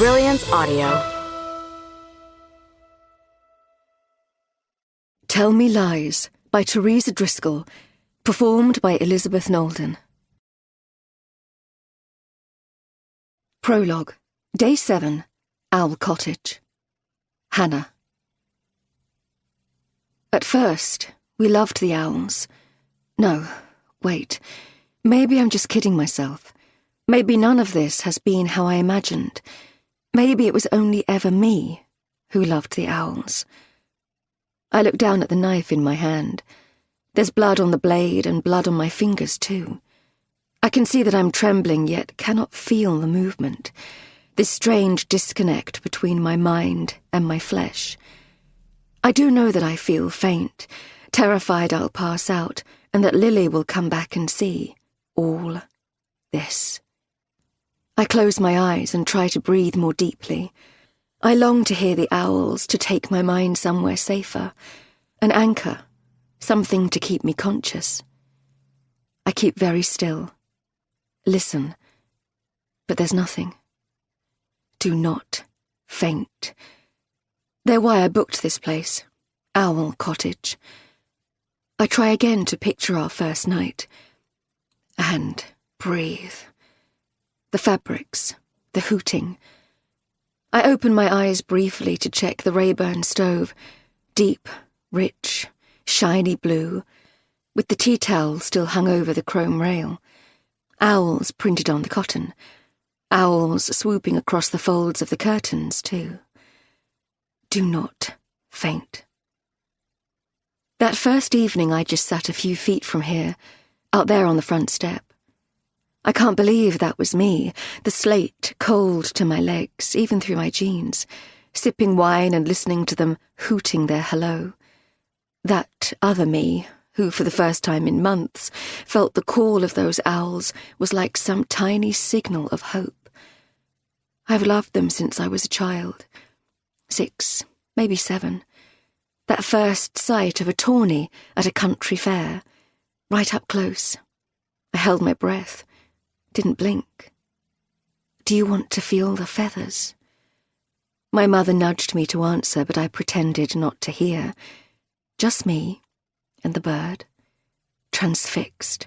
Brilliance Audio. Tell Me Lies by Teresa Driscoll, performed by Elizabeth Nolden. Prologue. Day 7. Owl Cottage. Hannah. At first, we loved the owls. No, wait. Maybe I'm just kidding myself. Maybe none of this has been how I imagined. Maybe it was only ever me who loved the owls. I look down at the knife in my hand. There's blood on the blade and blood on my fingers too. I can see that I'm trembling, yet cannot feel the movement. This strange disconnect between my mind and my flesh. I do know that I feel faint, terrified I'll pass out, and that Lily will come back and see all this. I close my eyes and try to breathe more deeply. I long to hear the owls, to take my mind somewhere safer. An anchor, something to keep me conscious. I keep very still. Listen. But there's nothing. Do not faint. They're why I booked this place. Owl Cottage. I try again to picture our first night. And breathe. The fabrics, the hooting. I open my eyes briefly to check the Rayburn stove, deep, rich, shiny blue, with the tea towel still hung over the chrome rail. Owls printed on the cotton. Owls swooping across the folds of the curtains, too. Do not faint. That first evening I just sat a few feet from here, out there on the front step. I can't believe that was me, the slate cold to my legs, even through my jeans, sipping wine and listening to them hooting their hello. That other me, who for the first time in months felt the call of those owls, was like some tiny signal of hope. I've loved them since I was a child. 6, maybe 7. That first sight of a tawny at a country fair, right up close. I held my breath. Didn't blink. Do you want to feel the feathers? My mother nudged me to answer, but I pretended not to hear. Just me and the bird, transfixed.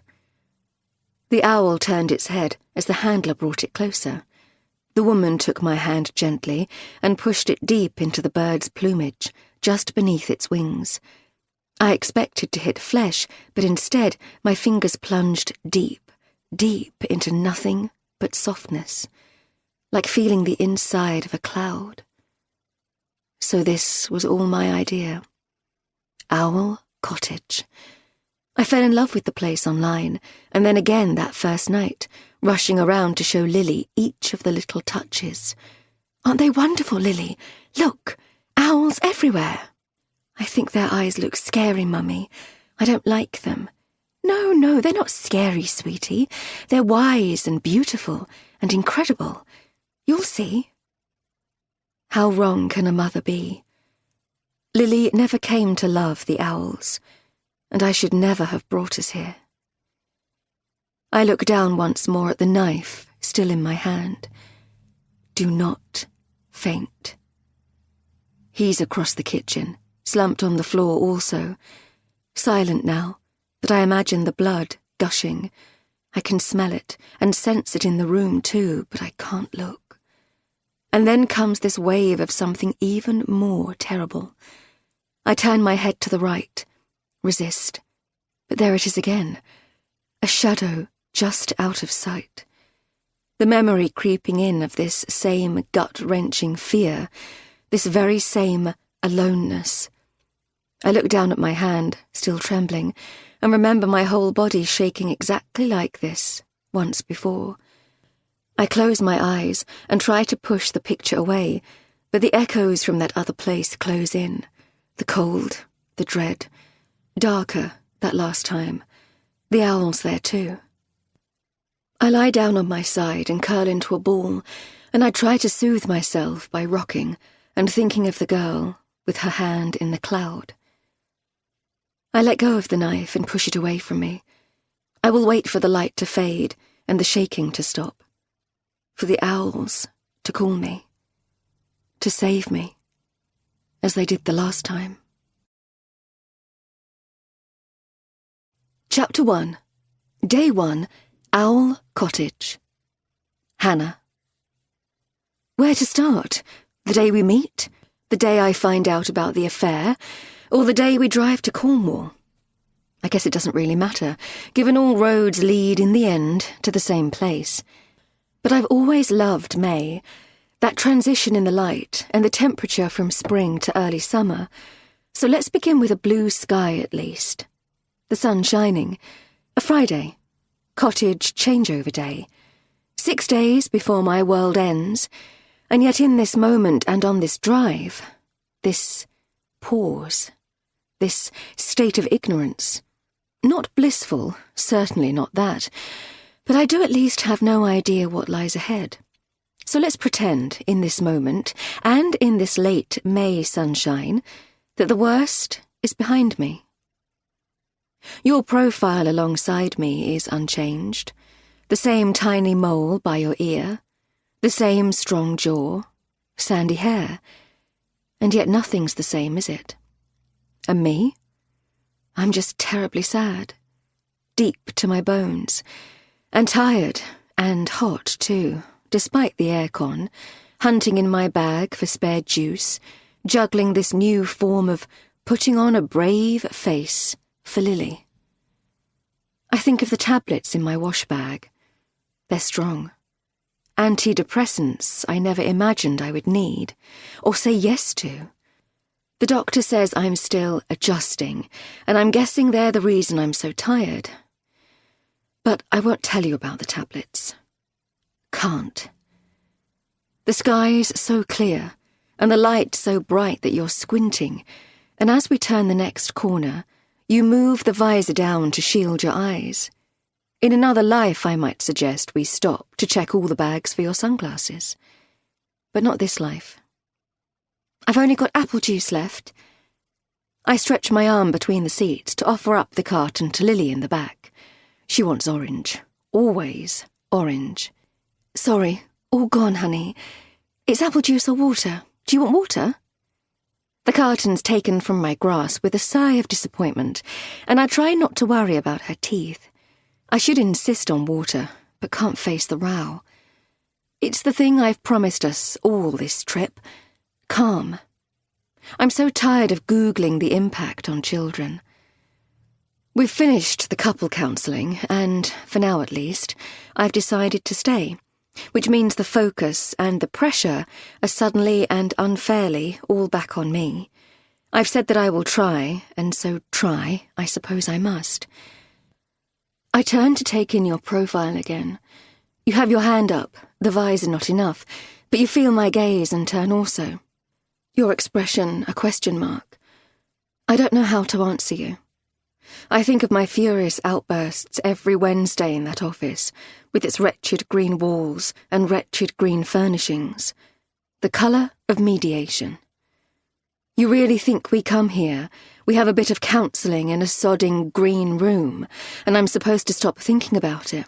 The owl turned its head as the handler brought it closer. The woman took my hand gently and pushed it deep into the bird's plumage, just beneath its wings. I expected to hit flesh, but instead my fingers plunged deep into nothing but softness, like feeling the inside of a cloud. So this was all my idea. Owl Cottage. I fell in love with the place online, and then again that first night, rushing around to show Lily each of the little touches. Aren't they wonderful, Lily? Look, owls everywhere. I think their eyes look scary, Mummy. I don't like them. No, they're not scary, sweetie. They're wise and beautiful and incredible. You'll see. How wrong can a mother be? Lily never came to love the owls, and I should never have brought us here. I look down once more at the knife still in my hand. Do not faint. He's across the kitchen, slumped on the floor also, silent now. But I imagine the blood gushing. I can smell it and sense it in the room too, but I can't look. And then comes this wave of something even more terrible. I turn my head to the right, resist, but there it is again, a shadow just out of sight. The memory creeping in of this same gut-wrenching fear, this very same aloneness. I look down at my hand, still trembling, and remember my whole body shaking exactly like this once before. I close my eyes and try to push the picture away, but the echoes from that other place close in. The cold, the dread, darker that last time. The owls there too. I lie down on my side and curl into a ball, and I try to soothe myself by rocking and thinking of the girl with her hand in the cloud. I let go of the knife and push it away from me. I will wait for the light to fade and the shaking to stop. For the owls to call me. to save me, as they did the last time. Chapter 1. Day 1, Owl Cottage. Hannah. Where to start? The day we meet? The day I find out about the affair? Or the day we drive to Cornwall? I guess it doesn't really matter, given all roads lead in the end to the same place. But I've always loved May, that transition in the light and the temperature from spring to early summer. So let's begin with a blue sky at least. The sun shining. A Friday. Cottage changeover day. 6 days before my world ends. And yet in this moment and on this drive, this pause, this state of ignorance, not blissful, certainly not that, but I do at least have no idea what lies ahead. So let's pretend, in this moment, and in this late May sunshine, that the worst is behind me. Your profile alongside me is unchanged, the same tiny mole by your ear, the same strong jaw, sandy hair, and yet nothing's the same, is it? And me? I'm just terribly sad, deep to my bones, and tired, and hot too, despite the aircon, hunting in my bag for spare juice, juggling this new form of putting on a brave face for Lily. I think of the tablets in my wash bag. They're strong. Antidepressants I never imagined I would need, or say yes to. The doctor says I'm still adjusting, and I'm guessing they're the reason I'm so tired. But I won't tell you about the tablets. Can't. The sky's so clear, and the light so bright that you're squinting, and as we turn the next corner, you move the visor down to shield your eyes. In another life, I might suggest we stop to check all the bags for your sunglasses. But not this life. I've only got apple juice left. I stretch my arm between the seats to offer up the carton to Lily in the back. She wants orange. Always orange. Sorry, all gone, honey. It's apple juice or water. Do you want water? The carton's taken from my grasp with a sigh of disappointment, and I try not to worry about her teeth. I should insist on water, but can't face the row. It's the thing I've promised us all this trip. Calm. I'm so tired of Googling the impact on children. We've finished the couple counselling, and, for now at least, I've decided to stay, which means the focus and the pressure are suddenly and unfairly all back on me. I've said that I will try, and so try, I suppose I must. I turn to take in your profile again. You have your hand up, the visor not enough, but you feel my gaze and turn also. Your expression a question mark. I don't know how to answer you. I think of my furious outbursts every Wednesday in that office, with its wretched green walls and wretched green furnishings. The colour of mediation. You really think we come here, we have a bit of counselling in a sodding green room, and I'm supposed to stop thinking about it?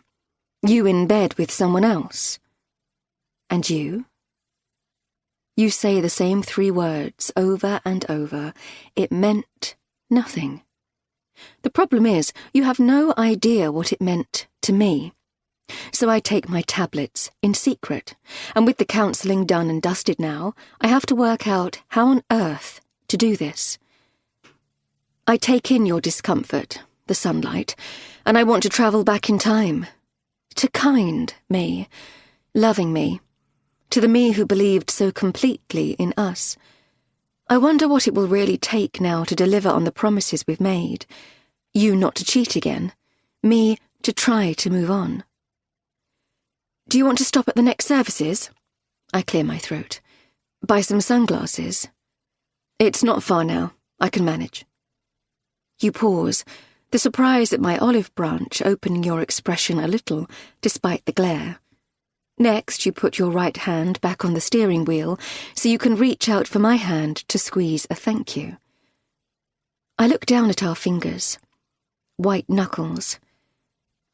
You in bed with someone else? And you? You say the same 3 words over and over. It meant nothing. The problem is, you have no idea what it meant to me. So I take my tablets in secret, and with the counselling done and dusted now, I have to work out how on earth to do this. I take in your discomfort, the sunlight, and I want to travel back in time. To kind me, loving me, to the me who believed so completely in us. I wonder what it will really take now to deliver on the promises we've made. You not to cheat again, me to try to move on. Do you want to stop at the next services? I clear my throat. Buy some sunglasses? It's not far now. I can manage. You pause, the surprise at my olive branch opening your expression a little, despite the glare. Next, you put your right hand back on the steering wheel so you can reach out for my hand to squeeze a thank you. I look down at our fingers. White knuckles.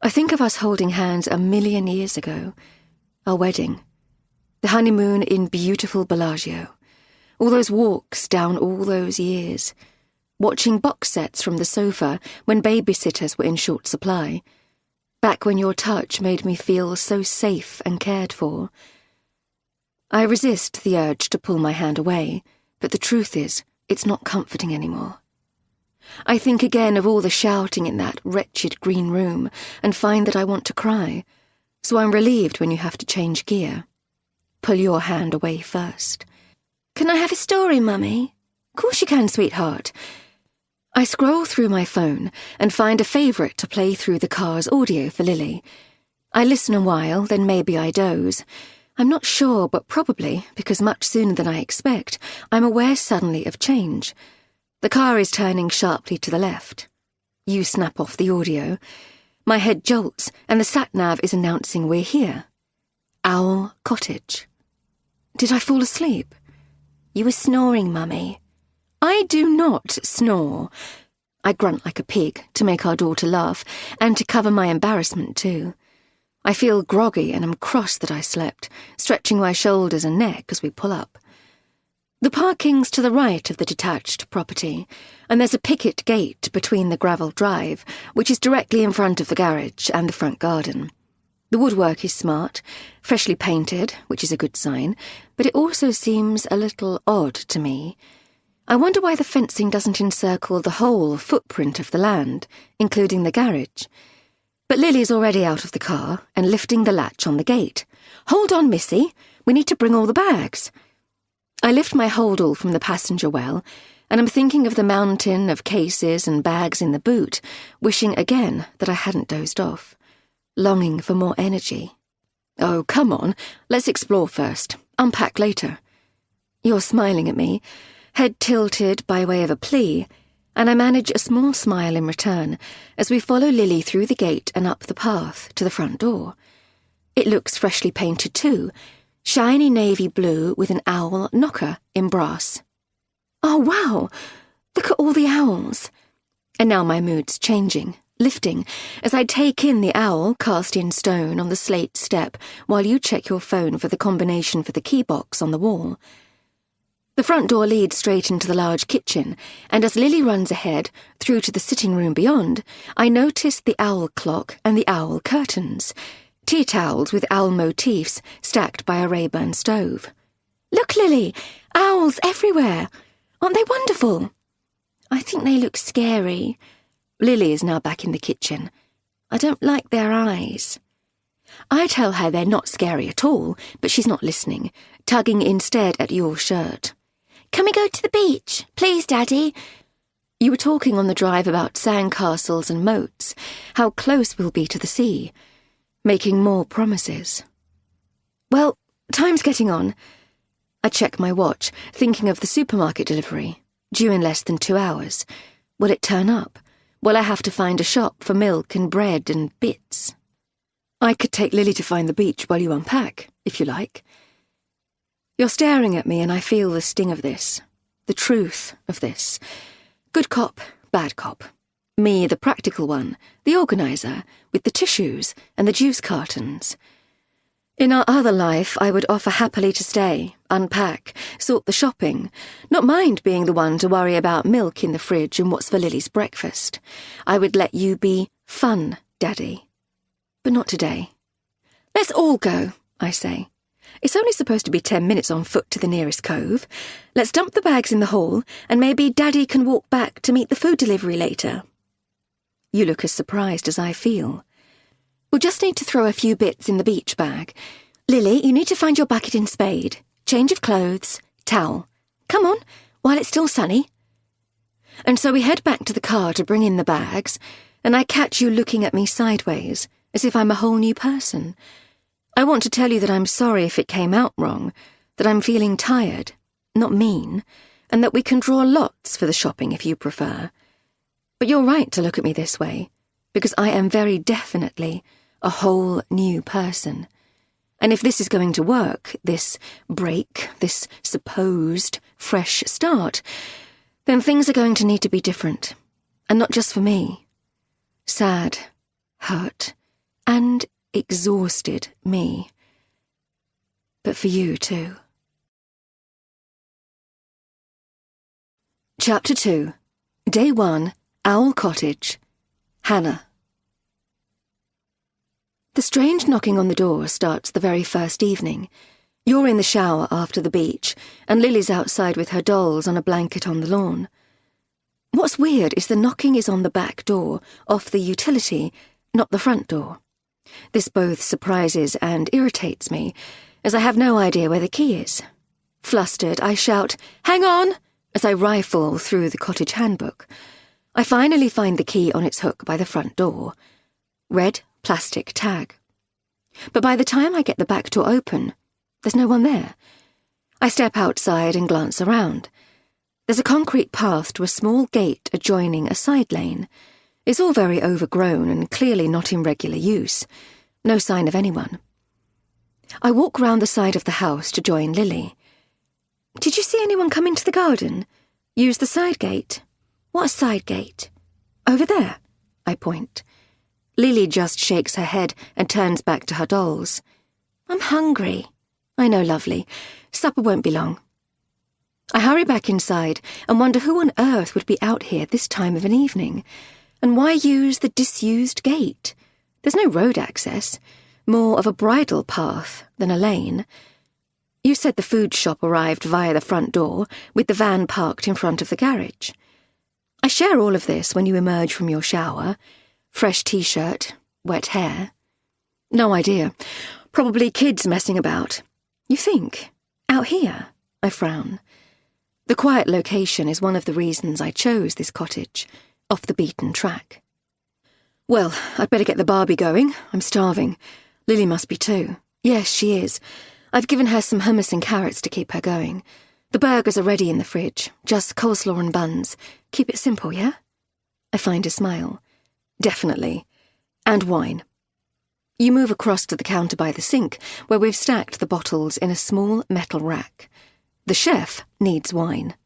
I think of us holding hands 1,000,000 years ago. Our wedding. The honeymoon in beautiful Bellagio. All those walks down all those years. Watching box sets from the sofa when babysitters were in short supply. Back when your touch made me feel so safe and cared for. I resist the urge to pull my hand away, but the truth is, it's not comforting anymore. I think again of all the shouting in that wretched green room and find that I want to cry, so I'm relieved when you have to change gear. Pull your hand away first. Can I have a story, Mummy? Of course you can, sweetheart. I scroll through my phone and find a favourite to play through the car's audio for Lily. I listen a while, then maybe I doze. I'm not sure, but probably, because much sooner than I expect, I'm aware suddenly of change. The car is turning sharply to the left. You snap off the audio. My head jolts, and the sat-nav is announcing we're here. Owl Cottage. Did I fall asleep? You were snoring, Mummy. I do not snore. I grunt like a pig to make our daughter laugh, and to cover my embarrassment too. I feel groggy and am cross that I slept, stretching my shoulders and neck as we pull up. The parking's to the right of the detached property, and there's a picket gate between the gravel drive, which is directly in front of the garage and the front garden. The woodwork is smart, freshly painted, which is a good sign, but it also seems a little odd to me. I wonder why the fencing doesn't encircle the whole footprint of the land, including the garage. But Lily's already out of the car and lifting the latch on the gate. Hold on, Missy. We need to bring all the bags. I lift my holdall from the passenger well, and I'm thinking of the mountain of cases and bags in the boot, wishing again that I hadn't dozed off, longing for more energy. Oh, come on, let's explore first, unpack later. You're smiling at me, head tilted by way of a plea, and I manage a small smile in return as we follow Lily through the gate and up the path to the front door. It looks freshly painted too, shiny navy blue with an owl knocker in brass. Oh, wow! Look at all the owls. And now my mood's changing, lifting, as I take in the owl cast in stone on the slate step while you check your phone for the combination for the key box on the wall. The front door leads straight into the large kitchen, and as Lily runs ahead, through to the sitting room beyond, I notice the owl clock and the owl curtains, tea towels with owl motifs stacked by a Rayburn stove. Look, Lily! Owls everywhere! Aren't they wonderful? I think they look scary. Lily is now back in the kitchen. I don't like their eyes. I tell her they're not scary at all, but she's not listening, tugging instead at your shirt. Can we go to the beach? Please, Daddy. You were talking on the drive about sandcastles and moats, how close we'll be to the sea, making more promises. Well, time's getting on. I check my watch, thinking of the supermarket delivery, due in less than 2 hours. Will it turn up? Will I have to find a shop for milk and bread and bits? I could take Lily to find the beach while you unpack, if you like. You're staring at me and I feel the sting of this, the truth of this. Good cop, bad cop. Me, the practical one, the organiser, with the tissues and the juice cartons. In our other life, I would offer happily to stay, unpack, sort the shopping, not mind being the one to worry about milk in the fridge and what's for Lily's breakfast. I would let you be fun, Daddy. But not today. Let's all go, I say. It's only supposed to be 10 minutes on foot to the nearest cove. Let's dump the bags in the hall, and maybe Daddy can walk back to meet the food delivery later. You look as surprised as I feel. We'll just need to throw a few bits in the beach bag. Lily, you need to find your bucket and spade. Change of clothes, towel. Come on, while it's still sunny. And so we head back to the car to bring in the bags, and I catch you looking at me sideways, as if I'm a whole new person. I want to tell you that I'm sorry if it came out wrong, that I'm feeling tired, not mean, and that we can draw lots for the shopping if you prefer. But you're right to look at me this way, because I am very definitely a whole new person. And if this is going to work, this break, this supposed fresh start, then things are going to need to be different. And not just for me. Sad, hurt, and exhausted me. But for you too. Chapter 2. Day 1. Owl Cottage. Hannah. The strange knocking on the door starts the very first evening. You're in the shower after the beach, and Lily's outside with her dolls on a blanket on the lawn. What's weird is the knocking is on the back door, off the utility, not the front door. This both surprises and irritates me, as I have no idea where the key is. Flustered, I shout, "Hang on!" as I rifle through the cottage handbook. I finally find the key on its hook by the front door. Red plastic tag. But by the time I get the back door open, there's no one there. I step outside and glance around. There's a concrete path to a small gate adjoining a side lane. It's all very overgrown and clearly not in regular use. No sign of anyone. I walk round the side of the house to join Lily. "Did you see anyone come into the garden? Use the side gate?" "What side gate?" "Over there," I point. Lily just shakes her head and turns back to her dolls. "I'm hungry." "I know, lovely. Supper won't be long." I hurry back inside and wonder who on earth would be out here this time of an evening. And why use the disused gate? There's no road access, more of a bridle path than a lane. You said the food shop arrived via the front door, with the van parked in front of the garage. I share all of this when you emerge from your shower. Fresh t-shirt, wet hair. No idea. Probably kids messing about. You think? Out here? I frown. The quiet location is one of the reasons I chose this cottage, off the beaten track. Well, I'd better get the Barbie going. I'm starving. Lily must be too. Yes, she is. I've given her some hummus and carrots to keep her going. The burgers are ready in the fridge, just coleslaw and buns. Keep it simple, yeah? I find a smile. Definitely. And wine. You move across to the counter by the sink, where we've stacked the bottles in a small metal rack. The chef needs wine.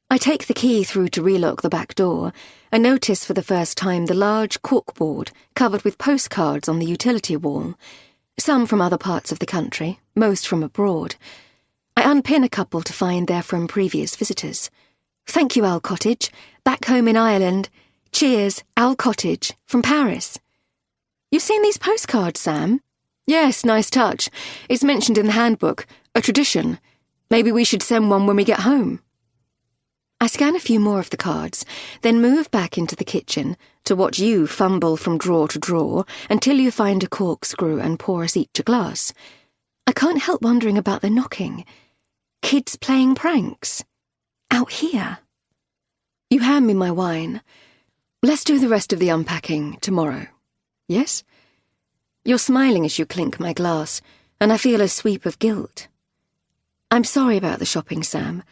I take the key through to relock the back door and notice for the first time the large corkboard covered with postcards on the utility wall. Some from other parts of the country, most from abroad. I unpin a couple to find they're from previous visitors. "Thank you, Owl Cottage. Back home in Ireland. Cheers, Owl Cottage, from Paris." "You've seen these postcards, Sam?" "Yes, nice touch. It's mentioned in the handbook. A tradition. Maybe we should send one when we get home." I scan a few more of the cards, then move back into the kitchen to watch you fumble from drawer to drawer until you find a corkscrew and pour us each a glass. I can't help wondering about the knocking. Kids playing pranks. Out here. You hand me my wine. Let's do the rest of the unpacking tomorrow. Yes? You're smiling as you clink my glass, and I feel a sweep of guilt. I'm sorry about the shopping, Sam.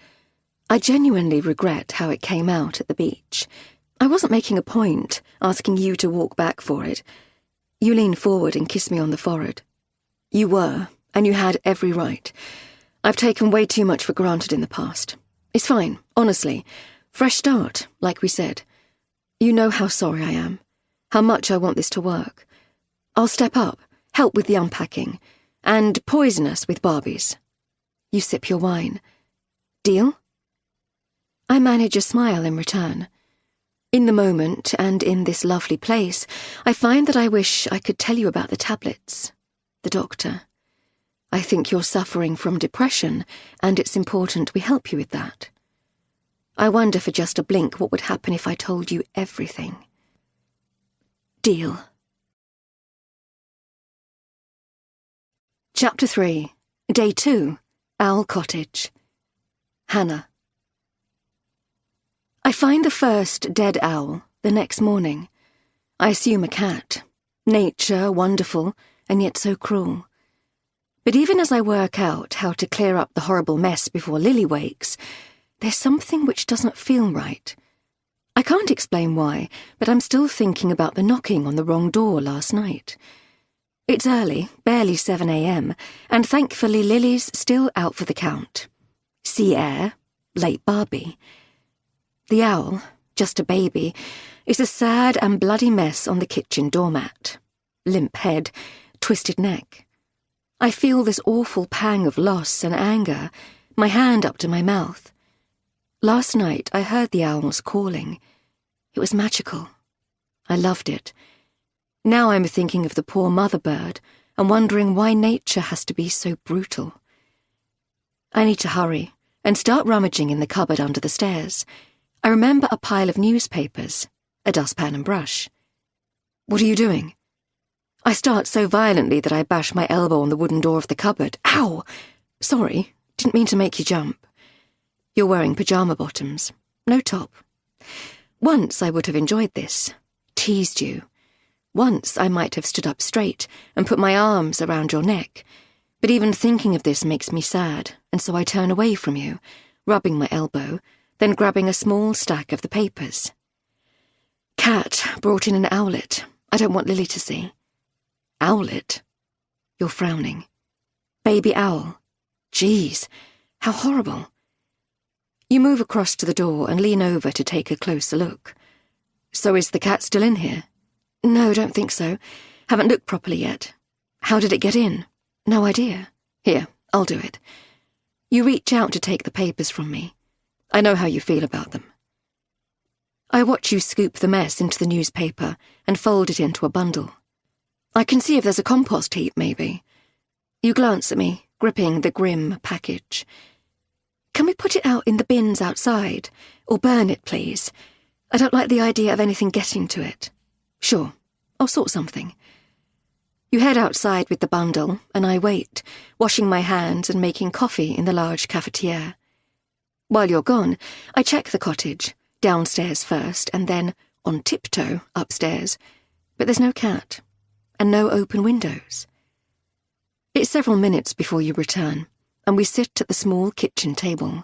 I genuinely regret how it came out at the beach. I wasn't making a point, asking you to walk back for it. You lean forward and kiss me on the forehead. You were, and you had every right. I've taken way too much for granted in the past. It's fine, honestly. Fresh start, like we said. You know how sorry I am, how much I want this to work. I'll step up, help with the unpacking, and poison us with Barbies. You sip your wine. Deal? I manage a smile in return. In the moment, and in this lovely place, I find that I wish I could tell you about the tablets, the doctor. I think you're suffering from depression, and it's important we help you with that. I wonder for just a blink what would happen if I told you everything. Deal. Chapter 3. Day 2. Owl Cottage. Hannah. I find the first dead owl the next morning. I assume a cat. Nature, wonderful, and yet so cruel. But even as I work out how to clear up the horrible mess before Lily wakes, there's something which doesn't feel right. I can't explain why, but I'm still thinking about the knocking on the wrong door last night. It's early, barely 7 a.m, and thankfully Lily's still out for the count. Sea air, late Barbie. The owl, just a baby, is a sad and bloody mess on the kitchen doormat. Limp head, twisted neck. I feel this awful pang of loss and anger, my hand up to my mouth. Last night I heard the owls calling. It was magical. I loved it. Now I'm thinking of the poor mother bird and wondering why nature has to be so brutal. I need to hurry and start rummaging in the cupboard under the stairs. I remember a pile of newspapers, a dustpan and brush. What are you doing? I start so violently that I bash my elbow on the wooden door of the cupboard. Ow! Sorry, didn't mean to make you jump. You're wearing pyjama bottoms, no top. Once I would have enjoyed this, teased you. Once I might have stood up straight and put my arms around your neck, but even thinking of this makes me sad, and so I turn away from you, rubbing my elbow, then grabbing a small stack of the papers. Cat brought in an owlet. I don't want Lily to see. Owlet? You're frowning. Baby owl. Geez, how horrible. You move across to the door and lean over to take a closer look. So is the cat still in here? No, don't think so. Haven't looked properly yet. How did it get in? No idea. Here, I'll do it. You reach out to take the papers from me. I know how you feel about them. I watch you scoop the mess into the newspaper and fold it into a bundle. I can see if there's a compost heap, maybe. You glance at me, gripping the grim package. Can we put it out in the bins outside? Or burn it, please? I don't like the idea of anything getting to it. Sure, I'll sort something. You head outside with the bundle, and I wait, washing my hands and making coffee in the large cafetiere. While you're gone, I check the cottage, downstairs first, and then, on tiptoe, upstairs. But there's no cat, and no open windows. It's several minutes before you return, and we sit at the small kitchen table.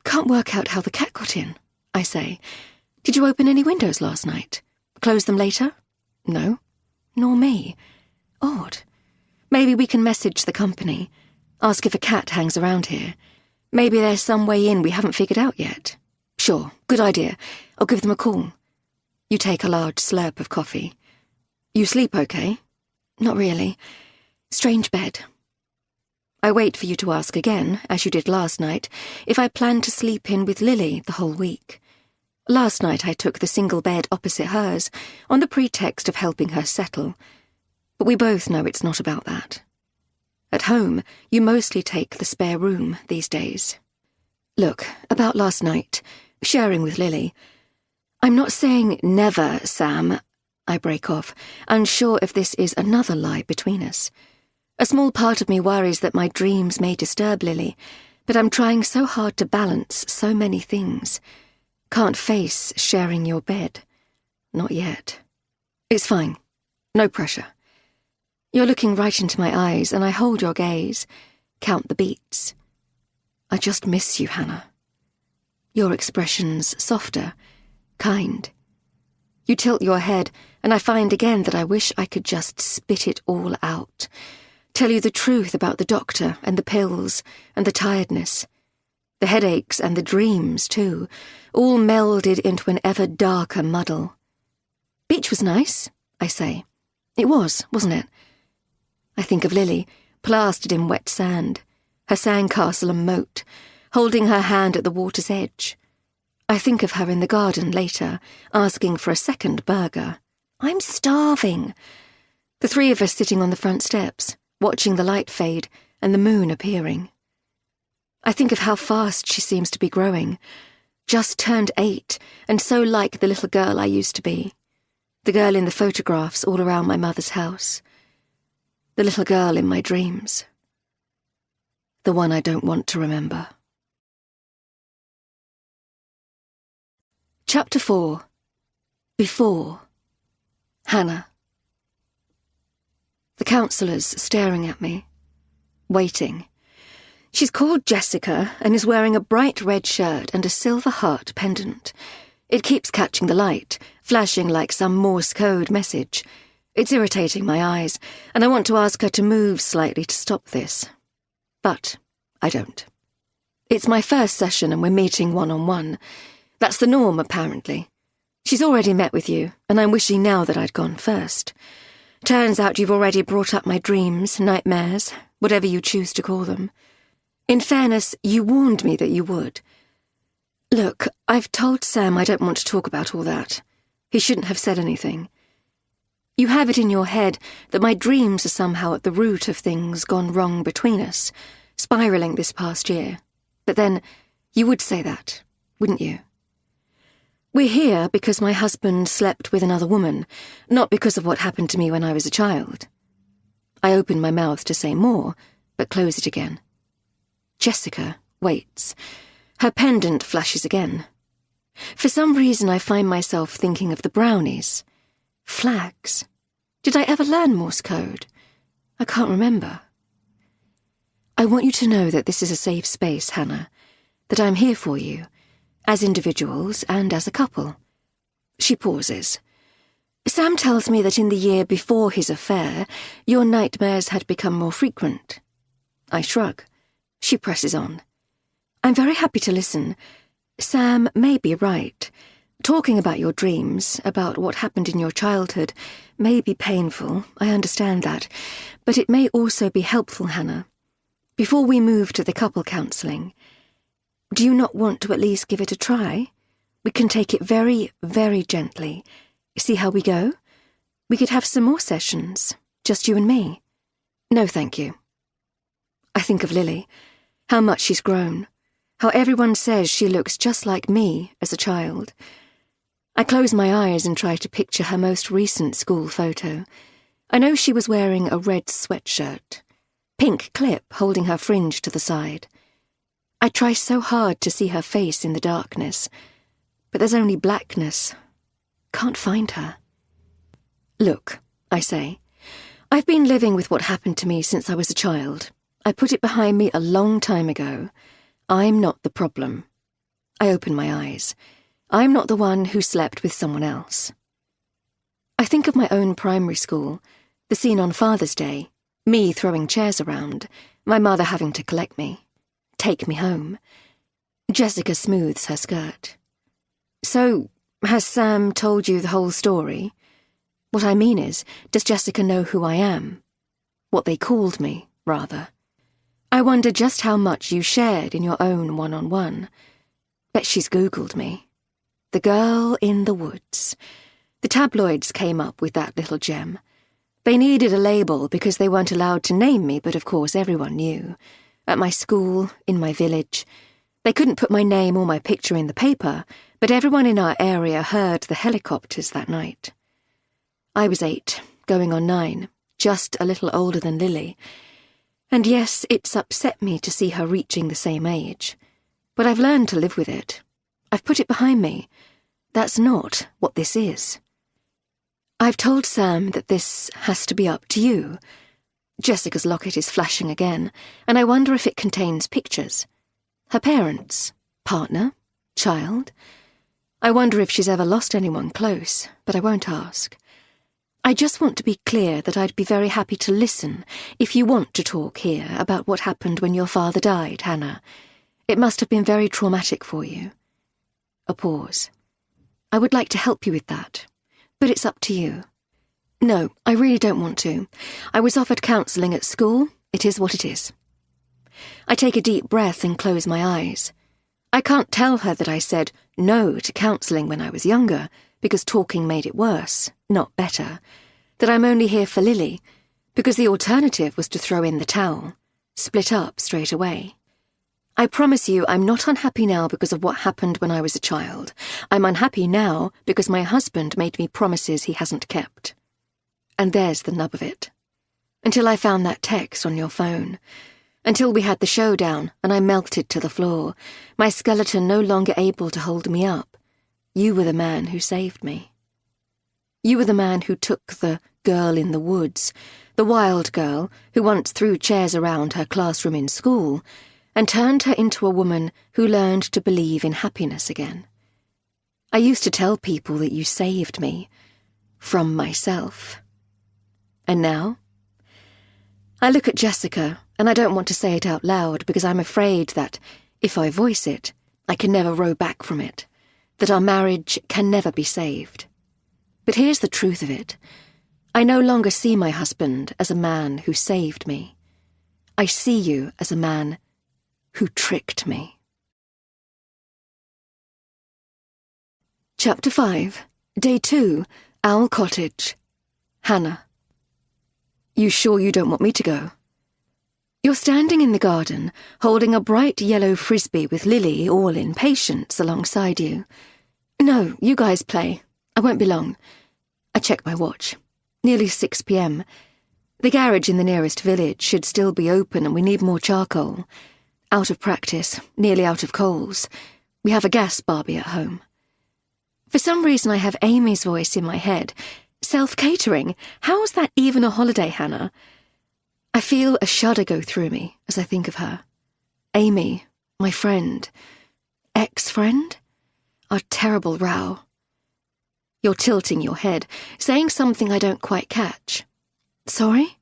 Can't work out how the cat got in, I say. Did you open any windows last night? Close them later? No, nor me. Odd. Maybe we can message the company, ask if a cat hangs around here. Maybe there's some way in we haven't figured out yet. Sure, good idea. I'll give them a call. You take a large slurp of coffee. You sleep okay? Not really. Strange bed. I wait for you to ask again, as you did last night, if I plan to sleep in with Lily the whole week. Last night I took the single bed opposite hers, on the pretext of helping her settle. But we both know it's not about that. At home, you mostly take the spare room these days. Look, about last night, sharing with Lily. I'm not saying never, Sam, I break off, unsure if this is another lie between us. A small part of me worries that my dreams may disturb Lily, but I'm trying so hard to balance so many things. Can't face sharing your bed. Not yet. It's fine. No pressure. You're looking right into my eyes, and I hold your gaze, count the beats. I just miss you, Hannah. Your expression's softer, kind. You tilt your head, and I find again that I wish I could just spit it all out. Tell you the truth about the doctor and the pills and the tiredness. The headaches and the dreams, too, all melded into an ever darker muddle. Beach was nice, I say. It was, wasn't it? I think of Lily, plastered in wet sand, her sandcastle and moat, holding her hand at the water's edge. I think of her in the garden later, asking for a second burger. I'm starving. The three of us sitting on the front steps, watching the light fade and the moon appearing. I think of how fast she seems to be growing. Just turned 8, and so like the little girl I used to be. The girl in the photographs all around my mother's house. The little girl in my dreams. The one I don't want to remember. Chapter 4. Before. Hannah. The counsellor's staring at me, waiting. She's called Jessica and is wearing a bright red shirt and a silver heart pendant. It keeps catching the light, flashing like some Morse code message. It's irritating my eyes, and I want to ask her to move slightly to stop this. But I don't. It's my first session and we're meeting one-on-one. That's the norm, apparently. She's already met with you, and I'm wishing now that I'd gone first. Turns out you've already brought up my dreams, nightmares, whatever you choose to call them. In fairness, you warned me that you would. Look, I've told Sam I don't want to talk about all that. He shouldn't have said anything. You have it in your head that my dreams are somehow at the root of things gone wrong between us, spiralling this past year. But then, you would say that, wouldn't you? We're here because my husband slept with another woman, not because of what happened to me when I was a child. I open my mouth to say more, but close it again. Jessica waits. Her pendant flashes again. For some reason I find myself thinking of the brownies. Flags. Did I ever learn Morse code? I can't remember. I want you to know that this is a safe space, Hannah, that I'm here for you, as individuals and as a couple. She pauses. Sam tells me that in the year before his affair, your nightmares had become more frequent. I shrug. She presses on. I'm very happy to listen. Sam may be right. Talking about your dreams, about what happened in your childhood, may be painful, I understand that, but it may also be helpful, Hannah. Before we move to the couple counselling, do you not want to at least give it a try? We can take it very, very gently. See how we go? We could have some more sessions, just you and me. No, thank you. I think of Lily, how much she's grown, how everyone says she looks just like me as a child. I close my eyes and try to picture her most recent school photo. I know she was wearing a red sweatshirt, pink clip holding her fringe to the side. I try so hard to see her face in the darkness, but there's only blackness. Can't find her. Look, I say, I've been living with what happened to me since I was a child. I put it behind me a long time ago. I'm not the problem. I open my eyes. I'm not the one who slept with someone else. I think of my own primary school, the scene on Father's Day, me throwing chairs around, my mother having to collect me, take me home. Jessica smooths her skirt. So, has Sam told you the whole story? What I mean is, does Jessica know who I am? What they called me, rather. I wonder just how much you shared in your own one-on-one. Bet she's Googled me. The girl in the woods. The tabloids came up with that little gem. They needed a label because they weren't allowed to name me, but of course everyone knew. At my school, in my village. They couldn't put my name or my picture in the paper, but everyone in our area heard the helicopters that night. I was 8, going on 9, just a little older than Lily. And yes, it's upset me to see her reaching the same age. But I've learned to live with it. I've put it behind me. That's not what this is. I've told Sam that this has to be up to you. Jessica's locket is flashing again, and I wonder if it contains pictures. Her parents, partner, child. I wonder if she's ever lost anyone close, but I won't ask. I just want to be clear that I'd be very happy to listen if you want to talk here about what happened when your father died, Hannah. It must have been very traumatic for you. A pause. I would like to help you with that, but it's up to you. No, I really don't want to. I was offered counselling at school. It is what it is. I take a deep breath and close my eyes. I can't tell her that I said no to counselling when I was younger, because talking made it worse, not better. That I'm only here for Lily, because the alternative was to throw in the towel, split up straight away. I promise you I'm not unhappy now because of what happened when I was a child. I'm unhappy now because my husband made me promises he hasn't kept. And there's the nub of it. Until I found that text on your phone. Until we had the showdown and I melted to the floor, my skeleton no longer able to hold me up. You were the man who saved me. You were the man who took the girl in the woods, the wild girl who once threw chairs around her classroom in school, and turned her into a woman who learned to believe in happiness again. I used to tell people that you saved me from myself. And now? I look at Jessica, and I don't want to say it out loud because I'm afraid that, if I voice it, I can never row back from it, that our marriage can never be saved. But here's the truth of it. I no longer see my husband as a man who saved me. I see you as a man who tricked me. Chapter 5, Day 2, Owl Cottage. Hannah. You sure you don't want me to go? You're standing in the garden, holding a bright yellow frisbee with Lily, all in patience, alongside you. No, you guys play. I won't be long. I check my watch. Nearly 6 p.m. The garage in the nearest village should still be open and we need more charcoal. Out of practice, nearly out of coals. We have a gas barbie at home. For some reason I have Amy's voice in my head. Self-catering? How's that even a holiday, Hannah? I feel a shudder go through me as I think of her. Amy, my friend. Ex-friend? Our terrible row. You're tilting your head, saying something I don't quite catch. Sorry?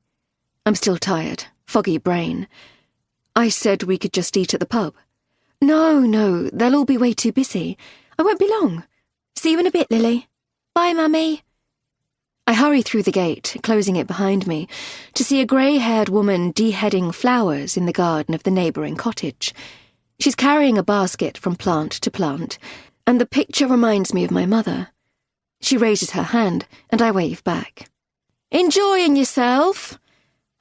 I'm still tired, foggy brain. I said we could just eat at the pub. No, they'll all be way too busy. I won't be long. See you in a bit, Lily. Bye, Mummy. I hurry through the gate, closing it behind me, to see a grey-haired woman deheading flowers in the garden of the neighbouring cottage. She's carrying a basket from plant to plant, and the picture reminds me of my mother. She raises her hand, and I wave back. Enjoying yourself?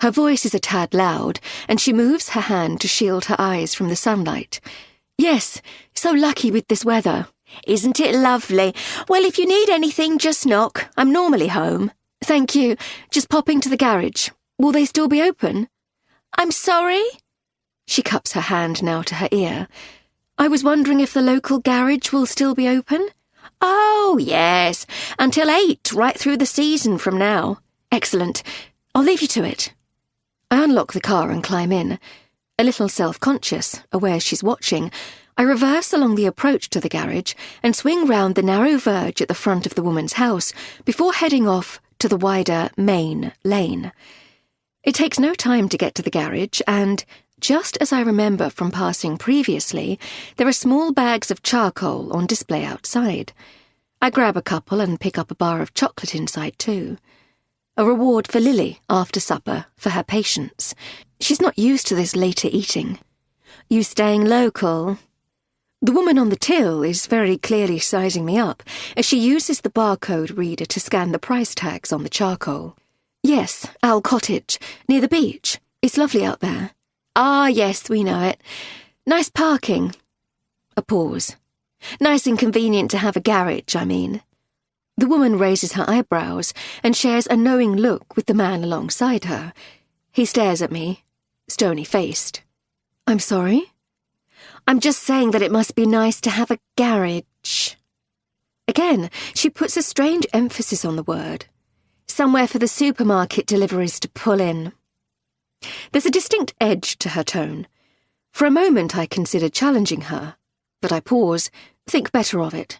Her voice is a tad loud, and she moves her hand to shield her eyes from the sunlight. Yes, so lucky with this weather. Isn't it lovely? Well, if you need anything, just knock. I'm normally home. Thank you. Just popping to the garage. Will they still be open? I'm sorry? She cups her hand now to her ear. I was wondering if the local garage will still be open? Oh, yes. Until 8, right through the season from now. Excellent. I'll leave you to it. I unlock the car and climb in. A little self-conscious, aware she's watching, I reverse along the approach to the garage and swing round the narrow verge at the front of the woman's house before heading off to the wider main lane. It takes no time to get to the garage and, just as I remember from passing previously, there are small bags of charcoal on display outside. I grab a couple and pick up a bar of chocolate inside too. A reward for Lily after supper for her patience. She's not used to this later eating. You staying local? The woman on the till is very clearly sizing me up as she uses the barcode reader to scan the price tags on the charcoal. Yes, Owl Cottage, near the beach. It's lovely out there. Ah, yes, we know it. Nice parking. A pause. Nice and convenient to have a garage, I mean. The woman raises her eyebrows and shares a knowing look with the man alongside her. He stares at me, stony-faced. I'm sorry? I'm just saying that it must be nice to have a garage. Again, she puts a strange emphasis on the word. Somewhere for the supermarket deliveries to pull in. There's a distinct edge to her tone. For a moment I consider challenging her, but I pause, think better of it.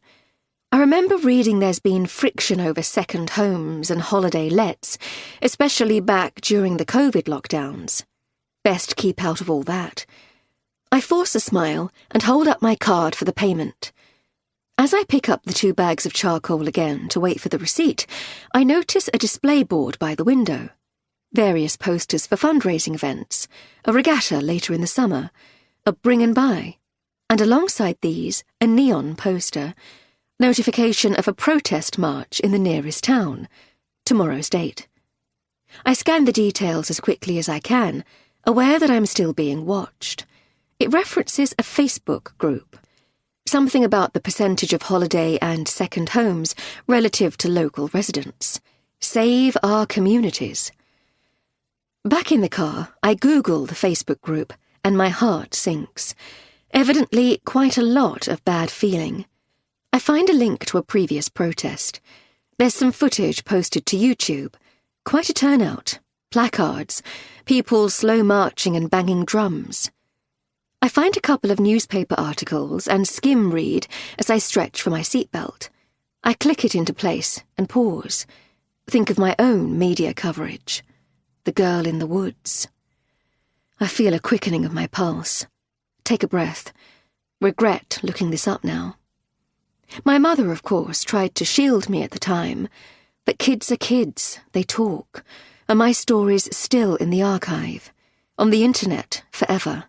I remember reading there's been friction over second homes and holiday lets, especially back during the COVID lockdowns. Best keep out of all that. I force a smile and hold up my card for the payment. As I pick up the 2 bags of charcoal again to wait for the receipt, I notice a display board by the window. Various posters for fundraising events, a regatta later in the summer, a bring and buy, and alongside these, a neon poster, notification of a protest march in the nearest town, tomorrow's date. I scan the details as quickly as I can, aware that I'm still being watched. It references a Facebook group. Something about the percentage of holiday and second homes relative to local residents. Save our communities. Back in the car, I Google the Facebook group, and my heart sinks. Evidently, quite a lot of bad feeling. I find a link to a previous protest. There's some footage posted to YouTube. Quite a turnout. Placards. People slow marching and banging drums. I find a couple of newspaper articles and skim read as I stretch for my seatbelt. I click it into place and pause. Think of my own media coverage. The girl in the woods. I feel a quickening of my pulse. Take a breath. Regret looking this up now. My mother, of course, tried to shield me at the time. But kids are kids. They talk. And my story's still in the archive. On the internet, forever.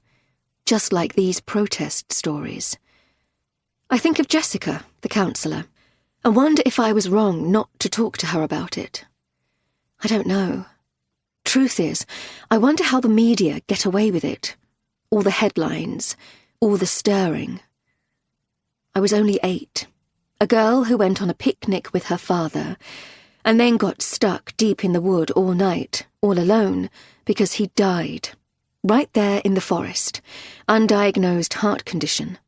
Just like these protest stories. I think of Jessica, the counsellor. I wonder if I was wrong not to talk to her about it. I don't know. Truth is, I wonder how the media get away with it. All the headlines, all the stirring. I was only 8, a girl who went on a picnic with her father, and then got stuck deep in the wood all night, all alone, because he died, right there in the forest, undiagnosed heart condition.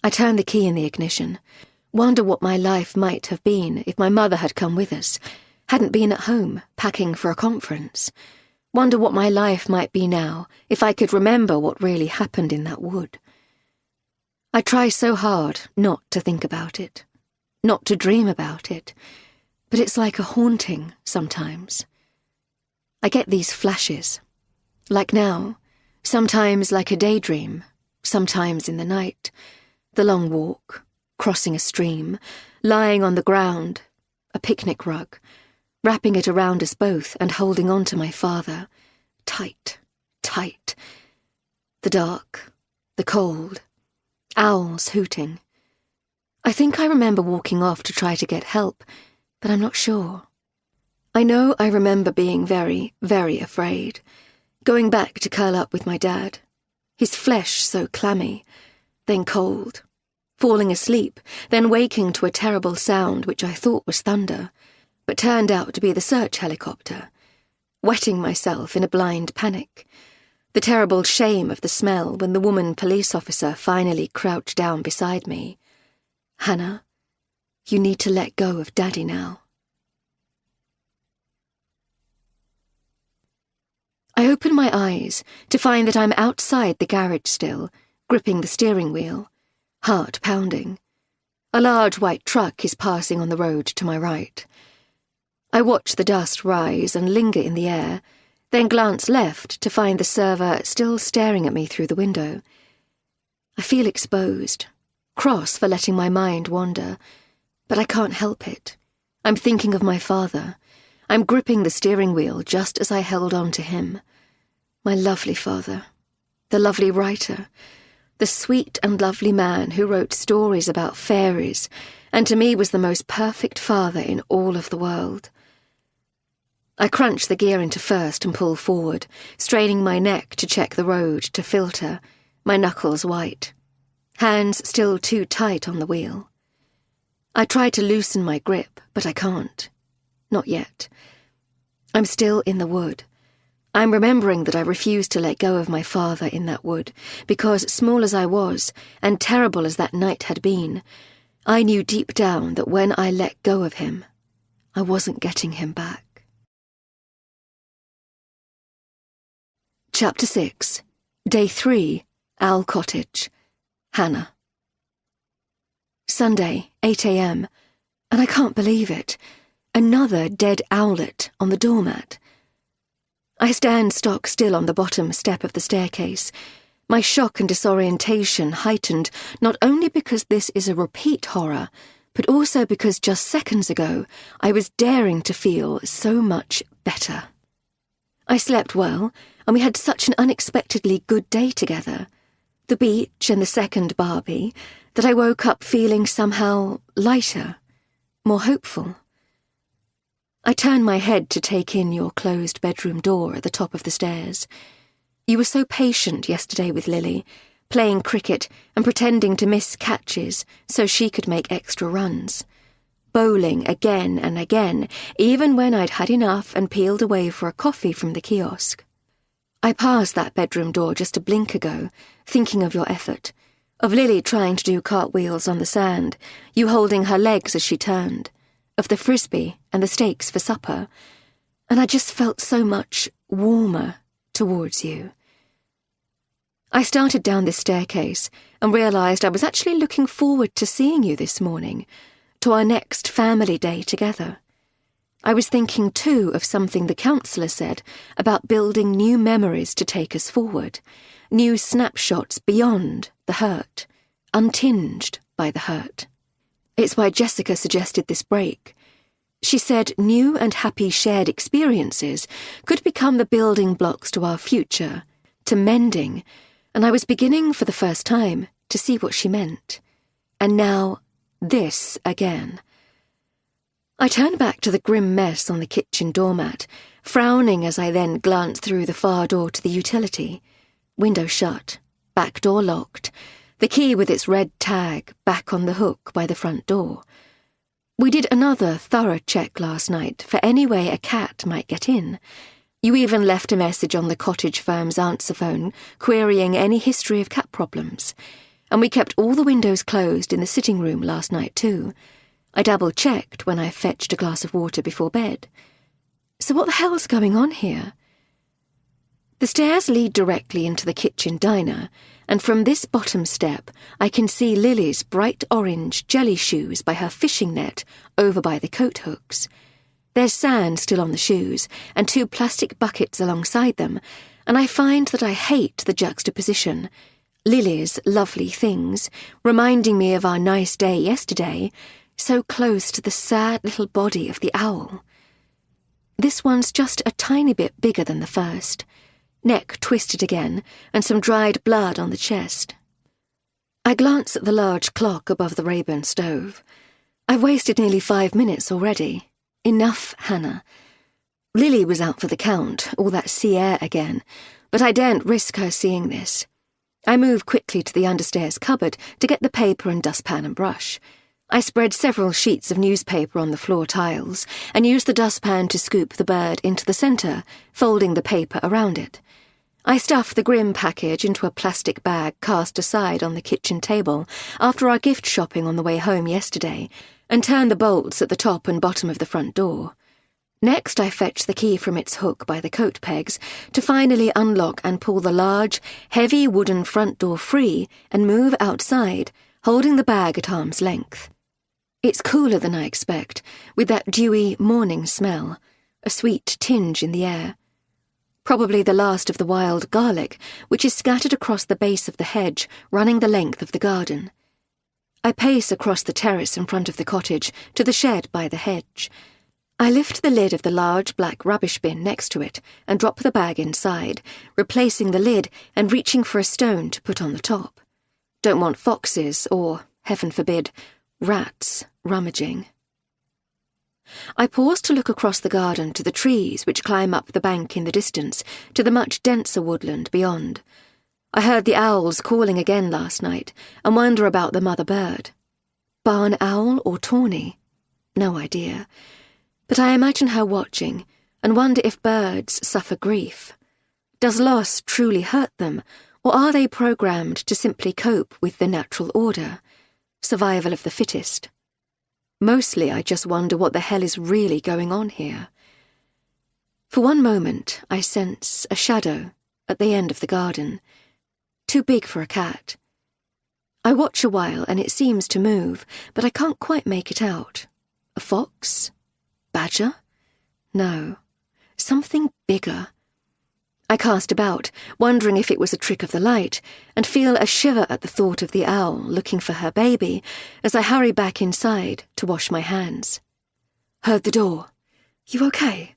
I turned the key in the ignition, wonder what my life might have been if my mother had come with us, hadn't been at home, packing for a conference. Wonder what my life might be now if I could remember what really happened in that wood. I try so hard not to think about it, not to dream about it, but it's like a haunting sometimes. I get these flashes, like now, sometimes like a daydream, sometimes in the night, the long walk, crossing a stream, lying on the ground, a picnic rug, wrapping it around us both and holding on to my father, tight, tight. The dark, the cold, owls hooting. I think I remember walking off to try to get help, but I'm not sure. I know I remember being very, very afraid, going back to curl up with my dad, his flesh so clammy, then cold, falling asleep, then waking to a terrible sound which I thought was thunder, but turned out to be the search helicopter, wetting myself in a blind panic, the terrible shame of the smell when the woman police officer finally crouched down beside me. Hannah, you need to let go of Daddy now. I open my eyes to find that I'm outside the garage still, gripping the steering wheel, heart pounding. A large white truck is passing on the road to my right. I watch the dust rise and linger in the air, then glance left to find the server still staring at me through the window. I feel exposed, cross for letting my mind wander, but I can't help it. I'm thinking of my father. I'm gripping the steering wheel just as I held on to him. My lovely father, the lovely writer, the sweet and lovely man who wrote stories about fairies, and to me was the most perfect father in all of the world. I crunch the gear into first and pull forward, straining my neck to check the road to filter, my knuckles white, hands still too tight on the wheel. I try to loosen my grip, but I can't. Not yet. I'm still in the wood. I'm remembering that I refused to let go of my father in that wood, because small as I was, and terrible as that night had been, I knew deep down that when I let go of him, I wasn't getting him back. Chapter 6, Day 3, Owl Cottage, Hannah. Sunday, 8 a.m, and I can't believe it. Another dead owlet on the doormat. I stand stock still on the bottom step of the staircase, my shock and disorientation heightened not only because this is a repeat horror, but also because just seconds ago I was daring to feel so much better. I slept well, and we had such an unexpectedly good day together, the beach and the second Barbie, that I woke up feeling somehow lighter, more hopeful. I turned my head to take in your closed bedroom door at the top of the stairs. You were so patient yesterday with Lily, playing cricket and pretending to miss catches so she could make extra runs. Bowling again and again, even when I'd had enough and peeled away for a coffee from the kiosk. I passed that bedroom door just a blink ago, thinking of your effort, of Lily trying to do cartwheels on the sand, you holding her legs as she turned, of the frisbee and the steaks for supper, and I just felt so much warmer towards you. I started down this staircase and realised I was actually looking forward to seeing you this morning, to our next family day together. I was thinking, too, of something the counsellor said about building new memories to take us forward, new snapshots beyond the hurt, untinged by the hurt. It's why Jessica suggested this break. She said new and happy shared experiences could become the building blocks to our future, to mending, and I was beginning for the first time to see what she meant. And now, this again. I turned back to the grim mess on the kitchen doormat, frowning as I then glanced through the far door to the utility. Window shut, back door locked, the key with its red tag back on the hook by the front door. We did another thorough check last night for any way a cat might get in. You even left a message on the cottage firm's answer phone querying any history of cat problems. And we kept all the windows closed in the sitting room last night too. I double-checked when I fetched a glass of water before bed. So what the hell's going on here? The stairs lead directly into the kitchen diner, and from this bottom step I can see Lily's bright orange jelly shoes by her fishing net over by the coat hooks. There's sand still on the shoes, and 2 plastic buckets alongside them, and I find that I hate the juxtaposition. Lily's lovely things, reminding me of our nice day yesterday, so close to the sad little body of the owl. This one's just a tiny bit bigger than the first. Neck twisted again, and some dried blood on the chest. I glance at the large clock above the Rayburn stove. I've wasted nearly 5 minutes already. Enough, Hannah. Lily was out for the count, all that sea air again, but I daren't risk her seeing this. I move quickly to the understairs cupboard to get the paper and dustpan and brush. I spread several sheets of newspaper on the floor tiles and use the dustpan to scoop the bird into the centre, folding the paper around it. I stuff the grim package into a plastic bag cast aside on the kitchen table after our gift shopping on the way home yesterday and turn the bolts at the top and bottom of the front door. Next, I fetch the key from its hook by the coat pegs to finally unlock and pull the large, heavy wooden front door free and move outside, holding the bag at arm's length. It's cooler than I expect, with that dewy morning smell, a sweet tinge in the air. Probably the last of the wild garlic, which is scattered across the base of the hedge running the length of the garden. I pace across the terrace in front of the cottage to the shed by the hedge. I lift the lid of the large black rubbish bin next to it and drop the bag inside, replacing the lid and reaching for a stone to put on the top. Don't want foxes or, heaven forbid, rats rummaging. I pause to look across the garden to the trees which climb up the bank in the distance to the much denser woodland beyond. I heard the owls calling again last night and wonder about the mother bird. Barn owl or tawny? No idea. But I imagine her watching and wonder if birds suffer grief. Does loss truly hurt them, or are they programmed to simply cope with the natural order? Survival of the fittest. Mostly I just wonder what the hell is really going on here. For one moment I sense a shadow at the end of the garden. Too big for a cat. I watch a while and it seems to move, but I can't quite make it out. A fox? Badger? No. Something bigger. I cast about, wondering if it was a trick of the light, and feel a shiver at the thought of the owl looking for her baby as I hurry back inside to wash my hands. Heard the door. You okay?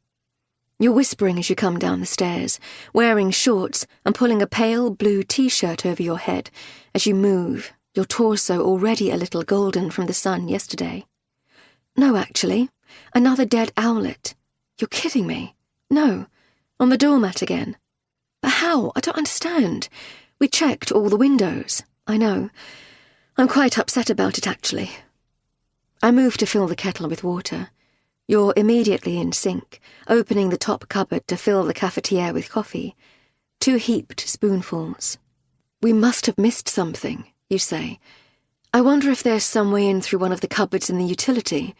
You're whispering as you come down the stairs, wearing shorts and pulling a pale blue t-shirt over your head as you move, your torso already a little golden from the sun yesterday. No, actually, another dead owlet. You're kidding me. No. On the doormat again. But how? I don't understand. We checked all the windows. I know. I'm quite upset about it, actually. I move to fill the kettle with water. You're immediately in sync, opening the top cupboard to fill the cafetiere with coffee. 2 heaped spoonfuls. We must have missed something, you say. I wonder if there's some way in through one of the cupboards in the utility,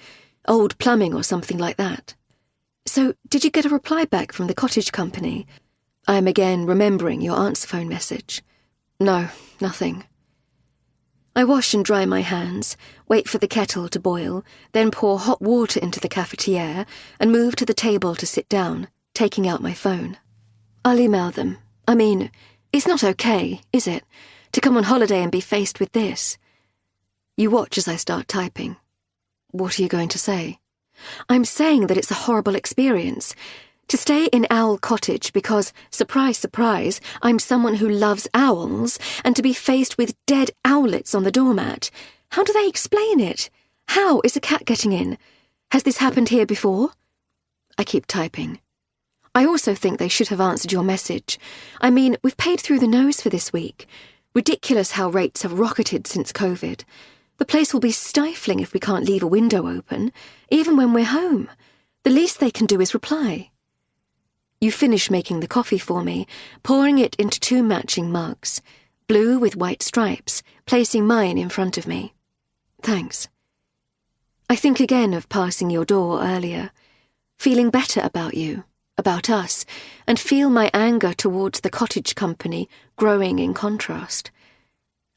old plumbing or something like that. So, did you get a reply back from the cottage company? I am again remembering your answer phone message. No, nothing. I wash and dry my hands, wait for the kettle to boil, then pour hot water into the cafetiere and move to the table to sit down, taking out my phone. I'll email them. I mean, it's not okay, is it, to come on holiday and be faced with this? You watch as I start typing. What are you going to say? I'm saying that it's a horrible experience. To stay in Owl Cottage because, surprise, surprise, I'm someone who loves owls, and to be faced with dead owlets on the doormat. How do they explain it? How is a cat getting in? Has this happened here before? I keep typing. I also think they should have answered your message. I mean, we've paid through the nose for this week. Ridiculous how rates have rocketed since COVID. The place will be stifling if we can't leave a window open, even when we're home. The least they can do is reply. You finish making the coffee for me, pouring it into 2 matching mugs, blue with white stripes, placing mine in front of me. Thanks. I think again of passing your door earlier, feeling better about you, about us, and feel my anger towards the cottage company growing in contrast.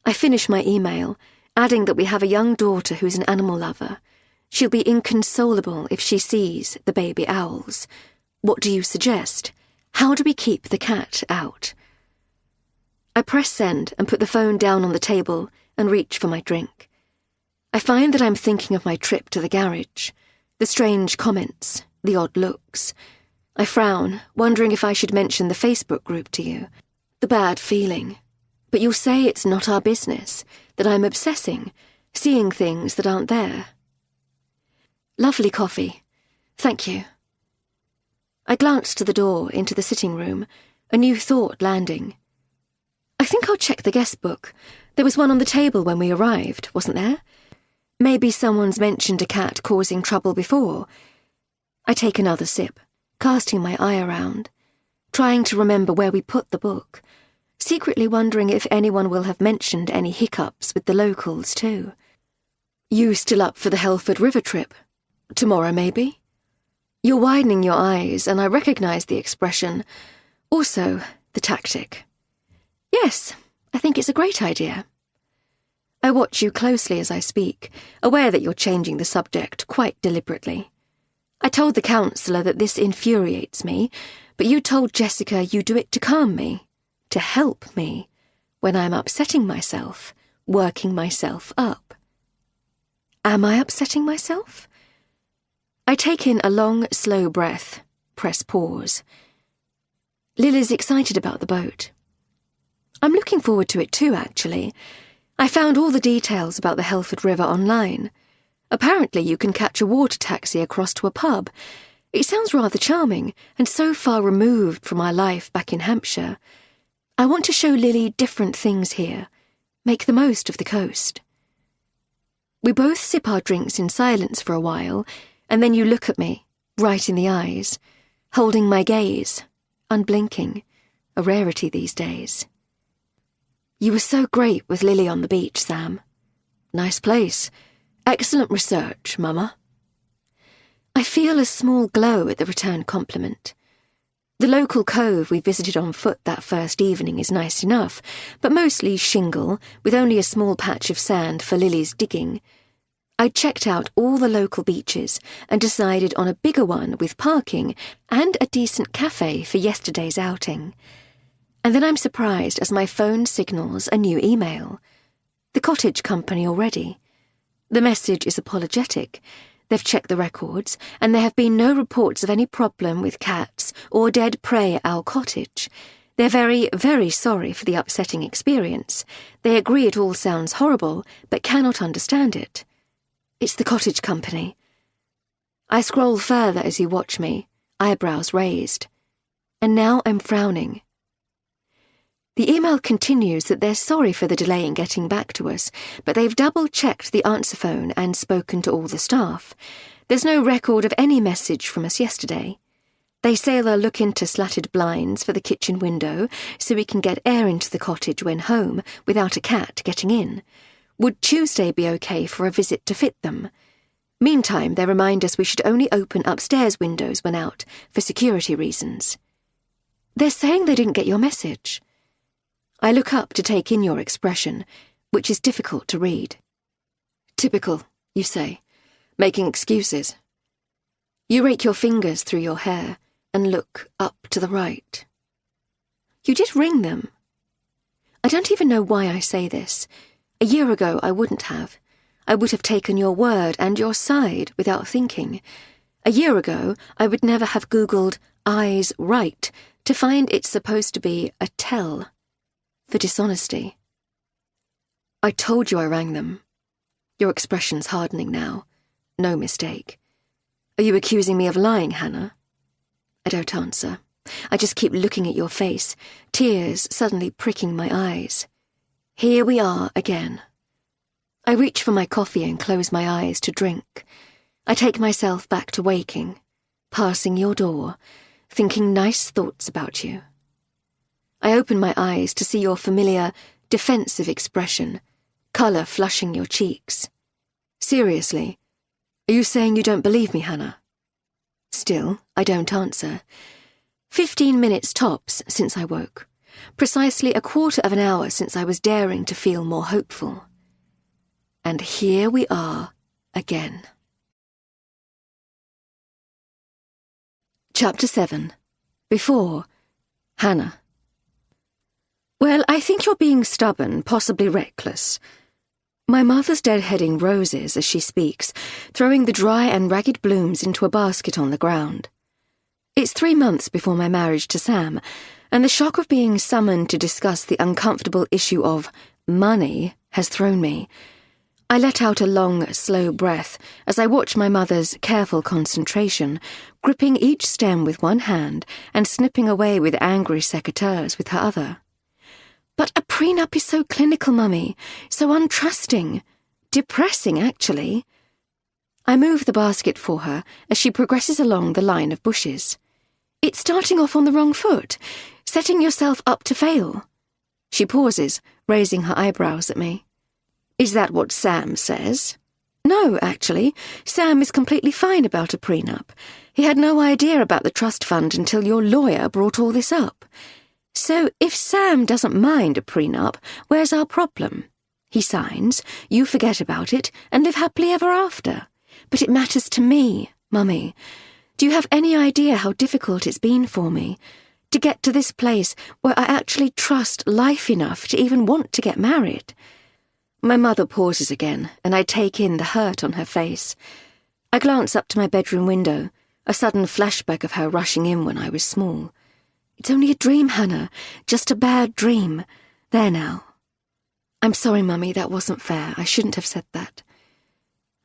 I finish my email, adding that we have a young daughter who's an animal lover. She'll be inconsolable if she sees the baby owls. What do you suggest? How do we keep the cat out? I press send and put the phone down on the table and reach for my drink. I find that I'm thinking of my trip to the garage, the strange comments, the odd looks. I frown, wondering if I should mention the Facebook group to you. The bad feeling. But you'll say it's not our business, that I'm obsessing, seeing things that aren't there. Lovely coffee. Thank you. I glanced to the door into the sitting room, a new thought landing. I think I'll check the guest book. There was one on the table when we arrived, wasn't there? Maybe someone's mentioned a cat causing trouble before. I take another sip, casting my eye around, trying to remember where we put the book, secretly wondering if anyone will have mentioned any hiccups with the locals too. You still up for the Helford River trip? Tomorrow, maybe? You're widening your eyes, and I recognise the expression. Also, the tactic. Yes, I think it's a great idea. I watch you closely as I speak, aware that you're changing the subject quite deliberately. I told the counsellor that this infuriates me, but you told Jessica you do it to calm me, to help me, when I'm upsetting myself, working myself up. Am I upsetting myself? I take in a long, slow breath, press pause. Lily's excited about the boat. I'm looking forward to it too, actually. I found all the details about the Helford River online. Apparently you can catch a water taxi across to a pub. It sounds rather charming, and so far removed from my life back in Hampshire. I want to show Lily different things here, make the most of the coast. We both sip our drinks in silence for a while, and then you look at me, right in the eyes, holding my gaze, unblinking, a rarity these days. You were so great with Lily on the beach, Sam. Nice place. Excellent research, Mama. I feel a small glow at the return compliment. The local cove we visited on foot that first evening is nice enough, but mostly shingle, with only a small patch of sand for Lily's digging. I checked out all the local beaches and decided on a bigger one with parking and a decent cafe for yesterday's outing. And then I'm surprised as my phone signals a new email. The cottage company already. The message is apologetic. They've checked the records, and there have been no reports of any problem with cats or dead prey at our cottage. They're very, very sorry for the upsetting experience. They agree it all sounds horrible, but cannot understand it. It's the cottage company. I scroll further as you watch me, eyebrows raised. And now I'm frowning. The email continues that they're sorry for the delay in getting back to us, but they've double-checked the answer phone and spoken to all the staff. There's no record of any message from us yesterday. They say they'll look into slatted blinds for the kitchen window so we can get air into the cottage when home without a cat getting in. Would Tuesday be okay for a visit to fit them? Meantime, they remind us we should only open upstairs windows when out, for security reasons. They're saying they didn't get your message. I look up to take in your expression, which is difficult to read. Typical, you say, making excuses. You rake your fingers through your hair and look up to the right. You did ring them. I don't even know why I say this. A year ago I wouldn't have. I would have taken your word and your side without thinking. A year ago I would never have Googled eyes right to find it's supposed to be a tell. For dishonesty. I told you I rang them. Your expression's hardening now. No mistake. Are you accusing me of lying, Hannah? I don't answer. I just keep looking at your face, tears suddenly pricking my eyes. Here we are again. I reach for my coffee and close my eyes to drink. I take myself back to waking, passing your door, thinking nice thoughts about you. I open my eyes to see your familiar, defensive expression, colour flushing your cheeks. Seriously, are you saying you don't believe me, Hannah? Still, I don't answer. 15 minutes tops since I woke. Precisely a quarter of an hour since I was daring to feel more hopeful. And here we are again. Chapter 7. Before, Hannah. Well, I think you're being stubborn, possibly reckless. My mother's deadheading roses as she speaks, throwing the dry and ragged blooms into a basket on the ground. It's 3 months before my marriage to Sam, and the shock of being summoned to discuss the uncomfortable issue of money has thrown me. I let out a long, slow breath as I watch my mother's careful concentration, gripping each stem with one hand and snipping away with angry secateurs with her other. But a prenup is so clinical, Mummy, so untrusting. Depressing, actually. I move the basket for her as she progresses along the line of bushes. It's starting off on the wrong foot, setting yourself up to fail. She pauses, raising her eyebrows at me. Is that what Sam says? No, actually. Sam is completely fine about a prenup. He had no idea about the trust fund until your lawyer brought all this up. So if Sam doesn't mind a prenup, where's our problem? He signs, you forget about it, and live happily ever after. But it matters to me, Mummy. Do you have any idea how difficult it's been for me to get to this place where I actually trust life enough to even want to get married? My mother pauses again, and I take in the hurt on her face. I glance up to my bedroom window, a sudden flashback of her rushing in when I was small. It's only a dream, Hannah, just a bad dream. There now. I'm sorry, Mummy, that wasn't fair. I shouldn't have said that.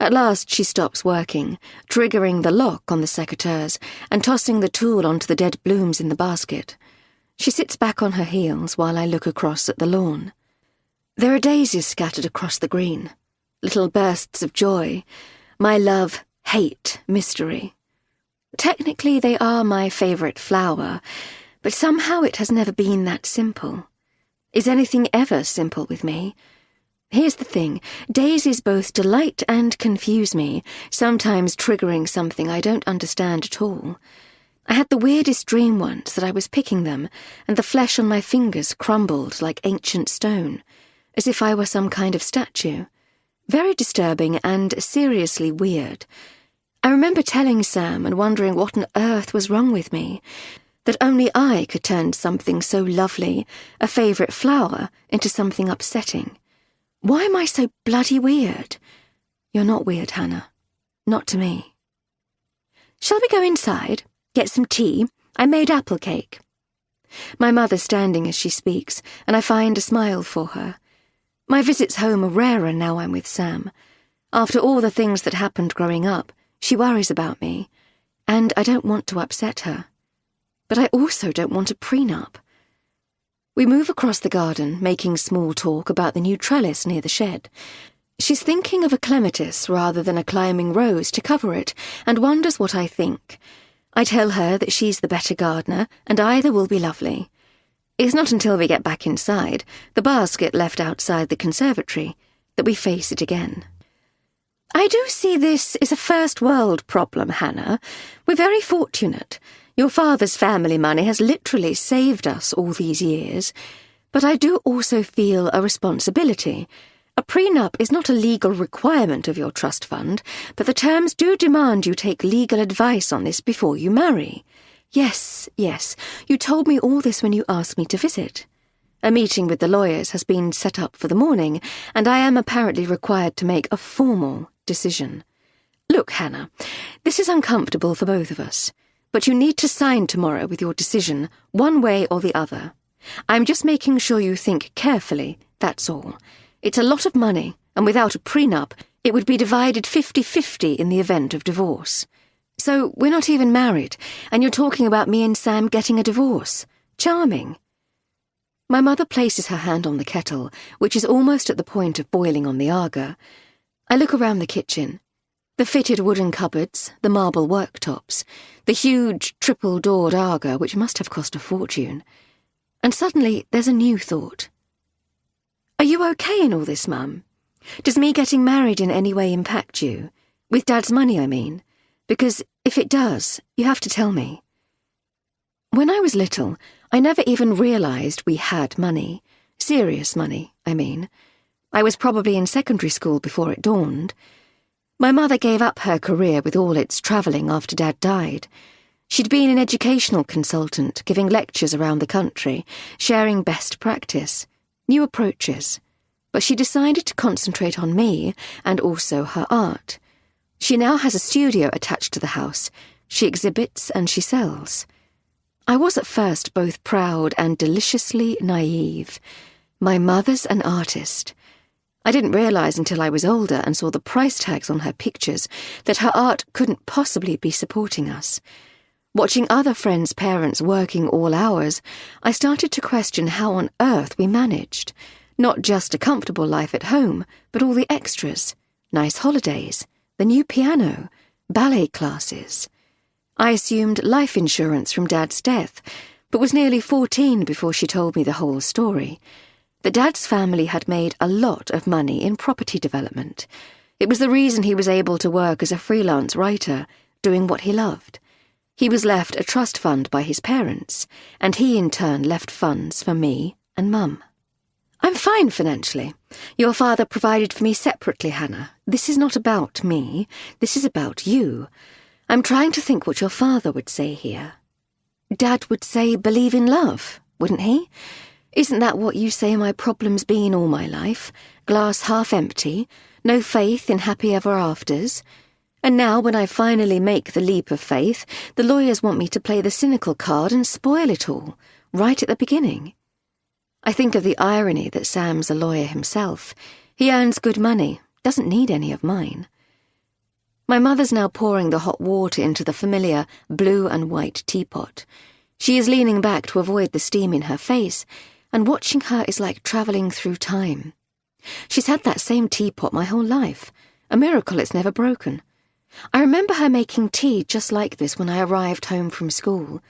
At last she stops working, triggering the lock on the secateurs and tossing the tool onto the dead blooms in the basket. She sits back on her heels while I look across at the lawn. There are daisies scattered across the green, little bursts of joy, my love-hate mystery. Technically they are my favourite flower, but somehow it has never been that simple. Is anything ever simple with me? Here's the thing, daisies both delight and confuse me, sometimes triggering something I don't understand at all. I had the weirdest dream once that I was picking them, and the flesh on my fingers crumbled like ancient stone, as if I were some kind of statue. Very disturbing and seriously weird. I remember telling Sam and wondering what on earth was wrong with me, that only I could turn something so lovely, a favourite flower, into something upsetting. Why am I so bloody weird? You're not weird, Hannah. Not to me. Shall we go inside? Get some tea? I made apple cake. My mother's standing as she speaks, and I find a smile for her. My visits home are rarer now I'm with Sam. After all the things that happened growing up, she worries about me, and I don't want to upset her. But I also don't want a prenup. We move across the garden, making small talk about the new trellis near the shed. She's thinking of a clematis rather than a climbing rose to cover it, and wonders what I think. I tell her that she's the better gardener, and either will be lovely. It's not until we get back inside, the basket left outside the conservatory, that we face it again. I do see this is a first-world problem, Hannah. We're very fortunate. Your father's family money has literally saved us all these years. But I do also feel a responsibility. A prenup is not a legal requirement of your trust fund, but the terms do demand you take legal advice on this before you marry. Yes, you told me all this when you asked me to visit. A meeting with the lawyers has been set up for the morning, and I am apparently required to make a formal decision. Look, Hannah, this is uncomfortable for both of us, but you need to sign tomorrow with your decision, one way or the other. I'm just making sure you think carefully, that's all. It's a lot of money, and without a prenup, It would be divided 50-50 in the event of divorce. So we're not even married, and you're talking about me and Sam getting a divorce. Charming. My mother places her hand on the kettle, which is almost at the point of boiling on the Aga. I look around the kitchen. The fitted wooden cupboards, the marble worktops, the huge triple-doored Aga, which must have cost a fortune. And suddenly there's a new thought. Are you okay in all this, Mum? Does me getting married in any way impact you? With Dad's money, I mean. Because if it does, you have to tell me. When I was little, I never even realised we had money. Serious money, I mean. I was probably in secondary school before it dawned. My mother gave up her career with all its travelling after Dad died. She'd been an educational consultant, giving lectures around the country, sharing best practice, new approaches. But she decided to concentrate on me and also her art. She now has a studio attached to the house. She exhibits and she sells. I was at first both proud and deliciously naive. My mother's an artist. I didn't realise until I was older and saw the price tags on her pictures that her art couldn't possibly be supporting us. Watching other friends' parents working all hours, I started to question how on earth we managed. Not just a comfortable life at home, but all the extras. Nice holidays, the new piano, ballet classes. I assumed life insurance from Dad's death, but was nearly 14 before she told me the whole story. That Dad's family had made a lot of money in property development. It was the reason he was able to work as a freelance writer, doing what he loved. He was left a trust fund by his parents, and he in turn left funds for me and Mum. I'm fine financially. Your father provided for me separately, Hannah. This is not about me. This is about you. I'm trying to think what your father would say here. Dad would say believe in love, wouldn't he? Isn't that what you say my problem's been all my life? Glass half empty, no faith in happy ever afters? And now when I finally make the leap of faith, the lawyers want me to play the cynical card and spoil it all, right at the beginning. I think of the irony that Sam's a lawyer himself. He earns good money, doesn't need any of mine. My mother's now pouring the hot water into the familiar blue and white teapot. She is leaning back to avoid the steam in her face, and watching her is like travelling through time. She's had that same teapot my whole life. A miracle it's never broken. I remember her making tea just like this when I arrived home from school.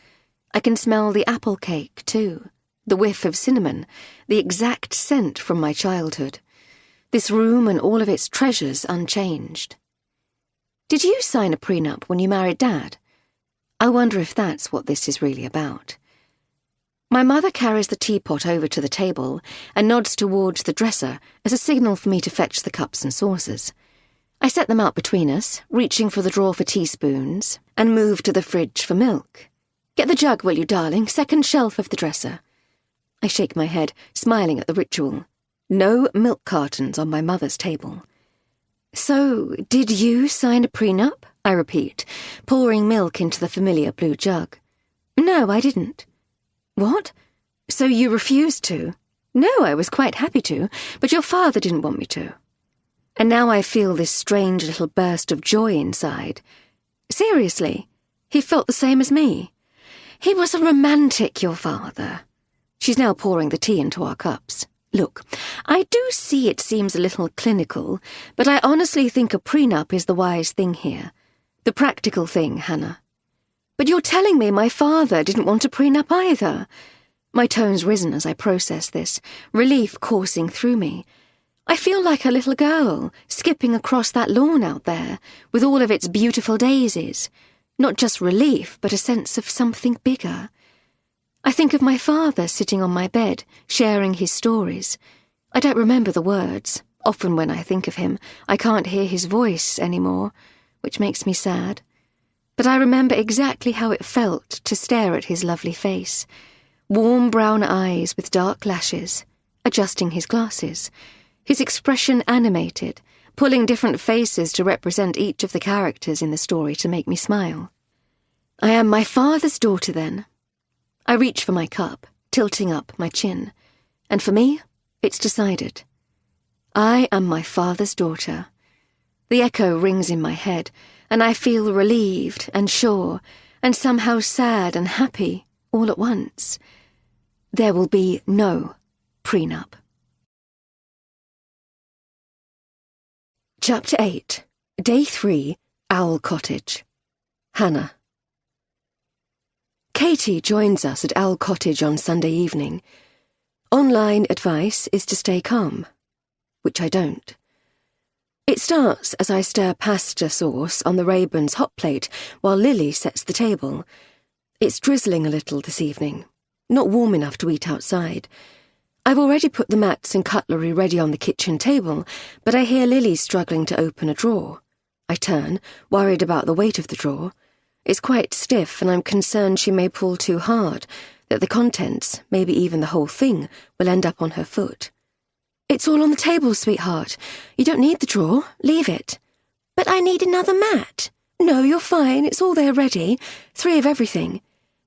I can smell the apple cake, too. The whiff of cinnamon, the exact scent from my childhood. This room and all of its treasures unchanged. Did you sign a prenup when you married Dad? I wonder if that's what this is really about. My mother carries the teapot over to the table and nods towards the dresser as a signal for me to fetch the cups and saucers. I set them out between us, reaching for the drawer for teaspoons, and move to the fridge for milk. Get the jug, will you, darling? Second shelf of the dresser. I shake my head, smiling at the ritual. No milk cartons on my mother's table. So, did you sign a prenup? I repeat, pouring milk into the familiar blue jug. No, I didn't. What? So you refused to? No, I was quite happy to, but your father didn't want me to. And now I feel this strange little burst of joy inside. Seriously, he felt the same as me. He was a romantic, your father. She's now pouring the tea into our cups. Look, I do see it seems a little clinical, but I honestly think a prenup is the wise thing here. The practical thing, Hannah. But you're telling me my father didn't want a prenup either. My tone's risen as I process this, relief coursing through me. I feel like a little girl, skipping across that lawn out there, with all of its beautiful daisies. Not just relief, but a sense of something bigger. I think of my father sitting on my bed, sharing his stories. I don't remember the words. Often when I think of him, I can't hear his voice anymore, which makes me sad. But I remember exactly how it felt to stare at his lovely face. Warm brown eyes with dark lashes, adjusting his glasses. His expression animated, pulling different faces to represent each of the characters in the story to make me smile. I am my father's daughter, then. I reach for my cup, tilting up my chin. And for me, it's decided. I am my father's daughter. The echo rings in my head, and I feel relieved and sure, and somehow sad and happy all at once. There will be no prenup. Chapter 8, Day 3, Owl Cottage. Hannah. Katie joins us at Owl Cottage on Sunday evening. Online advice is to stay calm, which I don't. It starts as I stir pasta sauce on the Rayburn's hot plate while Lily sets the table. It's drizzling a little this evening, not warm enough to eat outside. I've already put the mats and cutlery ready on the kitchen table, but I hear Lily struggling to open a drawer. I turn, worried about the weight of the drawer. It's quite stiff, and I'm concerned she may pull too hard, that the contents, maybe even the whole thing, will end up on her foot. "It's all on the table, sweetheart. You don't need the drawer. Leave it." "But I need another mat." "No, you're fine. It's all there ready. 3 of everything."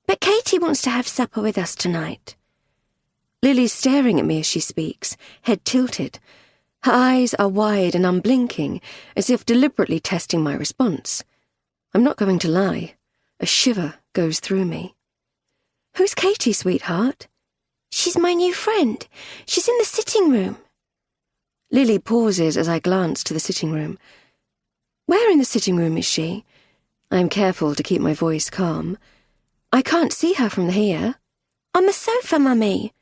"But Katie wants to have supper with us tonight." Lily's staring at me as she speaks, head tilted. Her eyes are wide and unblinking, as if deliberately testing my response. I'm not going to lie. A shiver goes through me. "Who's Katie, sweetheart?" "She's my new friend. She's in the sitting room." Lily pauses as I glance to the sitting room. "Where in the sitting room is she?" I am careful to keep my voice calm. "I can't see her from here." "On the sofa, Mummy."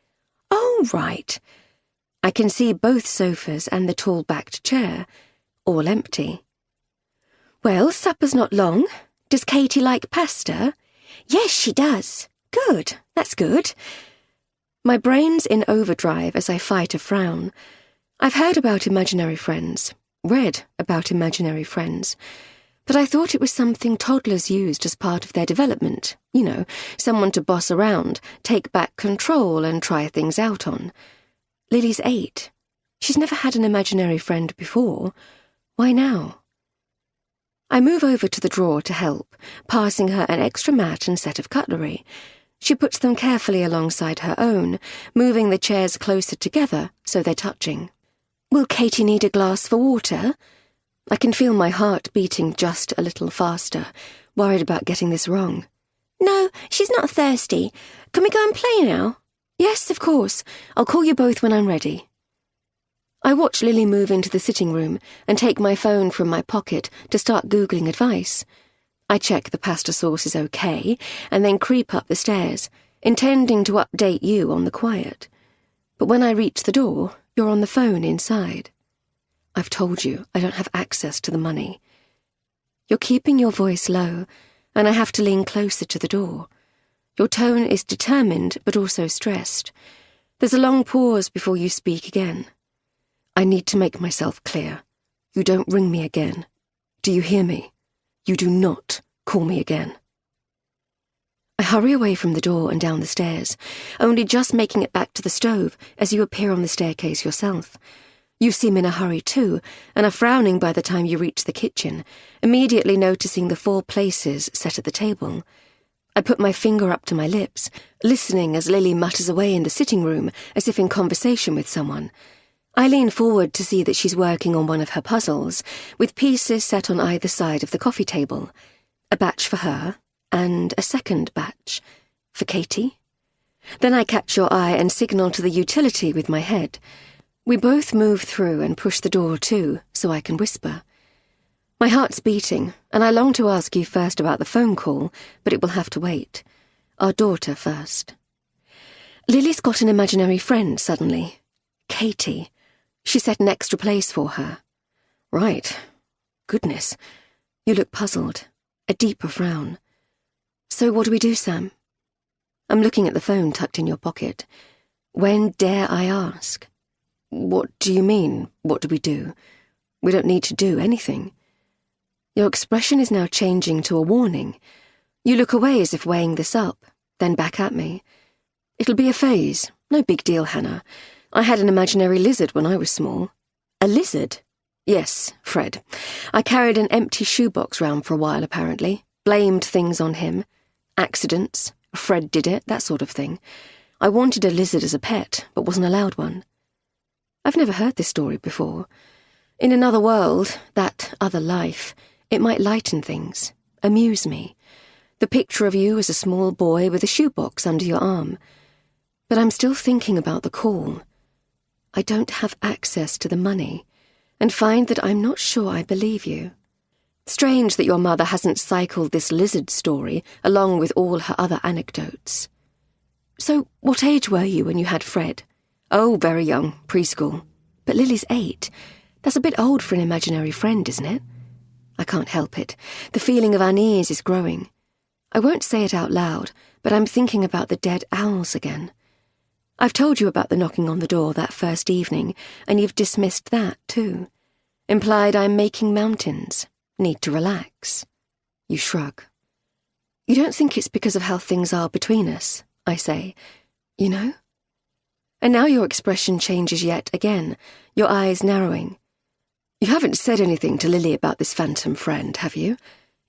"Oh, right." I can see both sofas and the tall-backed chair, all empty. "Well, supper's not long. Does Katie like pasta?" "Yes, she does." "Good, that's good." My brain's in overdrive as I fight a frown. I've heard about imaginary friends, read about imaginary friends, but I thought it was something toddlers used as part of their development. You know, someone to boss around, take back control and try things out on. Lily's 8. She's never had an imaginary friend before. Why now? I move over to the drawer to help, passing her an extra mat and set of cutlery. She puts them carefully alongside her own, moving the chairs closer together so they're touching. "Will Katie need a glass for water?" I can feel my heart beating just a little faster, worried about getting this wrong. "No, she's not thirsty. Can we go and play now?" "Yes, of course. I'll call you both when I'm ready." I watch Lily move into the sitting room and take my phone from my pocket to start Googling advice. I check the pasta sauce is okay, and then creep up the stairs, intending to update you on the quiet. But when I reach the door, you're on the phone inside. "I've told you I don't have access to the money." You're keeping your voice low, and I have to lean closer to the door. Your tone is determined, but also stressed. There's a long pause before you speak again. "I need to make myself clear. You don't ring me again. Do you hear me? You do not call me again." I hurry away from the door and down the stairs, only just making it back to the stove as you appear on the staircase yourself. You seem in a hurry too, and are frowning by the time you reach the kitchen, immediately noticing the 4 places set at the table. I put my finger up to my lips, listening as Lily mutters away in the sitting room as if in conversation with someone. I lean forward to see that she's working on one of her puzzles, with pieces set on either side of the coffee table. A batch for her, and a second batch for Katie. Then I catch your eye and signal to the utility with my head. We both move through and push the door too, so I can whisper. My heart's beating, and I long to ask you first about the phone call, but it will have to wait. Our daughter first. Lily's got an imaginary friend suddenly. Katie. She set an extra place for her. Right. Goodness. You look puzzled. A deeper frown. "So what do we do, Sam?" I'm looking at the phone tucked in your pocket. When dare I ask? "What do you mean, what do we do? We don't need to do anything." Your expression is now changing to a warning. You look away as if weighing this up, then back at me. "It'll be a phase. No big deal, Hannah. I had an imaginary lizard when I was small." "A lizard?" "Yes, Fred. I carried an empty shoebox round for a while, apparently. Blamed things on him. Accidents. Fred did it, that sort of thing. I wanted a lizard as a pet, but wasn't allowed one." I've never heard this story before. In another world, that other life, it might lighten things, amuse me. The picture of you as a small boy with a shoebox under your arm. But I'm still thinking about the call. I don't have access to the money, and find that I'm not sure I believe you. Strange that your mother hasn't cycled this lizard story along with all her other anecdotes. So, what age were you when you had Fred? Oh, very young, preschool. But Lily's 8. That's a bit old for an imaginary friend, isn't it? I can't help it. The feeling of unease is growing. I won't say it out loud, but I'm thinking about the dead owls again. I've told you about the knocking on the door that first evening, and you've dismissed that, too. Implied I'm making mountains. Need to relax. You shrug. You don't think it's because of how things are between us, I say. You know? And now your expression changes yet again, your eyes narrowing. You haven't said anything to Lily about this phantom friend, have you?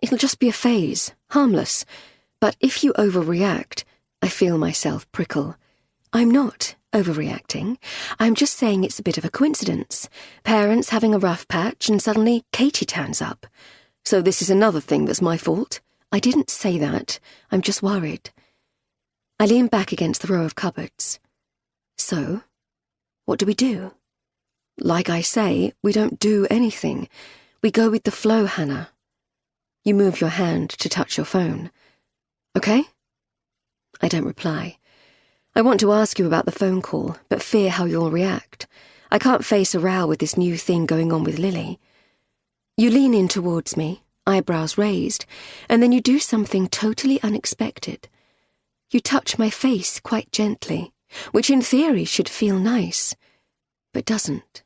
It'll just be a phase, harmless. But if you overreact, I feel myself prickle. I'm not overreacting. I'm just saying it's a bit of a coincidence. Parents having a rough patch and suddenly Katie turns up. So this is another thing that's my fault? I didn't say that. I'm just worried. I lean back against the row of cupboards. So, what do we do? Like I say, we don't do anything. We go with the flow, Hannah. You move your hand to touch your phone. Okay? I don't reply. I want to ask you about the phone call, but fear how you'll react. I can't face a row with this new thing going on with Lily. You lean in towards me, eyebrows raised, and then you do something totally unexpected. You touch my face quite gently, which in theory should feel nice, but doesn't.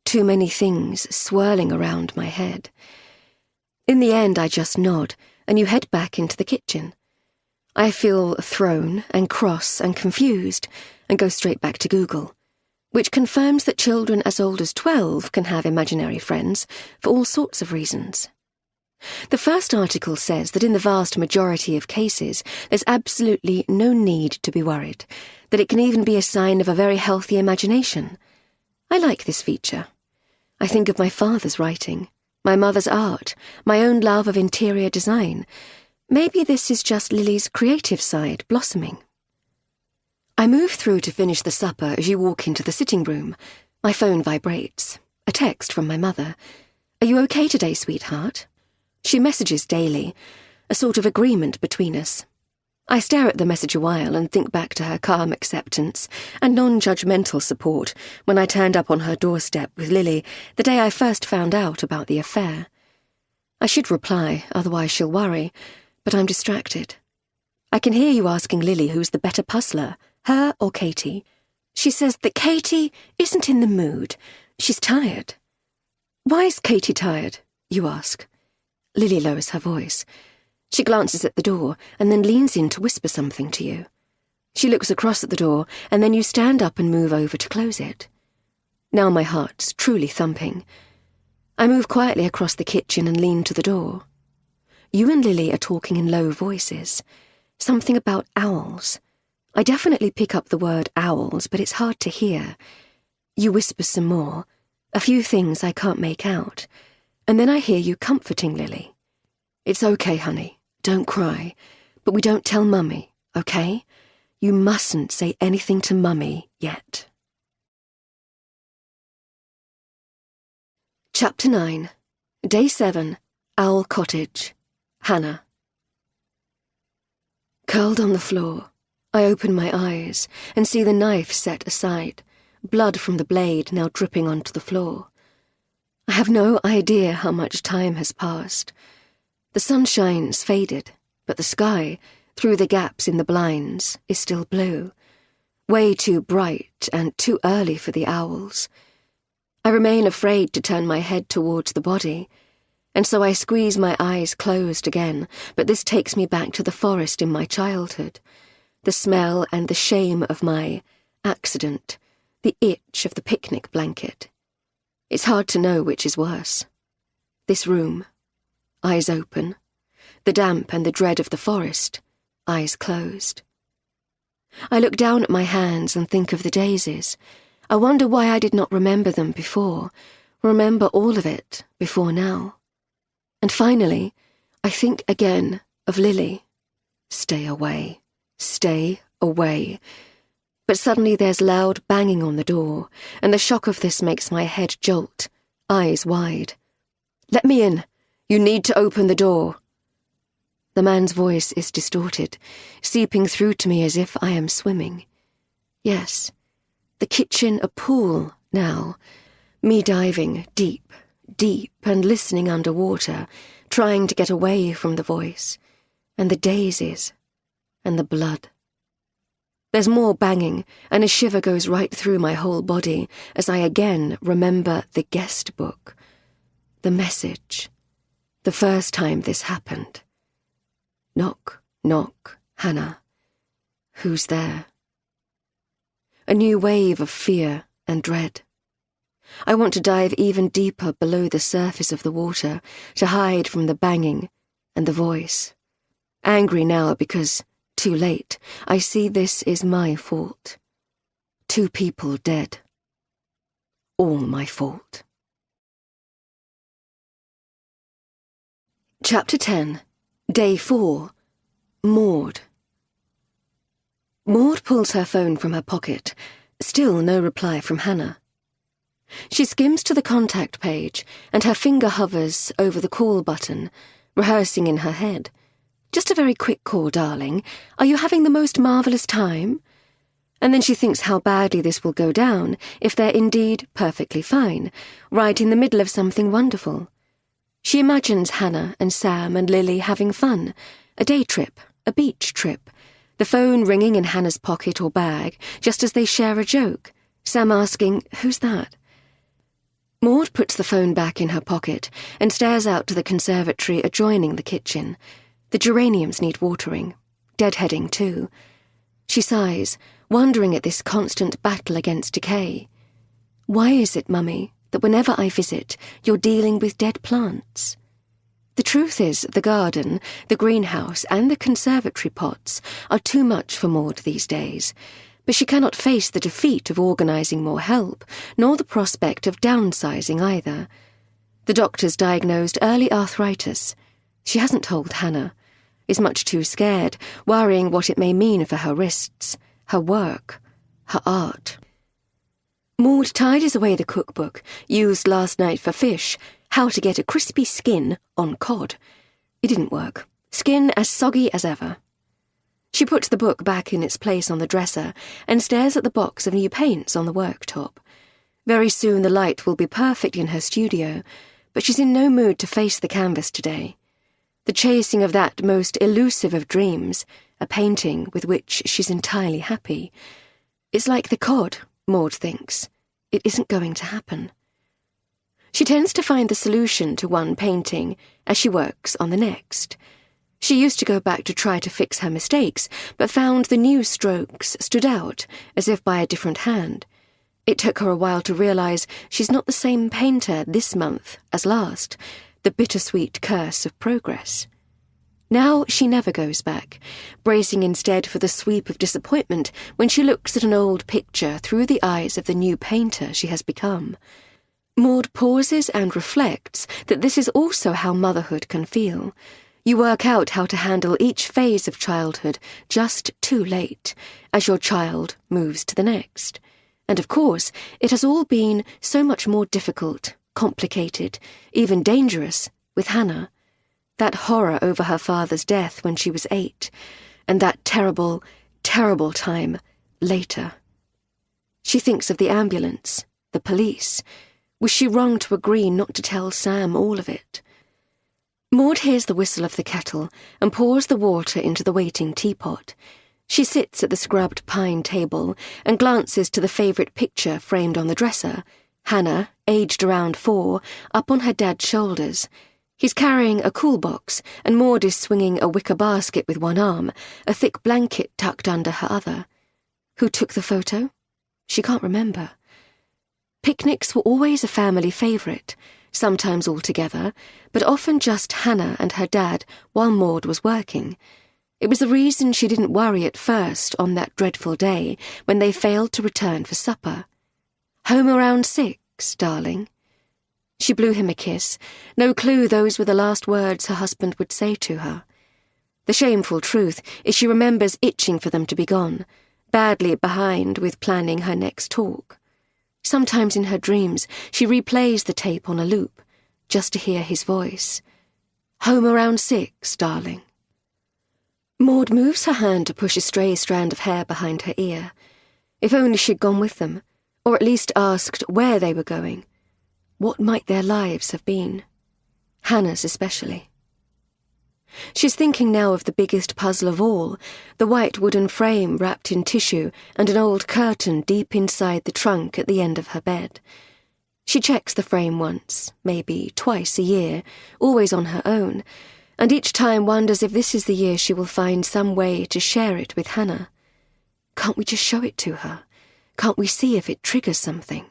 Too many things swirling around my head. In the end, I just nod, and you head back into the kitchen. I feel thrown and cross and confused, and go straight back to Google, which confirms that children as old as 12 can have imaginary friends for all sorts of reasons. The first article says that in the vast majority of cases, there's absolutely no need to be worried, that it can even be a sign of a very healthy imagination. I like this feature. I think of my father's writing, my mother's art, my own love of interior design. Maybe this is just Lily's creative side blossoming. I move through to finish the supper as you walk into the sitting room. My phone vibrates. A text from my mother. Are you okay today, sweetheart? She messages daily, a sort of agreement between us. I stare at the message a while and think back to her calm acceptance and non-judgmental support when I turned up on her doorstep with Lily the day I first found out about the affair. I should reply, otherwise she'll worry, but I'm distracted. I can hear you asking Lily who's the better puzzler, her or Katie. She says that Katie isn't in the mood. She's tired. Why is Katie tired? You ask. Lily lowers her voice. She glances at the door and then leans in to whisper something to you. She looks across at the door and then you stand up and move over to close it. Now my heart's truly thumping. I move quietly across the kitchen and lean to the door. You and Lily are talking in low voices. Something about owls. I definitely pick up the word owls, but it's hard to hear. You whisper some more, a few things I can't make out, and then I hear you comforting Lily. It's okay, honey, don't cry, but we don't tell Mummy, okay? You mustn't say anything to Mummy yet. Chapter 9. Day 7. Owl Cottage. Hannah. Curled on the floor, I open my eyes and see the knife set aside, blood from the blade now dripping onto the floor. I have no idea how much time has passed. The sunshine's faded, but the sky, through the gaps in the blinds, is still blue. Way too bright and too early for the owls. I remain afraid to turn my head towards the body, and so I squeeze my eyes closed again, but this takes me back to the forest in my childhood. The smell and the shame of my accident, the itch of the picnic blanket. It's hard to know which is worse. This room, eyes open. The damp and the dread of the forest, eyes closed. I look down at my hands and think of the daisies. I wonder why I did not remember them before, remember all of it before now. And finally, I think again of Lily. Stay away. Stay away. But suddenly there's loud banging on the door, and the shock of this makes my head jolt, eyes wide. "Let me in. You need to open the door." The man's voice is distorted, seeping through to me as if I am swimming. Yes, the kitchen a pool now, me diving deep, deep and listening underwater, trying to get away from the voice, and the daisies, and the blood. There's more banging, and a shiver goes right through my whole body as I again remember the guest book, the message, the first time this happened. Knock, knock, Hannah. Who's there? A new wave of fear and dread. I want to dive even deeper below the surface of the water to hide from the banging and the voice. Angry now because, too late, I see this is my fault. 2 people dead. All my fault. Chapter 10. Day 4. Maud. Maud pulls her phone from her pocket. Still no reply from Hannah. She skims to the contact page, and her finger hovers over the call button, rehearsing in her head. "Just a very quick call, darling. Are you having the most marvellous time?" And then she thinks how badly this will go down if they're indeed perfectly fine, right in the middle of something wonderful. She imagines Hannah and Sam and Lily having fun, a day trip, a beach trip, the phone ringing in Hannah's pocket or bag just as they share a joke, Sam asking, "Who's that?" Maud puts the phone back in her pocket and stares out to the conservatory adjoining the kitchen. The geraniums need watering, deadheading too. She sighs, wondering at this constant battle against decay. Why is it, Mummy, that whenever I visit, you're dealing with dead plants? The truth is, the garden, the greenhouse, and the conservatory pots are too much for Maud these days, but she cannot face the defeat of organising more help, nor the prospect of downsizing either. The doctors diagnosed early arthritis. She hasn't told Hannah, is much too scared, worrying what it may mean for her wrists, her work, her art. Maud tidies away the cookbook, used last night for fish, how to get a crispy skin on cod. It didn't work. Skin as soggy as ever. She puts the book back in its place on the dresser and stares at the box of new paints on the worktop. Very soon the light will be perfect in her studio, but she's in no mood to face the canvas today. The chasing of that most elusive of dreams, a painting with which she's entirely happy. It's like the cod, Maud thinks. It isn't going to happen. She tends to find the solution to one painting as she works on the next. She used to go back to try to fix her mistakes, but found the new strokes stood out as if by a different hand. It took her a while to realise she's not the same painter this month as last, the bittersweet curse of progress. Now she never goes back, bracing instead for the sweep of disappointment when she looks at an old picture through the eyes of the new painter she has become. Maud pauses and reflects that this is also how motherhood can feel. You work out how to handle each phase of childhood just too late, as your child moves to the next. And of course, it has all been so much more difficult, complicated, even dangerous with Hannah. That horror over her father's death when she was 8, and that terrible, terrible time later. She thinks of the ambulance, the police. Was she wrong to agree not to tell Sam all of it? Maud hears the whistle of the kettle and pours the water into the waiting teapot. She sits at the scrubbed pine table and glances to the favourite picture framed on the dresser, Hannah, aged around 4, up on her dad's shoulders. He's carrying a cool box, and Maud is swinging a wicker basket with one arm, a thick blanket tucked under her other. Who took the photo? She can't remember. Picnics were always a family favourite, sometimes all together, but often just Hannah and her dad while Maud was working. It was the reason she didn't worry at first on that dreadful day when they failed to return for supper. "Home around 6, darling?" She blew him a kiss, no clue those were the last words her husband would say to her. The shameful truth is she remembers itching for them to be gone, badly behind with planning her next talk. Sometimes in her dreams she replays the tape on a loop, just to hear his voice. "Home around 6, darling." Maud moves her hand to push a stray strand of hair behind her ear. If only she'd gone with them, or at least asked where they were going. What might their lives have been? Hannah's especially. She's thinking now of the biggest puzzle of all, the white wooden frame wrapped in tissue and an old curtain deep inside the trunk at the end of her bed. She checks the frame once, maybe twice a year, always on her own, and each time wonders if this is the year she will find some way to share it with Hannah. Can't we just show it to her? Can't we see if it triggers something?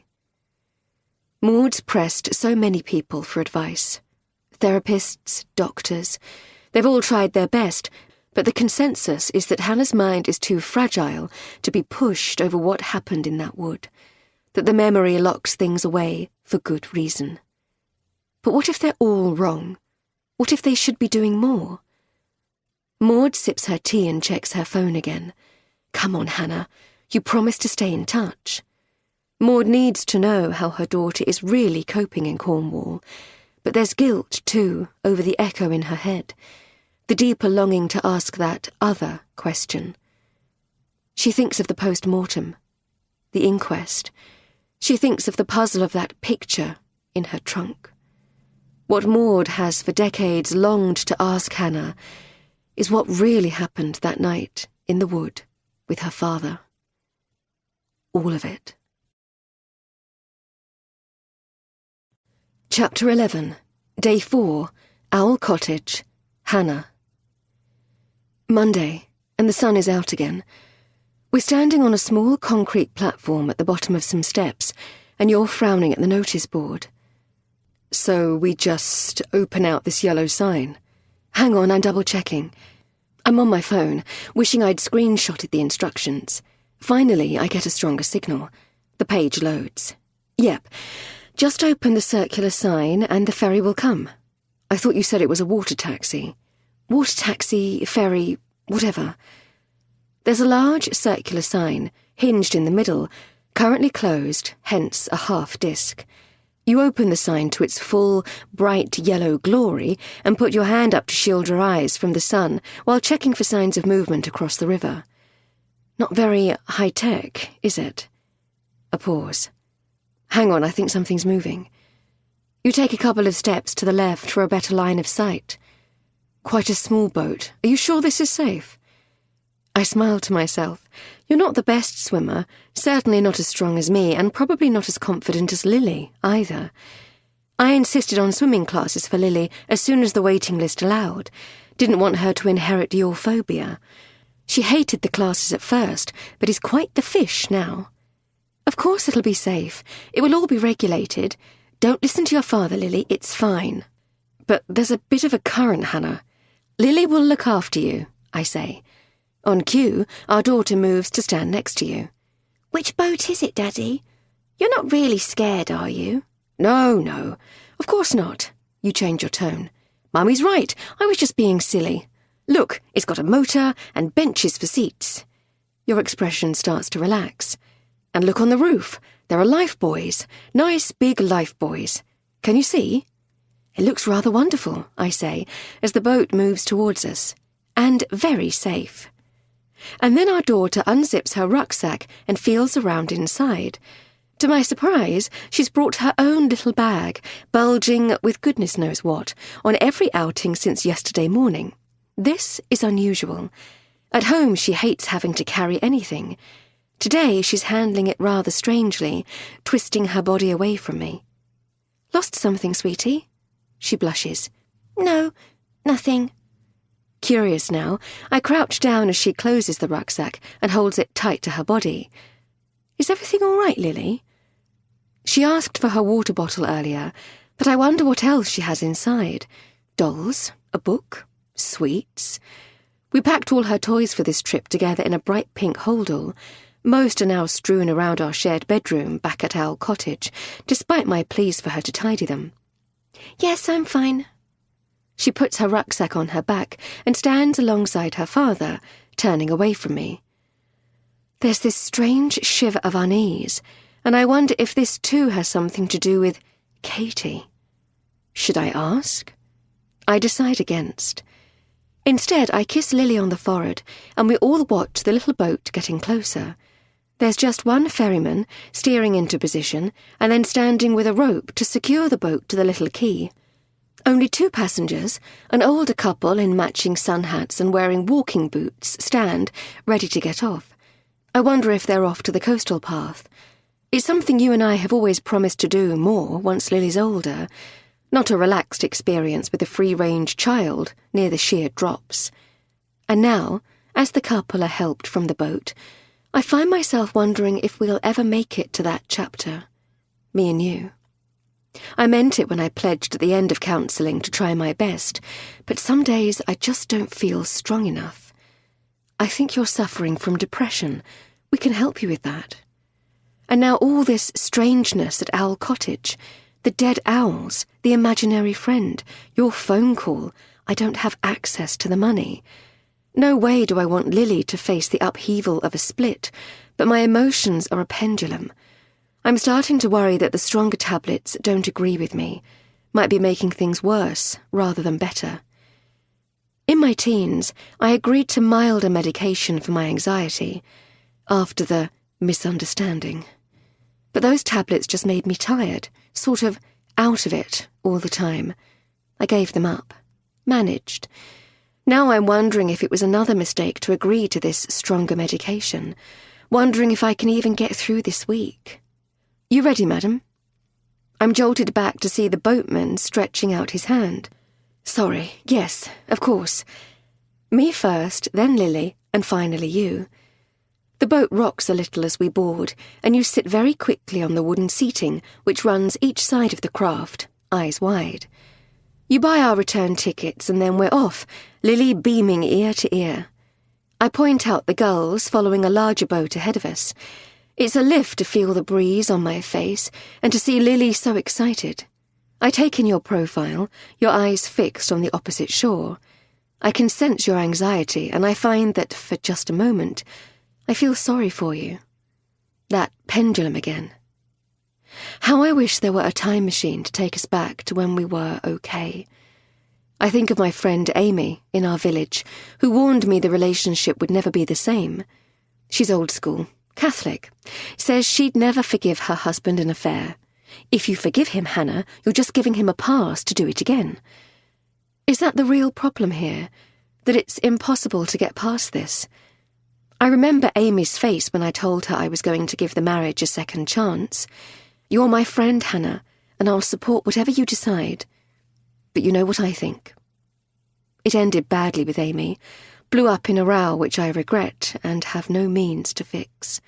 Maud's pressed so many people for advice. Therapists, doctors. They've all tried their best, but the consensus is that Hannah's mind is too fragile to be pushed over what happened in that wood, that the memory locks things away for good reason. But what if they're all wrong? What if they should be doing more? Maud sips her tea and checks her phone again. Come on, Hannah. You promised to stay in touch. Maud needs to know how her daughter is really coping in Cornwall, but there's guilt, too, over the echo in her head, the deeper longing to ask that other question. She thinks of the post-mortem, the inquest. She thinks of the puzzle of that picture in her trunk. What Maud has for decades longed to ask Hannah is what really happened that night in the wood with her father. All of it. Chapter 11, Day 4, Owl Cottage, Hannah. Monday, and the sun is out again. We're standing on a small concrete platform at the bottom of some steps, and you're frowning at the notice board. So we just open out this yellow sign. Hang on, I'm double-checking. I'm on my phone, wishing I'd screenshotted the instructions. Finally, I get a stronger signal. The page loads. Yep. Just open the circular sign and the ferry will come. I thought you said it was a water taxi. Water taxi, ferry, whatever. There's a large circular sign, hinged in the middle, currently closed, hence a half disc. You open the sign to its full, bright yellow glory and put your hand up to shield your eyes from the sun while checking for signs of movement across the river. Not very high-tech, is it? A pause. Hang on, I think something's moving. You take a couple of steps to the left for a better line of sight. Quite a small boat. Are you sure this is safe? I smile to myself. You're not the best swimmer, certainly not as strong as me, and probably not as confident as Lily, either. I insisted on swimming classes for Lily as soon as the waiting list allowed. Didn't want her to inherit your phobia. She hated the classes at first, but is quite the fish now. Of course it'll be safe. It will all be regulated. Don't listen to your father, Lily. It's fine. But there's a bit of a current, Hannah. Lily will look after you, I say. On cue, our daughter moves to stand next to you. Which boat is it, Daddy? You're not really scared, are you? No. Of course not. You change your tone. Mummy's right. I was just being silly. Look, it's got a motor and benches for seats. Your expression starts to relax. And look on the roof. There are lifebuoys. Nice big lifebuoys. Can you see? It looks rather wonderful, I say, as the boat moves towards us. And very safe. And then our daughter unzips her rucksack and feels around inside. To my surprise, she's brought her own little bag, bulging with goodness knows what, on every outing since yesterday morning. This is unusual. At home she hates having to carry anything. Today she's handling it rather strangely, twisting her body away from me. Lost something, sweetie? She blushes. No, nothing. Curious now, I crouch down as she closes the rucksack and holds it tight to her body. Is everything all right, Lily? She asked for her water bottle earlier, but I wonder what else she has inside. Dolls, a book, sweets. We packed all her toys for this trip together in a bright pink holdall. Most are now strewn around our shared bedroom back at Owl Cottage, despite my pleas for her to tidy them. Yes, I'm fine. She puts her rucksack on her back and stands alongside her father, turning away from me. There's this strange shiver of unease, and I wonder if this too has something to do with Katie. Should I ask? I decide against. Instead, I kiss Lily on the forehead, and we all watch the little boat getting closer. There's just one ferryman steering into position and then standing with a rope to secure the boat to the little quay. Only 2 passengers, an older couple in matching sun hats and wearing walking boots, stand, ready to get off. I wonder if they're off to the coastal path. It's something you and I have always promised to do more once Lily's older, not a relaxed experience with a free-range child near the sheer drops. And now, as the couple are helped from the boat, I find myself wondering if we'll ever make it to that chapter. Me and you. I meant it when I pledged at the end of counselling to try my best, but some days I just don't feel strong enough. I think you're suffering from depression. We can help you with that. And now all this strangeness at Owl Cottage, the dead owls, the imaginary friend, your phone call, I don't have access to the money. No way do I want Lily to face the upheaval of a split, but my emotions are a pendulum. I'm starting to worry that the stronger tablets don't agree with me, might be making things worse rather than better. In my teens, I agreed to milder medication for my anxiety, after the misunderstanding. But those tablets just made me tired, sort of out of it all the time. I gave them up. Managed. Now I'm wondering if it was another mistake to agree to this stronger medication, wondering if I can even get through this week. You ready, madam? I'm jolted back to see the boatman stretching out his hand. Sorry, yes, of course. Me first, then Lily, and finally you. The boat rocks a little as we board, and you sit very quickly on the wooden seating which runs each side of the craft, eyes wide. You buy our return tickets and then we're off, Lily beaming ear to ear. I point out the gulls following a larger boat ahead of us. It's a lift to feel the breeze on my face and to see Lily so excited. I take in your profile, your eyes fixed on the opposite shore. I can sense your anxiety, and I find that, for just a moment, I feel sorry for you. That pendulum again. How I wish there were a time machine to take us back to when we were okay. I think of my friend Amy in our village, who warned me the relationship would never be the same. She's old school, Catholic, says she'd never forgive her husband an affair. If you forgive him, Hannah, you're just giving him a pass to do it again. Is that the real problem here? That it's impossible to get past this? I remember Amy's face when I told her I was going to give the marriage a second chance. You're my friend, Hannah, and I'll support whatever you decide. But you know what I think. It ended badly with Amy, blew up in a row which I regret and have no means to fix.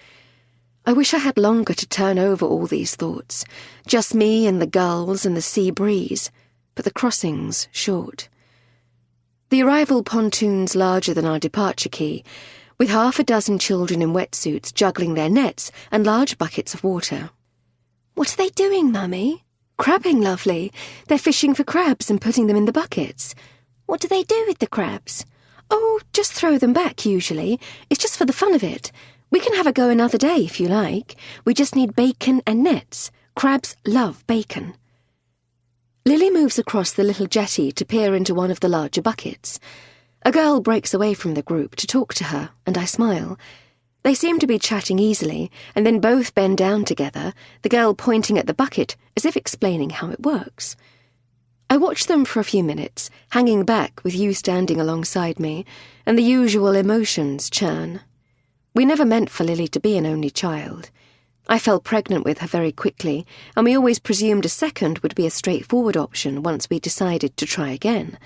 I wish I had longer to turn over all these thoughts, just me and the gulls and the sea breeze, but the crossing's short. The arrival pontoon's larger than our departure quay, with 6 children in wetsuits juggling their nets and large buckets of water. What are they doing, Mummy? Crabbing, lovely. They're fishing for crabs and putting them in the buckets. What do they do with the crabs? Oh, just throw them back, usually. It's just for the fun of it. We can have a go another day, if you like. We just need bacon and nets. Crabs love bacon. Lily moves across the little jetty to peer into one of the larger buckets. A girl breaks away from the group to talk to her, and I smile. They seem to be chatting easily, and then both bend down together, the girl pointing at the bucket as if explaining how it works. I watch them for a few minutes, hanging back with you standing alongside me, and the usual emotions churn. We never meant for Lily to be an only child. I fell pregnant with her very quickly, and we always presumed a second would be a straightforward option once we decided to try again.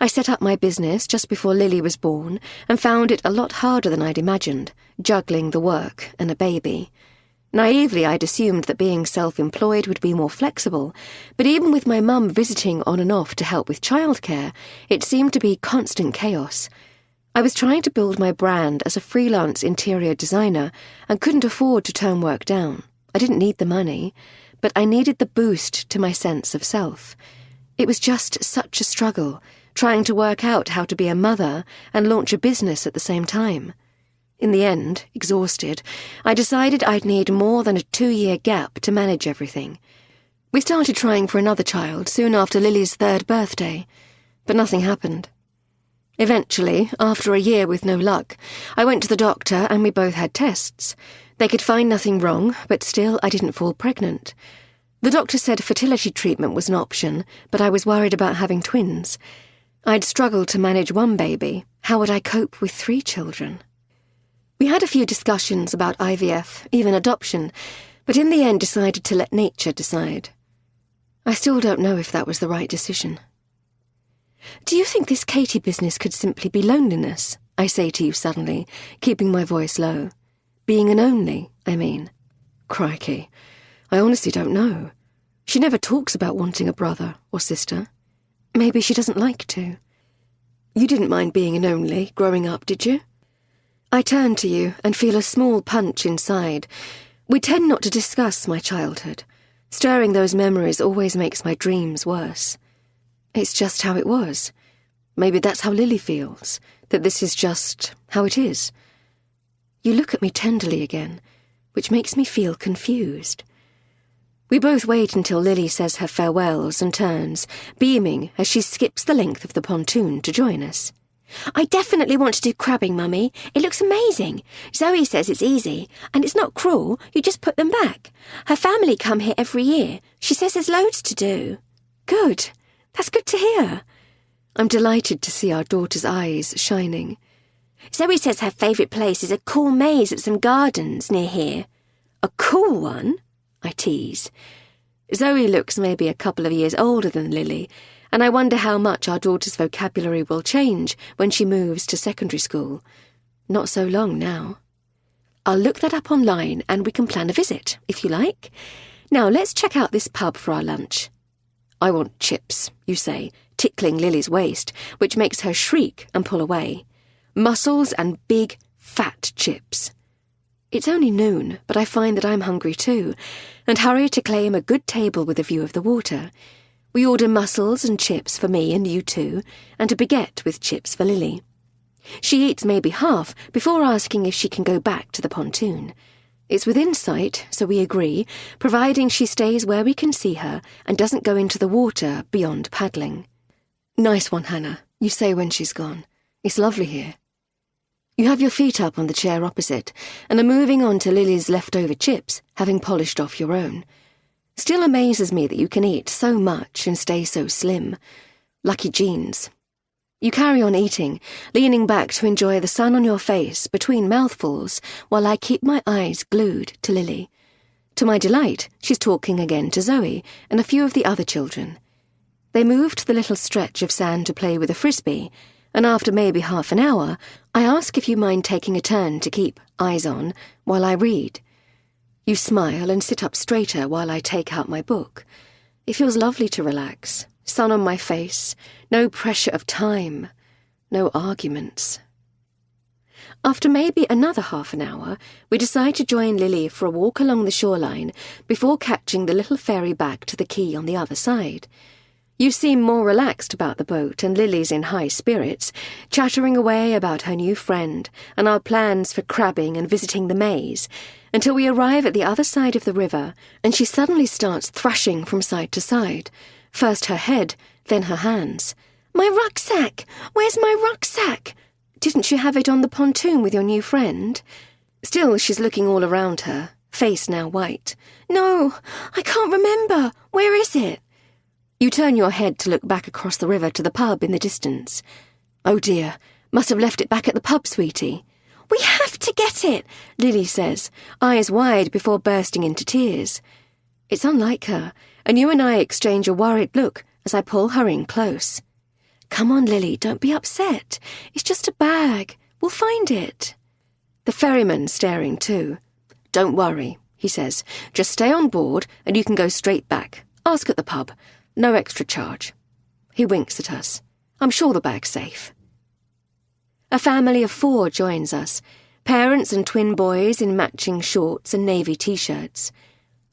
I set up my business just before Lily was born and found it a lot harder than I'd imagined, juggling the work and a baby. Naively, I'd assumed that being self-employed would be more flexible, but even with my mum visiting on and off to help with childcare, it seemed to be constant chaos. I was trying to build my brand as a freelance interior designer and couldn't afford to turn work down. I didn't need the money, but I needed the boost to my sense of self. It was just such a struggle, trying to work out how to be a mother and launch a business at the same time. In the end, exhausted, I decided I'd need more than a 2-year gap to manage everything. We started trying for another child soon after Lily's 3rd birthday, but nothing happened. Eventually, after a year with no luck, I went to the doctor and we both had tests. They could find nothing wrong, but still I didn't fall pregnant. The doctor said fertility treatment was an option, but I was worried about having twins. I'd struggled to manage one baby. How would I cope with 3 children? We had a few discussions about IVF, even adoption, but in the end decided to let nature decide. I still don't know if that was the right decision. Do you think this Katie business could simply be loneliness? I say to you suddenly, keeping my voice low. Being an only, I mean. Crikey, I honestly don't know. She never talks about wanting a brother or sister. Maybe she doesn't like to. You didn't mind being an only growing up, did you? I turn to you and feel a small punch inside. We tend not to discuss my childhood. Stirring those memories always makes my dreams worse. It's just how it was. Maybe that's how Lily feels, that this is just how it is. You look at me tenderly again, which makes me feel confused. We both wait until Lily says her farewells and turns, beaming as she skips the length of the pontoon to join us. I definitely want to do crabbing, Mummy. It looks amazing. Zoe says it's easy, and it's not cruel. You just put them back. Her family come here every year. She says there's loads to do. Good. That's good to hear. I'm delighted to see our daughter's eyes shining. Zoe says her favourite place is a cool maze at some gardens near here. A cool one? I tease. Zoe looks maybe a couple of years older than Lily, and I wonder how much our daughter's vocabulary will change when she moves to secondary school. Not so long now. I'll look that up online and we can plan a visit, if you like. Now let's check out this pub for our lunch. I want chips, you say, tickling Lily's waist, which makes her shriek and pull away. Mussels and big, fat chips. It's only noon, but I find that I'm hungry too, and hurry to claim a good table with a view of the water. We order mussels and chips for me and you two, and a baguette with chips for Lily. She eats maybe half before asking if she can go back to the pontoon. It's within sight, so we agree, providing she stays where we can see her and doesn't go into the water beyond paddling. Nice one, Hannah, you say when she's gone. It's lovely here. You have your feet up on the chair opposite and are moving on to Lily's leftover chips, having polished off your own. Still amazes me that you can eat so much and stay so slim. Lucky genes. You carry on eating, leaning back to enjoy the sun on your face between mouthfuls while I keep my eyes glued to Lily. To my delight, she's talking again to Zoe and a few of the other children. They move to the little stretch of sand to play with a frisbee, and after maybe half an hour, I ask if you mind taking a turn to keep eyes on while I read. You smile and sit up straighter while I take out my book. It feels lovely to relax. Sun on my face, no pressure of time, no arguments. After maybe another half an hour, we decide to join Lily for a walk along the shoreline before catching the little ferry back to the quay on the other side. You seem more relaxed about the boat, and Lily's in high spirits, chattering away about her new friend and our plans for crabbing and visiting the maze, until we arrive at the other side of the river, and she suddenly starts thrashing from side to side, first her head, then her hands. My rucksack! Where's my rucksack? Didn't you have it on the pontoon with your new friend? Still, she's looking all around her, face now white. No, I can't remember. Where is it? You turn your head to look back across the river to the pub in the distance. Oh dear, must have left it back at the pub, sweetie. We have to get it, Lily says, eyes wide before bursting into tears. It's unlike her, and you and I exchange a worried look as I pull her in close. Come on, Lily, don't be upset. It's just a bag. We'll find it. The ferryman's staring too. Don't worry, he says. Just stay on board and you can go straight back. Ask at the pub. No extra charge. He winks at us. I'm sure the bag's safe. A family of 4 joins us, parents and twin boys in matching shorts and navy t-shirts.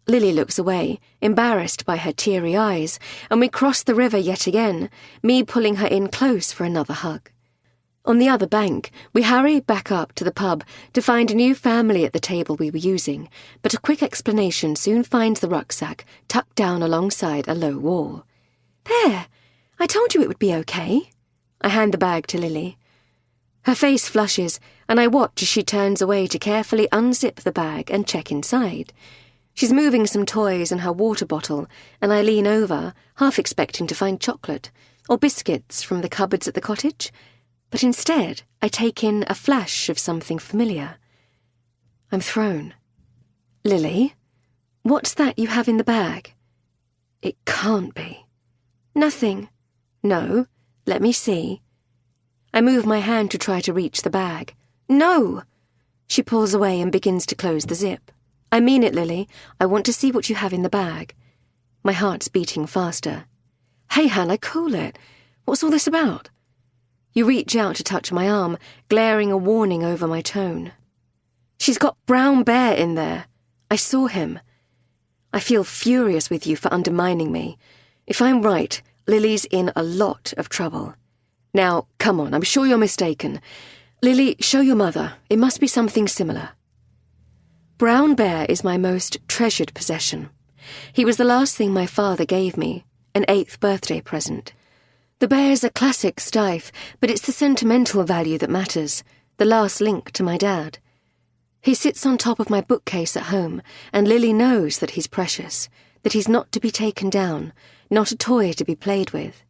Lily looks away, embarrassed by her teary eyes, and we cross the river yet again, me pulling her in close for another hug. On the other bank, we hurry back up to the pub to find a new family at the table we were using, but a quick explanation soon finds the rucksack tucked down alongside a low wall. "There! I told you it would be okay." I hand the bag to Lily. Her face flushes, and I watch as she turns away to carefully unzip the bag and check inside. She's moving some toys and her water bottle, and I lean over, half expecting to find chocolate or biscuits from the cupboards at the cottage. But instead, I take in a flash of something familiar. I'm thrown. "Lily, what's that you have in the bag?" It can't be. "Nothing." "No, let me see." I move my hand to try to reach the bag. "No!" She pulls away and begins to close the zip. "I mean it, Lily. I want to see what you have in the bag." My heart's beating faster. "Hey, Hannah, cool it. What's all this about?" You reach out to touch my arm, glaring a warning over my tone. "She's got Brown Bear in there. I saw him. I feel furious with you for undermining me. If I'm right, Lily's in a lot of trouble. Now, come on, I'm sure you're mistaken. Lily, show your mother. It must be something similar." Brown Bear is my most treasured possession. He was the last thing my father gave me, an 8th birthday present. The bear's a classic stife, but it's the sentimental value that matters, the last link to my dad. He sits on top of my bookcase at home, and Lily knows that he's precious, that he's not to be taken down, not a toy to be played with.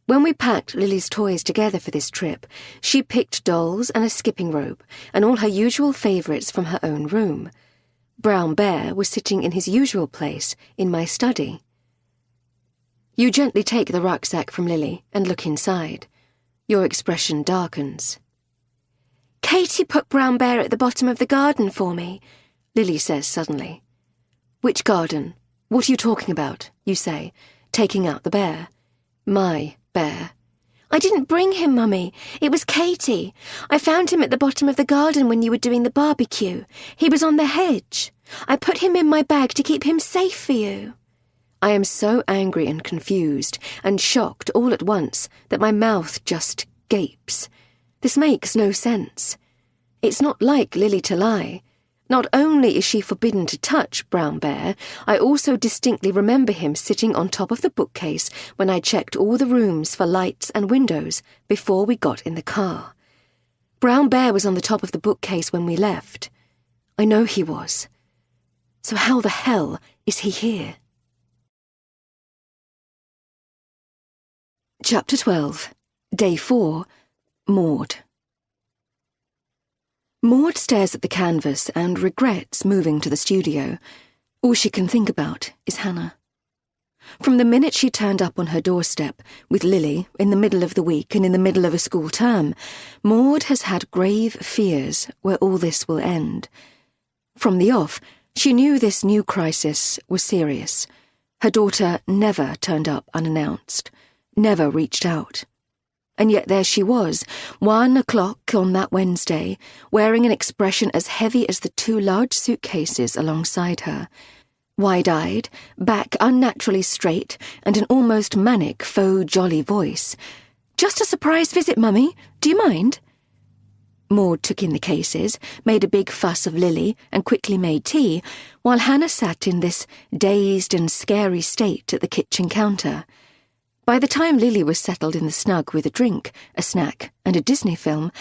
When we packed Lily's toys together for this trip, she picked dolls and a skipping rope, and all her usual favourites from her own room. Brown Bear was sitting in his usual place, in my study. You gently take the rucksack from Lily and look inside. Your expression darkens. "Katie put Brown Bear at the bottom of the garden for me," Lily says suddenly. "Which garden? What are you talking about?" you say, taking out the bear. "My bear." "I didn't bring him, Mummy. It was Katie. I found him at the bottom of the garden when you were doing the barbecue. He was on the hedge. I put him in my bag to keep him safe for you." I am so angry and confused and shocked all at once that my mouth just gapes. This makes no sense. It's not like Lily to lie. Not only is she forbidden to touch Brown Bear, I also distinctly remember him sitting on top of the bookcase when I checked all the rooms for lights and windows before we got in the car. Brown Bear was on the top of the bookcase when we left. I know he was. So how the hell is he here? Chapter 12. Day 4. Maud. Maud stares at the canvas and regrets moving to the studio. All she can think about is Hannah. From the minute she turned up on her doorstep, with Lily, in the middle of the week and in the middle of a school term, Maud has had grave fears where all this will end. From the off, she knew this new crisis was serious. Her daughter never turned up unannounced, never reached out. And yet there she was, 1 o'clock on that Wednesday, wearing an expression as heavy as the 2 large suitcases alongside her. Wide-eyed, back unnaturally straight, and an almost manic faux jolly voice. "Just a surprise visit, Mummy. Do you mind?" Maud took in the cases, made a big fuss of Lily, and quickly made tea, while Hannah sat in this dazed and scary state at the kitchen counter. By the time Lily was settled in the snug with a drink, a snack, and a Disney film,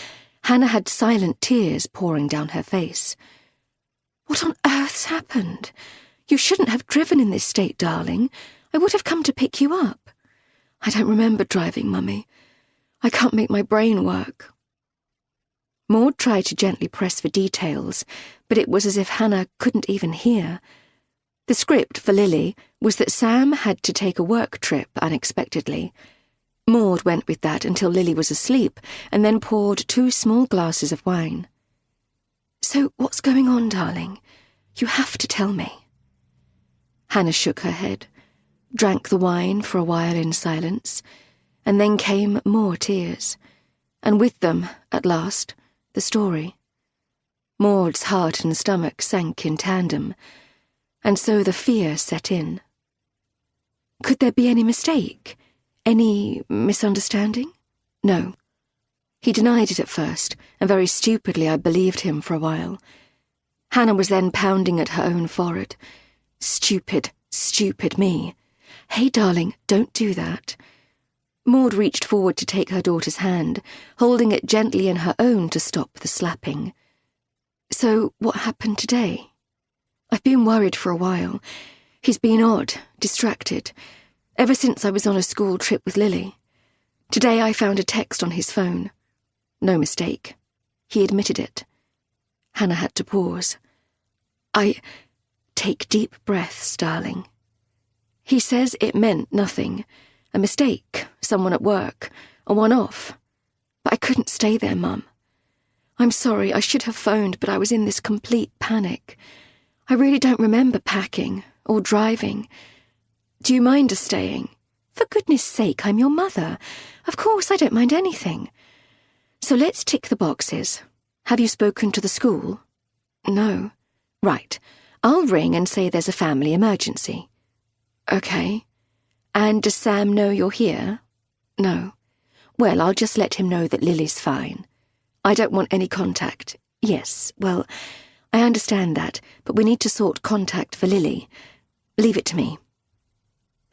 Hannah had silent tears pouring down her face. "What on earth's happened? You shouldn't have driven in this state, darling. I would have come to pick you up." "I don't remember driving, Mummy. I can't make my brain work." Maud tried to gently press for details, but it was as if Hannah couldn't even hear. The script for Lily was that Sam had to take a work trip unexpectedly. Maud went with that until Lily was asleep, and then poured 2 small glasses of wine. "So what's going on, darling? You have to tell me." Hannah shook her head, drank the wine for a while in silence, and then came more tears, and with them, at last, the story. Maud's heart and stomach sank in tandem. and so the fear set in. Could there be any mistake? Any misunderstanding? No. He denied it at first, and very stupidly I believed him for a while. Hannah was then pounding at her own forehead. Stupid, stupid me. Hey, darling, don't do that. Maud reached forward to take her daughter's hand, holding it gently in her own to stop the slapping. So, what happened today? I've been worried for a while. He's been odd, distracted, ever since I was on a school trip with Lily. Today I found a text on his phone. No mistake. He admitted it. Hannah had to pause. Take deep breaths, darling. He says it meant nothing. A mistake, someone at work, a one-off. But I couldn't stay there, Mum. I'm sorry, I should have phoned, but I was in this complete panic. I really don't remember packing or driving. Do you mind us staying? For goodness sake, I'm your mother. Of course I don't mind anything. So let's tick the boxes. Have you spoken to the school? No. Right. I'll ring and say there's a family emergency. Okay. And does Sam know you're here? No. Well, I'll just let him know that Lily's fine. I don't want any contact. Yes, well, I understand that, but we need to sort contact for Lily. Leave it to me.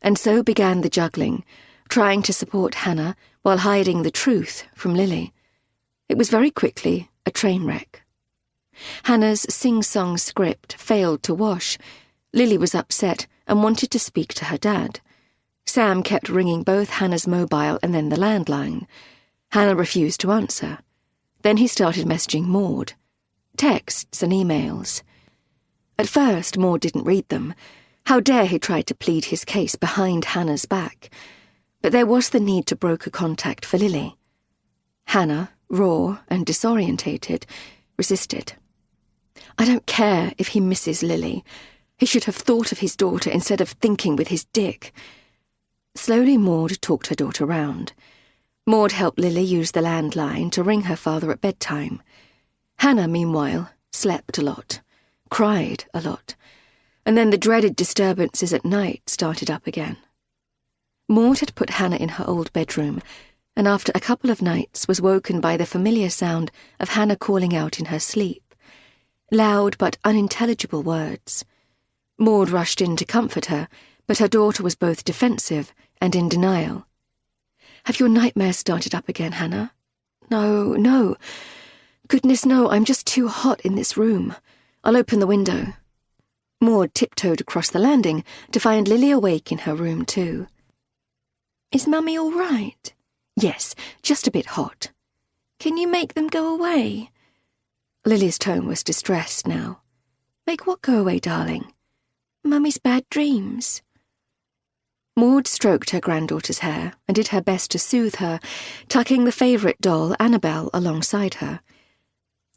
And so began the juggling, trying to support Hannah while hiding the truth from Lily. It was very quickly a train wreck. Hannah's sing-song script failed to wash. Lily was upset and wanted to speak to her dad. Sam kept ringing both Hannah's mobile and then the landline. Hannah refused to answer. Then he started messaging Maud. Texts and emails. At first, Maud didn't read them. How dare he try to plead his case behind Hannah's back? But there was the need to broker contact for Lily. Hannah, raw and disorientated, resisted. I don't care if he misses Lily. He should have thought of his daughter instead of thinking with his dick. Slowly Maud talked her daughter round. Maud helped Lily use the landline to ring her father at bedtime. Hannah, meanwhile, slept a lot, cried a lot, and then the dreaded disturbances at night started up again. Maud had put Hannah in her old bedroom, and after a couple of nights was woken by the familiar sound of Hannah calling out in her sleep. Loud but unintelligible words. Maud rushed in to comfort her, but her daughter was both defensive and in denial. Have your nightmares started up again, Hannah? No. Goodness, no, I'm just too hot in this room. I'll open the window. Maud tiptoed across the landing to find Lily awake in her room too. Is Mummy all right? Yes, just a bit hot. Can you make them go away? Lily's tone was distressed now. Make what go away, darling? Mummy's bad dreams. Maud stroked her granddaughter's hair and did her best to soothe her, tucking the favourite doll, Annabelle, alongside her.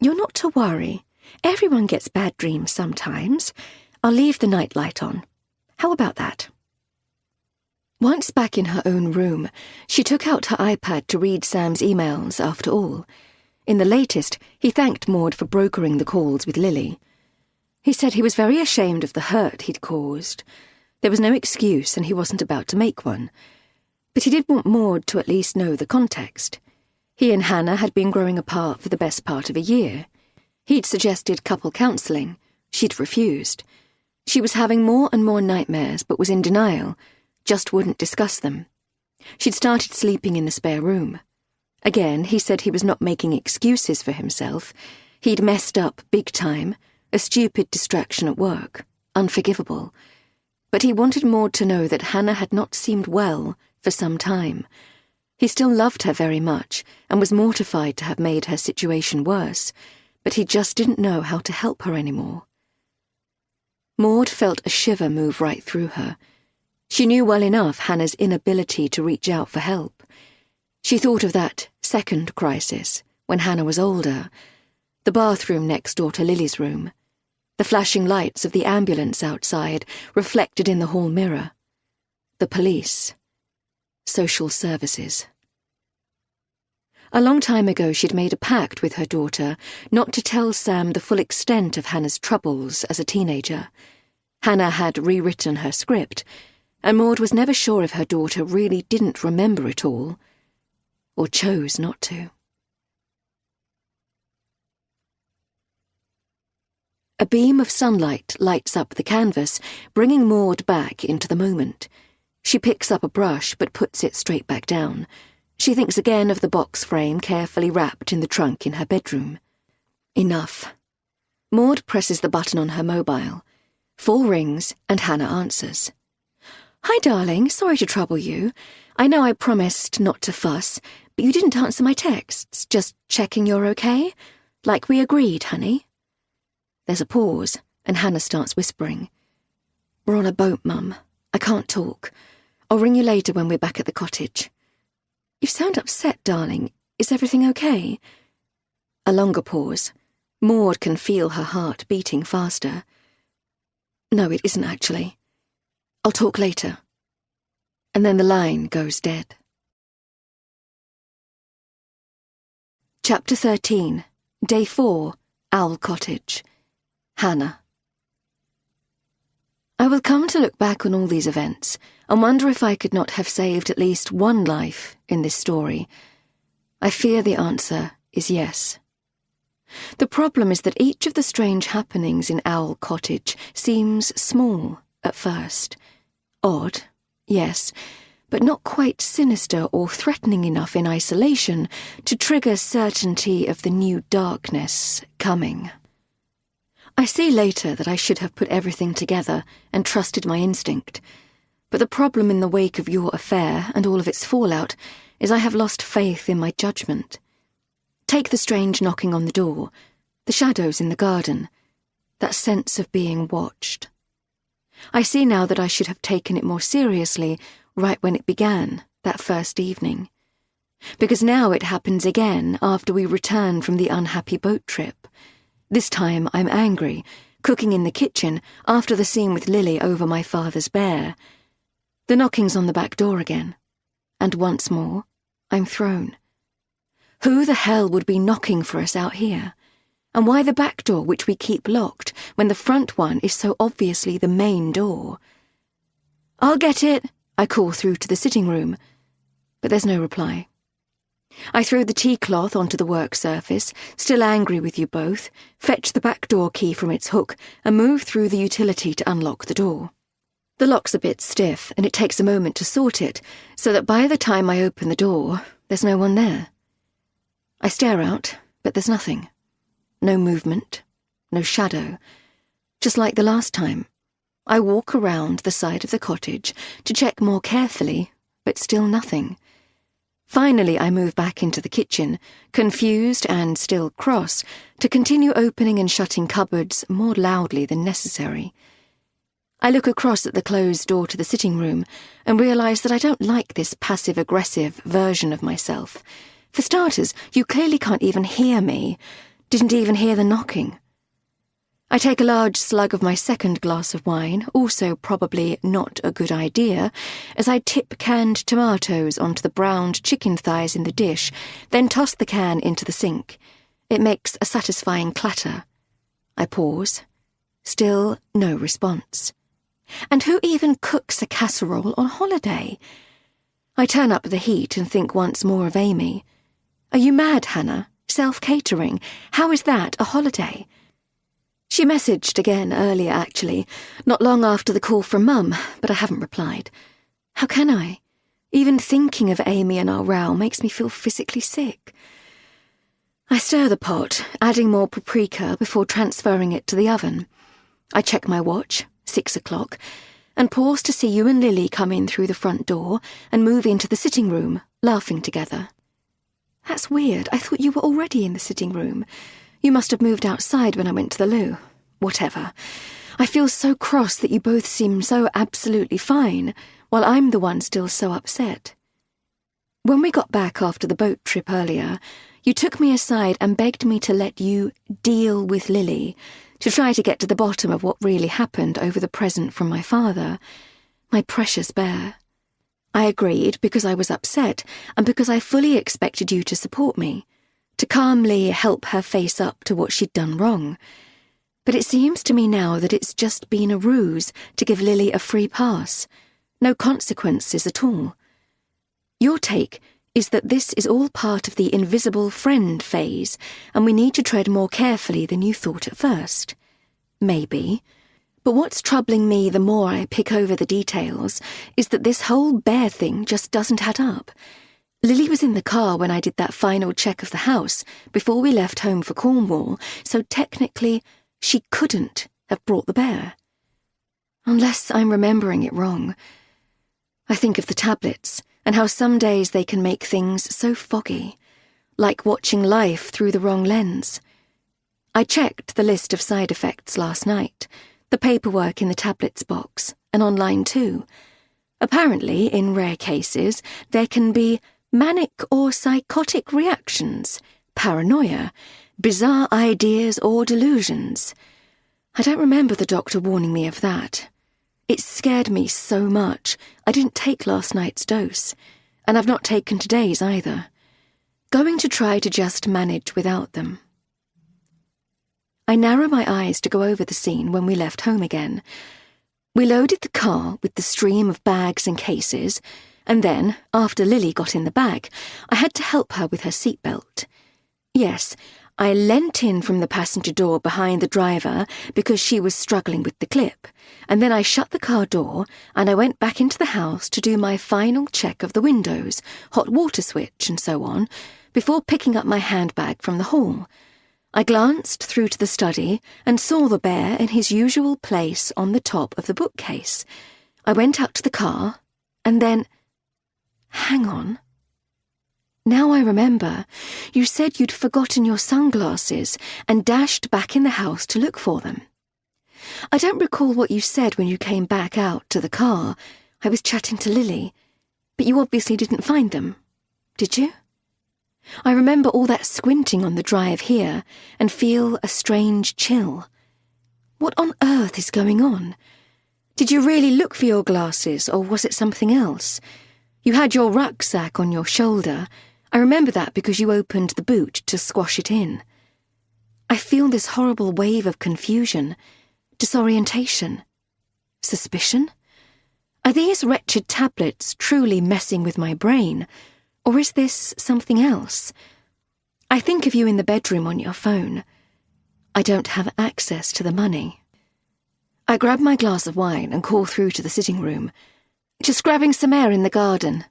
You're not to worry. Everyone gets bad dreams sometimes. I'll leave the nightlight on. How about that? Once back in her own room, she took out her iPad to read Sam's emails after all. In the latest, he thanked Maud for brokering the calls with Lily. He said he was very ashamed of the hurt he'd caused. There was no excuse and he wasn't about to make one. But he did want Maud to at least know the context. He and Hannah had been growing apart for the best part of a year. He'd suggested couple counselling. She'd refused. She was having more and more nightmares but was in denial, just wouldn't discuss them. She'd started sleeping in the spare room. Again, he said he was not making excuses for himself. He'd messed up big time, a stupid distraction at work, unforgivable. But he wanted Maud to know that Hannah had not seemed well for some time. He still loved her very much and was mortified to have made her situation worse, but he just didn't know how to help her anymore. Maud felt a shiver move right through her. She knew well enough Hannah's inability to reach out for help. She thought of that second crisis, when Hannah was older, the bathroom next door to Lily's room, the flashing lights of the ambulance outside reflected in the hall mirror, the police, social services. A long time ago she'd made a pact with her daughter not to tell Sam the full extent of Hannah's troubles as a teenager. Hannah had rewritten her script, and Maud was never sure if her daughter really didn't remember it all, or chose not to. A beam of sunlight lights up the canvas, bringing Maud back into the moment. She picks up a brush but puts it straight back down. She thinks again of the box frame carefully wrapped in the trunk in her bedroom. Enough. Maud presses the button on her mobile. 4 rings, and Hannah answers. "Hi, darling, sorry to trouble you. I know I promised not to fuss, but you didn't answer my texts. Just checking you're okay? Like we agreed, honey." There's a pause, and Hannah starts whispering. "We're on a boat, Mum. I can't talk. I'll ring you later when we're back at the cottage." "You sound upset, darling. Is everything okay?" A longer pause. Maud can feel her heart beating faster. "No, it isn't actually. I'll talk later." And then the line goes dead. Chapter 13. Day 4. Owl Cottage. Hannah. I will come to look back on all these events and wonder if I could not have saved at least one life in this story. I fear the answer is yes. The problem is that each of the strange happenings in Owl Cottage seems small at first. Odd, yes, but not quite sinister or threatening enough in isolation to trigger certainty of the new darkness coming. I see later that I should have put everything together and trusted my instinct, but the problem in the wake of your affair and all of its fallout is I have lost faith in my judgment. Take the strange knocking on the door, the shadows in the garden, that sense of being watched. I see now that I should have taken it more seriously right when it began, that first evening. Because now it happens again after we return from the unhappy boat trip. This time I'm angry, cooking in the kitchen after the scene with Lily over my father's bear. The knocking's on the back door again. And once more, I'm thrown. Who the hell would be knocking for us out here? And why the back door which we keep locked when the front one is so obviously the main door? "I'll get it," I call through to the sitting room, but there's no reply. I throw the tea cloth onto the work surface, still angry with you both, fetch the back door key from its hook, and move through the utility to unlock the door. The lock's a bit stiff, and it takes a moment to sort it, so that by the time I open the door, there's no one there. I stare out, but there's nothing. No movement, no shadow. Just like the last time. I walk around the side of the cottage to check more carefully, but still nothing. Finally, I move back into the kitchen, confused and still cross, to continue opening and shutting cupboards more loudly than necessary. I look across at the closed door to the sitting room and realise that I don't like this passive-aggressive version of myself. For starters, you clearly can't even hear me. Didn't even hear the knocking. I take a large slug of my second glass of wine, also probably not a good idea, as I tip canned tomatoes onto the browned chicken thighs in the dish, then toss the can into the sink. It makes a satisfying clatter. I pause. Still no response. And who even cooks a casserole on holiday? I turn up the heat and think once more of Amy. Are you mad, Hannah? Self-catering? How is that a holiday? She messaged again earlier, actually, not long after the call from Mum, but I haven't replied. How can I? Even thinking of Amy and our row makes me feel physically sick. I stir the pot, adding more paprika before transferring it to the oven. I check my watch, 6 o'clock, and pause to see you and Lily come in through the front door and move into the sitting room, laughing together. That's weird. I thought you were already in the sitting room. You must have moved outside when I went to the loo. Whatever. I feel so cross that you both seem so absolutely fine, while I'm the one still so upset. When we got back after the boat trip earlier, you took me aside and begged me to let you deal with Lily, to try to get to the bottom of what really happened over the present from my father, my precious bear. I agreed because I was upset and because I fully expected you to support me, to calmly help her face up to what she'd done wrong. But it seems to me now that it's just been a ruse to give Lily a free pass. No consequences at all. Your take is that this is all part of the invisible friend phase, and we need to tread more carefully than you thought at first. Maybe. But what's troubling me the more I pick over the details is that this whole bear thing just doesn't add up. Lily was in the car when I did that final check of the house before we left home for Cornwall, so technically she couldn't have brought the bear. Unless I'm remembering it wrong. I think of the tablets and how some days they can make things so foggy, like watching life through the wrong lens. I checked the list of side effects last night, the paperwork in the tablets box, and online too. Apparently, in rare cases, there can be manic or psychotic reactions, paranoia, bizarre ideas or delusions. I don't remember the doctor warning me of that. It scared me so much, I didn't take last night's dose, and I've not taken today's either. Going to try to just manage without them. I narrow my eyes to go over the scene when we left home again. We loaded the car with the stream of bags and cases, and then, after Lily got in the bag, I had to help her with her seatbelt. Yes, I leant in from the passenger door behind the driver because she was struggling with the clip, and then I shut the car door and I went back into the house to do my final check of the windows, hot water switch and so on, before picking up my handbag from the hall. I glanced through to the study and saw the bear in his usual place on the top of the bookcase. I went out to the car, and then... Hang on. Now I remember, you said you'd forgotten your sunglasses and dashed back in the house to look for them. I don't recall what you said when you came back out to the car. I was chatting to Lily, but you obviously didn't find them, did you? I remember all that squinting on the drive here and feel a strange chill. What on earth is going on? Did you really look for your glasses, or was it something else? You had your rucksack on your shoulder. I remember that because you opened the boot to squash it in. I feel this horrible wave of confusion, disorientation, suspicion. Are these wretched tablets truly messing with my brain, or is this something else? I think of you in the bedroom on your phone. I don't have access to the money. I grab my glass of wine and call through to the sitting room. Just grabbing some air in the garden.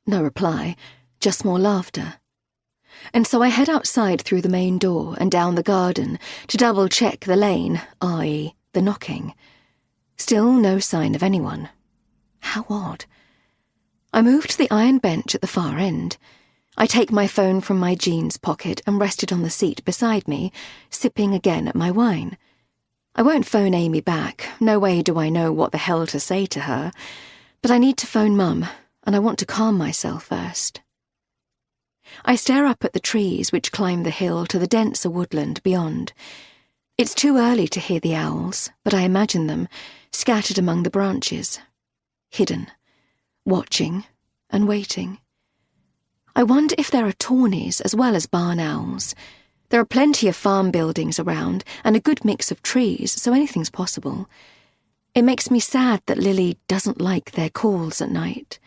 No reply. Just more laughter. And so I head outside through the main door and down the garden to double-check the lane, i.e. the knocking. Still no sign of anyone. How odd. I move to the iron bench at the far end. I take my phone from my jeans pocket and rest it on the seat beside me, sipping again at my wine. I won't phone Amy back. No way do I know what the hell to say to her. But I need to phone Mum, and I want to calm myself first. I stare up at the trees which climb the hill to the denser woodland beyond. It's too early to hear the owls, but I imagine them, scattered among the branches. Hidden, watching and waiting. I wonder if there are tawnies as well as barn owls. There are plenty of farm buildings around and a good mix of trees, so anything's possible. It makes me sad that Lily doesn't like their calls at night.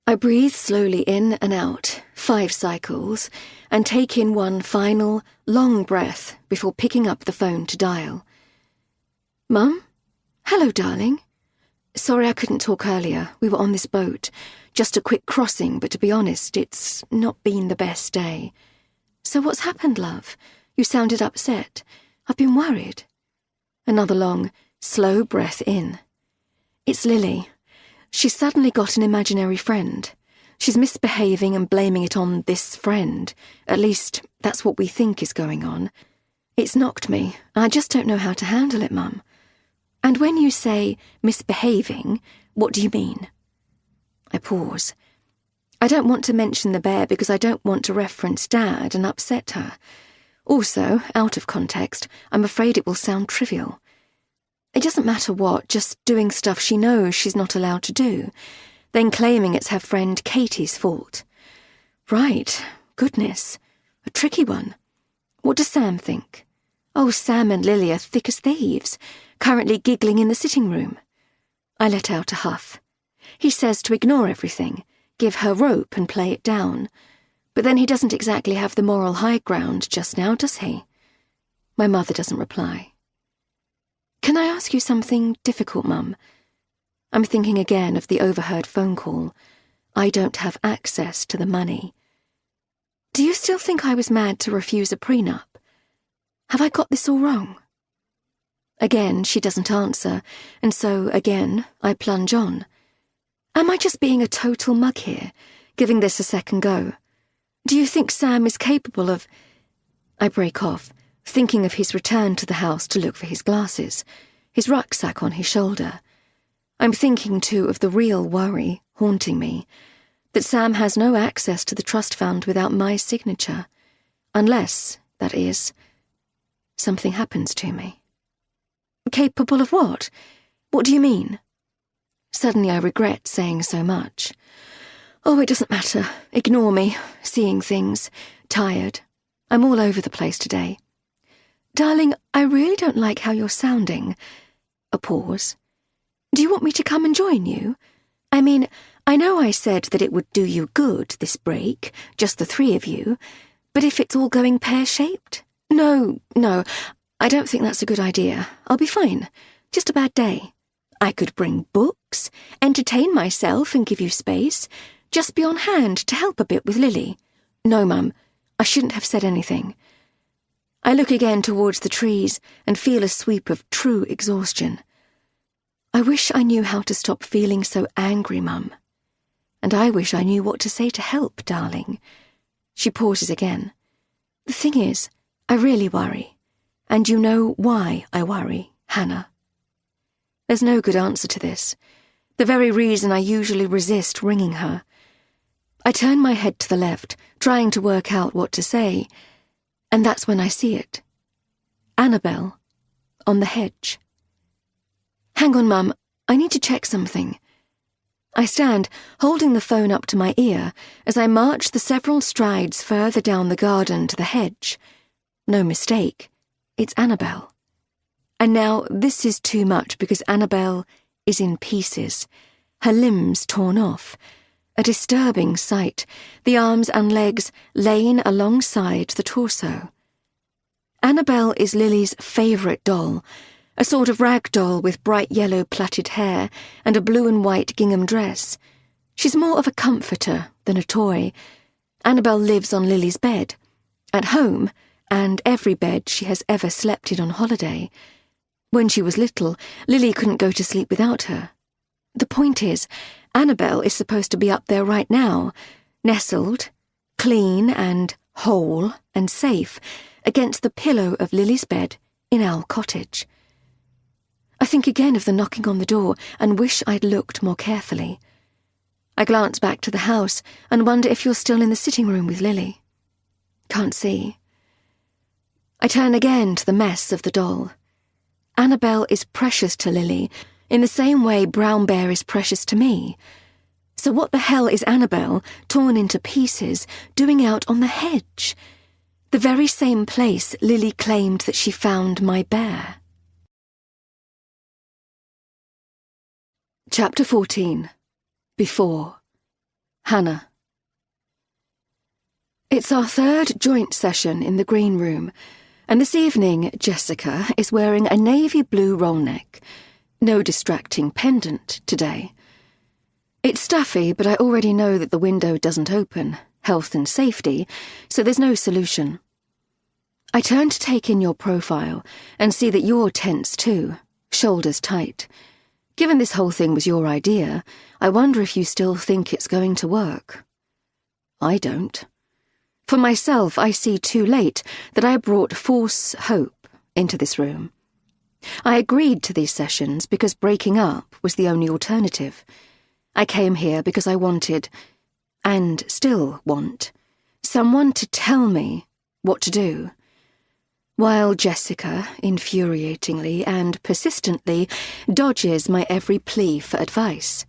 I breathe slowly in and out, 5 cycles, and take in one final, long breath before picking up the phone to dial. Mum? Hello, darling. Sorry I couldn't talk earlier. We were on this boat. Just a quick crossing, but to be honest, it's not been the best day. So what's happened, love? You sounded upset. I've been worried. Another long, slow breath in. It's Lily. She's suddenly got an imaginary friend. She's misbehaving and blaming it on this friend. At least, that's what we think is going on. It's knocked me. I just don't know how to handle it, Mum. And when you say misbehaving, what do you mean? I pause. I don't want to mention the bear because I don't want to reference Dad and upset her. Also, out of context, I'm afraid it will sound trivial. It doesn't matter what, just doing stuff she knows she's not allowed to do, then claiming it's her friend Katie's fault. Right, goodness, a tricky one. What does Sam think? Oh, Sam and Lily are thick as thieves, currently giggling in the sitting room. I let out a huff. He says to ignore everything, give her rope and play it down. But then he doesn't exactly have the moral high ground just now, does he? My mother doesn't reply. Can I ask you something difficult, Mum? I'm thinking again of the overheard phone call. I don't have access to the money. Do you still think I was mad to refuse a prenup? Have I got this all wrong? Again, she doesn't answer, and so, again, I plunge on. Am I just being a total mug here, giving this a second go? Do you think Sam is capable of... I break off, thinking of his return to the house to look for his glasses, his rucksack on his shoulder. I'm thinking, too, of the real worry haunting me, that Sam has no access to the trust fund without my signature, unless, that is, something happens to me. Capable of what? What do you mean? Suddenly I regret saying so much. Oh, it doesn't matter. Ignore me, seeing things, tired. I'm all over the place today. Darling, I really don't like how you're sounding. A pause. Do you want me to come and join you? I mean, I know I said that it would do you good, this break, just the three of you, but if it's all going pear-shaped? No, I don't think that's a good idea. I'll be fine. Just a bad day. I could bring books, entertain myself and give you space, just be on hand to help a bit with Lily. No, Mum, I shouldn't have said anything. I look again towards the trees and feel a sweep of true exhaustion. I wish I knew how to stop feeling so angry, Mum. And I wish I knew what to say to help, darling. She pauses again. The thing is, I really worry. And you know why I worry, Hannah. There's no good answer to this. The very reason I usually resist ringing her. I turn my head to the left, trying to work out what to say, and that's when I see it. Annabelle, on the hedge. Hang on, Mum, I need to check something. I stand, holding the phone up to my ear, as I march the several strides further down the garden to the hedge. No mistake, it's Annabelle. And now this is too much because Annabelle is in pieces, her limbs torn off. A disturbing sight, the arms and legs laying alongside the torso. Annabelle is Lily's favourite doll, a sort of rag doll with bright yellow plaited hair and a blue and white gingham dress. She's more of a comforter than a toy. Annabelle lives on Lily's bed, at home, and every bed she has ever slept in on holiday. When she was little, Lily couldn't go to sleep without her. The point is, Annabelle is supposed to be up there right now, nestled, clean and whole and safe, against the pillow of Lily's bed in Owl Cottage. I think again of the knocking on the door and wish I'd looked more carefully. I glance back to the house and wonder if you're still in the sitting room with Lily. Can't see. I turn again to the mess of the doll. Annabelle is precious to Lily, in the same way Brown Bear is precious to me. So what the hell is Annabelle, torn into pieces, doing out on the hedge? The very same place Lily claimed that she found my bear. Chapter 14. Before. Hannah. It's our third joint session in the green room, and this evening Jessica is wearing a navy blue roll neck. No distracting pendant today. It's stuffy, but I already know that the window doesn't open, health and safety, so there's no solution. I turn to take in your profile and see that you're tense too, shoulders tight. Given this whole thing was your idea, I wonder if you still think it's going to work. I don't. For myself, I see too late that I brought false hope into this room. I agreed to these sessions because breaking up was the only alternative. I came here because I wanted, and still want, someone to tell me what to do. While Jessica, infuriatingly and persistently, dodges my every plea for advice.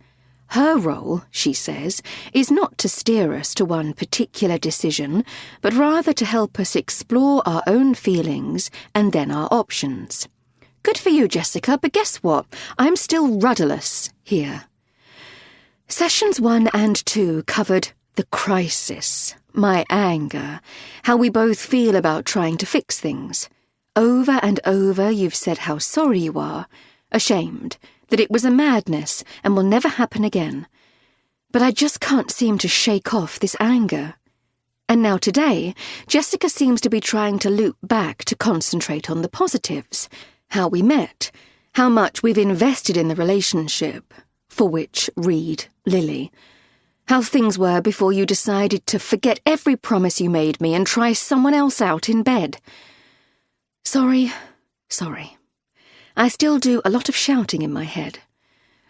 Her role, she says, is not to steer us to one particular decision, but rather to help us explore our own feelings and then our options. Good for you, Jessica, but guess what? I'm still rudderless here. Sessions 1 and 2 covered the crisis, my anger, how we both feel about trying to fix things. Over and over you've said how sorry you are, ashamed, that it was a madness and will never happen again. But I just can't seem to shake off this anger. And now today, Jessica seems to be trying to loop back to concentrate on the positives. How we met, how much we've invested in the relationship, for which read Lily. How things were before you decided to forget every promise you made me and try someone else out in bed. Sorry. I still do a lot of shouting in my head.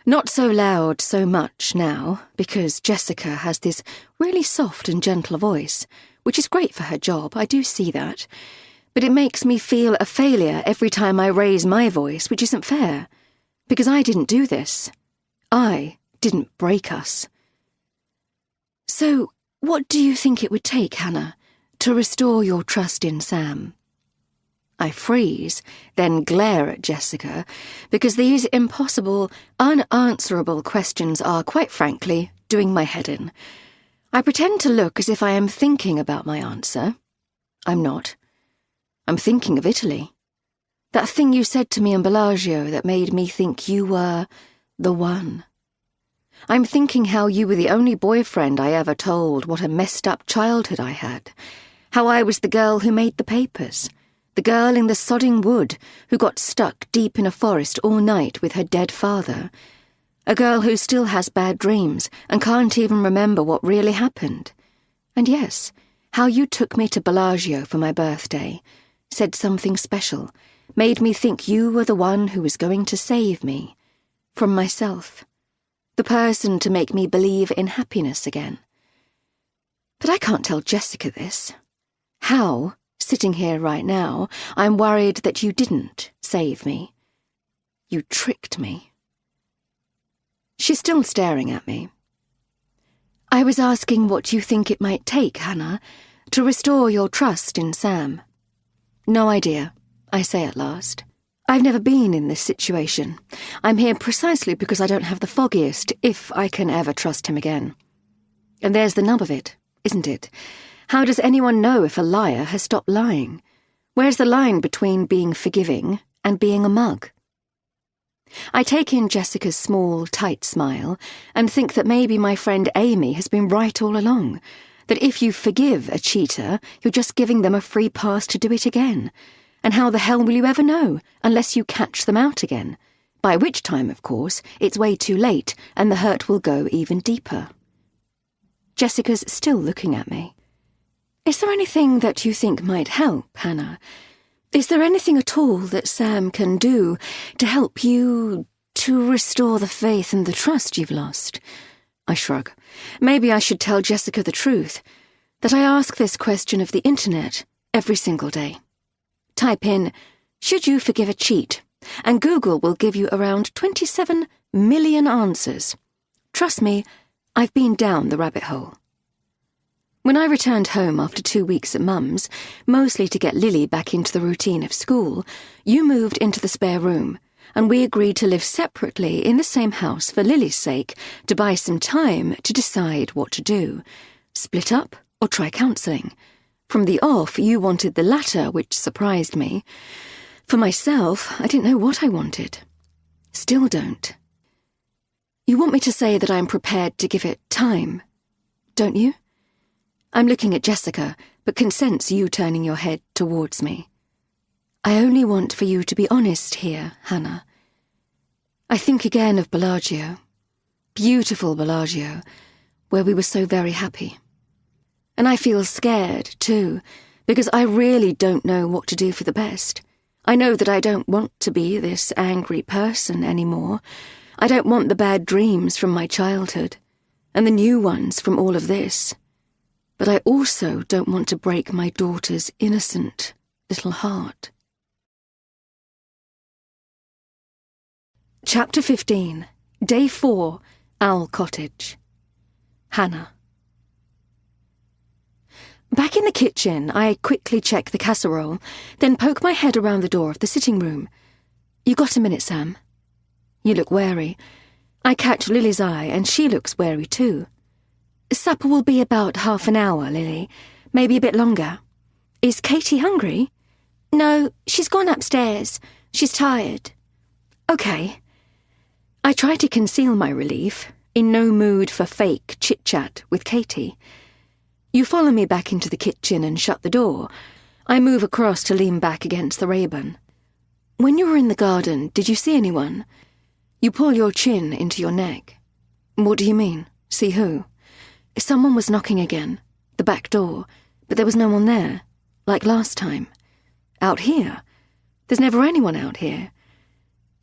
Not so loud so much now, because Jessica has this really soft and gentle voice, which is great for her job, I do see that. But it makes me feel a failure every time I raise my voice, which isn't fair. Because I didn't do this. I didn't break us. So, what do you think it would take, Hannah, to restore your trust in Sam? I freeze, then glare at Jessica, because these impossible, unanswerable questions are, quite frankly, doing my head in. I pretend to look as if I am thinking about my answer. I'm not. I'm thinking of Italy. That thing you said to me in Bellagio that made me think you were the one. I'm thinking how you were the only boyfriend I ever told what a messed-up childhood I had. How I was the girl who made the papers. The girl in the sodding wood who got stuck deep in a forest all night with her dead father. A girl who still has bad dreams and can't even remember what really happened. And yes, how you took me to Bellagio for my birthday, said something special, made me think you were the one who was going to save me. From myself. The person to make me believe in happiness again. But I can't tell Jessica this. How, sitting here right now, I'm worried that you didn't save me. You tricked me. She's still staring at me. I was asking what you think it might take, Hannah, to restore your trust in Sam. No idea, I say at last. I've never been in this situation. I'm here precisely because I don't have the foggiest if I can ever trust him again. And there's the nub of it, isn't it? How does anyone know if a liar has stopped lying? Where's the line between being forgiving and being a mug? I take in Jessica's small, tight smile and think that maybe my friend Amy has been right all along, that if you forgive a cheater, you're just giving them a free pass to do it again. And how the hell will you ever know unless you catch them out again? By which time, of course, it's way too late and the hurt will go even deeper. Jessica's still looking at me. Is there anything that you think might help, Hannah? Is there anything at all that Sam can do to help you to restore the faith and the trust you've lost? I shrug. Maybe I should tell Jessica the truth, that I ask this question of the internet every single day. Type in, should you forgive a cheat? And Google will give you around 27 million answers. Trust me, I've been down the rabbit hole. When I returned home after 2 weeks at Mum's, mostly to get Lily back into the routine of school, you moved into the spare room, and we agreed to live separately in the same house for Lily's sake, to buy some time to decide what to do. Split up or try counselling. From the off, you wanted the latter, which surprised me. For myself, I didn't know what I wanted. Still don't. You want me to say that I'm prepared to give it time, don't you? I'm looking at Jessica, but can sense you turning your head towards me. I only want for you to be honest here, Hannah. I think again of Bellagio. Beautiful Bellagio, where we were so very happy. And I feel scared, too, because I really don't know what to do for the best. I know that I don't want to be this angry person anymore. I don't want the bad dreams from my childhood, and the new ones from all of this. But I also don't want to break my daughter's innocent little heart. Chapter 15, Day 4, Owl Cottage. Hannah. Back in the kitchen, I quickly check the casserole, then poke my head around the door of the sitting room. You got a minute, Sam? You look wary. I catch Lily's eye, and she looks wary too. Supper will be about half an hour, Lily. Maybe a bit longer. Is Katie hungry? No, she's gone upstairs. She's tired. Okay. I try to conceal my relief, in no mood for fake chit-chat with Katie. You follow me back into the kitchen and shut the door. I move across to lean back against the Rayburn. When you were in the garden, did you see anyone? You pull your chin into your neck. What do you mean? See who? Someone was knocking again, the back door, but there was no one there, like last time. Out here? There's never anyone out here.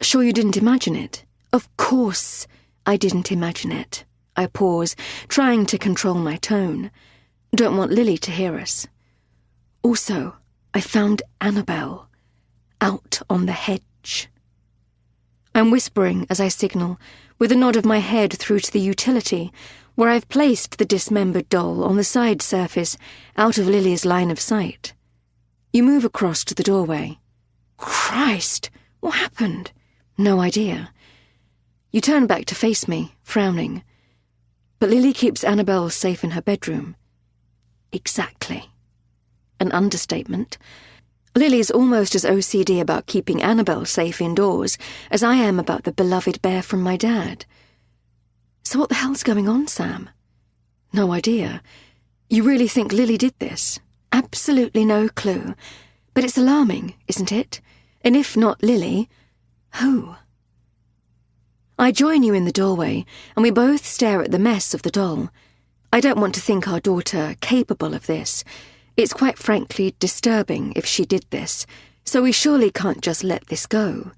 Sure you didn't imagine it? Of course I didn't imagine it. I pause, trying to control my tone. Don't want Lily to hear us. Also, I found Annabelle, out on the hedge. I'm whispering as I signal, with a nod of my head through to the utility, where I've placed the dismembered doll on the side surface, out of Lily's line of sight. You move across to the doorway. Christ, what happened? No idea. You turn back to face me, frowning. But Lily keeps Annabelle safe in her bedroom. Exactly. An understatement. Lily's almost as OCD about keeping Annabelle safe indoors as I am about the beloved bear from my dad. So what the hell's going on, Sam? No idea. You really think Lily did this? Absolutely no clue. But it's alarming, isn't it? And if not Lily, who? I join you in the doorway, and we both stare at the mess of the doll. I don't want to think our daughter capable of this. It's quite frankly disturbing if she did this, so we surely can't just let this go.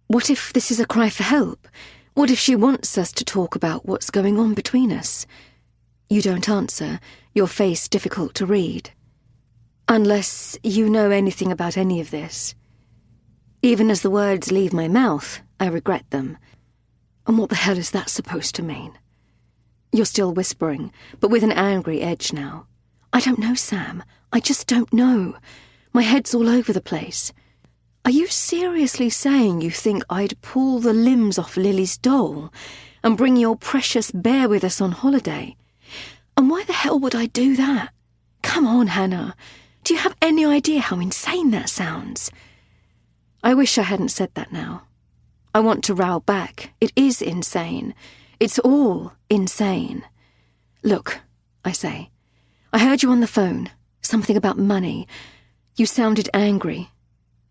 What if this is a cry for help? What if she wants us to talk about what's going on between us? You don't answer, your face difficult to read. Unless you know anything about any of this. Even as the words leave my mouth, I regret them. And what the hell is that supposed to mean? You're still whispering, but with an angry edge now. I don't know, Sam. I just don't know. My head's all over the place. Are you seriously saying you think I'd pull the limbs off Lily's doll and bring your precious bear with us on holiday? And why the hell would I do that? Come on, Hannah. Do you have any idea how insane that sounds? I wish I hadn't said that now. I want to row back. It is insane. It's all insane. Look, I say. I heard you on the phone. Something about money. You sounded angry.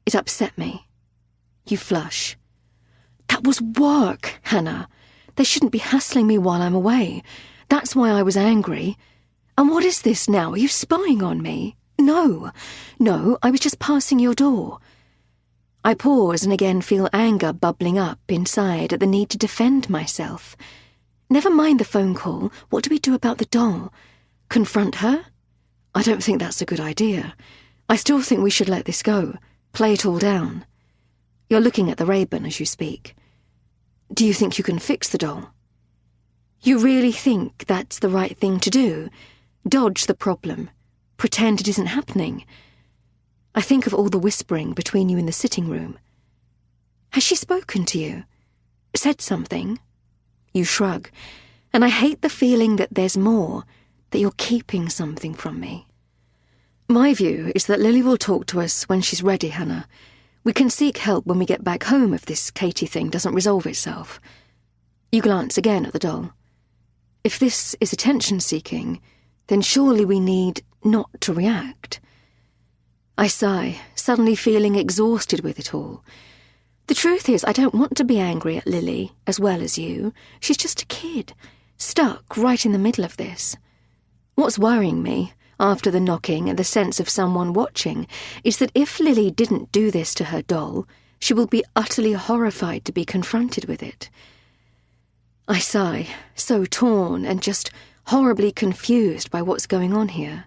It upset me. You flush. That was work, Hannah. They shouldn't be hassling me while I'm away. That's why I was angry. And what is this now? Are you spying on me? No, I was just passing your door. I pause and again feel anger bubbling up inside at the need to defend myself. Never mind the phone call. What do we do about the doll? Confront her? I don't think that's a good idea. I still think we should let this go. Play it all down. You're looking at the Rayburn as you speak. Do you think you can fix the doll? You really think that's the right thing to do? Dodge the problem. Pretend it isn't happening. I think of all the whispering between you in the sitting room. Has she spoken to you? Said something? You shrug, and I hate the feeling that there's more, that you're keeping something from me. My view is that Lily will talk to us when she's ready, Hannah. We can seek help when we get back home if this Katie thing doesn't resolve itself. You glance again at the doll. If this is attention-seeking, then surely we need not to react. I sigh, suddenly feeling exhausted with it all. The truth is, I don't want to be angry at Lily, as well as you. She's just a kid, stuck right in the middle of this. What's worrying me, after the knocking and the sense of someone watching, is that if Lily didn't do this to her doll, she will be utterly horrified to be confronted with it. I sigh, so torn and just horribly confused by what's going on here.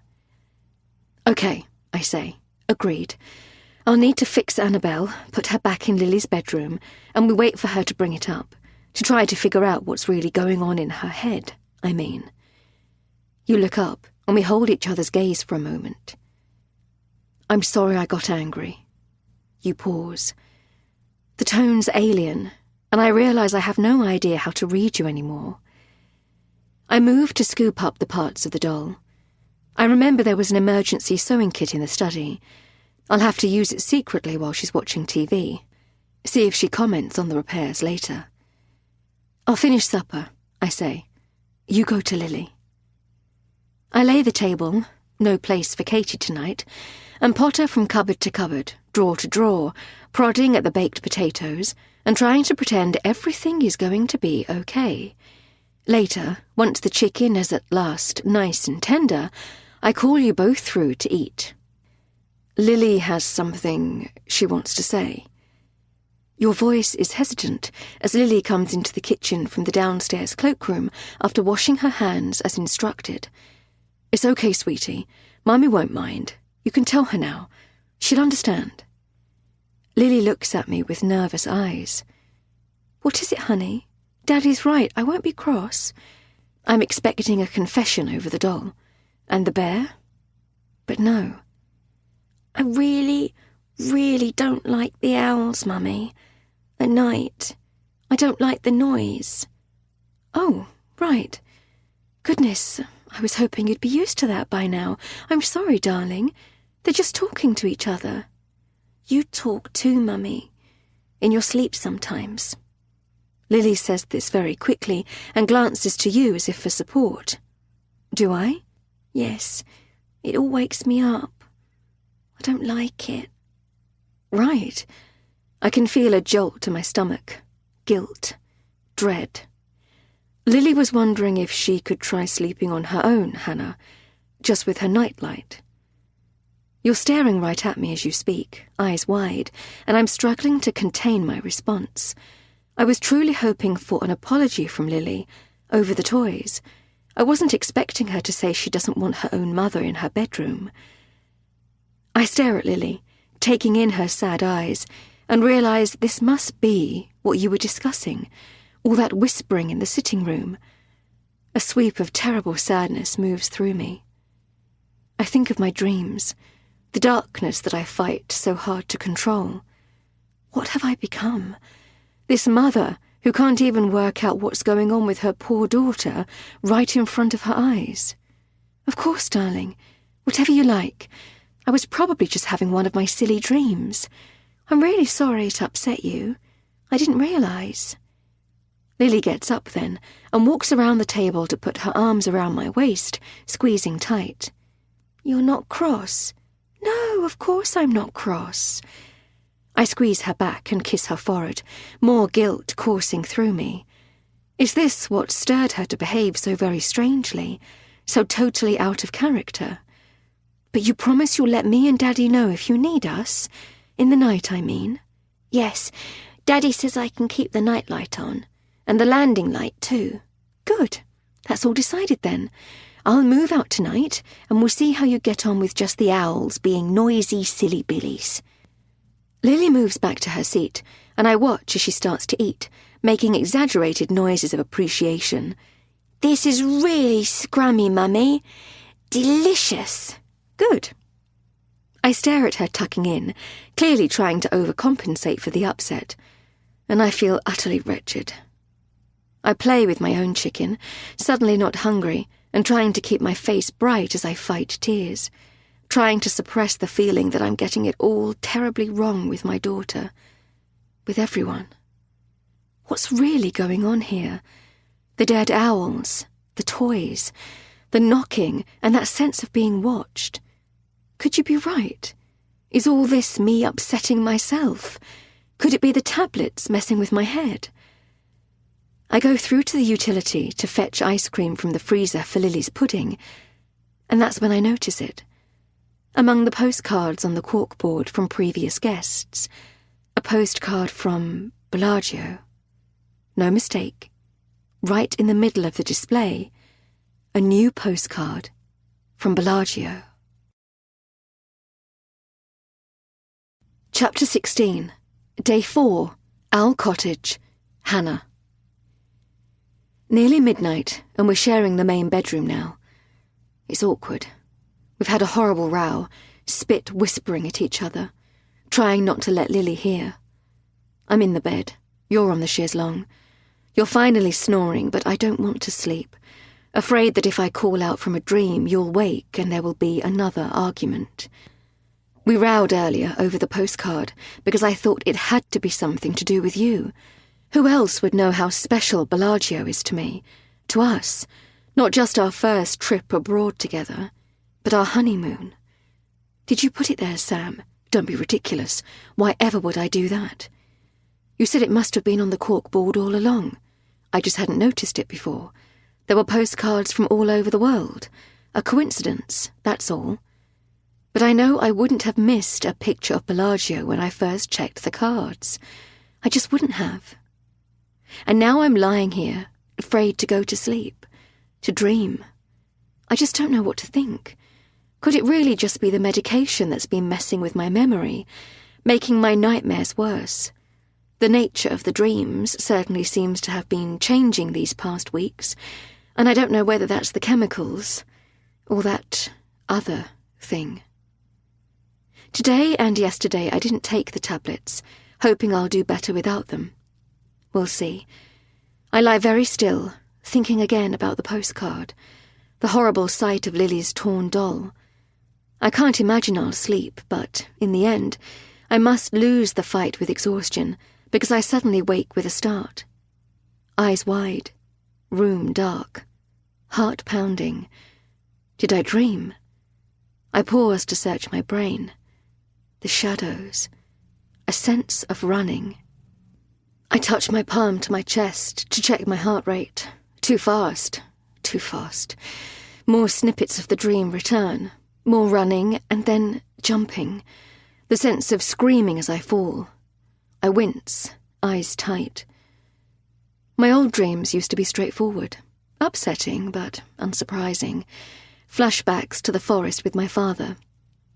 Okay, I say. Agreed. I'll need to fix Annabelle, put her back in Lily's bedroom, and we wait for her to bring it up. To try to figure out what's really going on in her head, I mean. You look up, and we hold each other's gaze for a moment. I'm sorry I got angry. You pause. The tone's alien, and I realise I have no idea how to read you anymore. I move to scoop up the parts of the doll. I remember there was an emergency sewing kit in the study. I'll have to use it secretly while she's watching TV. See if she comments on the repairs later. I'll finish supper, I say. You go to Lily. I lay the table, no place for Katie tonight, and potter from cupboard to cupboard, drawer to drawer, prodding at the baked potatoes and trying to pretend everything is going to be okay. Later, once the chicken is at last nice and tender, I call you both through to eat. Lily has something she wants to say. Your voice is hesitant as Lily comes into the kitchen from the downstairs cloakroom after washing her hands as instructed. It's okay, sweetie. Mummy won't mind. You can tell her now. She'll understand. Lily looks at me with nervous eyes. What is it, honey? Daddy's right, I won't be cross. I'm expecting a confession over the doll. And the bear? But no. I really don't like the owls, Mummy. At night. I don't like the noise. Oh, right. Goodness, I was hoping you'd be used to that by now. I'm sorry, darling. They're just talking to each other. You talk too, Mummy. In your sleep sometimes. Lily says this very quickly and glances to you as if for support. Do I? Yes. It all wakes me up. I don't like it. Right. I can feel a jolt to my stomach. Guilt. Dread. Lily was wondering if she could try sleeping on her own, Hannah, just with her nightlight. You're staring right at me as you speak, eyes wide, and I'm struggling to contain my response. I was truly hoping for an apology from Lily over the toys. I wasn't expecting her to say she doesn't want her own mother in her bedroom. I stare at Lily, taking in her sad eyes, and realise this must be what you were discussing, all that whispering in the sitting room. A sweep of terrible sadness moves through me. I think of my dreams, the darkness that I fight so hard to control. What have I become? This mother who can't even work out what's going on with her poor daughter right in front of her eyes. Of course, darling, whatever you like. I was probably just having one of my silly dreams. I'm really sorry it upset you. I didn't realise. Lily gets up then and walks around the table to put her arms around my waist, squeezing tight. You're not cross? No, of course I'm not cross. I squeeze her back and kiss her forehead, more guilt coursing through me. Is this what stirred her to behave so very strangely, so totally out of character? But you promise you'll let me and Daddy know if you need us? In the night, I mean. Yes, Daddy says I can keep the nightlight on, and the landing light too. Good. That's all decided then. I'll move out tonight, and we'll see how you get on with just the owls being noisy, silly billies. Lily moves back to her seat, and I watch as she starts to eat, making exaggerated noises of appreciation. This is really scrummy, Mummy. Delicious. Good. I stare at her tucking in, clearly trying to overcompensate for the upset, and I feel utterly wretched. I play with my own chicken, suddenly not hungry, and trying to keep my face bright as I fight tears, trying to suppress the feeling that I'm getting it all terribly wrong with my daughter, with everyone. What's really going on here? The dead owls, the toys, the knocking, and that sense of being watched. Could you be right? Is all this me upsetting myself? Could it be the tablets messing with my head? I go through to the utility to fetch ice cream from the freezer for Lily's pudding, and that's when I notice it. Among the postcards on the corkboard from previous guests, a postcard from Bellagio. No mistake. Right in the middle of the display, a new postcard from Bellagio. Chapter 16. Day 4. Owl Cottage. Hannah. Nearly midnight, and we're sharing the main bedroom now. It's awkward. We've had a horrible row, spit whispering at each other, trying not to let Lily hear. I'm in the bed. You're on the chaise longue. You're finally snoring, but I don't want to sleep, afraid that if I call out from a dream, you'll wake and there will be another argument. We rowed earlier over the postcard because I thought it had to be something to do with you. Who else would know how special Bellagio is to me, to us, not just our first trip abroad together, but our honeymoon? Did you put it there, Sam? Don't be ridiculous. Why ever would I do that? You said it must have been on the corkboard all along. I just hadn't noticed it before. There were postcards from all over the world. A coincidence, that's all. But I know I wouldn't have missed a picture of Bellagio when I first checked the cards. I just wouldn't have. And now I'm lying here, afraid to go to sleep, to dream. I just don't know what to think. Could it really just be the medication that's been messing with my memory, making my nightmares worse? The nature of the dreams certainly seems to have been changing these past weeks, and I don't know whether that's the chemicals or that other thing. Today and yesterday I didn't take the tablets, hoping I'll do better without them. We'll see. I lie very still, thinking again about the postcard, the horrible sight of Lily's torn doll. I can't imagine I'll sleep, but in the end, I must lose the fight with exhaustion, because I suddenly wake with a start. Eyes wide, room dark, heart pounding. Did I dream? I pause to search my brain. The shadows. A sense of running. I touch my palm to my chest to check my heart rate. Too fast, too fast. More snippets of the dream return. More running and then jumping. The sense of screaming as I fall. I wince, eyes tight. My old dreams used to be straightforward, upsetting but unsurprising. Flashbacks to the forest with my father.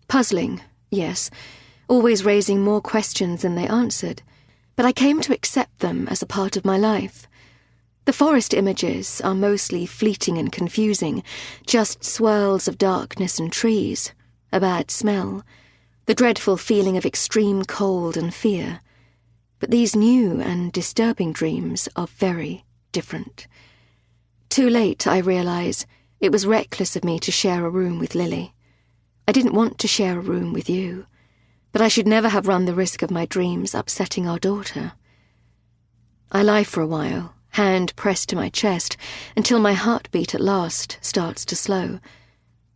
Puzzling, yes, always raising more questions than they answered, but I came to accept them as a part of my life. The forest images are mostly fleeting and confusing, just swirls of darkness and trees, a bad smell, the dreadful feeling of extreme cold and fear. But these new and disturbing dreams are very different. Too late, I realise, it was reckless of me to share a room with Lily. I didn't want to share a room with you, but I should never have run the risk of my dreams upsetting our daughter. I lie for a while, hand pressed to my chest, until my heartbeat at last starts to slow.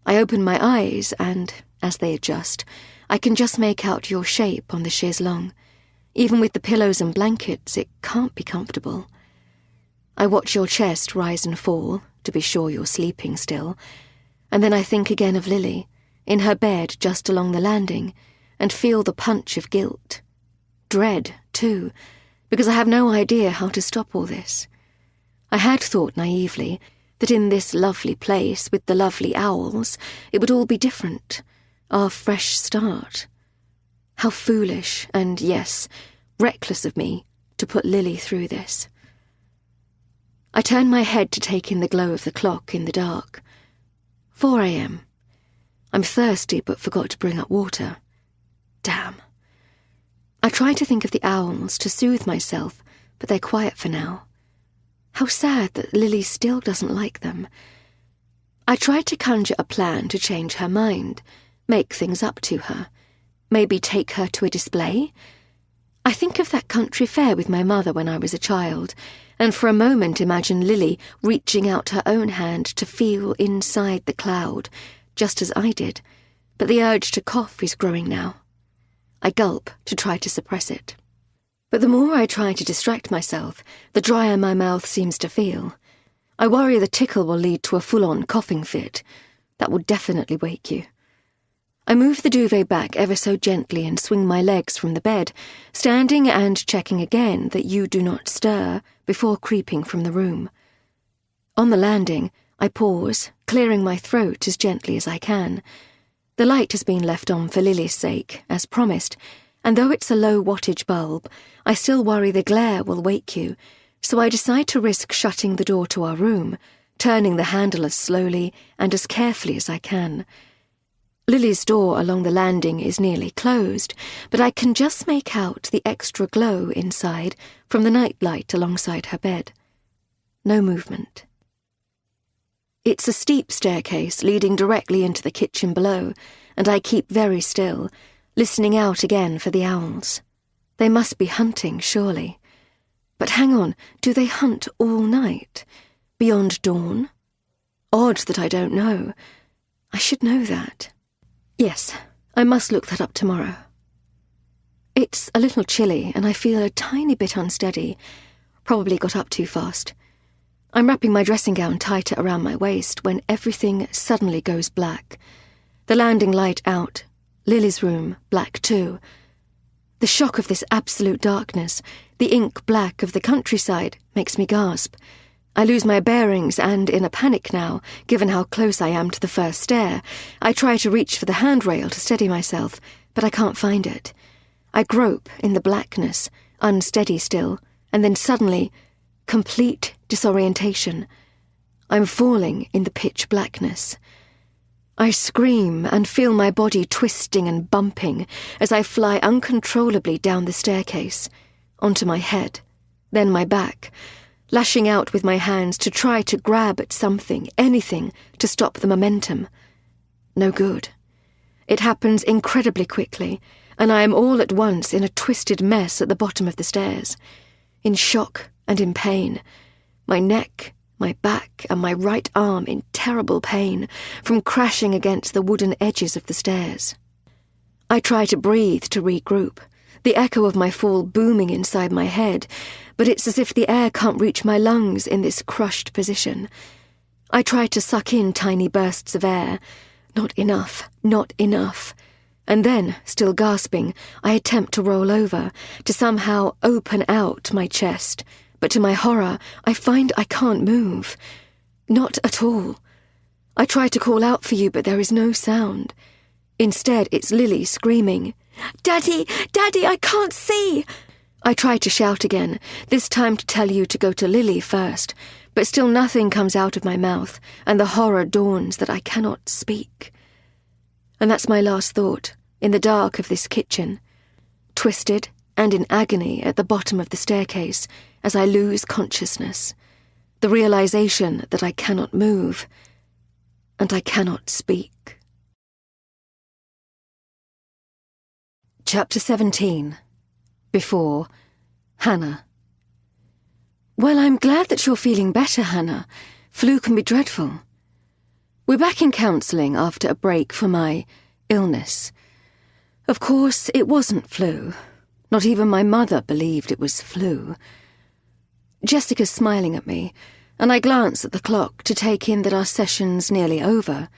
I open my eyes and, as they adjust, I can just make out your shape on the chaise longue. Even with the pillows and blankets, it can't be comfortable. I watch your chest rise and fall, to be sure you're sleeping still, and then I think again of Lily, in her bed just along the landing, and feel the punch of guilt. Dread, too, because I have no idea how to stop all this. I had thought naively that in this lovely place with the lovely owls, it would all be different, our fresh start. How foolish and, yes, reckless of me to put Lily through this. I turn my head to take in the glow of the clock in the dark. 4 a.m. I'm thirsty but forgot to bring up water. Damn. I try to think of the owls to soothe myself, but they're quiet for now. How sad that Lily still doesn't like them. I tried to conjure a plan to change her mind, make things up to her. Maybe take her to a display? I think of that country fair with my mother when I was a child, and for a moment imagine Lily reaching out her own hand to feel inside the cloud, just as I did, but the urge to cough is growing now. I gulp to try to suppress it. But the more I try to distract myself, the drier my mouth seems to feel. I worry the tickle will lead to a full-on coughing fit. That would definitely wake you. I move the duvet back ever so gently and swing my legs from the bed, standing and checking again that you do not stir before creeping from the room. On the landing, I pause, clearing my throat as gently as I can. The light has been left on for Lily's sake, as promised, and though it's a low wattage bulb, I still worry the glare will wake you, So I decide to risk shutting the door to our room, turning the handle as slowly and as carefully as I can. Lily's door along the landing is nearly closed, but I can just make out the extra glow inside from the nightlight alongside her bed. No movement. It's a steep staircase leading directly into the kitchen below, and I keep very still, listening out again for the owls. They must be hunting, surely. But hang on, do they hunt all night? Beyond dawn? Odd that I don't know. I should know that. Yes, I must look that up tomorrow. It's a little chilly, and I feel a tiny bit unsteady. Probably got up too fast. I'm wrapping my dressing gown tighter around my waist when everything suddenly goes black. The landing light out. Lily's room, black too. The shock of this absolute darkness, the ink black of the countryside, makes me gasp. I lose my bearings and, in a panic now, given how close I am to the first stair, I try to reach for the handrail to steady myself, but I can't find it. I grope in the blackness, unsteady still, and then suddenly, complete disorientation. I'm falling in the pitch blackness. I scream and feel my body twisting and bumping as I fly uncontrollably down the staircase, onto my head, then my back, lashing out with my hands to try to grab at something, anything, to stop the momentum. No good. It happens incredibly quickly, and I am all at once in a twisted mess at the bottom of the stairs, in shock and in pain, my neck, my back, and my right arm in terrible pain from crashing against the wooden edges of the stairs. I try to breathe to regroup, the echo of my fall booming inside my head, but it's as if the air can't reach my lungs in this crushed position. I try to suck in tiny bursts of air. Not enough, not enough. And then, still gasping, I attempt to roll over, to somehow open out my chest, but to my horror, I find I can't move. Not at all. I try to call out for you, but there is no sound. Instead, it's Lily screaming, "Daddy! Daddy, I can't see!" I try to shout again, this time to tell you to go to Lily first, but still nothing comes out of my mouth, and the horror dawns that I cannot speak. And that's my last thought, in the dark of this kitchen, twisted and in agony at the bottom of the staircase as I lose consciousness, the realization that I cannot move, and I cannot speak. Chapter 17. Before, Hannah. Well, I'm glad that you're feeling better, Hannah. Flu can be dreadful. We're back in counselling after a break for my illness. Of course, it wasn't flu. Not even my mother believed it was flu. Jessica's smiling at me, and I glance at the clock to take in that our session's nearly over.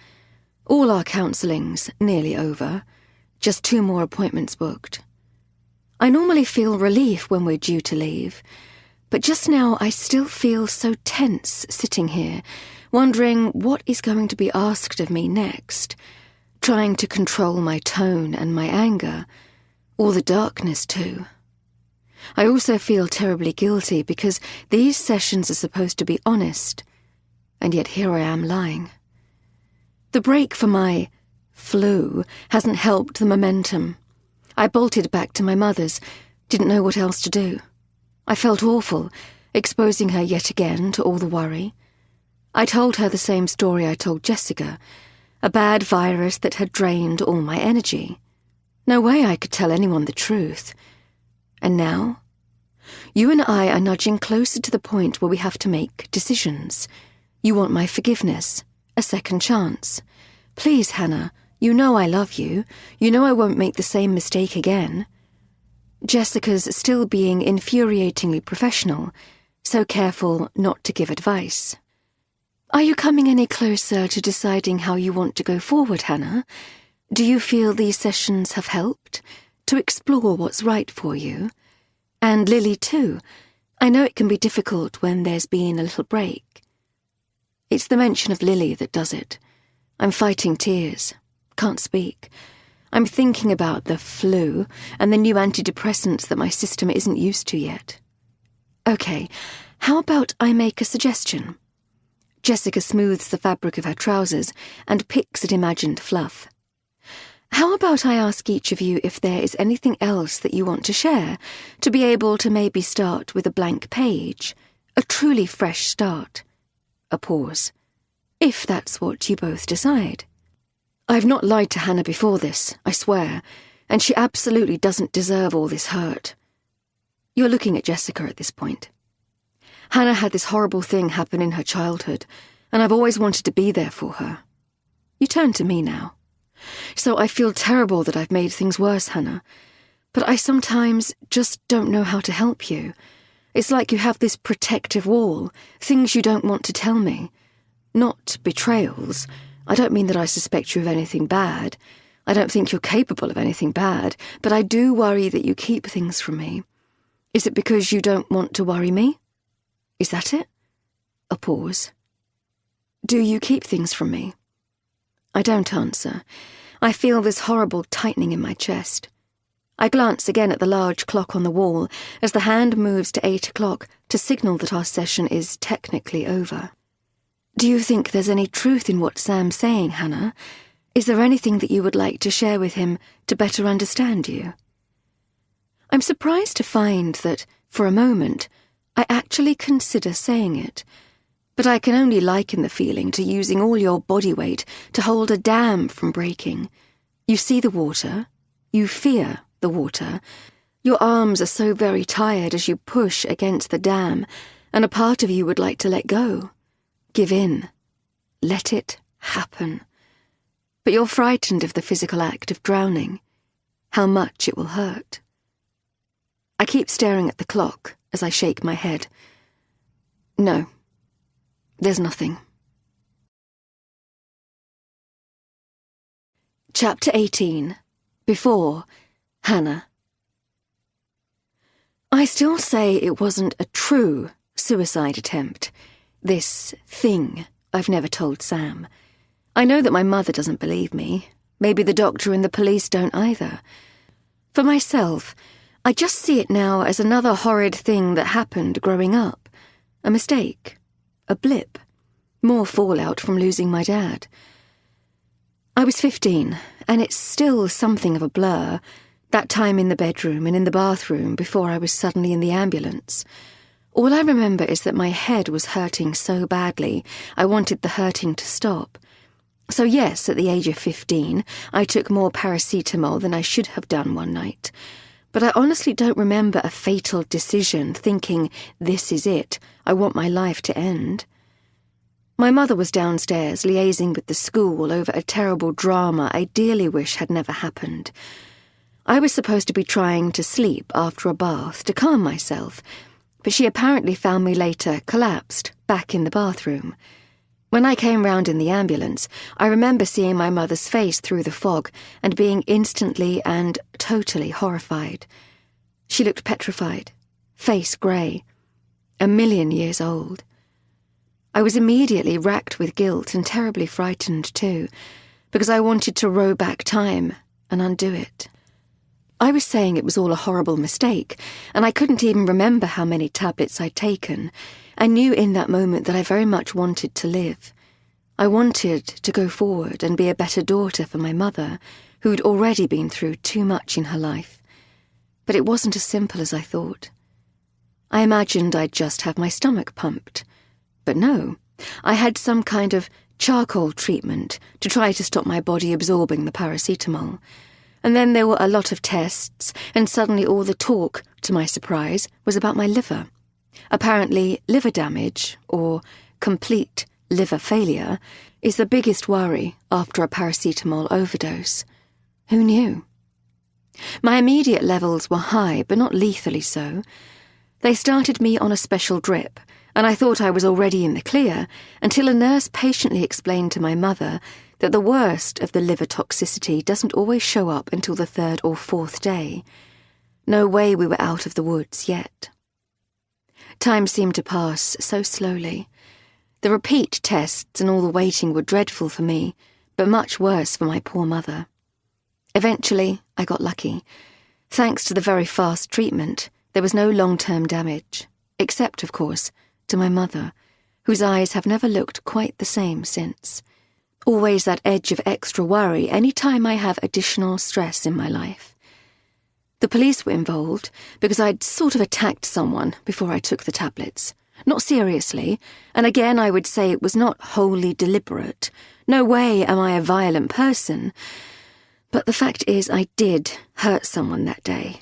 All our counselling's nearly over. Just 2 more appointments booked. I normally feel relief when we're due to leave, but just now I still feel so tense sitting here, wondering what is going to be asked of me next, trying to control my tone and my anger, or the darkness too. I also feel terribly guilty because these sessions are supposed to be honest, and yet here I am lying. The break for my flu hasn't helped the momentum. I bolted back to my mother's, didn't know what else to do. I felt awful, exposing her yet again to all the worry. I told her the same story I told Jessica, a bad virus that had drained all my energy. No way I could tell anyone the truth. And now? You and I are nudging closer to the point where we have to make decisions. You want my forgiveness, a second chance. Please, Hannah, you know I love you. You know I won't make the same mistake again. Jessica's still being infuriatingly professional, so careful not to give advice. Are you coming any closer to deciding how you want to go forward, Hannah? Do you feel these sessions have helped to explore what's right for you? And Lily too. I know it can be difficult when there's been a little break. It's the mention of Lily that does it. I'm fighting tears. Can't speak. I'm thinking about the flu and the new antidepressants that my system isn't used to yet. Okay, How about I make a suggestion? Jessica smooths the fabric of her trousers and picks at imagined fluff. How about I ask each of you if there is anything else that you want to share, to be able to maybe start with a blank page, a truly fresh start. A pause. If that's what you both decide. I've not lied to Hannah before this, I swear, and she absolutely doesn't deserve all this hurt. You're looking at Jessica at this point. Hannah had this horrible thing happen in her childhood, and I've always wanted to be there for her. You turn to me now. So I feel terrible that I've made things worse, Hannah, but I sometimes just don't know how to help you. It's like you have this protective wall, things you don't want to tell me. Not betrayals. I don't mean that I suspect you of anything bad. I don't think you're capable of anything bad, but I do worry that you keep things from me. Is it because you don't want to worry me? Is that it? A pause. Do you keep things from me? I don't answer. I feel this horrible tightening in my chest. I glance again at the large clock on the wall as the hand moves to 8 o'clock to signal that our session is technically over. Do you think there's any truth in what Sam's saying, Hannah? Is there anything that you would like to share with him to better understand you? I'm surprised to find that, for a moment, I actually consider saying it, but I can only liken the feeling to using all your body weight to hold a dam from breaking. You see the water, you fear the water. Your arms are so very tired as you push against the dam, and a part of you would like to let go. Give in. Let it happen. But you're frightened of the physical act of drowning, how much it will hurt. I keep staring at the clock as I shake my head. No, there's nothing. Chapter 18. Before Hannah. I still say it wasn't a true suicide attempt. This thing I've never told Sam. I know that my mother doesn't believe me. Maybe the doctor and the police don't either. For myself, I just see it now as another horrid thing that happened growing up. A mistake. A blip. More fallout from losing my dad. I was 15, and it's still something of a blur, that time in the bedroom and in the bathroom before I was suddenly in the ambulance. All I remember is that my head was hurting so badly, I wanted the hurting to stop. So yes, at the age of 15, I took more paracetamol than I should have done one night. But I honestly don't remember a fatal decision, thinking, this is it, I want my life to end. My mother was downstairs, liaising with the school over a terrible drama I dearly wish had never happened. I was supposed to be trying to sleep after a bath to calm myself, but she apparently found me later collapsed, back in the bathroom. When I came round in the ambulance, I remember seeing my mother's face through the fog and being instantly and totally horrified. She looked petrified, face grey, 1,000,000 years old. I was immediately racked with guilt and terribly frightened too, because I wanted to row back time and undo it. I was saying it was all a horrible mistake, and I couldn't even remember how many tablets I'd taken. I knew in that moment that I very much wanted to live. I wanted to go forward and be a better daughter for my mother, who'd already been through too much in her life. But it wasn't as simple as I thought. I imagined I'd just have my stomach pumped. But no, I had some kind of charcoal treatment to try to stop my body absorbing the paracetamol. And then there were a lot of tests, and suddenly all the talk, to my surprise, was about my liver. Apparently, liver damage, or complete liver failure, is the biggest worry after a paracetamol overdose. Who knew? My immediate levels were high, but not lethally so. They started me on a special drip, and I thought I was already in the clear, until a nurse patiently explained to my mother that the worst of the liver toxicity doesn't always show up until the 3rd or 4th day. No way we were out of the woods yet. Time seemed to pass so slowly. The repeat tests and all the waiting were dreadful for me, but much worse for my poor mother. Eventually, I got lucky. Thanks to the very fast treatment, there was no long-term damage, except, of course, to my mother, whose eyes have never looked quite the same since. Always that edge of extra worry any time I have additional stress in my life. The police were involved because I'd sort of attacked someone before I took the tablets. Not seriously, and again I would say it was not wholly deliberate. No way am I a violent person. But the fact is I did hurt someone that day.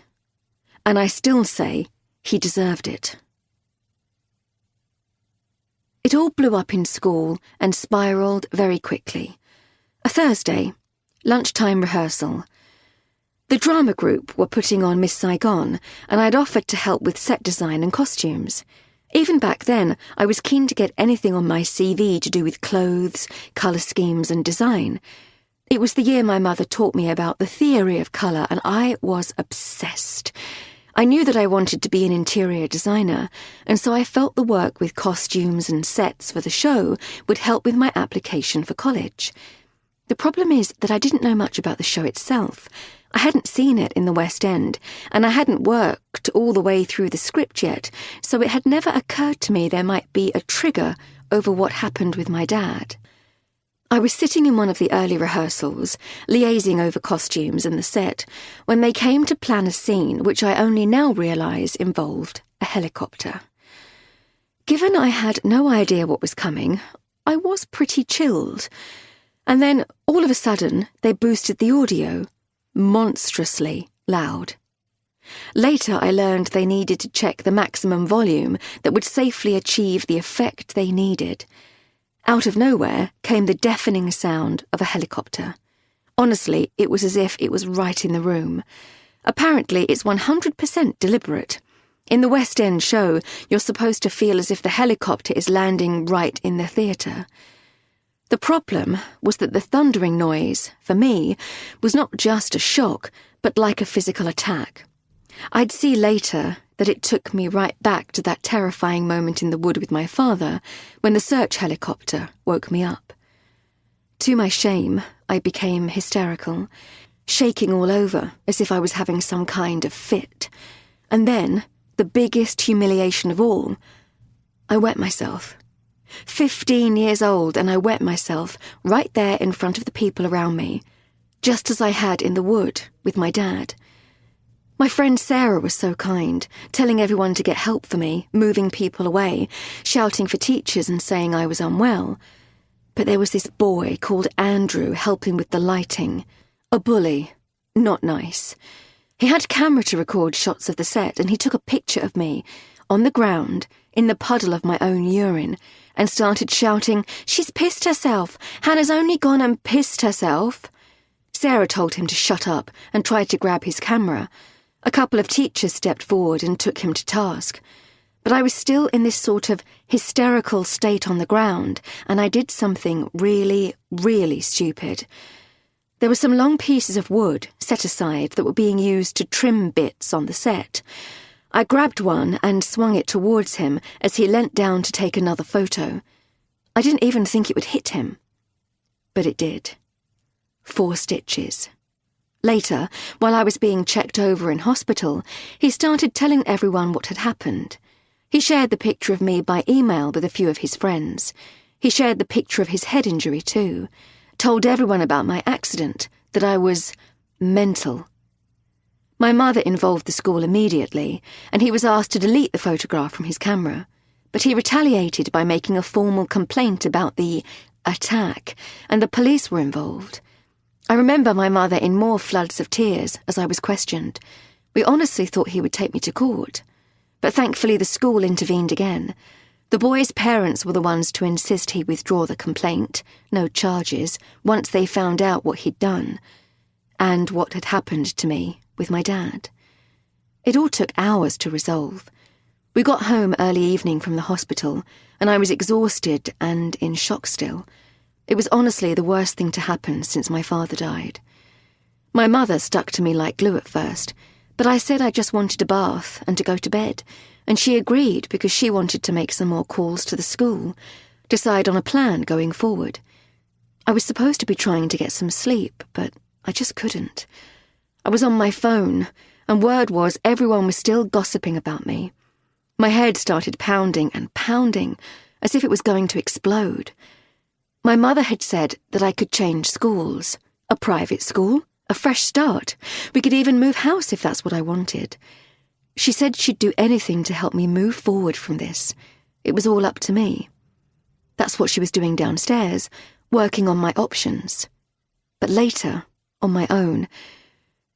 And I still say he deserved it. It all blew up in school and spiralled very quickly. A Thursday, lunchtime rehearsal. The drama group were putting on Miss Saigon, and I'd offered to help with set design and costumes. Even back then, I was keen to get anything on my CV to do with clothes, colour schemes and design. It was the year my mother taught me about the theory of colour, and I was obsessed. I knew that I wanted to be an interior designer, and so I felt the work with costumes and sets for the show would help with my application for college. The problem is that I didn't know much about the show itself. I hadn't seen it in the West End, and I hadn't worked all the way through the script yet, so it had never occurred to me there might be a trigger over what happened with my dad. I was sitting in one of the early rehearsals, liaising over costumes and the set, when they came to plan a scene which I only now realise involved a helicopter. Given I had no idea what was coming, I was pretty chilled. And then, all of a sudden, they boosted the audio, monstrously loud. Later I learned they needed to check the maximum volume that would safely achieve the effect they needed. Out of nowhere came the deafening sound of a helicopter. Honestly, it was as if it was right in the room. Apparently, it's 100% deliberate. In the West End show, you're supposed to feel as if the helicopter is landing right in the theatre. The problem was that the thundering noise, for me, was not just a shock, but like a physical attack. I'd see later that it took me right back to that terrifying moment in the wood with my father, when the search helicopter woke me up. To my shame, I became hysterical, shaking all over as if I was having some kind of fit. And then, the biggest humiliation of all, I wet myself. 15 years old, and I wet myself right there in front of the people around me, just as I had in the wood with my dad. My friend Sarah was so kind, telling everyone to get help for me, moving people away, shouting for teachers and saying I was unwell. But there was this boy called Andrew helping with the lighting. A bully. Not nice. He had a camera to record shots of the set, and he took a picture of me, on the ground, in the puddle of my own urine, and started shouting, "She's pissed herself! Hannah's only gone and pissed herself!" Sarah told him to shut up and tried to grab his camera. A couple of teachers stepped forward and took him to task. But I was still in this sort of hysterical state on the ground, and I did something really, really stupid. There were some long pieces of wood set aside that were being used to trim bits on the set. I grabbed one and swung it towards him as he leant down to take another photo. I didn't even think it would hit him. But it did. 4 stitches. Later, while I was being checked over in hospital, he started telling everyone what had happened. He shared the picture of me by email with a few of his friends. He shared the picture of his head injury too. Told everyone about my accident, that I was mental. My mother involved the school immediately, and he was asked to delete the photograph from his camera. But he retaliated by making a formal complaint about the attack, and the police were involved. I remember my mother in more floods of tears as I was questioned. We honestly thought he would take me to court. But thankfully the school intervened again. The boy's parents were the ones to insist he withdraw the complaint, no charges, once they found out what he'd done, and what had happened to me with my dad. It all took hours to resolve. We got home early evening from the hospital, and I was exhausted and in shock still. It was honestly the worst thing to happen since my father died. My mother stuck to me like glue at first, but I said I just wanted a bath and to go to bed, and she agreed because she wanted to make some more calls to the school, decide on a plan going forward. I was supposed to be trying to get some sleep, but I just couldn't. I was on my phone, and word was everyone was still gossiping about me. My head started pounding and pounding, as if it was going to explode. My mother had said that I could change schools, a private school, a fresh start. We could even move house if that's what I wanted. She said she'd do anything to help me move forward from this. It was all up to me. That's what she was doing downstairs, working on my options. But later, on my own,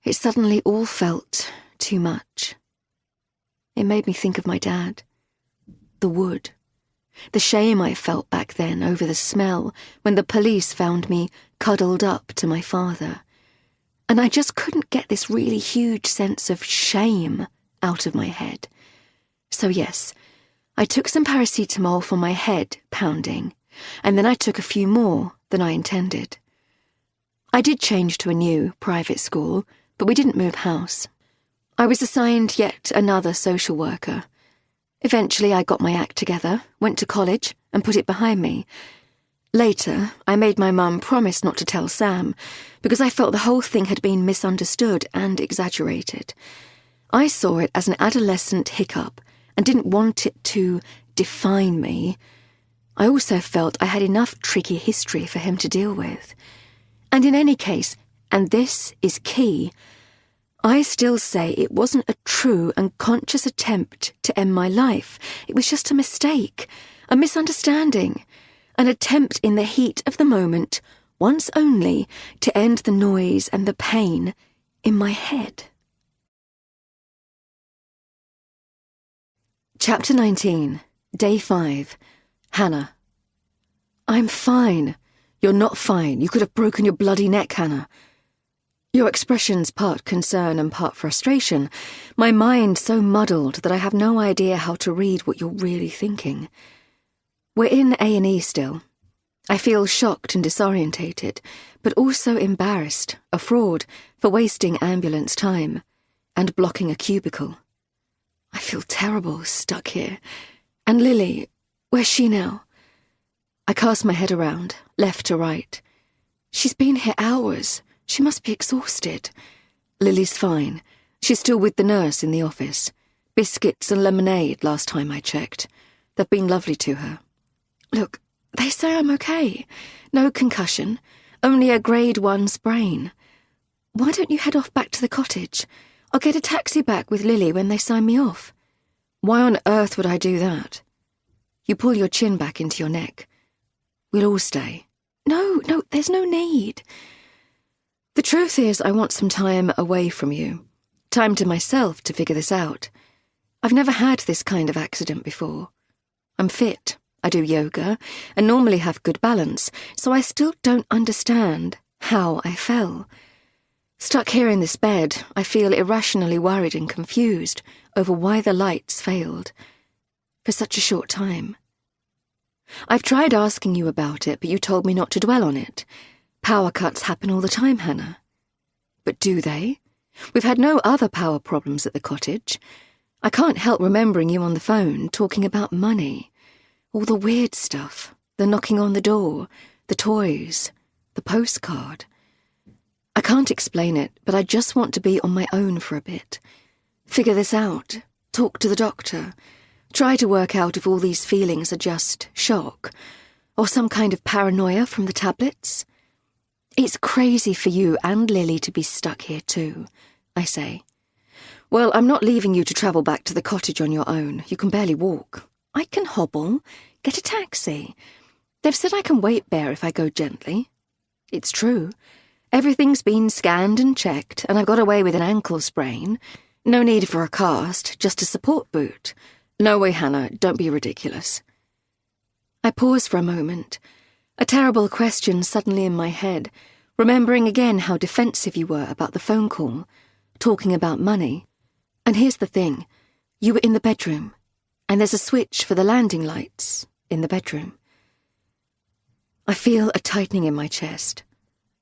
it suddenly all felt too much. It made me think of my dad, the wood, the shame I felt back then over the smell when the police found me cuddled up to my father. And I just couldn't get this really huge sense of shame out of my head. So yes, I took some paracetamol for my head pounding, and then I took a few more than I intended. I did change to a new private school, but we didn't move house. I was assigned yet another social worker. Eventually I got my act together, went to college, and put it behind me. Later, I made my mum promise not to tell Sam, because I felt the whole thing had been misunderstood and exaggerated. I saw it as an adolescent hiccup and didn't want it to define me. I also felt I had enough tricky history for him to deal with. And in any case, and this is key, I still say it wasn't a true and conscious attempt to end my life. It was just a mistake, a misunderstanding, an attempt in the heat of the moment, once only, to end the noise and the pain in my head. Chapter 19, Day 5, Hannah. I'm fine. You're not fine. You could have broken your bloody neck, Hannah. Your expression's part concern and part frustration. My mind so muddled that I have no idea how to read what you're really thinking. We're in A&E still. I feel shocked and disorientated, but also embarrassed, a fraud, for wasting ambulance time and blocking a cubicle. I feel terrible, stuck here. And Lily, where's she now? I cast my head around, left to right. She's been here hours. She must be exhausted. Lily's fine. She's still with the nurse in the office. Biscuits and lemonade last time I checked. They've been lovely to her. Look, they say I'm okay. No concussion. Only a grade 1 sprain. Why don't you head off back to the cottage? I'll get a taxi back with Lily when they sign me off. Why on earth would I do that? You pull your chin back into your neck. We'll all stay. No, there's no need. The truth is, I want some time away from you. Time to myself to figure this out. I've never had this kind of accident before. I'm fit, I do yoga, and normally have good balance, so I still don't understand how I fell. Stuck here in this bed, I feel irrationally worried and confused over why the lights failed. For such a short time. I've tried asking you about it, but you told me not to dwell on it. Power cuts happen all the time, Hannah. But do they? We've had no other power problems at the cottage. I can't help remembering you on the phone talking about money. All the weird stuff, the knocking on the door, the toys, the postcard. I can't explain it, but I just want to be on my own for a bit. Figure this out, talk to the doctor, try to work out if all these feelings are just shock, or some kind of paranoia from the tablets. It's crazy for you and Lily to be stuck here too, I say. Well, I'm not leaving you to travel back to the cottage on your own. You can barely walk. I can hobble, get a taxi. They've said I can weight bear if I go gently. It's true. Everything's been scanned and checked, and I've got away with an ankle sprain. No need for a cast, just a support boot. No way, Hannah, don't be ridiculous. I pause for a moment. A terrible question suddenly in my head, remembering again how defensive you were about the phone call, talking about money. And here's the thing, you were in the bedroom, and there's a switch for the landing lights in the bedroom. I feel a tightening in my chest.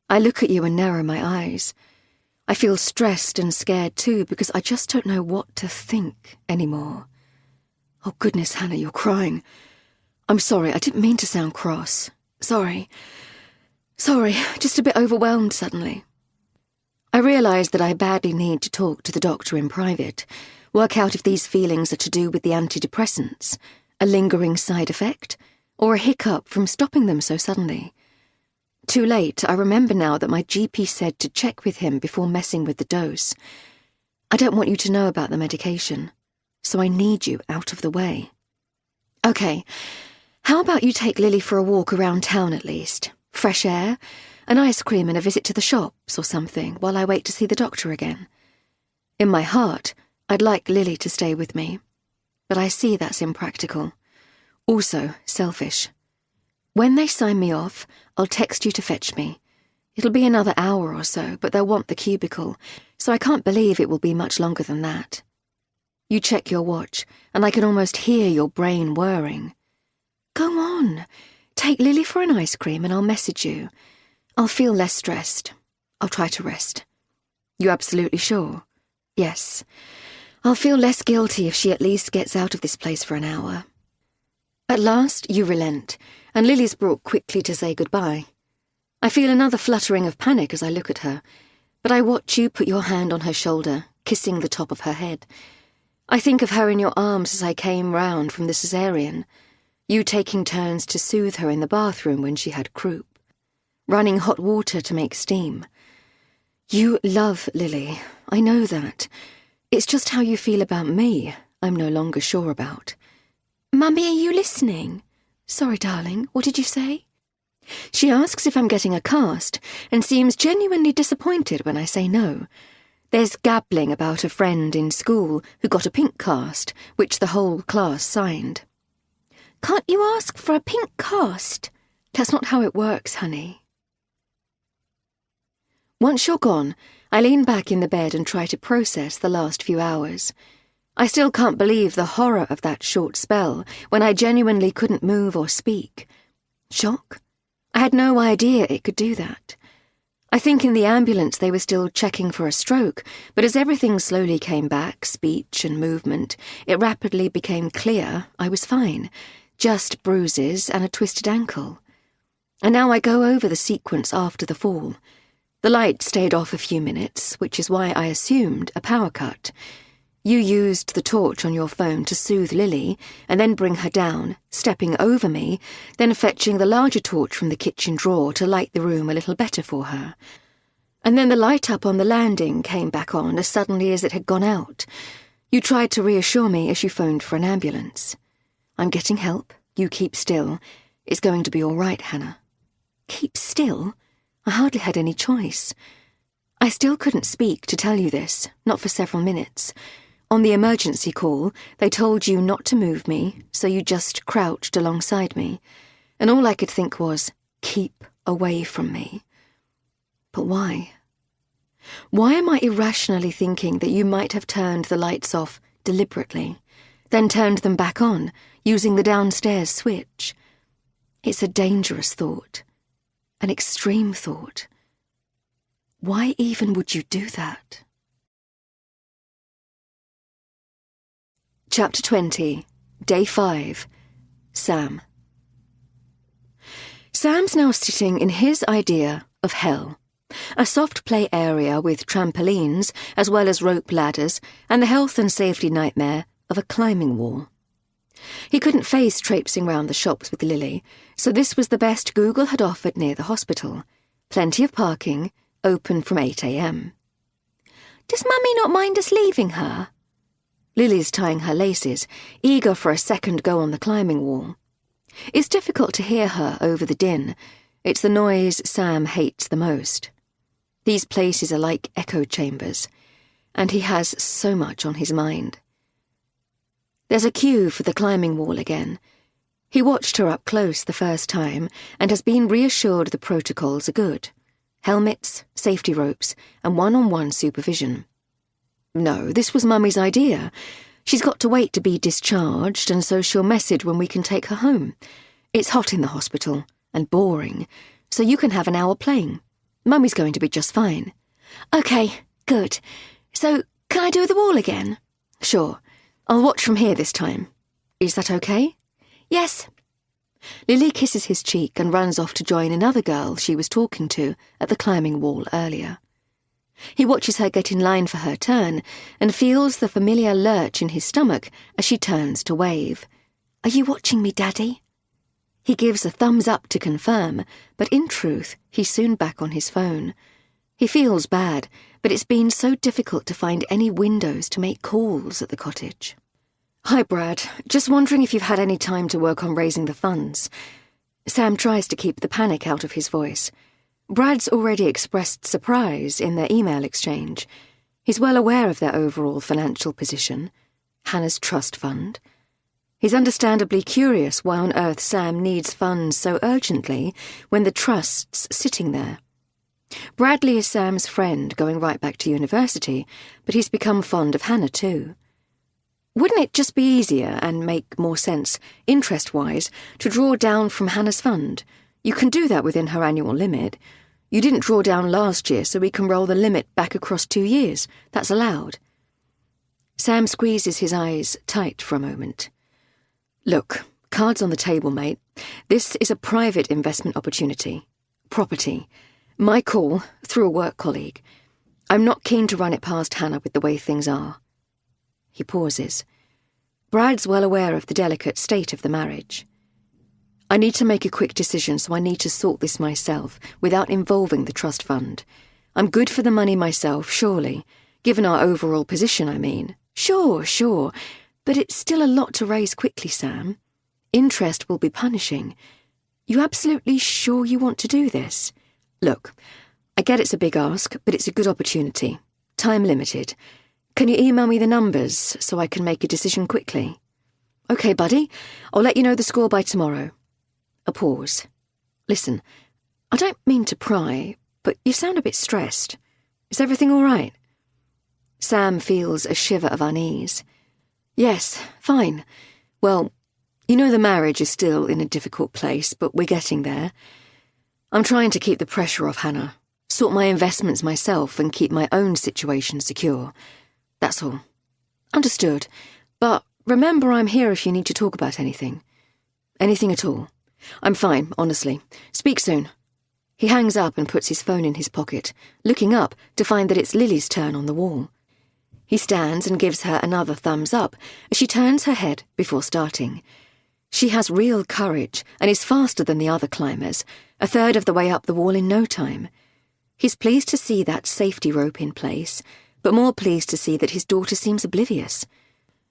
I look at you and narrow my eyes. I feel stressed and scared too, because I just don't know what to think anymore. Oh goodness, Hannah, you're crying. I'm sorry, I didn't mean to sound cross. Sorry, just a bit overwhelmed suddenly. I realise that I badly need to talk to the doctor in private. work out if these feelings are to do with the antidepressants, a lingering side effect, or a hiccup from stopping them so suddenly. Too late, I remember now that my GP said to check with him before messing with the dose. I don't want you to know about the medication, so I need you out of the way. Okay, how about you take Lily for a walk around town at least? Fresh air, an ice cream and a visit to the shops or something while I wait to see the doctor again. In my heart, I'd like Lily to stay with me, but I see that's impractical. Also, selfish. When they sign me off, I'll text you to fetch me. It'll be another hour or so, but they'll want the cubicle, so I can't believe it will be much longer than that. You check your watch, and I can almost hear your brain whirring. Go on. Take Lily for an ice cream and I'll message you. I'll feel less stressed. I'll try to rest. You absolutely sure? Yes. I'll feel less guilty if she at least gets out of this place for an hour. At last, you relent, and Lily's brought quickly to say goodbye. I feel another fluttering of panic as I look at her, but I watch you put your hand on her shoulder, kissing the top of her head. I think of her in your arms as I came round from the cesarean, you taking turns to soothe her in the bathroom when she had croup, running hot water to make steam. You love Lily, I know that. It's just how you feel about me I'm no longer sure about. Mummy, are you listening? Sorry, darling, what did you say? She asks if I'm getting a cast and seems genuinely disappointed when I say no. There's gabbling about a friend in school who got a pink cast, which the whole class signed. Can't you ask for a pink cast? That's not how it works, honey. Once you're gone, I lean back in the bed and try to process the last few hours. I still can't believe the horror of that short spell when I genuinely couldn't move or speak. Shock? I had no idea it could do that. I think in the ambulance they were still checking for a stroke, but as everything slowly came back, speech and movement, it rapidly became clear I was fine. Just bruises and a twisted ankle. And now I go over the sequence after the fall. The light stayed off a few minutes, which is why I assumed a power cut. You used the torch on your phone to soothe Lily, and then bring her down, stepping over me, then fetching the larger torch from the kitchen drawer to light the room a little better for her. And then the light up on the landing came back on as suddenly as it had gone out. You tried to reassure me as you phoned for an ambulance. I'm getting help. You keep still. It's going to be all right, Hannah. Keep still? I hardly had any choice. I still couldn't speak to tell you this, not for several minutes. On the emergency call, they told you not to move me, so you just crouched alongside me, and all I could think was, keep away from me. But why? Why am I irrationally thinking that you might have turned the lights off deliberately, then turned them back on, using the downstairs switch? It's a dangerous thought, an extreme thought. Why even would you do that? Chapter 20, Day 5, Sam. Sam's now sitting in his idea of hell, a soft play area with trampolines as well as rope ladders and the health and safety nightmare of a climbing wall. He couldn't face traipsing round the shops with Lily, so this was the best Google had offered near the hospital. Plenty of parking, open from 8 a.m. Does Mummy not mind us leaving her? Lily's tying her laces, eager for a second go on the climbing wall. It's difficult to hear her over the din. It's the noise Sam hates the most. These places are like echo chambers, and he has so much on his mind. There's a queue for the climbing wall again. He watched her up close the first time and has been reassured the protocols are good. Helmets, safety ropes, and one-on-one supervision. No, this was Mummy's idea. She's got to wait to be discharged, and so she'll message when we can take her home. It's hot in the hospital, and boring, so you can have an hour playing. Mummy's going to be just fine. Okay, good. So, can I do the wall again? Sure. I'll watch from here this time. Is that okay? Yes. Lily kisses his cheek and runs off to join another girl she was talking to at the climbing wall earlier. He watches her get in line for her turn and feels the familiar lurch in his stomach as she turns to wave. "Are you watching me, Daddy?" He gives a thumbs up to confirm, but in truth, he's soon back on his phone. He feels bad, but it's been so difficult to find any windows to make calls at the cottage. "Hi, Brad. Just wondering if you've had any time to work on raising the funds." Sam tries to keep the panic out of his voice. Brad's already expressed surprise in their email exchange. He's well aware of their overall financial position, Hannah's trust fund. He's understandably curious why on earth Sam needs funds so urgently when the trust's sitting there. Bradley is Sam's friend going right back to university, but he's become fond of Hannah too. Wouldn't it just be easier and make more sense, interest-wise, to draw down from Hannah's fund? You can do that within her annual limit. You didn't draw down last year, so we can roll the limit back across 2 years. That's allowed. Sam squeezes his eyes tight for a moment. "Look, cards on the table, mate. This is a private investment opportunity. Property. My call, through a work colleague. I'm not keen to run it past Hannah with the way things are." He pauses. Brad's well aware of the delicate state of the marriage. "I need to make a quick decision, so I need to sort this myself, without involving the trust fund. I'm good for the money myself, surely. Given our overall position, I mean. Sure. But it's still a lot to raise quickly, Sam. Interest will be punishing. You absolutely sure you want to do this? Look, I get it's a big ask, but it's a good opportunity. Time limited. Can you email me the numbers so I can make a decision quickly?" "Okay, buddy. I'll let you know the score by tomorrow." A pause. "Listen, I don't mean to pry, but you sound a bit stressed. Is everything all right?" Sam feels a shiver of unease. "Yes, fine. Well, you know the marriage is still in a difficult place, but we're getting there. I'm trying to keep the pressure off Hannah, sort my investments myself and keep my own situation secure. That's all." "Understood. But remember I'm here if you need to talk about anything." "Anything at all. I'm fine, honestly. Speak soon." He hangs up and puts his phone in his pocket, looking up to find that it's Lily's turn on the wall. He stands and gives her another thumbs up as she turns her head before starting. She has real courage and is faster than the other climbers, a third of the way up the wall in no time. He's pleased to see that safety rope in place, but more pleased to see that his daughter seems oblivious.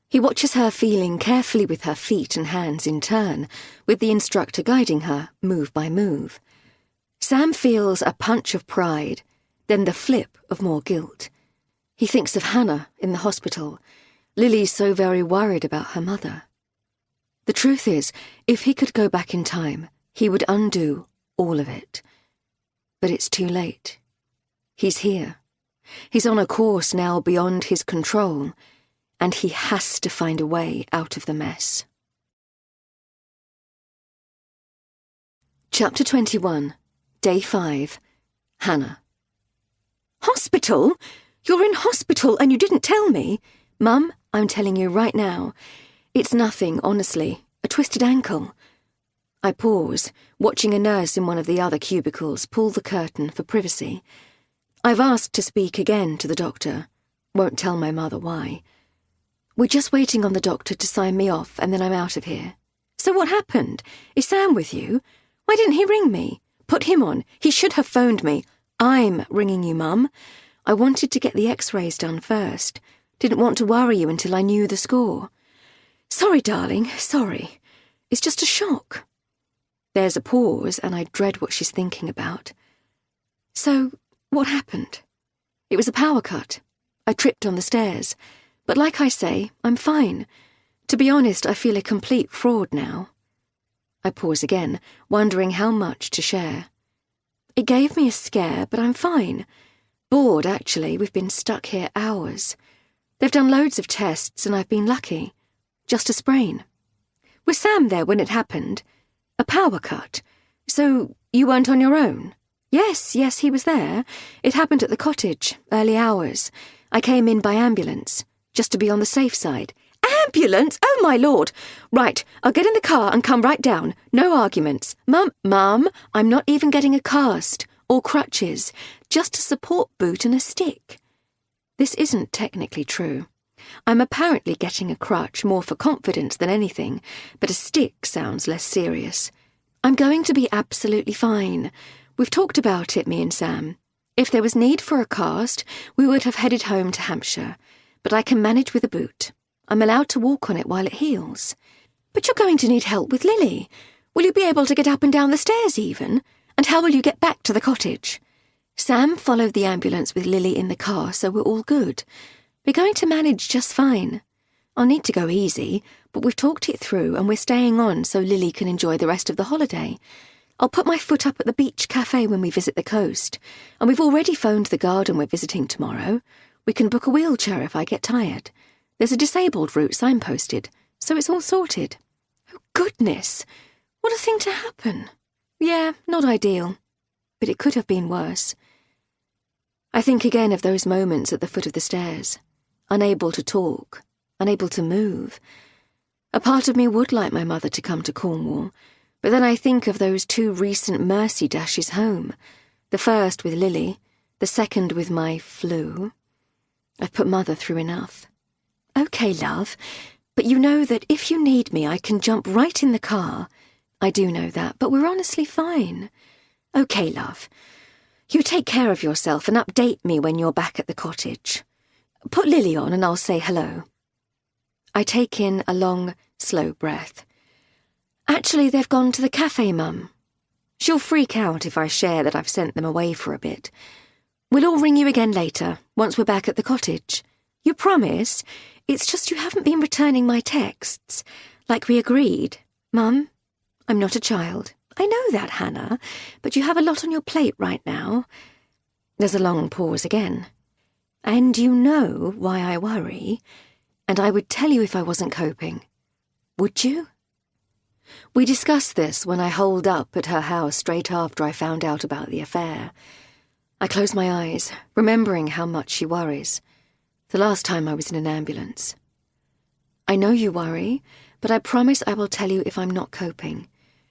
He watches her feeling carefully with her feet and hands in turn, with the instructor guiding her move by move. Sam feels a punch of pride, then the flip of more guilt. He thinks of Hannah in the hospital. Lily's so very worried about her mother. The truth is, if he could go back in time, he would undo all of it. But it's too late. He's here. He's on a course now beyond his control, and he has to find a way out of the mess. Chapter 21, Day 5, Hannah. "Hospital? You're in hospital and you didn't tell me?" "Mum, I'm telling you right now. It's nothing, honestly. A twisted ankle." I pause, watching a nurse in one of the other cubicles pull the curtain for privacy. I've asked to speak again to the doctor. Won't tell my mother why. "We're just waiting on the doctor to sign me off and then I'm out of here." "So what happened? Is Sam with you? Why didn't he ring me? Put him on. He should have phoned me." "I'm ringing you, Mum. I wanted to get the x-rays done first. Didn't want to worry you until I knew the score." "Sorry, darling, sorry. It's just a shock." There's a pause, and I dread what she's thinking about. "So, what happened?" "It was a power cut. I tripped on the stairs. But like I say, I'm fine. To be honest, I feel a complete fraud now." I pause again, wondering how much to share. "It gave me a scare, but I'm fine. Bored, actually. We've been stuck here hours. They've done loads of tests, and I've been lucky. Just a sprain." "Was Sam there when it happened?" "A power cut. So you weren't on your own?" Yes, he was there. It happened at the cottage, early hours. I came in by ambulance, just to be on the safe side." "Ambulance? Oh, my Lord! Right, I'll get in the car and come right down. No arguments. Mum, I'm not even getting a cast. or crutches, just a support boot and a stick. This isn't technically true. I'm apparently getting a crutch more for confidence than anything, but a stick sounds less serious. I'm going to be absolutely fine. We've talked about it, me and Sam. If there was need for a cast, we would have headed home to Hampshire, but I can manage with a boot. I'm allowed to walk on it while it heals. But you're going to need help with Lily. Will you be able to get up and down the stairs even? And how will you get back to the cottage? Sam followed the ambulance with Lily in the car, so we're all good. We're going to manage just fine. I'll need to go easy, but we've talked it through and we're staying on so Lily can enjoy the rest of the holiday. I'll put my foot up at the beach cafe when we visit the coast, and we've already phoned the garden we're visiting tomorrow. We can book a wheelchair if I get tired. There's a disabled route signposted, so it's all sorted. Oh, goodness! What a thing to happen. Yeah, not ideal, but it could have been worse. I think again of those moments at the foot of the stairs, unable to talk, unable to move. A part of me would like my mother to come to Cornwall, but then I think of those 2 recent mercy dashes home, the first with Lily, the second with my flu. I've put Mother through enough. Okay, love, but you know that if you need me, I can jump right in the car. I do know that, but we're honestly fine. Okay, love. You take care of yourself and update me when you're back at the cottage. Put Lily on and I'll say hello. I take in a long, slow breath. Actually, they've gone to the cafe, Mum. She'll freak out if I share that I've sent them away for a bit. We'll all ring you again later, once we're back at the cottage. You promise? It's just you haven't been returning my texts, like we agreed. Mum, I'm not a child. I know that, Hannah, but you have a lot on your plate right now. There's a long pause again. And you know why I worry, and I would tell you if I wasn't coping. Would you? We discussed this when I holed up at her house straight after I found out about the affair. I close my eyes, remembering how much she worries. The last time I was in an ambulance. I know you worry, but I promise I will tell you if I'm not coping.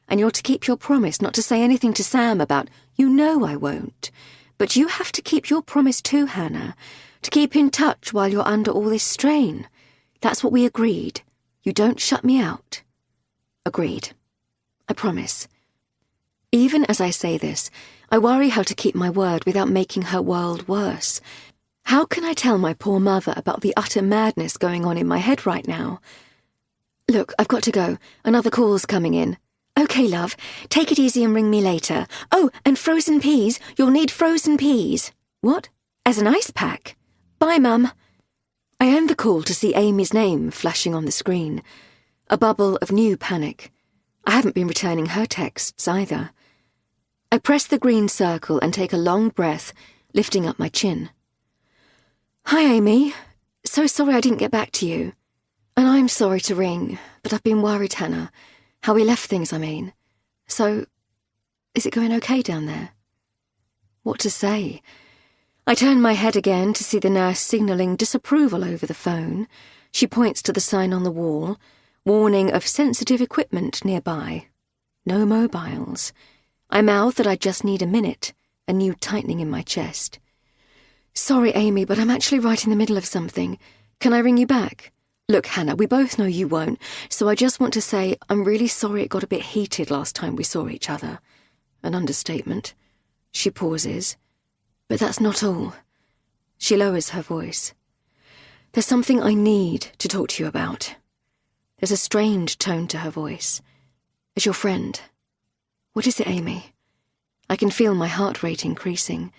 And you're to keep your promise not to say anything to Sam about, you know I won't. But you have to keep your promise too, Hannah, to keep in touch while you're under all this strain. That's what we agreed. You don't shut me out. Agreed. I promise. Even as I say this, I worry how to keep my word without making her world worse. How can I tell my poor mother about the utter madness going on in my head right now? Look, I've got to go. Another call's coming in. Okay, love. Take it easy and ring me later. Oh, and frozen peas. You'll need frozen peas. What? As an ice pack? Bye, Mum. I end the call to see Amy's name flashing on the screen. A bubble of new panic. I haven't been returning her texts either. I press the green circle and take a long breath, lifting up my chin. Hi, Amy. So sorry I didn't get back to you. And I'm sorry to ring, but I've been worried, Hannah. How we left things, I mean. So, is it going okay down there? What to say? I turn my head again to see the nurse signalling disapproval over the phone. She points to the sign on the wall, warning of sensitive equipment nearby. No mobiles. I mouth that I just need a minute, a new tightening in my chest. Sorry, Amy, but I'm actually right in the middle of something. Can I ring you back? Look, Hannah, we both know you won't, so I just want to say I'm really sorry it got a bit heated last time we saw each other. An understatement. She pauses. But that's not all. She lowers her voice. There's something I need to talk to you about. There's a strange tone to her voice. As your friend. What is it, Amy? I can feel my heart rate increasing.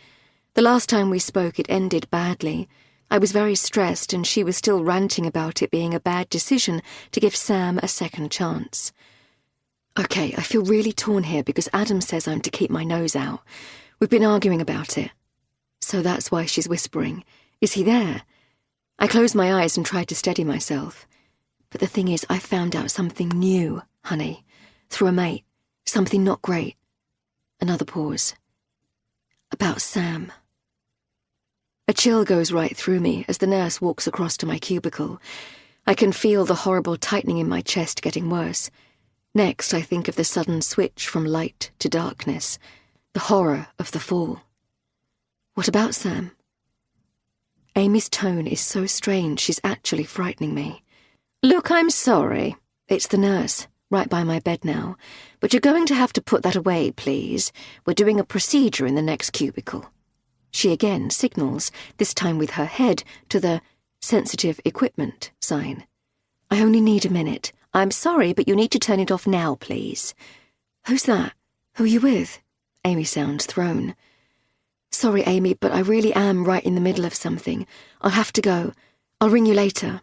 The last time we spoke, it ended badly. I was very stressed, and she was still ranting about it being a bad decision to give Sam a second chance. Okay, I feel really torn here because Adam says I'm to keep my nose out. We've been arguing about it. So that's why she's whispering. Is he there? I close my eyes and try to steady myself. But the thing is, I found out something new, honey, through a mate. Something not great. Another pause. About Sam. A chill goes right through me as the nurse walks across to my cubicle. I can feel the horrible tightening in my chest getting worse. Next, I think of the sudden switch from light to darkness. The horror of the fall. What about Sam? Amy's tone is so strange she's actually frightening me. Look, I'm sorry. It's the nurse, right by my bed now. But you're going to have to put that away, please. We're doing a procedure in the next cubicle. She again signals, this time with her head, to the sensitive equipment sign. I only need a minute. I'm sorry, but you need to turn it off now, please. Who's that? Who are you with? Amy sounds thrown. Sorry, Amy, but I really am right in the middle of something. I'll have to go. I'll ring you later.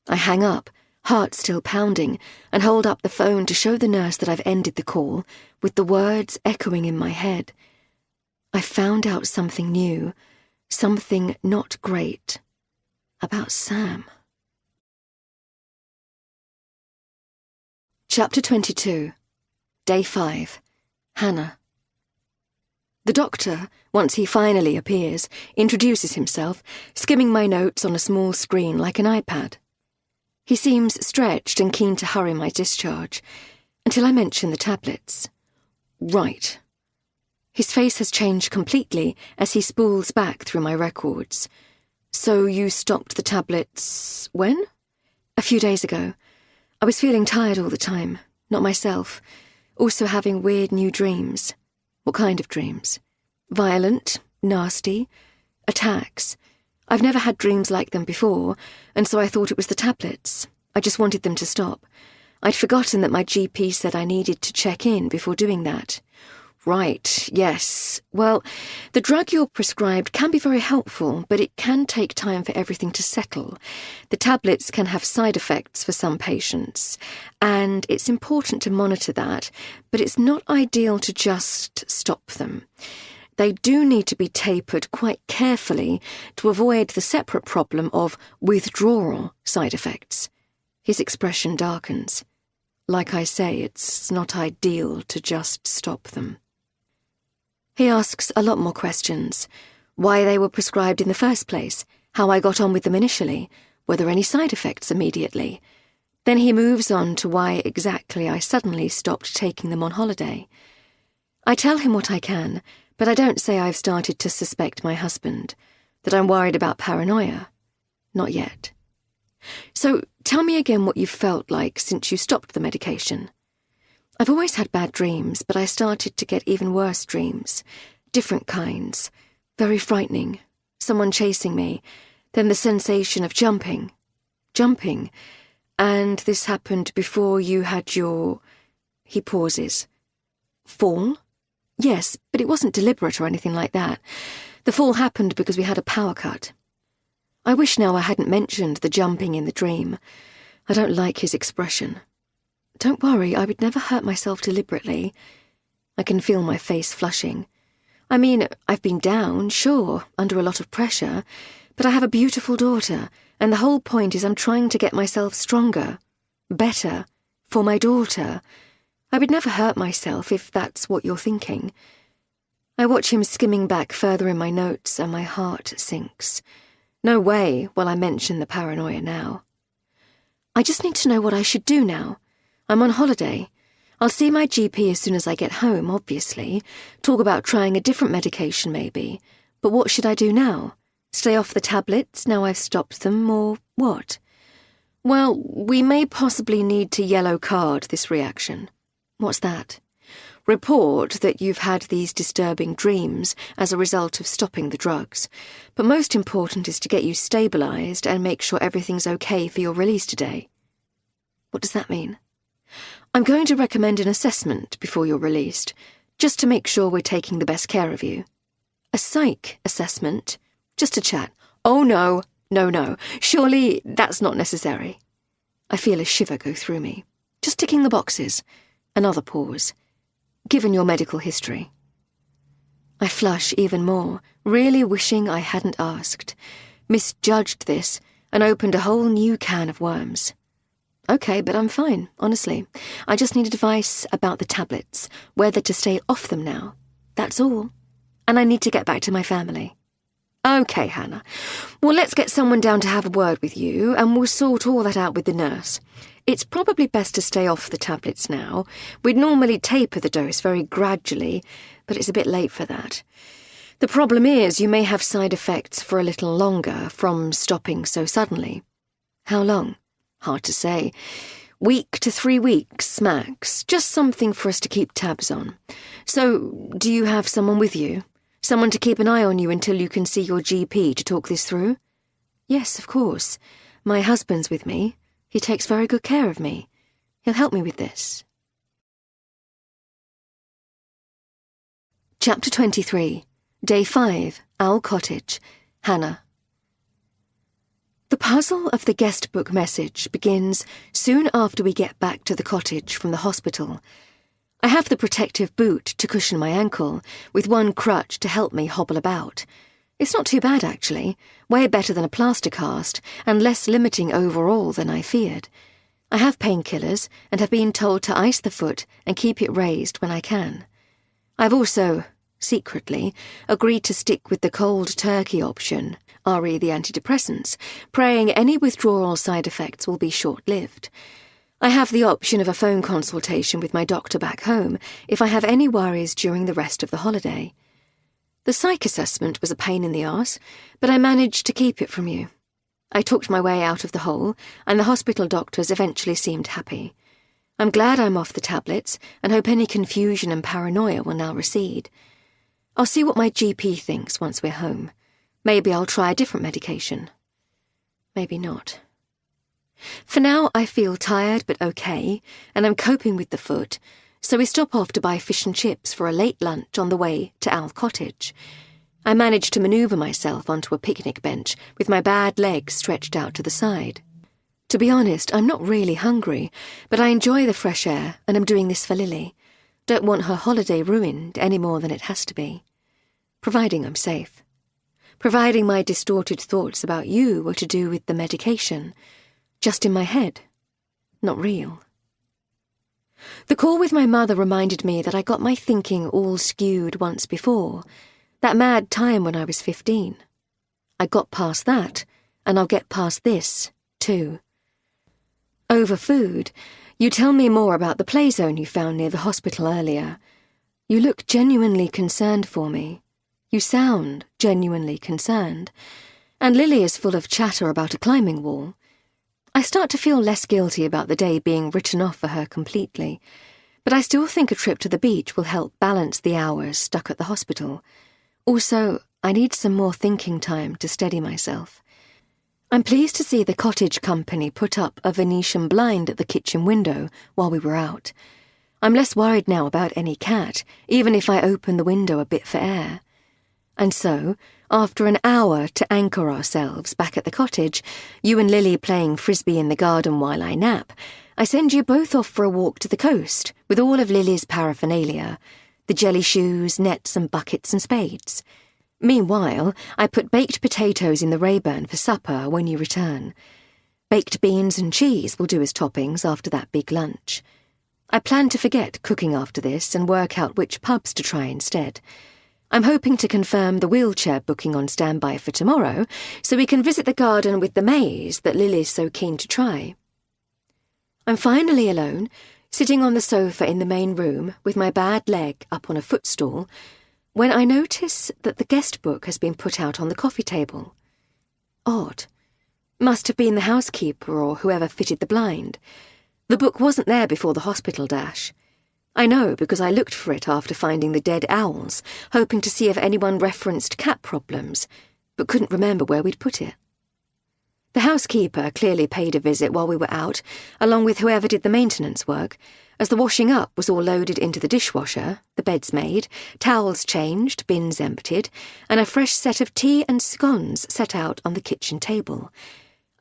I hang up, heart still pounding, and hold up the phone to show the nurse that I've ended the call, with the words echoing in my head. I found out something new, something not great, about Sam. Chapter 22. Day 5. Hannah. The doctor, once he finally appears, introduces himself, skimming my notes on a small screen like an iPad. He seems stretched and keen to hurry my discharge, until I mention the tablets. Right. His face has changed completely as he spools back through my records. So you stopped the tablets when? A few days ago. I was feeling tired all the time, not myself, also having weird new dreams. What kind of dreams? Violent, nasty, attacks. I've never had dreams like them before, and so I thought it was the tablets. I just wanted them to stop. I'd forgotten that my GP said I needed to check in before doing that. Right, yes. Well, the drug you're prescribed can be very helpful, but it can take time for everything to settle. The tablets can have side effects for some patients, and it's important to monitor that, but it's not ideal to just stop them. They do need to be tapered quite carefully to avoid the separate problem of withdrawal side effects. His expression darkens. Like I say, it's not ideal to just stop them. He asks a lot more questions. Why they were prescribed in the first place, how I got on with them initially, were there any side effects immediately. Then he moves on to why exactly I suddenly stopped taking them on holiday. I tell him what I can, but I don't say I've started to suspect my husband, that I'm worried about paranoia. Not yet. So tell me again what you've felt like since you stopped the medication. I've always had bad dreams, but I started to get even worse dreams. Different kinds. Very frightening. Someone chasing me. Then the sensation of jumping. And this happened before you had your... He pauses. Fall? Yes, but it wasn't deliberate or anything like that. The fall happened because we had a power cut. I wish now I hadn't mentioned the jumping in the dream. I don't like his expression. Don't worry, I would never hurt myself deliberately. I can feel my face flushing. I mean, I've been down, sure, under a lot of pressure, but I have a beautiful daughter, and the whole point is I'm trying to get myself stronger, better, for my daughter. I would never hurt myself if that's what you're thinking. I watch him skimming back further in my notes, and my heart sinks. No way will I mention the paranoia now. I just need to know what I should do now. I'm on holiday. I'll see my GP as soon as I get home, obviously. Talk about trying a different medication, maybe. But what should I do now? Stay off the tablets now I've stopped them, or what? Well, we may possibly need to yellow card this reaction. What's that? Report that you've had these disturbing dreams as a result of stopping the drugs. But most important is to get you stabilised and make sure everything's okay for your release today. What does that mean? I'm going to recommend an assessment before you're released, just to make sure we're taking the best care of you. A psych assessment? Just a chat. Oh no. Surely that's not necessary. I feel a shiver go through me. Just ticking the boxes. Another pause. Given your medical history. I flush even more, really wishing I hadn't asked. Misjudged this and opened a whole new can of worms. Okay, but I'm fine, honestly. I just need advice about the tablets, whether to stay off them now. That's all. And I need to get back to my family. OK, Hannah. Well, let's get someone down to have a word with you, and we'll sort all that out with the nurse. It's probably best to stay off the tablets now. We'd normally taper the dose very gradually, but it's a bit late for that. The problem is you may have side effects for a little longer from stopping so suddenly. How long? Hard to say. Week to 3 weeks, max. Just something for us to keep tabs on. So, do you have someone with you? Someone to keep an eye on you until you can see your GP to talk this through? Yes, of course. My husband's with me. He takes very good care of me. He'll help me with this. Chapter 23. Day 5. Owl Cottage. Hannah. The puzzle of the guest book message begins soon after we get back to the cottage from the hospital. I have the protective boot to cushion my ankle, with one crutch to help me hobble about. It's not too bad, actually, way better than a plaster cast, and less limiting overall than I feared. I have painkillers, and have been told to ice the foot and keep it raised when I can. I've also, secretly, agreed to stick with the cold turkey option, re the antidepressants, praying any withdrawal side effects will be short-lived. I have the option of a phone consultation with my doctor back home if I have any worries during the rest of the holiday. The psych assessment was a pain in the arse, but I managed to keep it from you. I talked my way out of the hole, and the hospital doctors eventually seemed happy. I'm glad I'm off the tablets, and hope any confusion and paranoia will now recede. I'll see what my GP thinks once we're home. Maybe I'll try a different medication. Maybe not. For now, I feel tired but okay, and I'm coping with the foot, so we stop off to buy fish and chips for a late lunch on the way to Owl Cottage. I manage to manoeuvre myself onto a picnic bench with my bad legs stretched out to the side. To be honest, I'm not really hungry, but I enjoy the fresh air, and I'm doing this for Lily. Don't want her holiday ruined any more than it has to be. Providing I'm safe. Providing my distorted thoughts about you were to do with the medication. Just in my head. Not real. The call with my mother reminded me that I got my thinking all skewed once before. That mad time when I was 15. I got past that, and I'll get past this, too. Over food, you tell me more about the play zone you found near the hospital earlier. You look genuinely concerned for me. You sound genuinely concerned. And Lily is full of chatter about a climbing wall. I start to feel less guilty about the day being written off for her completely, but I still think a trip to the beach will help balance the hours stuck at the hospital. Also, I need some more thinking time to steady myself. I'm pleased to see the cottage company put up a Venetian blind at the kitchen window while we were out. I'm less worried now about any cat, even if I open the window a bit for air. And so, after an hour to anchor ourselves back at the cottage, you and Lily playing frisbee in the garden while I nap, I send you both off for a walk to the coast with all of Lily's paraphernalia, the jelly shoes, nets and buckets and spades. Meanwhile, I put baked potatoes in the Rayburn for supper when you return. Baked beans and cheese will do as toppings after that big lunch. I plan to forget cooking after this and work out which pubs to try instead. I'm hoping to confirm the wheelchair booking on standby for tomorrow, so we can visit the garden with the maze that Lily's so keen to try. I'm finally alone, sitting on the sofa in the main room with my bad leg up on a footstool, when I notice that the guest book has been put out on the coffee table. Odd. Must have been the housekeeper or whoever fitted the blind. The book wasn't there before the hospital dash. I know because I looked for it after finding the dead owls, hoping to see if anyone referenced cat problems, but couldn't remember where we'd put it. The housekeeper clearly paid a visit while we were out, along with whoever did the maintenance work, as the washing up was all loaded into the dishwasher, the beds made, towels changed, bins emptied, and a fresh set of tea and scones set out on the kitchen table.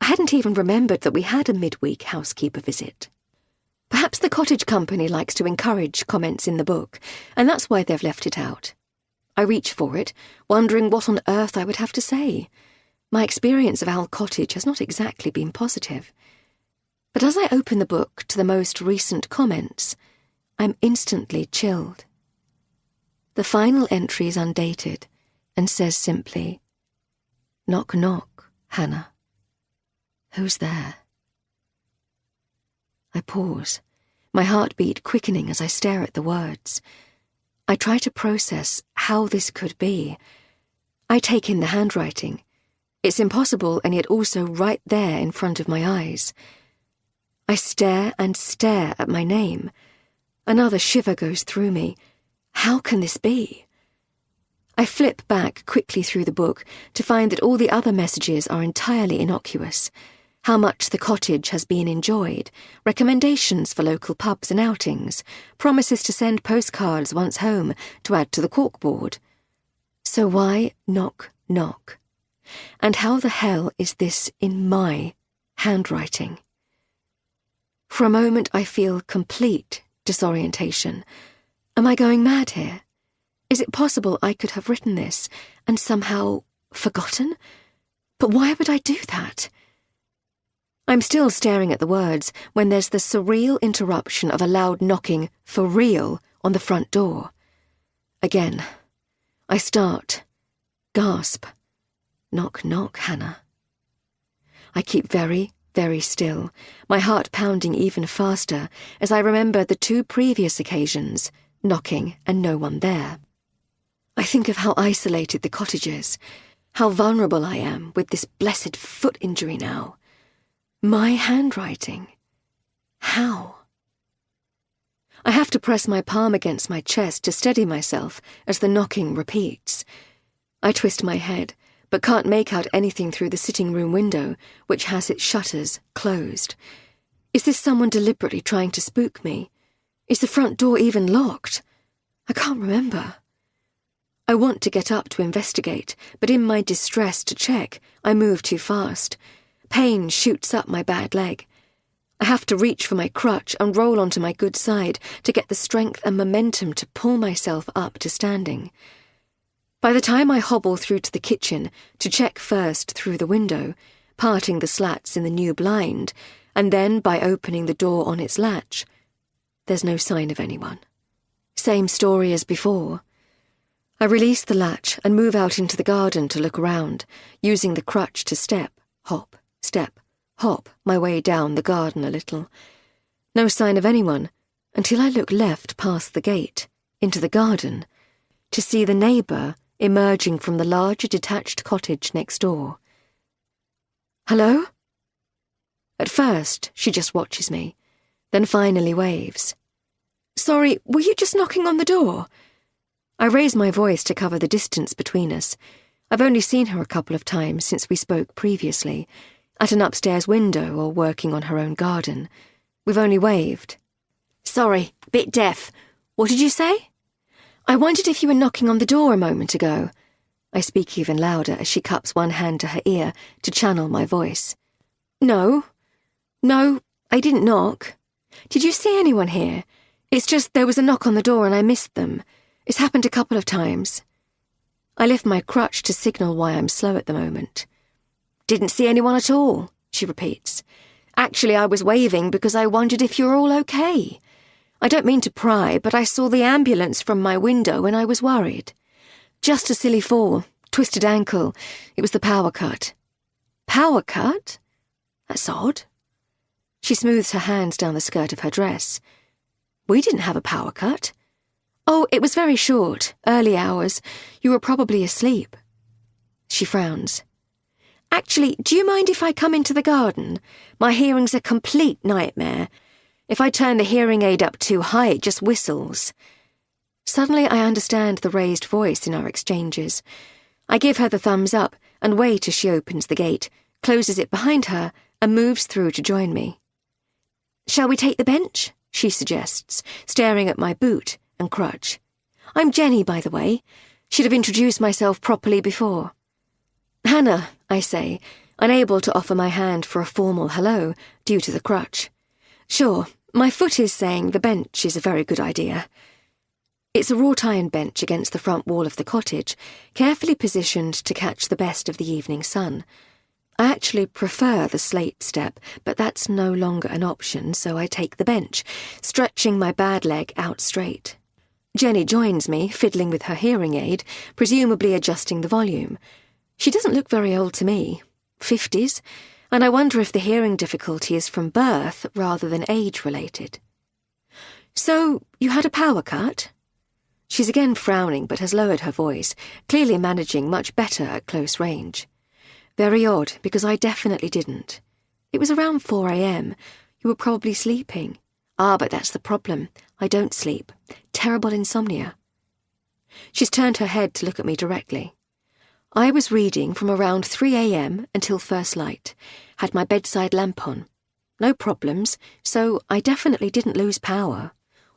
I hadn't even remembered that we had a midweek housekeeper visit. Perhaps the cottage company likes to encourage comments in the book, and that's why they've left it out. I reach for it, wondering what on earth I would have to say. My experience of Owl Cottage has not exactly been positive. But as I open the book to the most recent comments, I'm instantly chilled. The final entry is undated and says simply, Knock, knock, Hannah. Who's there? I pause, my heartbeat quickening as I stare at the words. I try to process how this could be. I take in the handwriting. It's impossible and yet also right there in front of my eyes. I stare and stare at my name. Another shiver goes through me. How can this be? I flip back quickly through the book to find that all the other messages are entirely innocuous. How much the cottage has been enjoyed, recommendations for local pubs and outings, promises to send postcards once home to add to the corkboard. So why knock, knock? And how the hell is this in my handwriting? For a moment I feel complete disorientation. Am I going mad here? Is it possible I could have written this and somehow forgotten? But why would I do that? I'm still staring at the words when there's the surreal interruption of a loud knocking, for real, on the front door. Again. I start. Gasp. Knock, knock, Hannah. I keep very, very still, my heart pounding even faster as I remember the 2 previous occasions, knocking and no one there. I think of how isolated the cottage is, how vulnerable I am with this blessed foot injury now. My handwriting. How? I have to press my palm against my chest to steady myself as the knocking repeats. I twist my head, but can't make out anything through the sitting room window, which has its shutters closed. Is this someone deliberately trying to spook me? Is the front door even locked? I can't remember. I want to get up to investigate, but in my distress to check, I move too fast. Pain shoots up my bad leg. I have to reach for my crutch and roll onto my good side to get the strength and momentum to pull myself up to standing. By the time I hobble through to the kitchen to check first through the window, parting the slats in the new blind, and then by opening the door on its latch, there's no sign of anyone. Same story as before. I release the latch and move out into the garden to look around, using the crutch to step, hop, step, hop my way down the garden a little. No sign of anyone until I look left past the gate, into the garden, to see the neighbour emerging from the larger detached cottage next door. Hello? At first, she just watches me, then finally waves. Sorry, were you just knocking on the door? I raise my voice to cover the distance between us. I've only seen her a couple of times since we spoke previously, at an upstairs window or working on her own garden. We've only waved. Sorry, bit deaf. What did you say? I wondered if you were knocking on the door a moment ago. I speak even louder as she cups one hand to her ear to channel my voice. No, I didn't knock. Did you see anyone here? It's just there was a knock on the door and I missed them. It's happened a couple of times. I lift my crutch to signal why I'm slow at the moment. Didn't see anyone at all, she repeats. Actually, I was waving because I wondered if you're all okay. I don't mean to pry, but I saw the ambulance from my window and I was worried. Just a silly fall, twisted ankle. It was the power cut. Power cut? That's odd. She smooths her hands down the skirt of her dress. We didn't have a power cut. Oh, it was very short, early hours. You were probably asleep. She frowns. Actually, do you mind if I come into the garden? My hearing's a complete nightmare. If I turn the hearing aid up too high, it just whistles. Suddenly I understand the raised voice in our exchanges. I give her the thumbs up and wait as she opens the gate, closes it behind her, and moves through to join me. Shall we take the bench? She suggests, staring at my boot and crutch. I'm Jenny, by the way. Should have introduced myself properly before. Hannah, I say, unable to offer my hand for a formal hello due to the crutch. Sure, my foot is saying the bench is a very good idea. It's a wrought iron bench against the front wall of the cottage, carefully positioned to catch the best of the evening sun. I actually prefer the slate step, but that's no longer an option, so I take the bench, stretching my bad leg out straight. Jenny joins me, fiddling with her hearing aid, presumably adjusting the volume. She doesn't look very old to me, 50s, and I wonder if the hearing difficulty is from birth rather than age-related. So, you had a power cut? She's again frowning but has lowered her voice, clearly managing much better at close range. Very odd, because I definitely didn't. It was around 4 a.m. You were probably sleeping. But that's the problem. I don't sleep. Terrible insomnia. She's turned her head to look at me directly. I was reading from around 3 a.m. until first light. Had my bedside lamp on. No problems, so I definitely didn't lose power.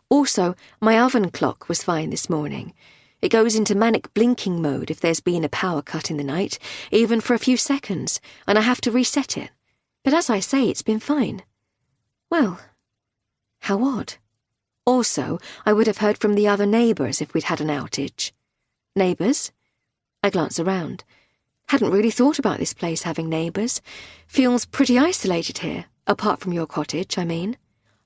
Also, my oven clock was fine this morning. It goes into manic blinking mode if there's been a power cut in the night, even for a few seconds, and I have to reset it. But as I say, it's been fine. Well, how odd. Also, I would have heard from the other neighbours if we'd had an outage. Neighbours? I glance around. Hadn't really thought about this place having neighbours. Feels pretty isolated here, apart from your cottage, I mean.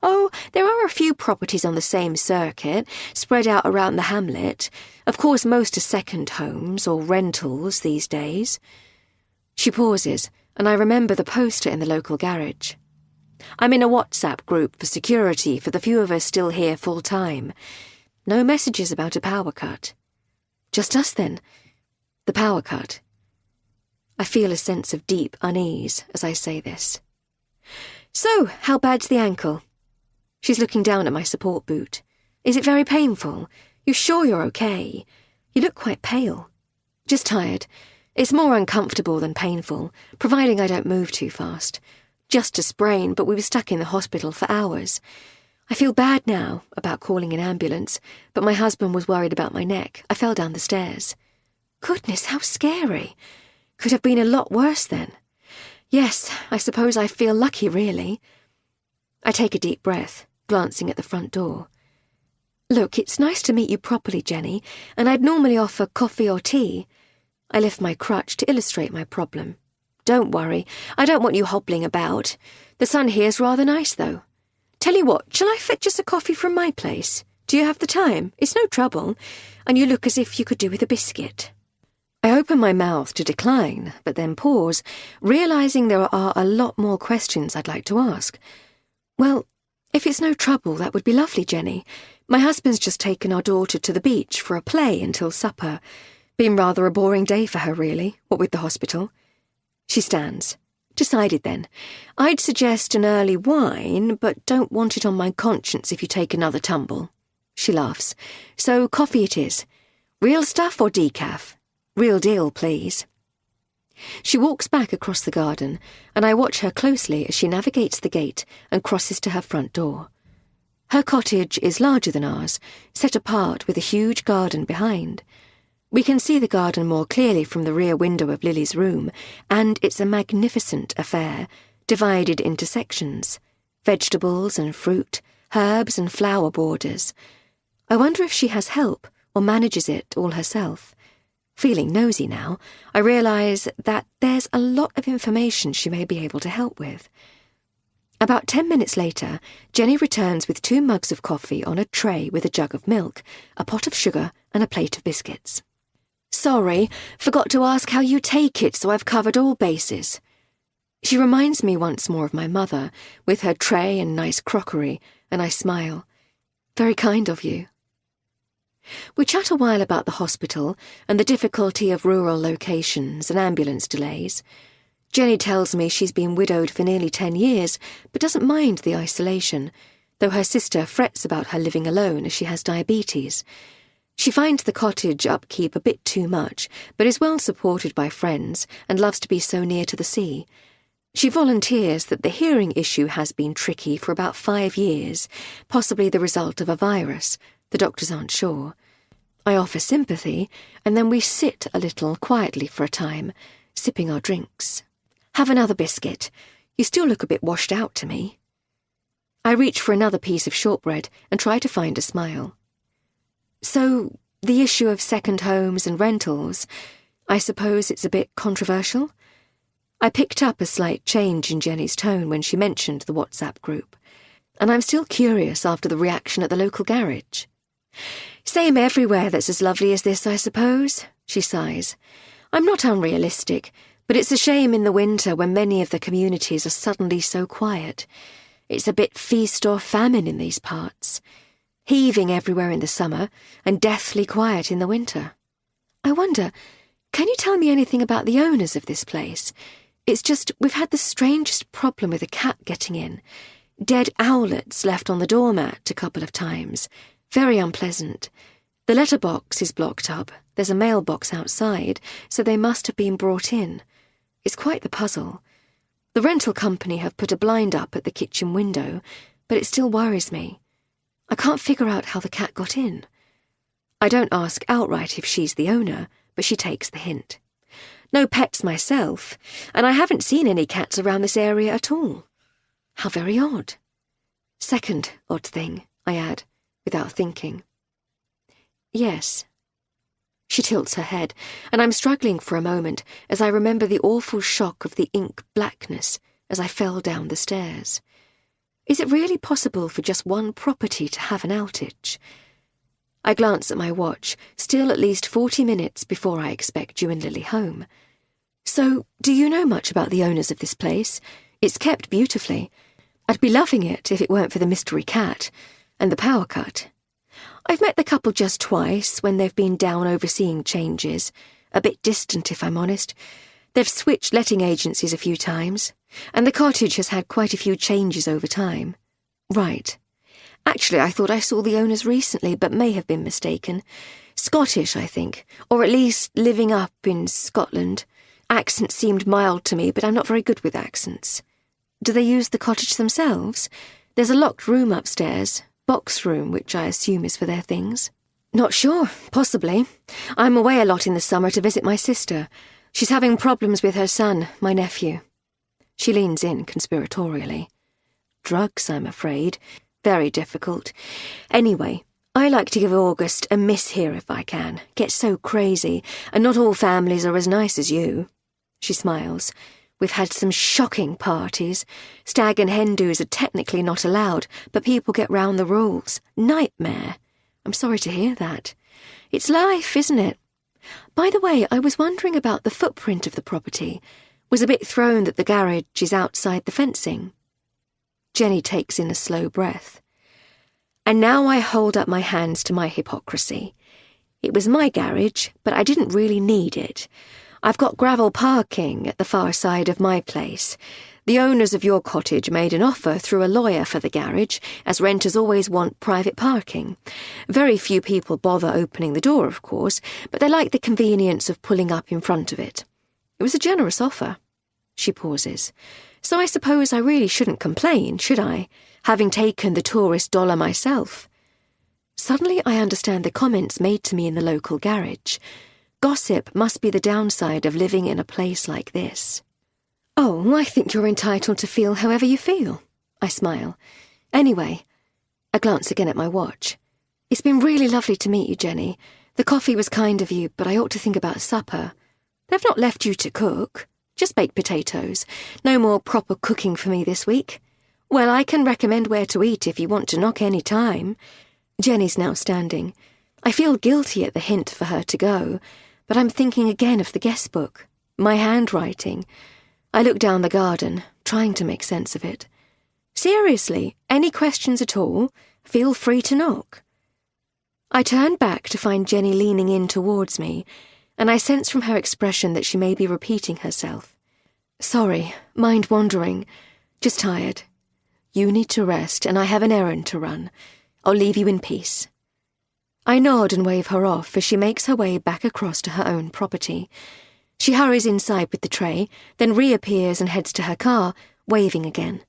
Oh, there are a few properties on the same circuit, spread out around the hamlet. Of course, most are second homes or rentals these days. She pauses, and I remember the poster in the local garage. I'm in a WhatsApp group for security for the few of us still here full-time. No messages about a power cut. Just us, then. The power cut. I feel a sense of deep unease as I say this. So, how bad's the ankle? She's looking down at my support boot. Is it very painful? You sure you're okay? You look quite pale. Just tired. It's more uncomfortable than painful, providing I don't move too fast. Just a sprain, but we were stuck in the hospital for hours. I feel bad now about calling an ambulance, but my husband was worried about my neck. I fell down the stairs. Goodness, how scary. Could have been a lot worse then. Yes, I suppose I feel lucky, really. I take a deep breath, glancing at the front door. Look, it's nice to meet you properly, Jenny, and I'd normally offer coffee or tea. I lift my crutch to illustrate my problem. Don't worry, I don't want you hobbling about. The sun here's rather nice, though. Tell you what, shall I fetch us a coffee from my place? Do you have the time? It's no trouble, and you look as if you could do with a biscuit. I open my mouth to decline, but then pause, realising there are a lot more questions I'd like to ask. Well, if it's no trouble, that would be lovely, Jenny. My husband's just taken our daughter to the beach for a play until supper. Been rather a boring day for her, really, what with the hospital. She stands. Decided then. I'd suggest an early wine, but don't want it on my conscience if you take another tumble. She laughs. So coffee it is. Real stuff or decaf? Real deal, please. She walks back across the garden, and I watch her closely as she navigates the gate and crosses to her front door. Her cottage is larger than ours, set apart with a huge garden behind. We can see the garden more clearly from the rear window of Lily's room, and it's a magnificent affair, divided into sections. Vegetables and fruit, herbs and flower borders. I wonder if she has help or manages it all herself. Feeling nosy now, I realise that there's a lot of information she may be able to help with. About 10 minutes later, Jenny returns with 2 mugs of coffee on a tray with a jug of milk, a pot of sugar and a plate of biscuits. Sorry, forgot to ask how you take it, so I've covered all bases. She reminds me once more of my mother, with her tray and nice crockery, and I smile. Very kind of you. We chat a while about the hospital and the difficulty of rural locations and ambulance delays. Jenny tells me she's been widowed for nearly 10 years, but doesn't mind the isolation, though her sister frets about her living alone as she has diabetes. She finds the cottage upkeep a bit too much, but is well supported by friends and loves to be so near to the sea. She volunteers that the hearing issue has been tricky for about 5 years, possibly the result of a virus. The doctors aren't sure. I offer sympathy, and then we sit a little quietly for a time, sipping our drinks. Have another biscuit. You still look a bit washed out to me. I reach for another piece of shortbread and try to find a smile. So, the issue of second homes and rentals, I suppose it's a bit controversial? I picked up a slight change in Jenny's tone when she mentioned the WhatsApp group, and I'm still curious after the reaction at the local garage. Same everywhere that's as lovely as this, I suppose, she sighs. I'm not unrealistic, but it's a shame in the winter when many of the communities are suddenly so quiet. It's a bit feast or famine in these parts. Heaving everywhere in the summer and deathly quiet in the winter. I wonder, can you tell me anything about the owners of this place? It's just, we've had the strangest problem with a cat getting in. Dead owlets left on the doormat a couple of times. Very unpleasant. The letterbox is blocked up. There's a mailbox outside, so they must have been brought in. It's quite the puzzle. The rental company have put a blind up at the kitchen window, but it still worries me. I can't figure out how the cat got in. I don't ask outright if she's the owner, but she takes the hint. No pets myself, and I haven't seen any cats around this area at all. How very odd. Second odd thing, I add, without thinking. Yes. She tilts her head, and I'm struggling for a moment as I remember the awful shock of the ink blackness as I fell down the stairs. Is it really possible for just one property to have an outage? I glance at my watch, still at least 40 minutes before I expect you and Lily home. So, do you know much about the owners of this place? It's kept beautifully. I'd be loving it if it weren't for the mystery cat and the power cut. I've met the couple just twice when they've been down overseeing changes. A bit distant, if I'm honest. They've switched letting agencies a few times, and the cottage has had quite a few changes over time. Right. Actually, I thought I saw the owners recently, but may have been mistaken. Scottish, I think, or at least living up in Scotland. Accent seemed mild to me, but I'm not very good with accents. Do they use the cottage themselves? There's a locked room upstairs, box room, which I assume is for their things. Not sure, possibly. I'm away a lot in the summer to visit my sister. She's having problems with her son, my nephew. She leans in conspiratorially. Drugs, I'm afraid. Very difficult. Anyway, I like to give August a miss here if I can. Gets so crazy, and not all families are as nice as you. She smiles. We've had some shocking parties. Stag and hen do's are technically not allowed, but people get round the rules. Nightmare. I'm sorry to hear that. It's life, isn't it? By the way, I was wondering about the footprint of the property. Was a bit thrown that the garage is outside the fencing. Jenny takes in a slow breath. And now I hold up my hands to my hypocrisy. It was my garage, but I didn't really need it. I've got gravel parking at the far side of my place. The owners of your cottage made an offer through a lawyer for the garage, as renters always want private parking. Very few people bother opening the door, of course, but they like the convenience of pulling up in front of it. It was a generous offer. She pauses. So I suppose I really shouldn't complain, should I, having taken the tourist dollar myself? Suddenly I understand the comments made to me in the local garage. Gossip must be the downside of living in a place like this. Oh, I think you're entitled to feel however you feel. I smile. Anyway, I glance again at my watch. It's been really lovely to meet you, Jenny. The coffee was kind of you, but I ought to think about supper. They've not left you to cook. Just baked potatoes. No more proper cooking for me this week. Well, I can recommend where to eat if you want to knock any time. Jenny's now standing. I feel guilty at the hint for her to go, but I'm thinking again of the guest book, my handwriting. I look down the garden, trying to make sense of it. Seriously, any questions at all? Feel free to knock. I turn back to find Jenny leaning in towards me, and I sense from her expression that she may be repeating herself. Sorry, mind wandering. Just tired. You need to rest, and I have an errand to run. I'll leave you in peace. I nod and wave her off as she makes her way back across to her own property. She hurries inside with the tray, then reappears and heads to her car, waving again.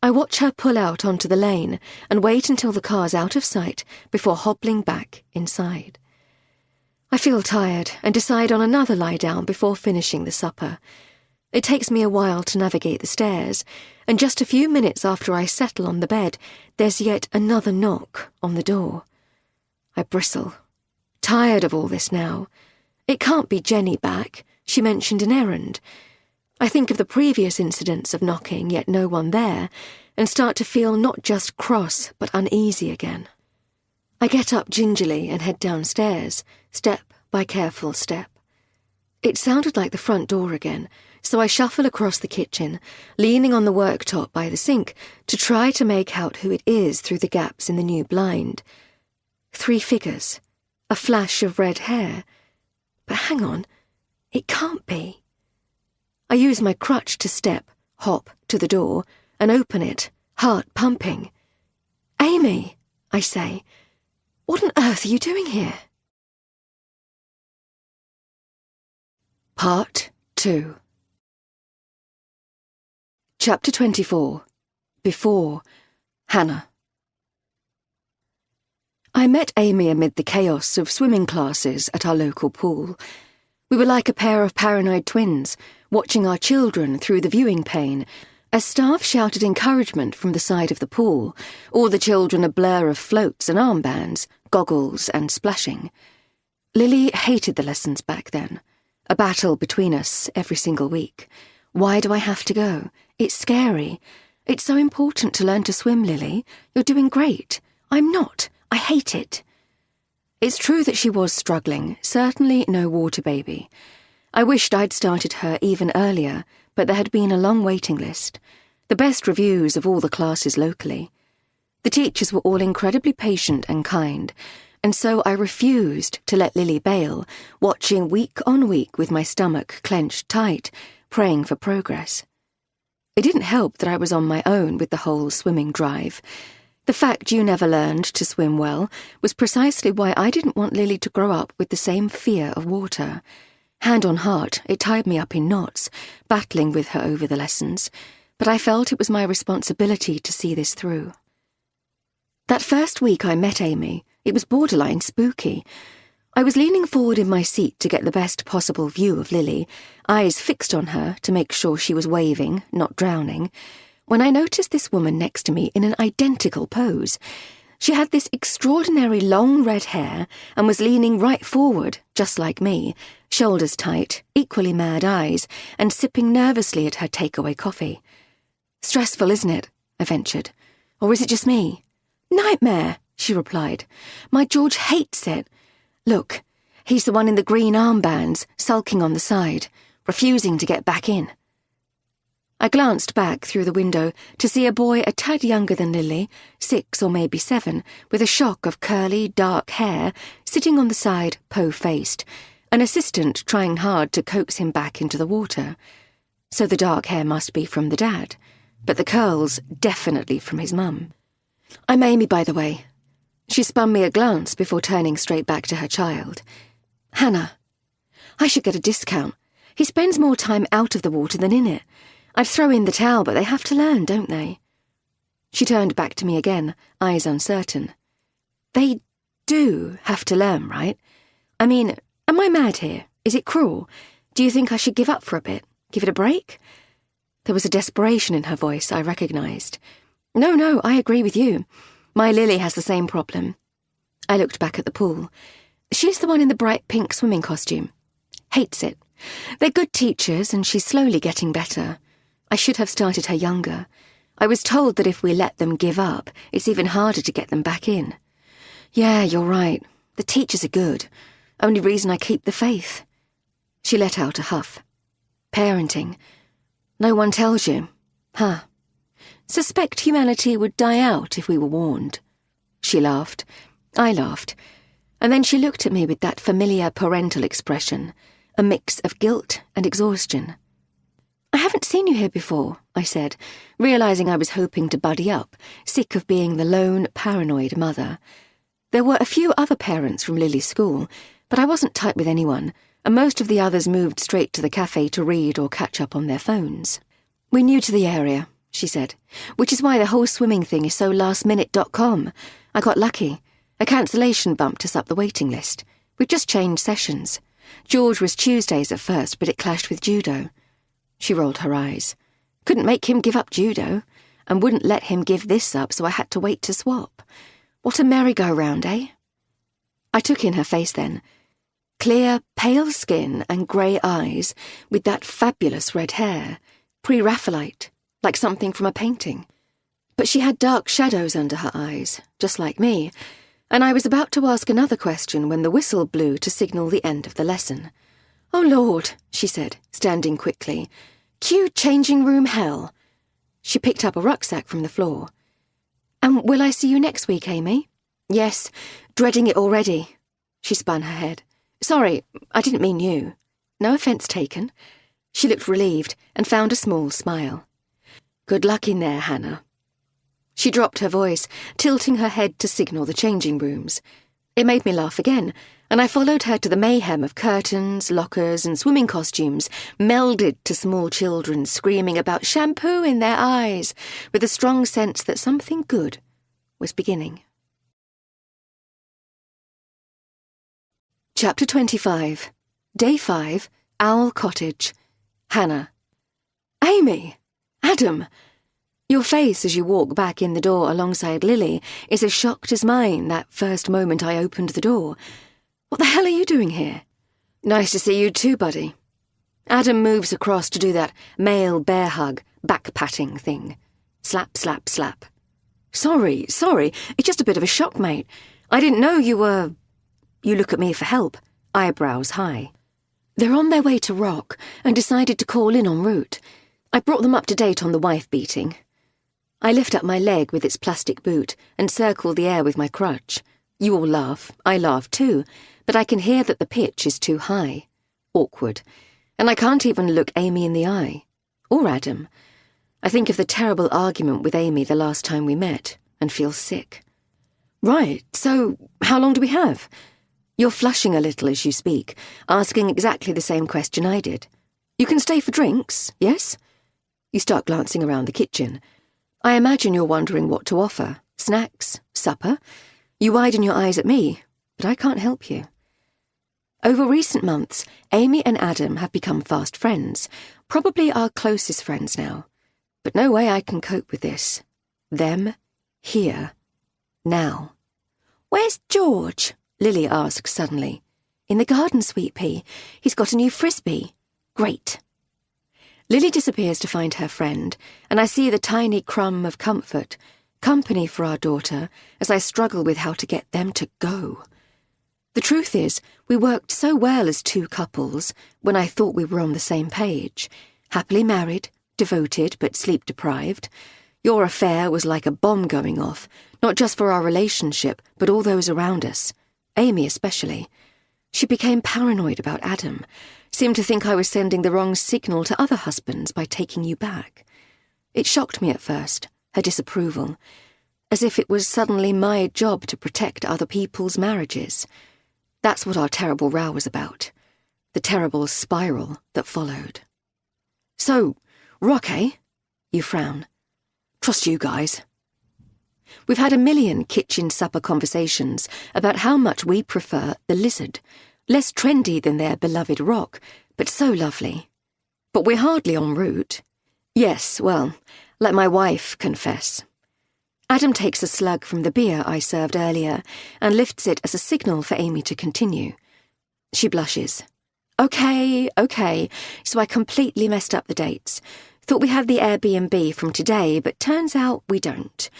I watch her pull out onto the lane and wait until the car's out of sight before hobbling back inside. I feel tired and decide on another lie down before finishing the supper. It takes me a while to navigate the stairs, and just a few minutes after I settle on the bed, there's yet another knock on the door. I bristle. Tired of all this now. It can't be Jenny back. She mentioned an errand. I think of the previous incidents of knocking, yet no one there, and start to feel not just cross, but uneasy again. I get up gingerly and head downstairs, step by careful step. It sounded like the front door again, so I shuffle across the kitchen, leaning on the worktop by the sink to try to make out who it is through the gaps in the new blind. 3 figures, a flash of red hair. But hang on, it can't be. I use my crutch to step, hop, to the door, and open it, heart pumping. "Amy," I say, "what on earth are you doing here?" Part 2. Chapter 24. Before. Hannah. I met Amy amid the chaos of swimming classes at our local pool. We were like a pair of paranoid twins, watching our children through the viewing pane, as staff shouted encouragement from the side of the pool, or the children a blur of floats and armbands, goggles and splashing. Lily hated the lessons back then. A battle between us every single week. Why do I have to go? It's scary. It's so important to learn to swim, Lily. You're doing great. I'm not. I hate it. It's true that she was struggling, certainly no water baby. I wished I'd started her even earlier, but there had been a long waiting list. The best reviews of all the classes locally. The teachers were all incredibly patient and kind, and so I refused to let Lily bail, watching week on week with my stomach clenched tight, praying for progress. It didn't help that I was on my own with the whole swimming drive. The fact you never learned to swim well was precisely why I didn't want Lily to grow up with the same fear of water. Hand on heart, it tied me up in knots, battling with her over the lessons, but I felt it was my responsibility to see this through. That first week I met Amy, it was borderline spooky. I was leaning forward in my seat to get the best possible view of Lily, eyes fixed on her to make sure she was waving, not drowning, when I noticed this woman next to me in an identical pose. She had this extraordinary long red hair and was leaning right forward, just like me, shoulders tight, equally mad eyes, and sipping nervously at her takeaway coffee. "Stressful, isn't it?" I ventured. "Or is it just me?" "Nightmare," she replied. "My George hates it. Look, he's the one in the green armbands, sulking on the side, refusing to get back in." I glanced back through the window to see a boy a tad younger than Lily, 6 or maybe 7, with a shock of curly, dark hair, sitting on the side, po-faced, an assistant trying hard to coax him back into the water. So the dark hair must be from the dad, but the curls definitely from his mum. "I'm Amy, by the way." She spun me a glance before turning straight back to her child. "Hannah. I should get a discount. He spends more time out of the water than in it. I'd throw in the towel, but they have to learn, don't they?" She turned back to me again, eyes uncertain. "They do have to learn, right? I mean, am I mad here? Is it cruel? Do you think I should give up for a bit? Give it a break?" There was a desperation in her voice I recognised. No, I agree with you. My Lily has the same problem." I looked back at the pool. "She's the one in the bright pink swimming costume. Hates it. They're good teachers, and she's slowly getting better. I should have started her younger. I was told that if we let them give up, it's even harder to get them back in." "Yeah, you're right. The teachers are good. Only reason I keep the faith." She let out a huff. "Parenting. No one tells you. Huh. Suspect humanity would die out if we were warned." She laughed. I laughed. And then she looked at me with that familiar parental expression, a mix of guilt and exhaustion. "I haven't seen you here before," I said, realising I was hoping to buddy up, sick of being the lone, paranoid mother. There were a few other parents from Lily's school, but I wasn't tight with anyone, and most of the others moved straight to the cafe to read or catch up on their phones. "We're new to the area," she said, "which is why the whole swimming thing is so lastminute.com. I got lucky. A cancellation bumped us up the waiting list. We've just changed sessions. George was Tuesdays at first, but it clashed with judo." She rolled her eyes. "Couldn't make him give up judo, and wouldn't let him give this up, so I had to wait to swap. What a merry-go-round, eh?" I took in her face then. Clear, pale skin and grey eyes, with that fabulous red hair, pre-Raphaelite, like something from a painting. But she had dark shadows under her eyes, just like me, and I was about to ask another question when the whistle blew to signal the end of the lesson. "Oh, Lord," she said, standing quickly. "Cue changing room hell." She picked up a rucksack from the floor. "And will I see you next week, Amy?" "Yes, dreading it already." She spun her head. "Sorry, I didn't mean you." "No offence taken." She looked relieved and found a small smile. "Good luck in there, Hannah." She dropped her voice, tilting her head to signal the changing rooms. It made me laugh again, and I followed her to the mayhem of curtains, lockers, and swimming costumes, melded to small children screaming about shampoo in their eyes, with a strong sense that something good was beginning. Chapter 25. Day 5, Owl Cottage. Hannah. "Amy! Adam! Your face as you walk back in the door alongside Lily is as shocked as mine that first moment I opened the door. What the hell are you doing here?" "Nice to see you too, buddy." Adam moves across to do that male bear hug, back-patting thing. Slap, slap, slap. Sorry, it's just a bit of a shock, mate. I didn't know you were..." You look at me for help, eyebrows high. "They're on their way to Rock and decided to call in en route. I brought them up to date on the wife beating." I lift up my leg with its plastic boot and circle the air with my crutch. You all laugh, I laugh too, but I can hear that the pitch is too high. Awkward. And I can't even look Amy in the eye. Or Adam. I think of the terrible argument with Amy the last time we met and feel sick. "Right, so how long do we have?" You're flushing a little as you speak, asking exactly the same question I did. "You can stay for drinks, yes?" You start glancing around the kitchen. I imagine you're wondering what to offer. Snacks? Supper? You widen your eyes at me, but I can't help you. Over recent months, Amy and Adam have become fast friends, probably our closest friends now. But no way I can cope with this. Them, here, now. "Where's George?" Lily asks suddenly. "In the garden, sweet pea. He's got a new frisbee." "Great." Lily disappears to find her friend, and I see the tiny crumb of comfort, company for our daughter, as I struggle with how to get them to go. The truth is, we worked so well as two couples when I thought we were on the same page. Happily married, devoted but sleep-deprived. Your affair was like a bomb going off, not just for our relationship, but all those around us. Amy especially. She became paranoid about Adam, seemed to think I was sending the wrong signal to other husbands by taking you back. It shocked me at first, her disapproval, as if it was suddenly my job to protect other people's marriages. That's what our terrible row was about, the terrible spiral that followed. "So, Rock, eh?" You frown. "Trust you guys." We've had a million kitchen supper conversations about how much we prefer the Lizard, less trendy than their beloved Rock, but so lovely. But we're hardly en route. Yes, well, let my wife confess. Adam takes a slug from the beer I served earlier and lifts it as a signal for Amy to continue. She blushes. Okay, so I completely messed up the dates. Thought we had the Airbnb from today, but turns out we don't.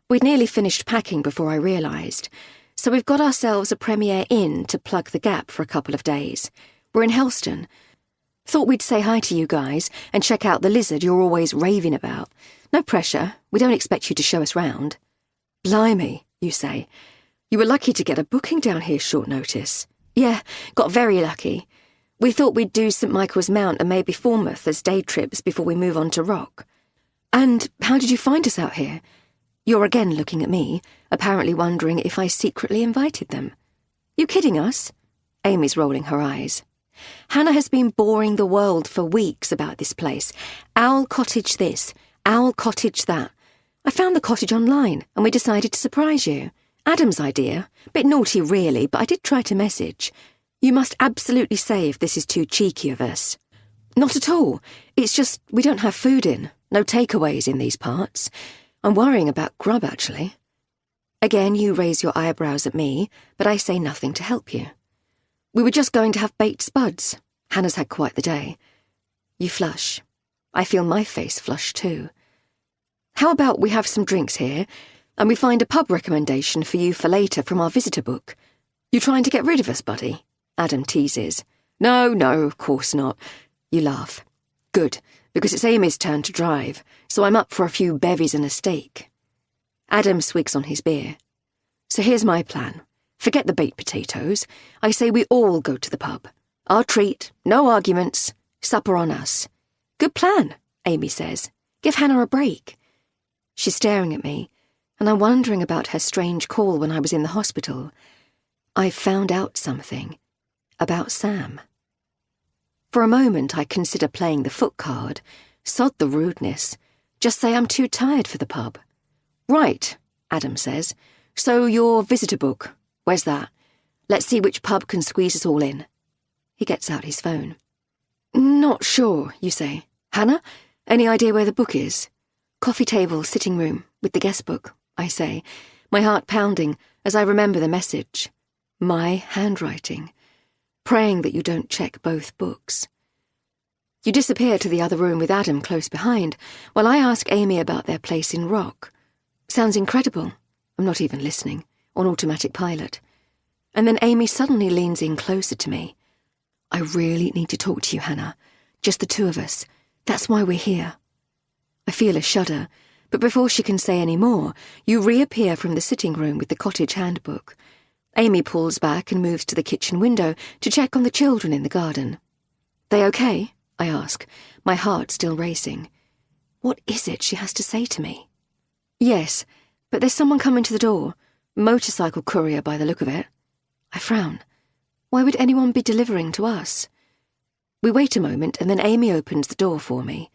We'd nearly finished packing before I realised. So we've got ourselves a Premier Inn to plug the gap for a couple of days. We're in Helston. Thought we'd say hi to you guys and check out the Lizard you're always raving about. No pressure, we don't expect you to show us round. Blimey, you say. You were lucky to get a booking down here short notice. Yeah, got very lucky. We thought we'd do St Michael's Mount and maybe Falmouth as day trips before we move on to Rock. And how did you find us out here? You're again looking at me, apparently wondering if I secretly invited them. You kidding us? Amy's rolling her eyes. Hannah has been boring the world for weeks about this place. Owl Cottage this, Owl Cottage that. I found the cottage online and we decided to surprise you. Adam's idea. Bit naughty really, but I did try to message. You must absolutely say if this is too cheeky of us. Not at all. It's just we don't have food in. No takeaways in these parts. I'm worrying about grub, actually. Again, you raise your eyebrows at me, but I say nothing to help you. We were just going to have baked spuds. Hannah's had quite the day. You flush. I feel my face flush too. How about we have some drinks here, and we find a pub recommendation for you for later from our visitor book? You trying to get rid of us, buddy? Adam teases. No, of course not. You laugh. Good, because it's Amy's turn to drive, so I'm up for a few bevies and a steak. Adam swigs on his beer. So here's my plan. Forget the baked potatoes. I say we all go to the pub. Our treat, no arguments, supper on us. Good plan, Amy says. Give Hannah a break. She's staring at me, and I'm wondering about her strange call when I was in the hospital. I've found out something about Sam. For a moment I consider playing the foot card. Sod the rudeness. Just say I'm too tired for the pub. Right, Adam says. So your visitor book, where's that? Let's see which pub can squeeze us all in. He gets out his phone. Not sure, you say. Hannah, any idea where the book is? Coffee table, sitting room, with the guest book, I say, my heart pounding as I remember the message. My handwriting. Praying that you don't check both books. You disappear to the other room with Adam close behind, while I ask Amy about their place in rock. Sounds incredible. I'm not even listening, on automatic pilot. And then Amy suddenly leans in closer to me. I really need to talk to you, Hannah. Just the two of us. That's why we're here. I feel a shudder, but before she can say any more, you reappear from the sitting room with the cottage handbook. Amy pulls back and moves to the kitchen window to check on the children in the garden. They okay? I ask, my heart still racing. What is it she has to say to me? Yes, but there's someone coming to the door. Motorcycle courier by the look of it. I frown. Why would anyone be delivering to us? We wait a moment and then Amy opens the door for me.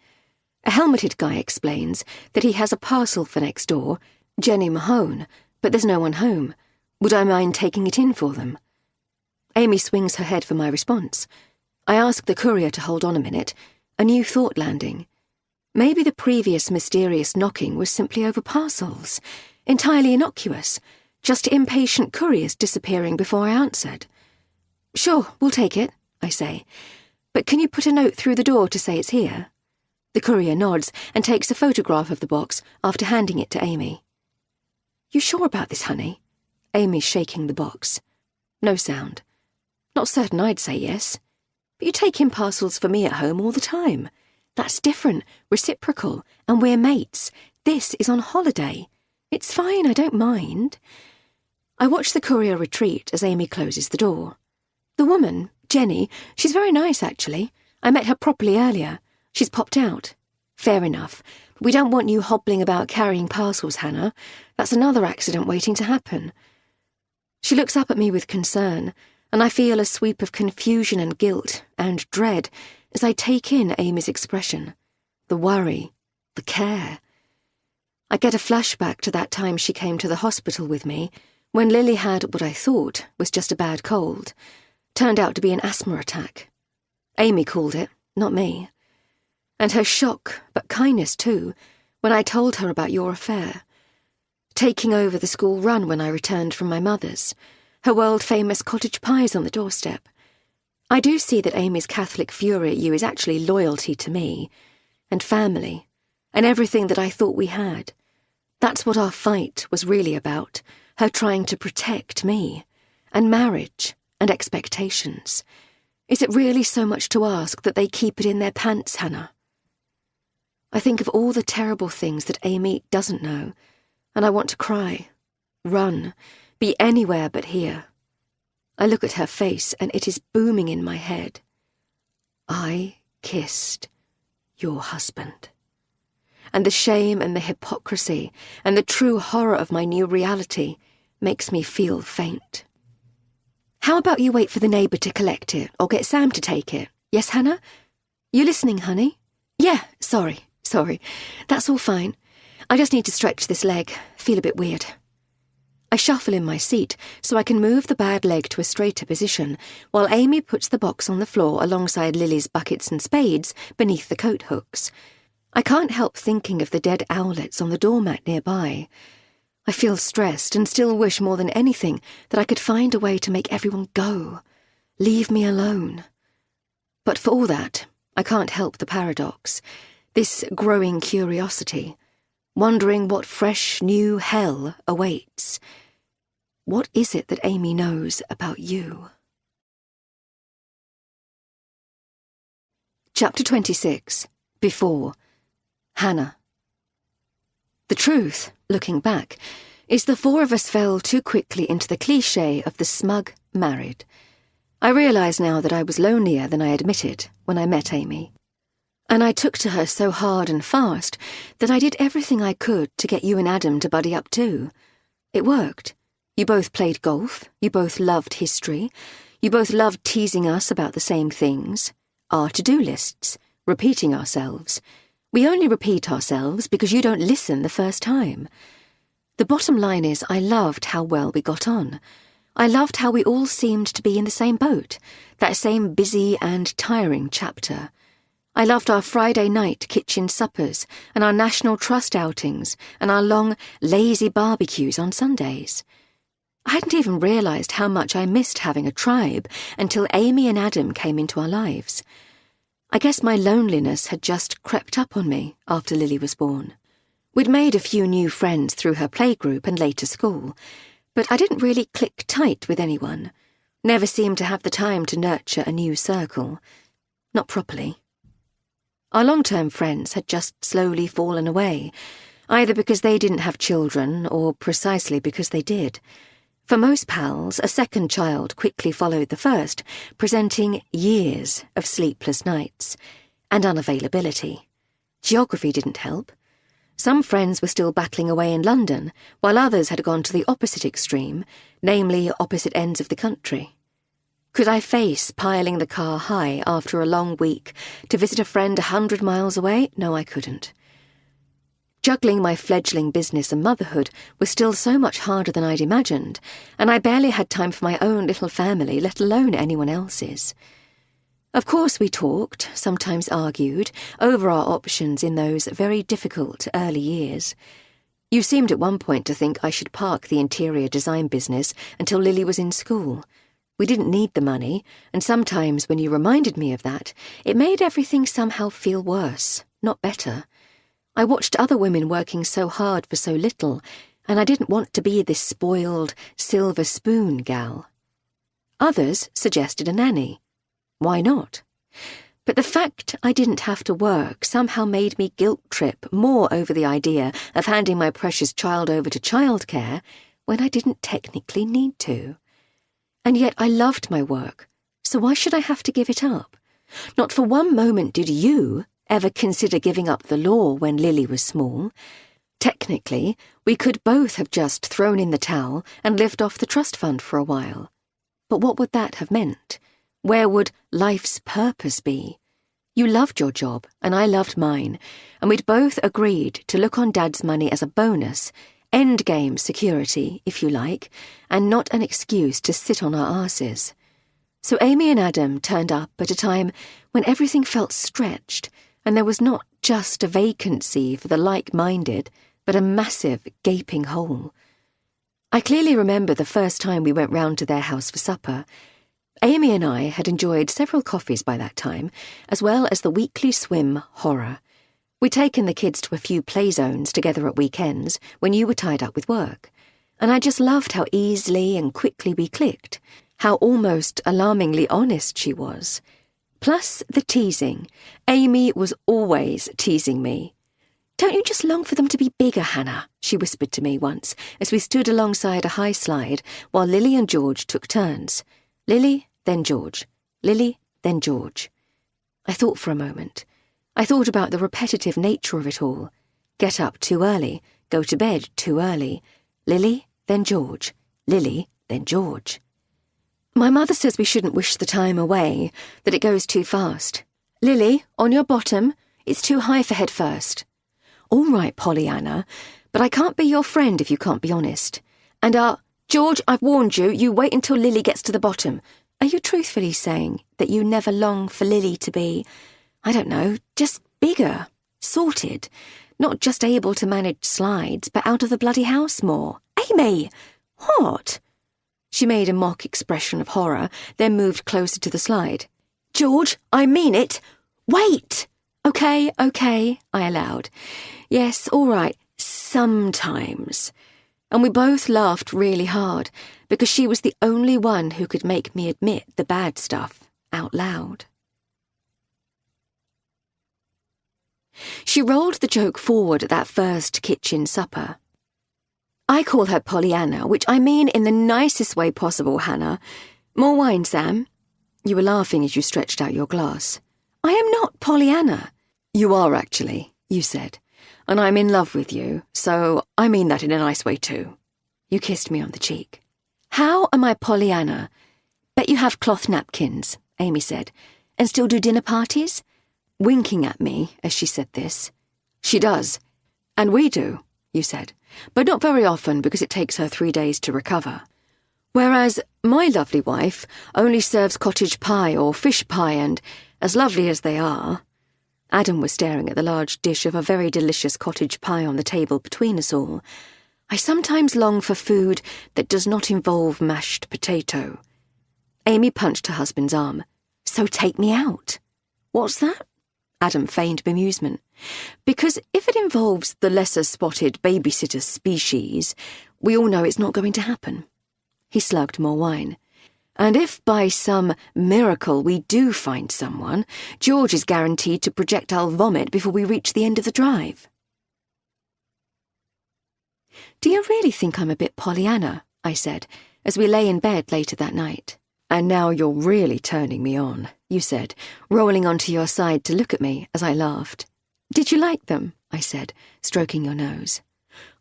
A helmeted guy explains that he has a parcel for next door, Jenny Mahone, but there's no one home. Would I mind taking it in for them? Amy swings her head for my response. I ask the courier to hold on a minute, a new thought landing. Maybe the previous mysterious knocking was simply over parcels, entirely innocuous, just impatient couriers disappearing before I answered. Sure, we'll take it, I say. But can you put a note through the door to say it's here? The courier nods and takes a photograph of the box after handing it to Amy. You sure about this, honey? Amy's shaking the box. No sound. Not certain I'd say yes. But you take in parcels for me at home all the time. That's different, reciprocal, and we're mates. This is on holiday. It's fine, I don't mind. I watch the courier retreat as Amy closes the door. The woman, Jenny, she's very nice, actually. I met her properly earlier. She's popped out. Fair enough. We don't want you hobbling about carrying parcels, Hannah. That's another accident waiting to happen. She looks up at me with concern, and I feel a sweep of confusion and guilt and dread as I take in Amy's expression. The worry, the care. I get a flashback to that time she came to the hospital with me, when Lily had what I thought was just a bad cold. Turned out to be an asthma attack. Amy called it, not me. And her shock, but kindness too, when I told her about your affair. Taking over the school run when I returned from my mother's. Her world-famous cottage pies on the doorstep. I do see that Amy's Catholic fury at you is actually loyalty to me, and family, and everything that I thought we had. That's what our fight was really about, her trying to protect me, and marriage, and expectations. Is it really so much to ask that they keep it in their pants, Hannah? I think of all the terrible things that Amy doesn't know, and I want to cry, run, be anywhere but here. I look at her face and it is booming in my head. I kissed your husband. And the shame and the hypocrisy and the true horror of my new reality makes me feel faint. How about you wait for the neighbour to collect it or get Sam to take it? Yes, Hannah? You listening, honey? Yeah, sorry. That's all fine. I just need to stretch this leg. Feel a bit weird. I shuffle in my seat so I can move the bad leg to a straighter position while Amy puts the box on the floor alongside Lily's buckets and spades beneath the coat hooks. I can't help thinking of the dead owlets on the doormat nearby. I feel stressed and still wish more than anything that I could find a way to make everyone go. Leave me alone. But for all that, I can't help the paradox. This growing curiosity, wondering what fresh new hell awaits. What is it that Amy knows about you? Chapter 26. Before. Hannah. The truth, looking back, is the four of us fell too quickly into the cliché of the smug married. I realise now that I was lonelier than I admitted when I met Amy. And I took to her so hard and fast that I did everything I could to get you and Adam to buddy up too. It worked. You both played golf, you both loved history, you both loved teasing us about the same things, our to-do lists, repeating ourselves. We only repeat ourselves because you don't listen the first time. The bottom line is I loved how well we got on. I loved how we all seemed to be in the same boat, that same busy and tiring chapter. I loved our Friday night kitchen suppers and our National Trust outings and our long, lazy barbecues on Sundays. I hadn't even realised how much I missed having a tribe until Amy and Adam came into our lives. I guess my loneliness had just crept up on me after Lily was born. We'd made a few new friends through her playgroup and later school, but I didn't really click tight with anyone. Never seemed to have the time to nurture a new circle. Not properly. Our long-term friends had just slowly fallen away, either because they didn't have children or precisely because they did. For most pals, a second child quickly followed the first, presenting years of sleepless nights and unavailability. Geography didn't help. Some friends were still battling away in London, while others had gone to the opposite extreme, namely opposite ends of the country. Could I face piling the car high after a long week to visit a friend 100 miles away? No, I couldn't. Juggling my fledgling business and motherhood was still so much harder than I'd imagined, and I barely had time for my own little family, let alone anyone else's. Of course we talked, sometimes argued, over our options in those very difficult early years. You seemed at one point to think I should park the interior design business until Lily was in school. We didn't need the money, and sometimes when you reminded me of that, it made everything somehow feel worse, not better. I watched other women working so hard for so little, and I didn't want to be this spoiled, silver spoon gal. Others suggested a nanny. Why not? But the fact I didn't have to work somehow made me guilt-trip more over the idea of handing my precious child over to childcare when I didn't technically need to. And yet I loved my work, so why should I have to give it up? Not for one moment did you ever consider giving up the law when Lily was small. Technically, we could both have just thrown in the towel and lived off the trust fund for a while. But what would that have meant? Where would life's purpose be? You loved your job, and I loved mine, and we'd both agreed to look on Dad's money as a bonus, endgame security, if you like, and not an excuse to sit on our arses. So Amy and Adam turned up at a time when everything felt stretched, and there was not just a vacancy for the like-minded, but a massive, gaping hole. I clearly remember the first time we went round to their house for supper. Amy and I had enjoyed several coffees by that time, as well as the weekly swim horror. We'd taken the kids to a few play zones together at weekends when you were tied up with work, and I just loved how easily and quickly we clicked, how almost alarmingly honest she was. Plus the teasing. Amy was always teasing me. "Don't you just long for them to be bigger, Hannah?" she whispered to me once as we stood alongside a high slide while Lily and George took turns. Lily, then George. Lily, then George. I thought for a moment. I thought about the repetitive nature of it all. Get up too early, go to bed too early. Lily, then George. Lily, then George. My mother says we shouldn't wish the time away, that it goes too fast. "Lily, on your bottom. It's too high for head first." "All right, Pollyanna, but I can't be your friend if you can't be honest. And George, I've warned you, you wait until Lily gets to the bottom. Are you truthfully saying that you never long for Lily to be, I don't know, just bigger, sorted, not just able to manage slides, but out of the bloody house more?" "Amy! What?" She made a mock expression of horror, then moved closer to the slide. "George, I mean it. Wait!" Okay, I allowed. "Yes, all right, sometimes." And we both laughed really hard, because she was the only one who could make me admit the bad stuff out loud. She rolled the joke forward at that first kitchen supper. I call her Pollyanna, which I mean in the nicest way possible, Hannah. More wine, Sam? You were laughing as you stretched out your glass. I am not Pollyanna. You are, actually, you said. And I'm in love with you, so I mean that in a nice way too. You kissed me on the cheek. How am I Pollyanna? Bet you have cloth napkins, Amy said, and still do dinner parties? Winking at me as she said this. She does. And we do, you said, but not very often because it takes her 3 days to recover. Whereas my lovely wife only serves cottage pie or fish pie and, as lovely as they are... Adam was staring at the large dish of a very delicious cottage pie on the table between us all. I sometimes long for food that does not involve mashed potato. Amy punched her husband's arm. So take me out. What's that? Adam feigned bemusement. Because if it involves the lesser-spotted babysitter species, we all know it's not going to happen. He slugged more wine. And if by some miracle we do find someone, George is guaranteed to projectile vomit before we reach the end of the drive. Do you really think I'm a bit Pollyanna? I said, as we lay in bed later that night. And now you're really turning me on, you said, rolling onto your side to look at me as I laughed. Did you like them? I said, stroking your nose.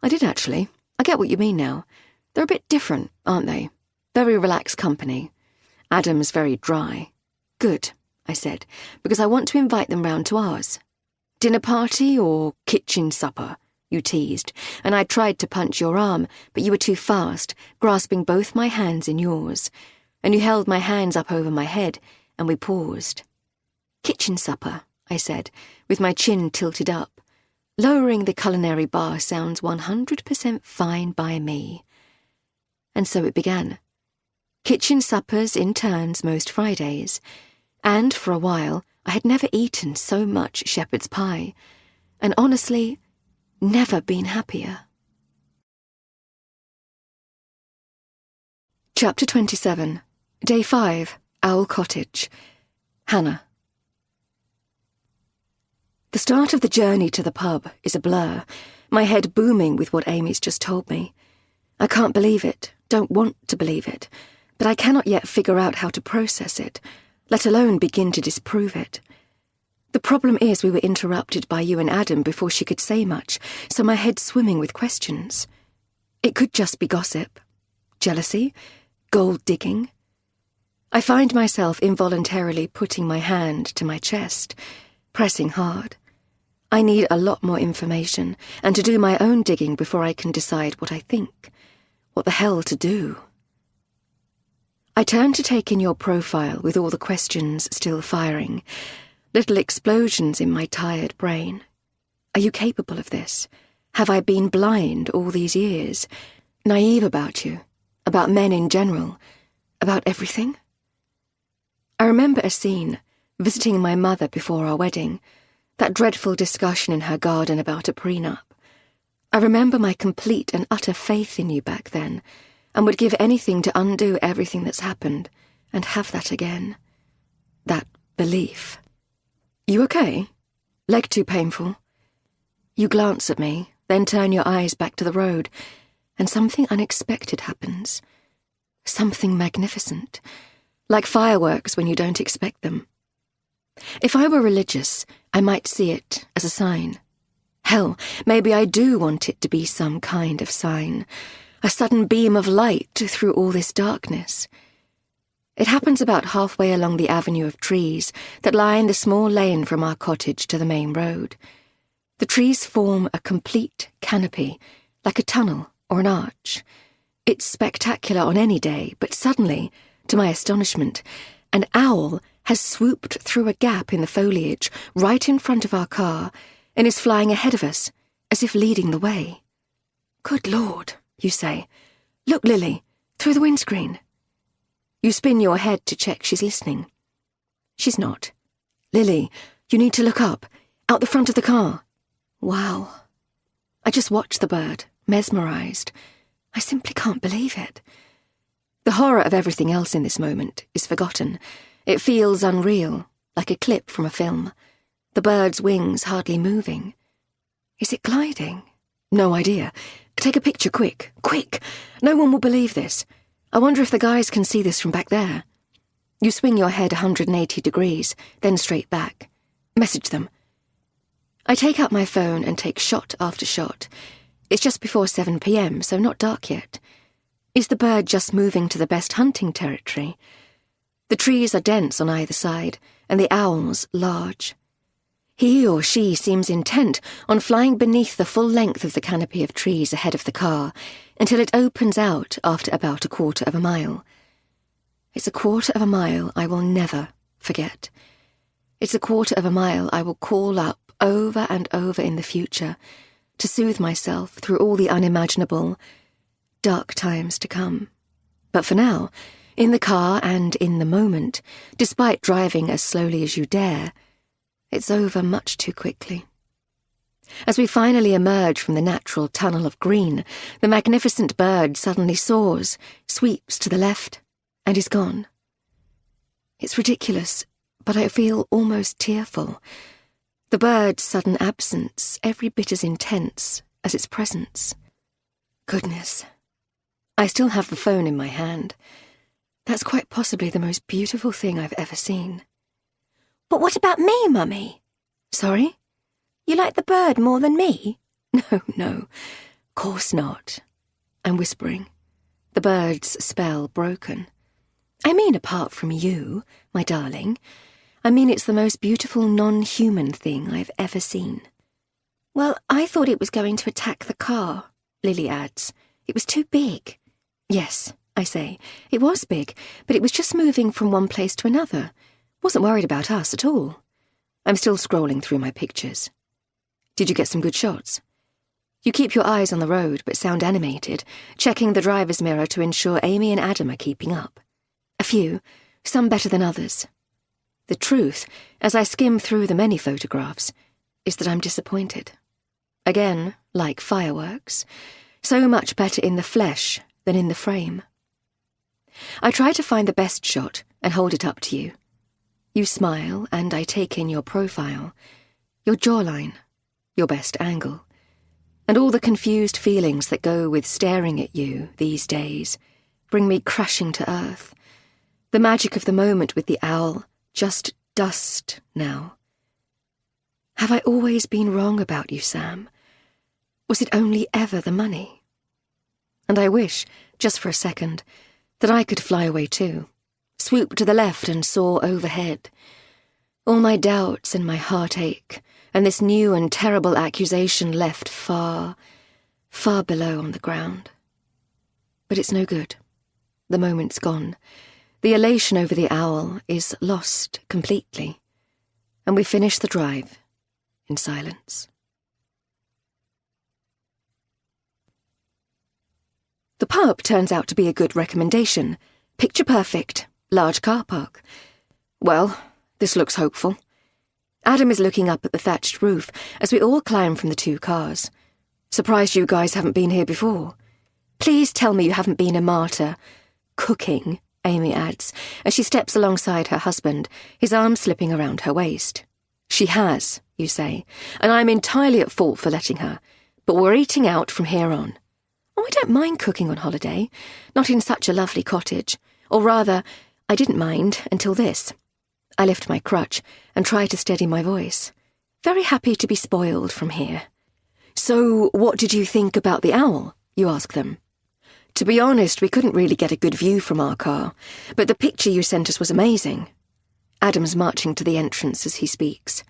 I did actually. I get what you mean now. They're a bit different, aren't they? Very relaxed company. Adam's very dry. Good, I said, because I want to invite them round to ours. Dinner party or kitchen supper, you teased, and I tried to punch your arm, but you were too fast, grasping both my hands in yours, and you held my hands up over my head, and we paused. Kitchen supper, I said, with my chin tilted up. Lowering the culinary bar sounds 100% fine by me. And so it began. Kitchen suppers in turns most Fridays, and for a while I had never eaten so much shepherd's pie, and honestly, never been happier. Chapter 27. Day 5. Owl Cottage. Hannah. The start of the journey to the pub is a blur, my head booming with what Amy's just told me. I can't believe it, don't want to believe it, but I cannot yet figure out how to process it, let alone begin to disprove it. The problem is we were interrupted by you and Adam before she could say much, so my head's swimming with questions. It could just be gossip, jealousy, gold digging. I find myself involuntarily putting my hand to my chest, pressing hard. I need a lot more information, and to do my own digging before I can decide what I think, what the hell to do. I turn to take in your profile with all the questions still firing, little explosions in my tired brain. Are you capable of this? Have I been blind all these years? Naive about you? About men in general? About everything? I remember a scene, visiting my mother before our wedding, that dreadful discussion in her garden about a prenup. I remember my complete and utter faith in you back then, and would give anything to undo everything that's happened, and have that again. That belief. You okay? Leg too painful? You glance at me, then turn your eyes back to the road, and something unexpected happens. Something magnificent. Like fireworks when you don't expect them. If I were religious, I might see it as a sign. Hell, maybe I do want it to be some kind of sign. A sudden beam of light through all this darkness. It happens about halfway along the avenue of trees that line the small lane from our cottage to the main road. The trees form a complete canopy, like a tunnel or an arch. It's spectacular on any day, but suddenly, to my astonishment, an owl has swooped through a gap in the foliage right in front of our car and is flying ahead of us, as if leading the way. Good Lord, you say. Look, Lily, through the windscreen. You spin your head to check she's listening. She's not. Lily, you need to look up, out the front of the car. Wow. I just watched the bird, mesmerized. I simply can't believe it. The horror of everything else in this moment is forgotten. It feels unreal, like a clip from a film. The bird's wings hardly moving, Is it gliding? No idea. Take a picture, quick. Quick! No one will believe this. I wonder if the guys can see this from back there. You swing your head 180 degrees, then straight back. Message them. I take out my phone and take shot after shot. It's just before 7 p.m, so not dark yet. Is the bird just moving to the best hunting territory? The trees are dense on either side, and the owls large. He or she seems intent on flying beneath the full length of the canopy of trees ahead of the car until it opens out after about 1/4 of a mile. It's 1/4 of a mile I will never forget. It's 1/4 of a mile I will call up over and over in the future to soothe myself through all the unimaginable, dark times to come. But for now, in the car and in the moment, despite driving as slowly as you dare, it's over much too quickly. As we finally emerge from the natural tunnel of green, the magnificent bird suddenly soars, sweeps to the left, and is gone. It's ridiculous, but I feel almost tearful. The bird's sudden absence, every bit as intense as its presence. Goodness. I still have the phone in my hand. That's quite possibly the most beautiful thing I've ever seen. But what about me, Mummy? Sorry? You like the bird more than me? No, course not. I'm whispering, the bird's spell broken. I mean apart from you, my darling. I mean it's the most beautiful non-human thing I've ever seen. Well, I thought it was going to attack the car, Lily adds. It was too big. Yes, I say, it was big, but it was just moving from one place to another. Wasn't worried about us at all. I'm still scrolling through my pictures. Did you get some good shots? You keep your eyes on the road but sound animated, checking the driver's mirror to ensure Amy and Adam are keeping up. A few, some better than others. The truth, as I skim through the many photographs, is that I'm disappointed. Again, like fireworks, so much better in the flesh than in the frame. I try to find the best shot and hold it up to you. You smile, and I take in your profile, your jawline, your best angle, and all the confused feelings that go with staring at you these days bring me crashing to earth. The magic of the moment with the owl, just dust now. Have I always been wrong about you, Sam? Was it only ever the money? And I wish, just for a second, that I could fly away too. Swoop to the left and soar overhead. All my doubts and my heartache, and this new and terrible accusation left far, far below on the ground. But it's no good. The moment's gone. The elation over the owl is lost completely, and we finish the drive in silence. The pub turns out to be a good recommendation. Picture perfect. Large car park. Well, this looks hopeful. Adam is looking up at the thatched roof as we all climb from the 2 cars. Surprised you guys haven't been here before. Please tell me you haven't been a martyr. Cooking, Amy adds, as she steps alongside her husband, his arm slipping around her waist. She has, you say, and I'm entirely at fault for letting her, but we're eating out from here on. Oh, I don't mind cooking on holiday, not in such a lovely cottage, or rather, I didn't mind until this. I lift my crutch and try to steady my voice. Very happy to be spoiled from here. So, what did you think about the owl? You ask them. To be honest, we couldn't really get a good view from our car, but the picture you sent us was amazing. Adam's marching to the entrance as he speaks.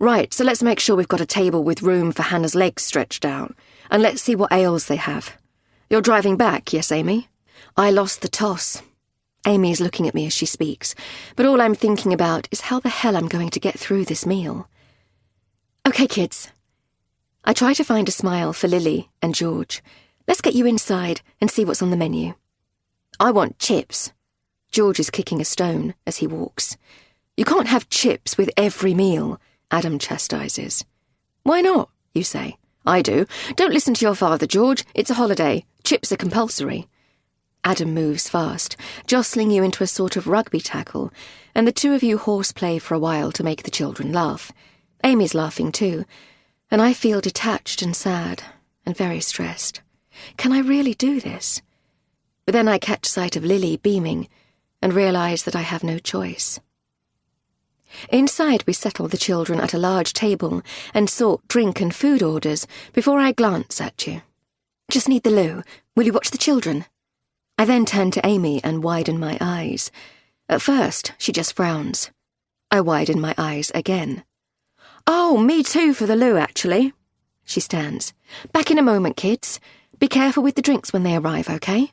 Right, so let's make sure we've got a table with room for Hannah's legs stretched out, and let's see what ales they have. You're driving back, yes, Amy? I lost the toss. Amy is looking at me as she speaks, but all I'm thinking about is how the hell I'm going to get through this meal. Okay, kids. I try to find a smile for Lily and George. Let's get you inside and see what's on the menu. I want chips. George is kicking a stone as he walks. You can't have chips with every meal, Adam chastises. Why not, you say. I do. Don't listen to your father, George. It's a holiday. Chips are compulsory. Adam moves fast, jostling you into a sort of rugby tackle, and the 2 of you horseplay for a while to make the children laugh. Amy's laughing too. and I feel detached and sad and very stressed. Can I really do this? But then I catch sight of Lily beaming and realise that I have no choice. Inside we settle the children at a large table and sort drink and food orders before I glance at you. Just need the loo. Will you watch the children? I then turn to Amy and widen my eyes. At first, she just frowns. I widen my eyes again. Oh, me too for the loo, actually. She stands. Back in a moment, kids. Be careful with the drinks when they arrive, okay?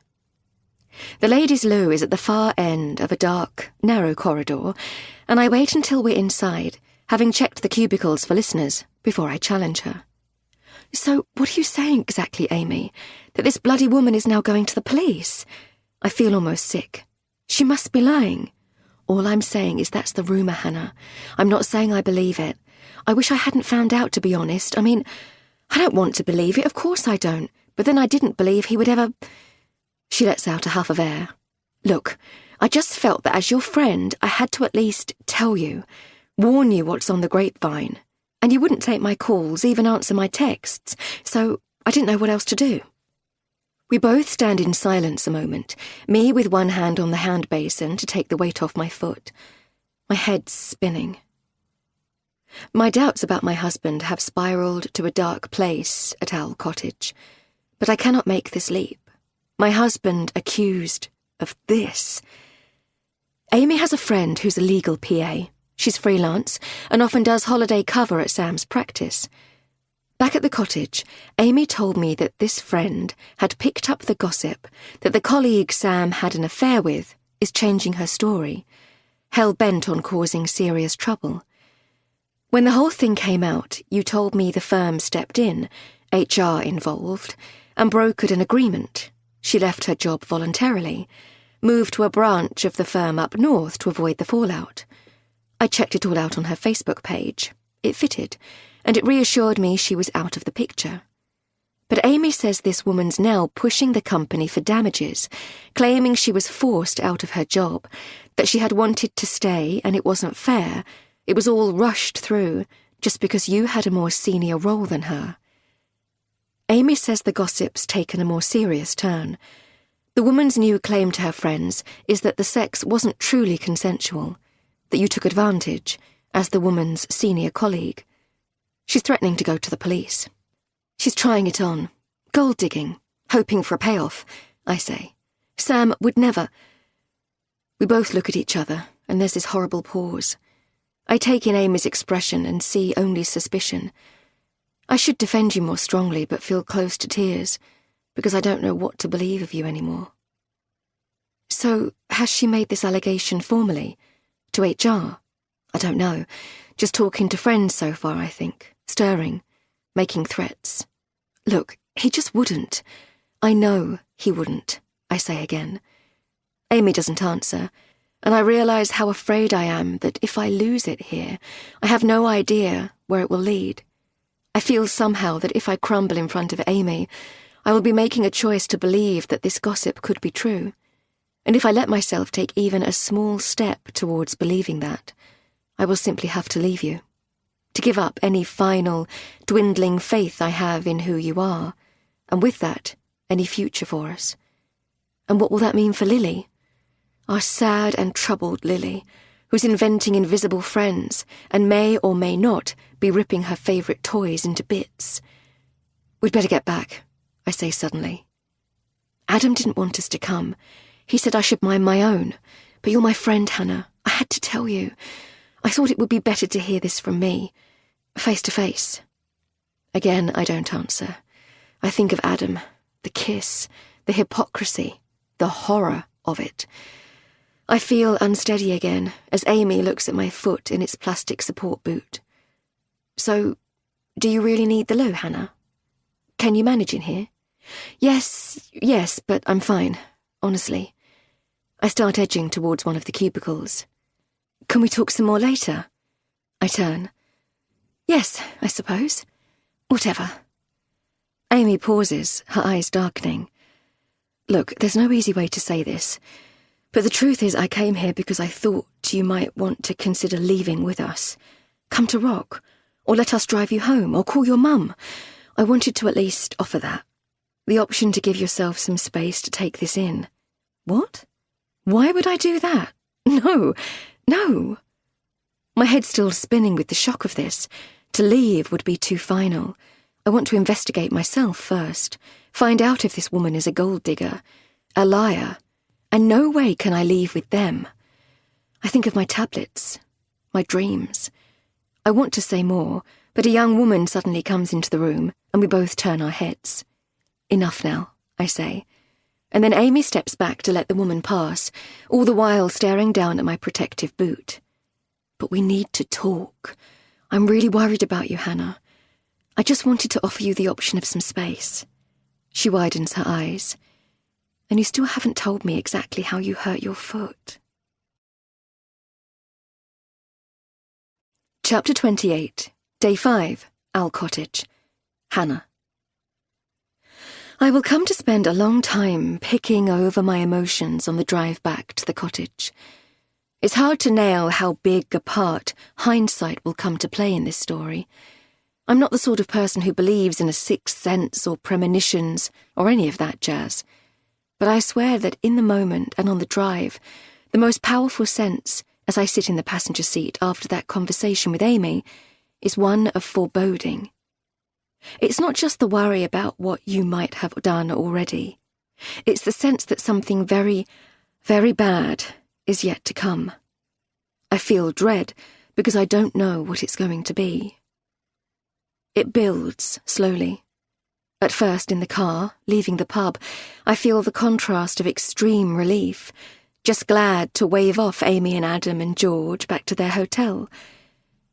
The ladies' loo is at the far end of a dark, narrow corridor, and I wait until we're inside, having checked the cubicles for listeners, before I challenge her. So, what are you saying exactly, Amy? That this bloody woman is now going to the police? I feel almost sick. She must be lying. All I'm saying is that's the rumour, Hannah. I'm not saying I believe it. I wish I hadn't found out, to be honest. I mean, I don't want to believe it, of course I don't. But then I didn't believe he would ever... She lets out a huff of air. Look, I just felt that as your friend, I had to at least tell you, warn you what's on the grapevine. And you wouldn't take my calls, even answer my texts, so I didn't know what else to do. We both stand in silence a moment, me with one hand on the hand basin to take the weight off my foot. My head's spinning. My doubts about my husband have spiralled to a dark place at Owl Cottage, but I cannot make this leap. My husband accused of this. Amy has a friend who's a legal PA. She's freelance and often does holiday cover at Sam's practice. Back at the cottage, Amy told me that this friend had picked up the gossip that the colleague Sam had an affair with is changing her story, hell-bent on causing serious trouble. When the whole thing came out, you told me the firm stepped in, HR involved, and brokered an agreement. She left her job voluntarily, moved to a branch of the firm up north to avoid the fallout. I checked it all out on her Facebook page. It fitted, and it reassured me she was out of the picture. But Amy says this woman's now pushing the company for damages, claiming she was forced out of her job, that she had wanted to stay and it wasn't fair. It was all rushed through, just because you had a more senior role than her. Amy says the gossip's taken a more serious turn. The woman's new claim to her friends is that the sex wasn't truly consensual, that you took advantage, as the woman's senior colleague. She's threatening to go to the police. She's trying it on, gold-digging, hoping for a payoff, I say. Sam would never... We both look at each other, and there's this horrible pause. I take in Amy's expression and see only suspicion. I should defend you more strongly, but feel close to tears, because I don't know what to believe of you anymore. So, has she made this allegation formally? To HR? I don't know. Just talking to friends so far, I think. Stirring. Making threats. Look, he just wouldn't. I know he wouldn't, I say again. Amy doesn't answer, and I realise how afraid I am that if I lose it here, I have no idea where it will lead. I feel somehow that if I crumble in front of Amy, I will be making a choice to believe that this gossip could be true. And if I let myself take even a small step towards believing that, I will simply have to leave you. To give up any final, dwindling faith I have in who you are, and with that, any future for us. And what will that mean for Lily? Our sad and troubled Lily, who's inventing invisible friends and may or may not be ripping her favourite toys into bits. We'd better get back, I say suddenly. Adam didn't want us to come. He said I should mind my own. But you're my friend, Hannah. I had to tell you. I thought it would be better to hear this from me, face to face. Again, I don't answer. I think of Adam, the kiss, the hypocrisy, the horror of it. I feel unsteady again as Amy looks at my foot in its plastic support boot. So, do you really need the loo, Hannah? Can you manage in here? Yes, but I'm fine, honestly. I start edging towards one of the cubicles. Can we talk some more later? I turn. Yes, I suppose. Whatever. Amy pauses, her eyes darkening. Look, there's no easy way to say this, but the truth is I came here because I thought you might want to consider leaving with us. Come to Rock, or let us drive you home, or call your mum. I wanted to at least offer that. The option to give yourself some space to take this in. What? Why would I do that? No, no. My head's still spinning with the shock of this. To leave would be too final. I want to investigate myself first, find out if this woman is a gold digger, a liar, and no way can I leave with them. I think of my tablets, my dreams. I want to say more, but a young woman suddenly comes into the room, and we both turn our heads. Enough now, I say. And then Amy steps back to let the woman pass, all the while staring down at my protective boot. But we need to talk. I'm really worried about you, Hannah. I just wanted to offer you the option of some space. She widens her eyes. And you still haven't told me exactly how you hurt your foot. Chapter 28, Day 5, Owl Cottage. Hannah. I will come to spend a long time picking over my emotions on the drive back to the cottage. It's hard to nail how big a part hindsight will come to play in this story. I'm not the sort of person who believes in a sixth sense or premonitions or any of that jazz. But I swear that in the moment and on the drive, the most powerful sense, as I sit in the passenger seat after that conversation with Amy, is one of foreboding. It's not just the worry about what you might have done already. It's the sense that something very, very bad is yet to come. I feel dread because I don't know what it's going to be. It builds slowly. At first in the car, leaving the pub, I feel the contrast of extreme relief, just glad to wave off Amy and Adam and George back to their hotel.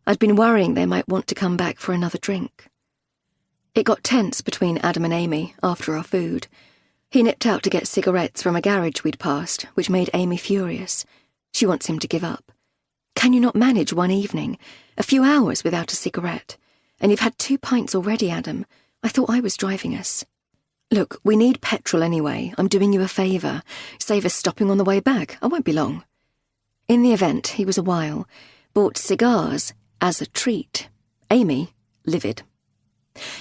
I'd been worrying they might want to come back for another drink. It got tense between Adam and Amy after our food. He nipped out to get cigarettes from a garage we'd passed, which made Amy furious. She wants him to give up. Can you not manage one evening, a few hours without a cigarette? And you've had 2 pints already, Adam. I thought I was driving us. Look, we need petrol anyway. I'm doing you a favour. Save us stopping on the way back. I won't be long. In the event, he was a while. Bought cigars as a treat. Amy, livid.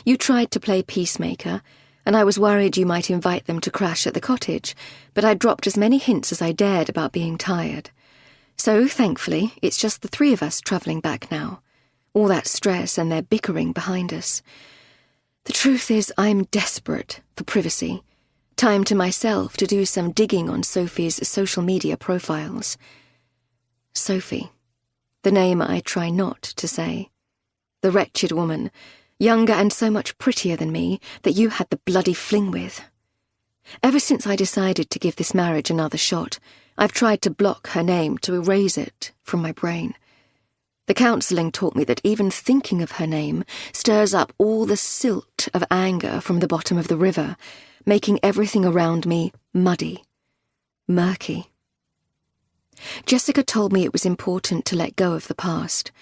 You tried to play peacemaker, and I was worried you might invite them to crash at the cottage, but I dropped as many hints as I dared about being tired. So, thankfully, it's just the 3 of us travelling back now. All that stress and their bickering behind us. The truth is, I'm desperate for privacy. Time to myself to do some digging on Sophie's social media profiles. Sophie. The name I try not to say. The wretched woman, younger and so much prettier than me, that you had the bloody fling with. Ever since I decided to give this marriage another shot, I've tried to block her name to erase it from my brain. The counselling taught me that even thinking of her name stirs up all the silt of anger from the bottom of the river, making everything around me muddy, murky. Jessica told me it was important to let go of the past,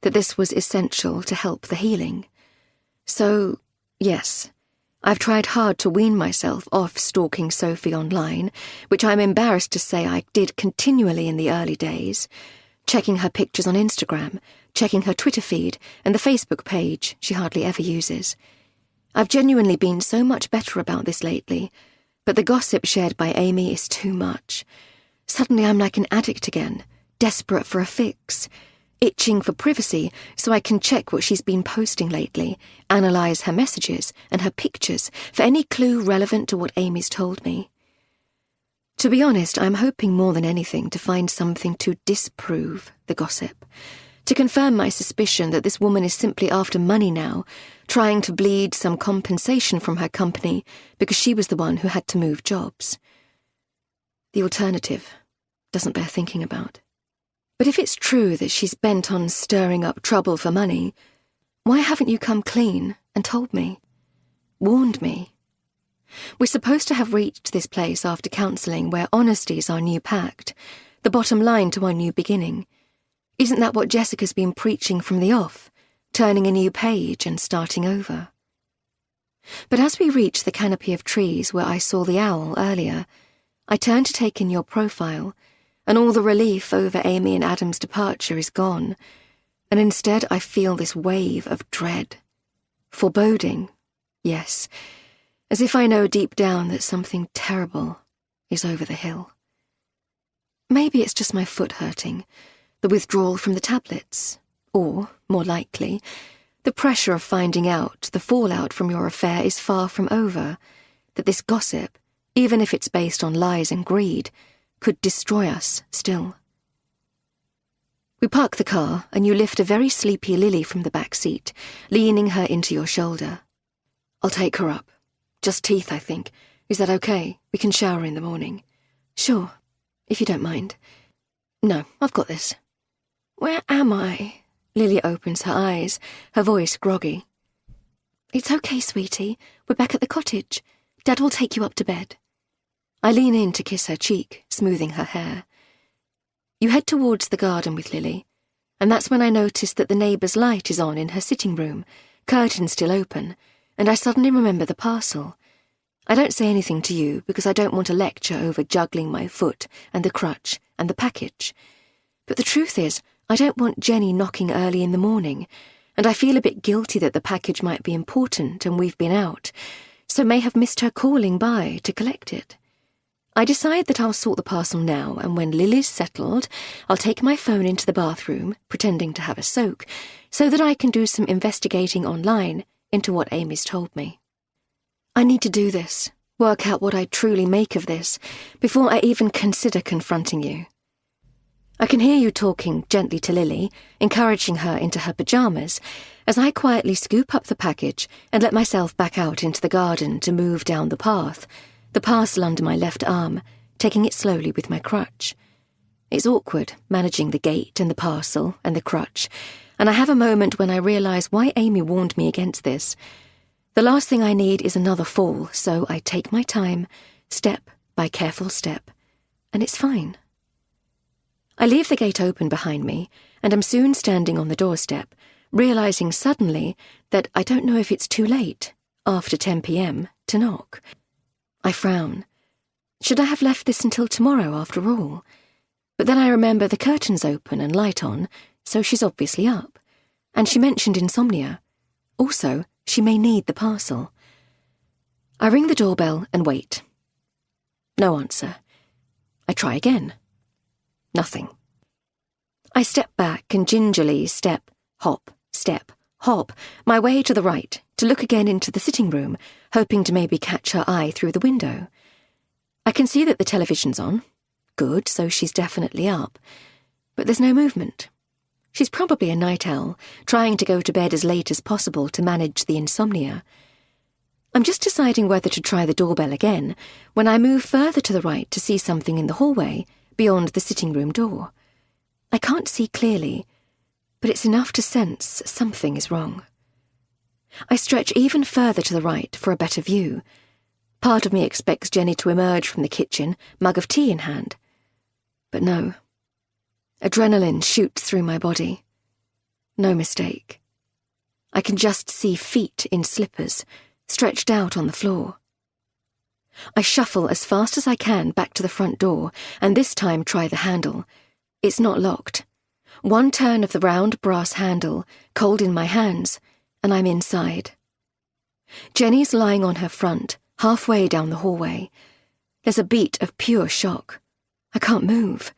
that this was essential to help the healing. So, yes, I've tried hard to wean myself off stalking Sophie online, which I'm embarrassed to say I did continually in the early days, checking her pictures on Instagram, checking her Twitter feed, and the Facebook page she hardly ever uses. I've genuinely been so much better about this lately, but the gossip shared by Amy is too much. Suddenly I'm like an addict again, desperate for a fix, itching for privacy so I can check what she's been posting lately, analyse her messages and her pictures for any clue relevant to what Amy's told me. To be honest, I'm hoping more than anything to find something to disprove the gossip, to confirm my suspicion that this woman is simply after money now, trying to bleed some compensation from her company because she was the one who had to move jobs. The alternative doesn't bear thinking about. But if it's true that she's bent on stirring up trouble for money, why haven't you come clean and told me? Warned me? We're supposed to have reached this place after counselling where honesty's our new pact, the bottom line to our new beginning. Isn't that what Jessica's been preaching from the off, turning a new page and starting over? But as we reach the canopy of trees where I saw the owl earlier, I turn to take in your profile, and all the relief over Amy and Adam's departure is gone. and instead I feel this wave of dread. Foreboding, yes, as if I know deep down that something terrible is over the hill. Maybe it's just my foot hurting, the withdrawal from the tablets, or, more likely, the pressure of finding out the fallout from your affair is far from over, that this gossip, even if it's based on lies and greed, could destroy us still. We park the car, and you lift a very sleepy Lily from the back seat, leaning her into your shoulder. I'll take her up. Just teeth, I think. Is that okay? We can shower in the morning. Sure, if you don't mind. No, I've got this. Where am I? Lily opens her eyes, her voice groggy. It's okay, sweetie. We're back at the cottage. Dad will take you up to bed. I lean in to kiss her cheek, smoothing her hair. You head towards the garden with Lily, and that's when I notice that the neighbour's light is on in her sitting room, curtains still open, and I suddenly remember the parcel. I don't say anything to you because I don't want a lecture over juggling my foot and the crutch and the package. But the truth is, I don't want Jenny knocking early in the morning, and I feel a bit guilty that the package might be important and we've been out, so may have missed her calling by to collect it. I decide that I'll sort the parcel now, and when Lily's settled, I'll take my phone into the bathroom, pretending to have a soak, so that I can do some investigating online into what Amy's told me. I need to do this, work out what I truly make of this, before I even consider confronting you. I can hear you talking gently to Lily, encouraging her into her pyjamas, as I quietly scoop up the package and let myself back out into the garden to move down the path, the parcel under my left arm, taking it slowly with my crutch. It's awkward, managing the gate and the parcel and the crutch, and I have a moment when I realise why Amy warned me against this. The last thing I need is another fall, so I take my time, step by careful step, and it's fine. I leave the gate open behind me, and am soon standing on the doorstep, realising suddenly that I don't know if it's too late, after 10 p.m, to knock. I frown. Should I have left this until tomorrow, after all? But then I remember the curtains open and light on, so she's obviously up. And she mentioned insomnia. Also, she may need the parcel. I ring the doorbell and wait. No answer. I try again. Nothing. I step back and gingerly step, hop, my way to the right, to look again into the sitting room, hoping to maybe catch her eye through the window. I can see that the television's on. Good, so she's definitely up. But there's no movement. She's probably a night owl, trying to go to bed as late as possible to manage the insomnia. I'm just deciding whether to try the doorbell again, when I move further to the right to see something in the hallway, beyond the sitting room door. I can't see clearly, but it's enough to sense something is wrong. I stretch even further to the right for a better view. Part of me expects Jenny to emerge from the kitchen, mug of tea in hand. But no. Adrenaline shoots through my body. No mistake. I can just see feet in slippers, stretched out on the floor. I shuffle as fast as I can back to the front door, and this time try the handle. It's not locked. One turn of the round brass handle, cold in my hands, and I'm inside. Jenny's lying on her front, halfway down the hallway. There's a beat of pure shock. I can't move.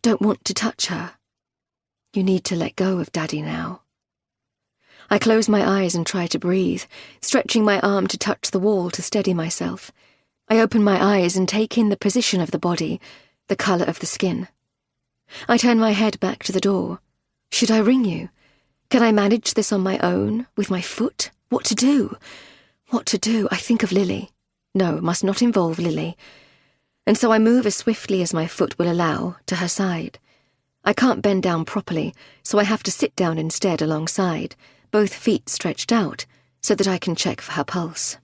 Don't want to touch her. You need to let go of Daddy now. I close my eyes and try to breathe, stretching my arm to touch the wall to steady myself. I open my eyes and take in the position of the body, the colour of the skin. I turn my head back to the door. Should I ring you? Can I manage this on my own, with my foot? What to do? What to do? I think of Lily. No, it must not involve Lily. And so I move as swiftly as my foot will allow, to her side. I can't bend down properly, so I have to sit down instead alongside, both feet stretched out, so that I can check for her pulse.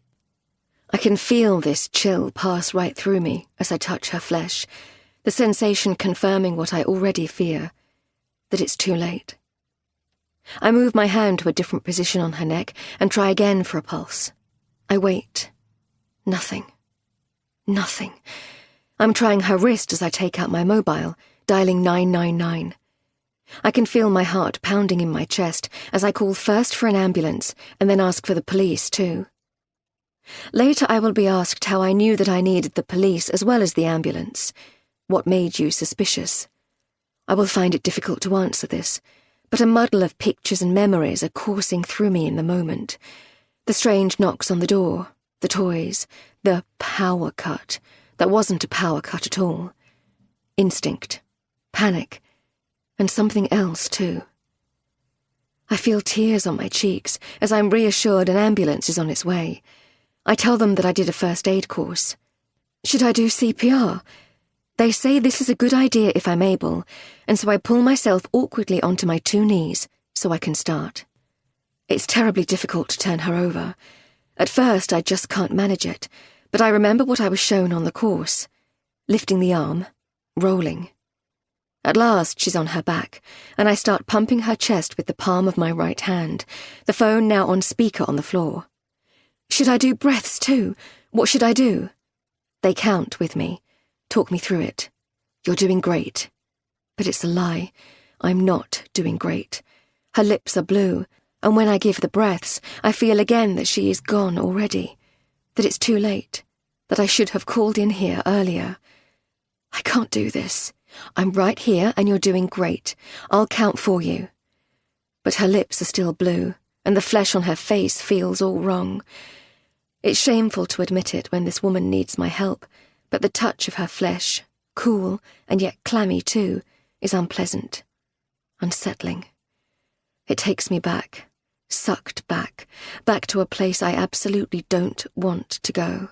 I can feel this chill pass right through me as I touch her flesh, the sensation confirming what I already fear, that it's too late. I move my hand to a different position on her neck and try again for a pulse. I wait. Nothing. Nothing. I'm trying her wrist as I take out my mobile, dialing 999. I can feel my heart pounding in my chest as I call first for an ambulance and then ask for the police too. Later I will be asked how I knew that I needed the police as well as the ambulance. What made you suspicious? I will find it difficult to answer this, but a muddle of pictures and memories are coursing through me in the moment. The strange knocks on the door, the toys, the power cut that wasn't a power cut at all. Instinct, panic, and something else too. I feel tears on my cheeks as I'm reassured an ambulance is on its way. I tell them that I did a first aid course. Should I do CPR? They say this is a good idea if I'm able, and so I pull myself awkwardly onto my 2 knees so I can start. It's terribly difficult to turn her over. At first I just can't manage it, but I remember what I was shown on the course. Lifting the arm, rolling. At last she's on her back, and I start pumping her chest with the palm of my right hand, the phone now on speaker on the floor. Should I do breaths too? What should I do? They count with me, talk me through it. You're doing great. But it's a lie. I'm not doing great. Her lips are blue, and when I give the breaths, I feel again that she is gone already, that it's too late, that I should have called in here earlier. I can't do this. I'm right here and you're doing great. I'll count for you. But her lips are still blue, and the flesh on her face feels all wrong. It's shameful to admit it when this woman needs my help, but the touch of her flesh, cool and yet clammy too, is unpleasant, unsettling. It takes me back, sucked back to a place I absolutely don't want to go,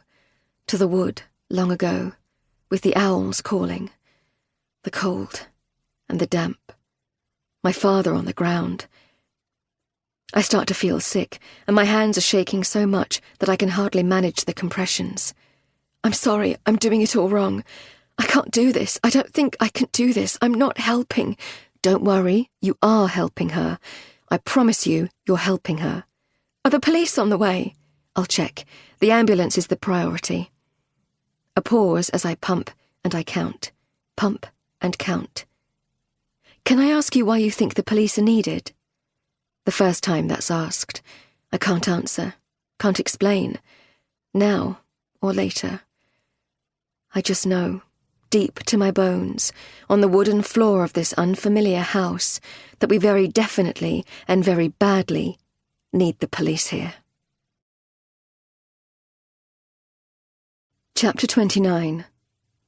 to the wood long ago, with the owls calling, the cold and the damp, my father on the ground. I start to feel sick, and my hands are shaking so much that I can hardly manage the compressions. I'm sorry, I'm doing it all wrong. I can't do this. I don't think I can do this. I'm not helping. Don't worry, you are helping her. I promise you, you're helping her. Are the police on the way? I'll check. The ambulance is the priority. A pause as I pump and I count. Pump and count. Can I ask you why you think the police are needed? The first time that's asked. I can't answer, can't explain. Now or later. I just know, deep to my bones, on the wooden floor of this unfamiliar house, that we very definitely and very badly need the police here. Chapter 29.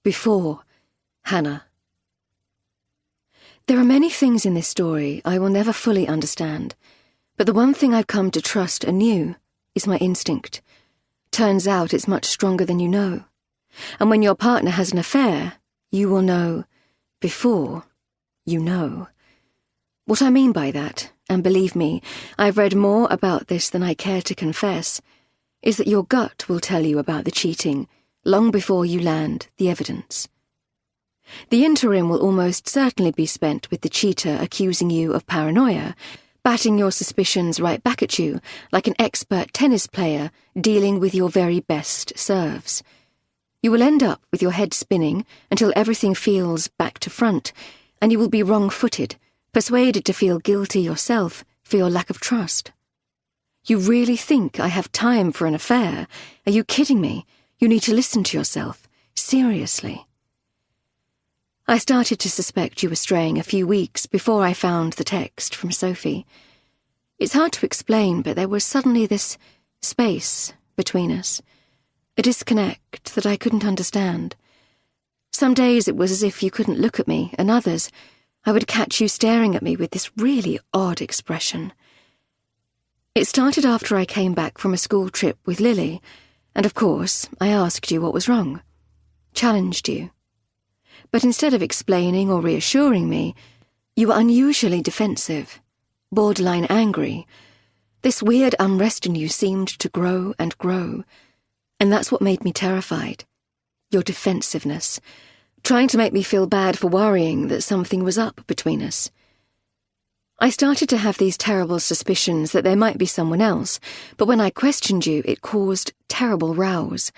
Before Hannah. There are many things in this story I will never fully understand, but the one thing I've come to trust anew is my instinct. Turns out it's much stronger than you know. And when your partner has an affair, you will know before you know. What I mean by that, and believe me, I've read more about this than I care to confess, is that your gut will tell you about the cheating long before you land the evidence. The interim will almost certainly be spent with the cheater accusing you of paranoia, batting your suspicions right back at you like an expert tennis player dealing with your very best serves. You will end up with your head spinning until everything feels back to front, and you will be wrong-footed, persuaded to feel guilty yourself for your lack of trust. You really think I have time for an affair? Are you kidding me? You need to listen to yourself. Seriously. I started to suspect you were straying a few weeks before I found the text from Sophie. It's hard to explain, but there was suddenly this space between us, a disconnect that I couldn't understand. Some days it was as if you couldn't look at me, and others, I would catch you staring at me with this really odd expression. It started after I came back from a school trip with Lily, and of course I asked you what was wrong, challenged you. But instead of explaining or reassuring me, you were unusually defensive, borderline angry. This weird unrest in you seemed to grow and grow, and that's what made me terrified. Your defensiveness, trying to make me feel bad for worrying that something was up between us. I started to have these terrible suspicions that there might be someone else, but when I questioned you, it caused terrible rows,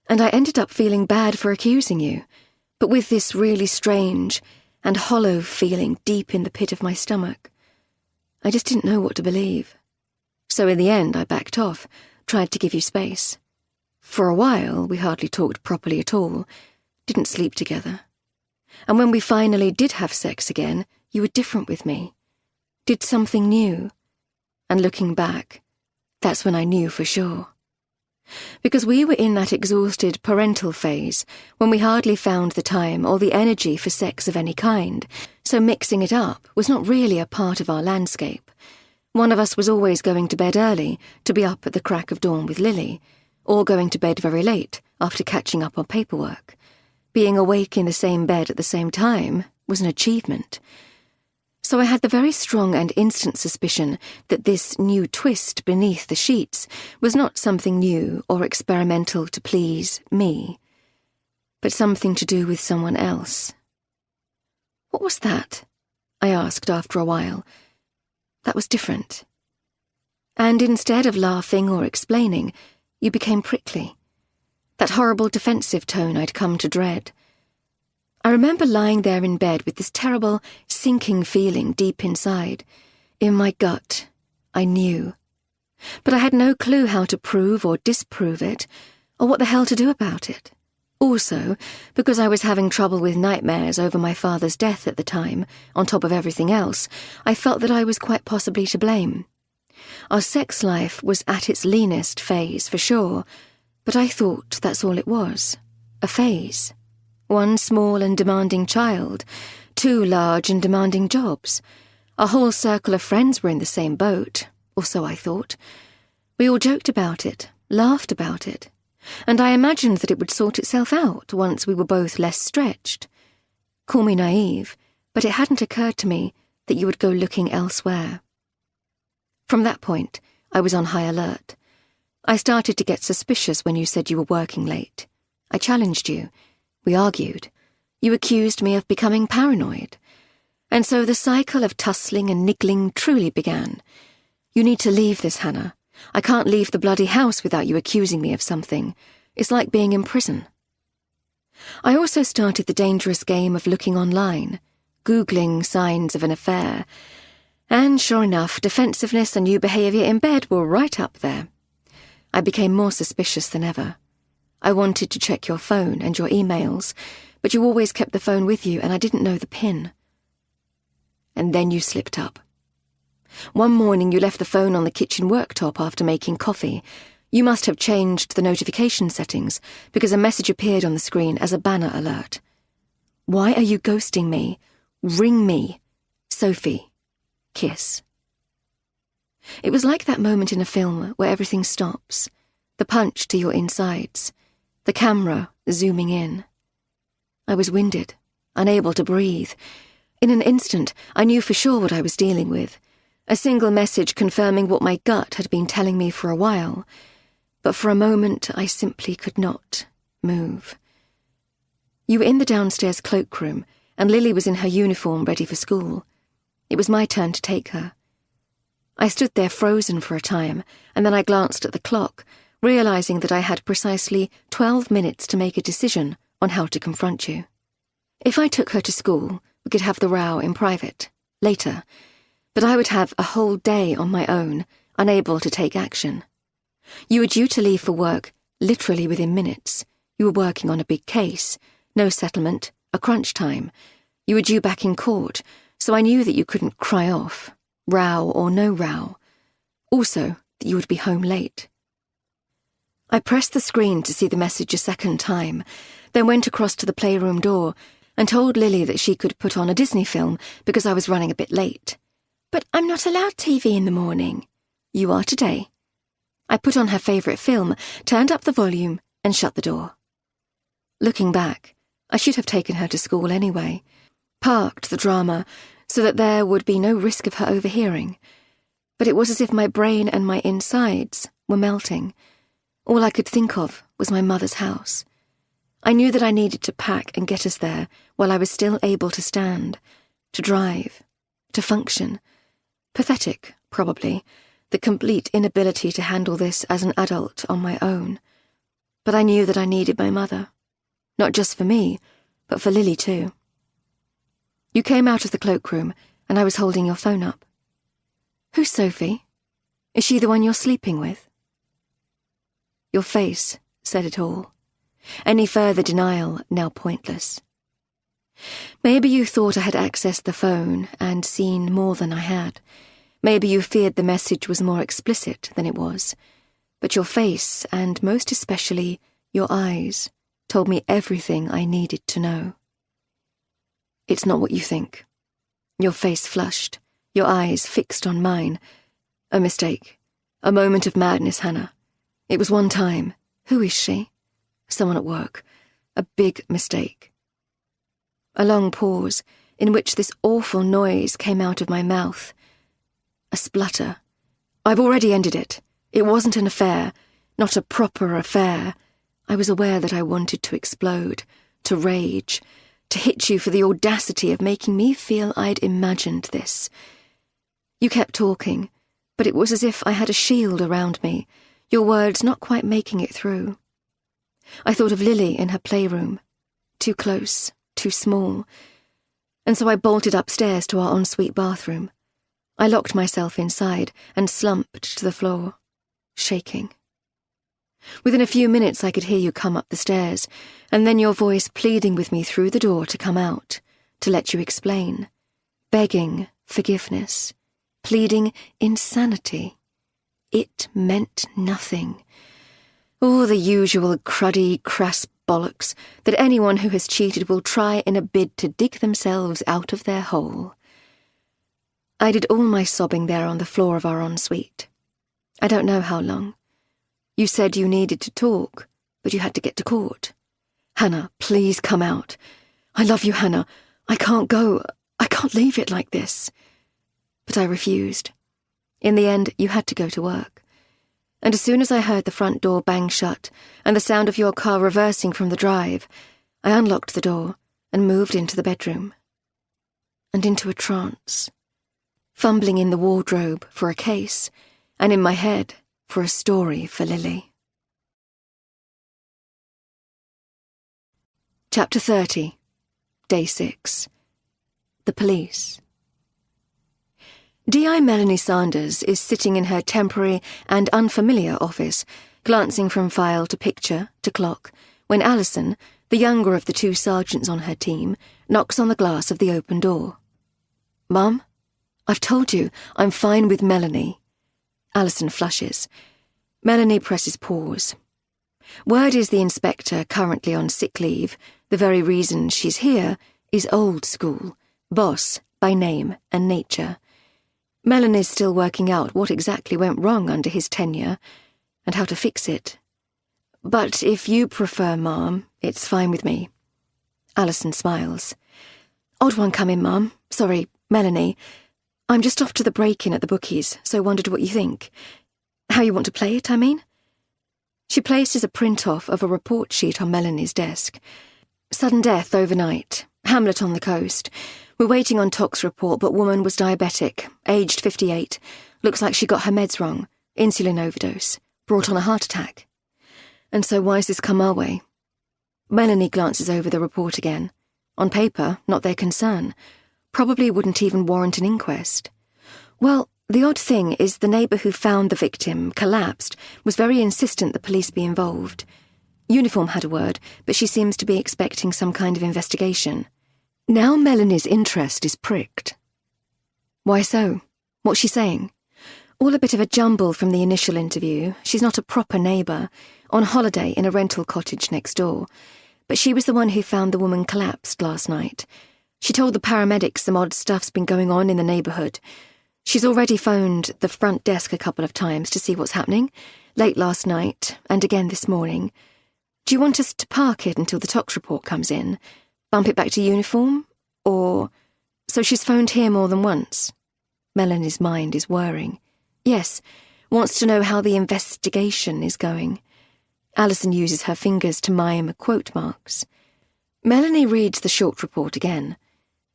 and I ended up feeling bad for accusing you, but with this really strange, and hollow feeling deep in the pit of my stomach. I just didn't know what to believe. So in the end, I backed off, tried to give you space. For a while, we hardly talked properly at all, didn't sleep together. And when we finally did have sex again, you were different with me. Did something new. And looking back, that's when I knew for sure. Because we were in that exhausted parental phase when we hardly found the time or the energy for sex of any kind, so mixing it up was not really a part of our landscape. One of us was always going to bed early to be up at the crack of dawn with Lily, or going to bed very late after catching up on paperwork. Being awake in the same bed at the same time was an achievement. So I had the very strong and instant suspicion that this new twist beneath the sheets was not something new or experimental to please me, but something to do with someone else. What was that? I asked after a while. That was different. And instead of laughing or explaining, you became prickly. That horrible defensive tone I'd come to dread. I remember lying there in bed with this terrible, sinking feeling deep inside. In my gut, I knew. But I had no clue how to prove or disprove it, or what the hell to do about it. Also, because I was having trouble with nightmares over my father's death at the time, on top of everything else, I felt that I was quite possibly to blame. Our sex life was at its leanest phase, for sure, but I thought that's all it was. A phase. One small and demanding child, 2 large and demanding jobs. Our whole circle of friends were in the same boat, or so I thought. We all joked about it, laughed about it, and I imagined that it would sort itself out once we were both less stretched. Call me naive, but it hadn't occurred to me that you would go looking elsewhere. From that point, I was on high alert. I started to get suspicious when you said you were working late. I challenged you. We argued. You accused me of becoming paranoid. And so the cycle of tussling and niggling truly began. You need to leave this, Hannah. I can't leave the bloody house without you accusing me of something. It's like being in prison. I also started the dangerous game of looking online, Googling signs of an affair. And sure enough, defensiveness and new behaviour in bed were right up there. I became more suspicious than ever. I wanted to check your phone and your emails, but you always kept the phone with you and I didn't know the PIN. And then you slipped up. One morning you left the phone on the kitchen worktop after making coffee. You must have changed the notification settings because a message appeared on the screen as a banner alert. Why are you ghosting me? Ring me. Sophie. Kiss. It was like that moment in a film where everything stops. The punch to your insides. The camera zooming in. I was winded, unable to breathe. In an instant, I knew for sure what I was dealing with. A single message confirming what my gut had been telling me for a while. But for a moment, I simply could not move. You were in the downstairs cloakroom, and Lily was in her uniform ready for school. It was my turn to take her. I stood there frozen for a time, and then I glanced at the clock, realizing that I had precisely 12 minutes to make a decision on how to confront you. If I took her to school, we could have the row in private, later, but I would have a whole day on my own, unable to take action. You were due to leave for work literally within minutes. You were working on a big case, no settlement, a crunch time. You were due back in court, so I knew that you couldn't cry off, row or no row. Also, that you would be home late. I pressed the screen to see the message a second time, then went across to the playroom door and told Lily that she could put on a Disney film because I was running a bit late. But I'm not allowed TV in the morning. You are today. I put on her favourite film, turned up the volume, and shut the door. Looking back, I should have taken her to school anyway, parked the drama so that there would be no risk of her overhearing. But it was as if my brain and my insides were melting. All I could think of was my mother's house. I knew that I needed to pack and get us there while I was still able to stand, to drive, to function. Pathetic, probably, the complete inability to handle this as an adult on my own. But I knew that I needed my mother. Not just for me, but for Lily too. You came out of the cloakroom, and I was holding your phone up. Who's Sophie? Is she the one you're sleeping with? Your face said it all. Any further denial now pointless. Maybe you thought I had accessed the phone and seen more than I had. Maybe you feared the message was more explicit than it was. But your face, and most especially your eyes, told me everything I needed to know. It's not what you think. Your face flushed, your eyes fixed on mine. A mistake. A moment of madness, Hannah. It was one time. Who is she? Someone at work. A big mistake. A long pause, in which this awful noise came out of my mouth. A splutter. I've already ended it. It wasn't an affair, not a proper affair. I was aware that I wanted to explode, to rage, to hit you for the audacity of making me feel I'd imagined this. You kept talking, but it was as if I had a shield around me, your words not quite making it through. I thought of Lily in her playroom. Too close, too small. And so I bolted upstairs to our ensuite bathroom. I locked myself inside and slumped to the floor, shaking. Within a few minutes I could hear you come up the stairs, and then your voice pleading with me through the door to come out, to let you explain, begging forgiveness, pleading insanity. It meant nothing. All the usual cruddy, crass bollocks that anyone who has cheated will try in a bid to dig themselves out of their hole. I did all my sobbing there on the floor of our ensuite. I don't know how long. You said you needed to talk, but you had to get to court. Hannah, please come out. I love you, Hannah. I can't go. I can't leave it like this. But I refused. In the end, you had to go to work. And as soon as I heard the front door bang shut and the sound of your car reversing from the drive, I unlocked the door and moved into the bedroom. And into a trance. Fumbling in the wardrobe for a case, and in my head for a story for Lily. Chapter 30, Day 6. The Police. D.I. Melanie Sanders is sitting in her temporary and unfamiliar office, glancing from file to picture to clock, when Alison, the younger of the two sergeants on her team, knocks on the glass of the open door. "Mum? I've told you, I'm fine with Melanie." Alison flushes. Melanie presses pause. Word is the inspector, currently on sick leave, the very reason she's here, is old school, boss by name and nature. Melanie's still working out what exactly went wrong under his tenure, and how to fix it. But if you prefer, Mum, it's fine with me. Alison smiles. "Odd one coming, Mum. Sorry, Melanie. I'm just off to the break-in at the bookies, so wondered what you think. How you want to play it, I mean?" She places a print-off of a report sheet on Melanie's desk. "Sudden death overnight. Hamlet on the coast. We're waiting on tox report, but woman was diabetic, aged 58. Looks like she got her meds wrong. Insulin overdose. Brought on a heart attack. And so why's this come our way?" Melanie glances over the report again. On paper, not their concern. Probably wouldn't even warrant an inquest. Well, the odd thing is the neighbour who found the victim, collapsed, was very insistent the police be involved. Uniform had a word, but she seems to be expecting some kind of investigation. Now Melanie's interest is pricked. Why so? What's she saying? All a bit of a jumble from the initial interview. She's not a proper neighbour, on holiday in a rental cottage next door. But she was the one who found the woman collapsed last night. She told the paramedics some odd stuff's been going on in the neighbourhood. She's already phoned the front desk a couple of times to see what's happening, late last night and again this morning. Do you want us to park it until the tox report comes in? Bump it back to uniform? Or... So she's phoned here more than once. Melanie's mind is whirring. Yes, wants to know how the investigation is going. Alison uses her fingers to mime quote marks. Melanie reads the short report again.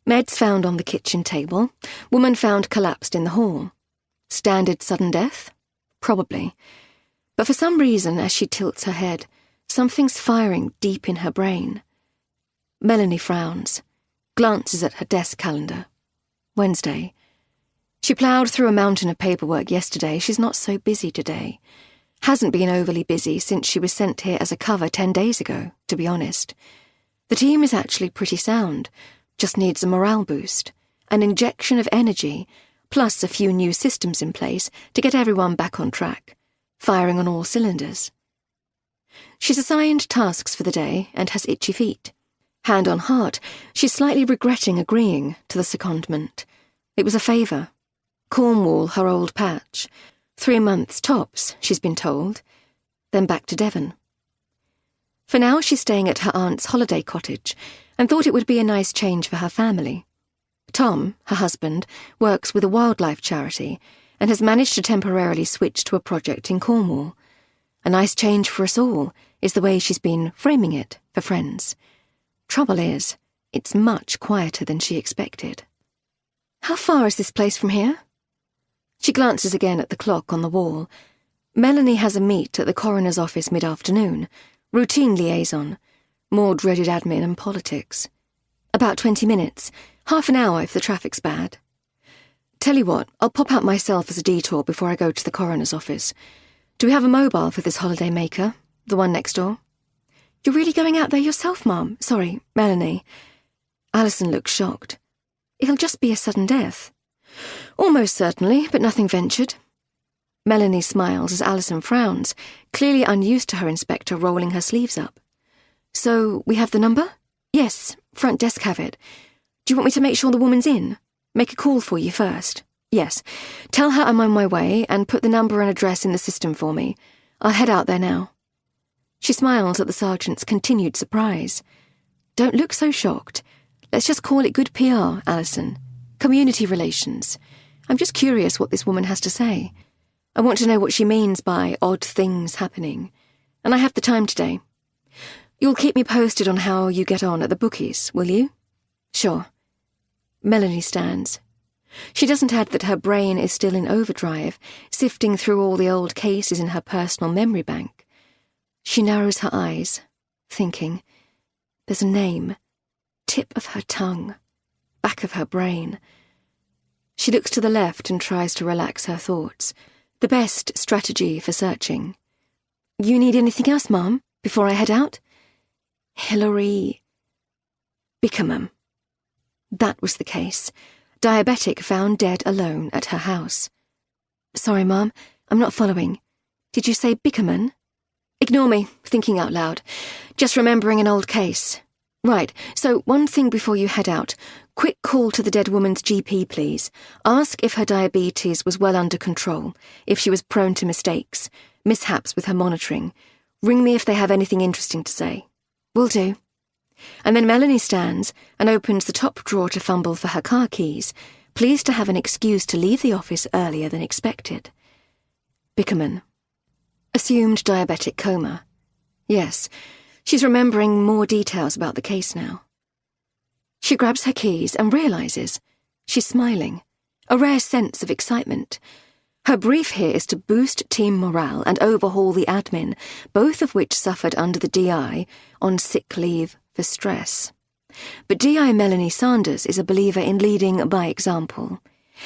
Meds found on the kitchen table. Woman found collapsed in the hall. Standard sudden death? Probably. But for some reason, as she tilts her head, something's firing deep in her brain. Melanie frowns. Glances at her desk calendar. Wednesday. She ploughed through a mountain of paperwork yesterday. She's not so busy today. Hasn't been overly busy since she was sent here as a cover 10 days ago, to be honest. The team is actually pretty sound, just needs a morale boost, an injection of energy, plus a few new systems in place to get everyone back on track, firing on all cylinders. She's assigned tasks for the day and has itchy feet. Hand on heart, she's slightly regretting agreeing to the secondment. It was a favour. Cornwall, her old patch. 3 months tops, she's been told. Then back to Devon. For now, she's staying at her aunt's holiday cottage and thought it would be a nice change for her family. Tom, her husband, works with a wildlife charity and has managed to temporarily switch to a project in Cornwall. A nice change for us all is the way she's been framing it for friends. Trouble is, it's much quieter than she expected. How far is this place from here? She glances again at the clock on the wall. Melanie has a meet at the coroner's office mid-afternoon. Routine liaison. More dreaded admin and politics. About 20 minutes. Half an hour if the traffic's bad. Tell you what, I'll pop out myself as a detour before I go to the coroner's office. Do we have a mobile for this holiday maker? The one next door? You're really going out there yourself, Mum? Sorry, Melanie. Alison looks shocked. It'll just be a sudden death. Almost certainly, but nothing ventured. Melanie smiles as Alison frowns, clearly unused to her inspector rolling her sleeves up. So, we have the number? Yes, front desk have it. Do you want me to make sure the woman's in? Make a call for you first? Yes. Tell her I'm on my way and put the number and address in the system for me. I'll head out there now. She smiles at the sergeant's continued surprise. Don't look so shocked. Let's just call it good PR, Alison. Community relations. I'm just curious what this woman has to say. I want to know what she means by odd things happening. And I have the time today. You'll keep me posted on how you get on at the bookies, will you? Sure. Melanie stands. She doesn't add that her brain is still in overdrive, sifting through all the old cases in her personal memory bank. She narrows her eyes, thinking. There's a name. Tip of her tongue. Back of her brain. She looks to the left and tries to relax her thoughts. The best strategy for searching. You need anything else, Mum, before I head out? Hilary Bickerman. That was the case. Diabetic found dead alone at her house. Sorry, Mum, I'm not following. Did you say Bickerman? Ignore me, thinking out loud. Just remembering an old case. Right, so one thing before you head out. Quick call to the dead woman's GP, please. Ask if her diabetes was well under control, if she was prone to mistakes, mishaps with her monitoring. Ring me if they have anything interesting to say. Will do. And then Melanie stands and opens the top drawer to fumble for her car keys, pleased to have an excuse to leave the office earlier than expected. Bickerman. Assumed diabetic coma. Yes, she's remembering more details about the case now. She grabs her keys and realises she's smiling, a rare sense of excitement. Her brief here is to boost team morale and overhaul the admin, both of which suffered under the DI on sick leave for stress. But DI Melanie Sanders is a believer in leading by example.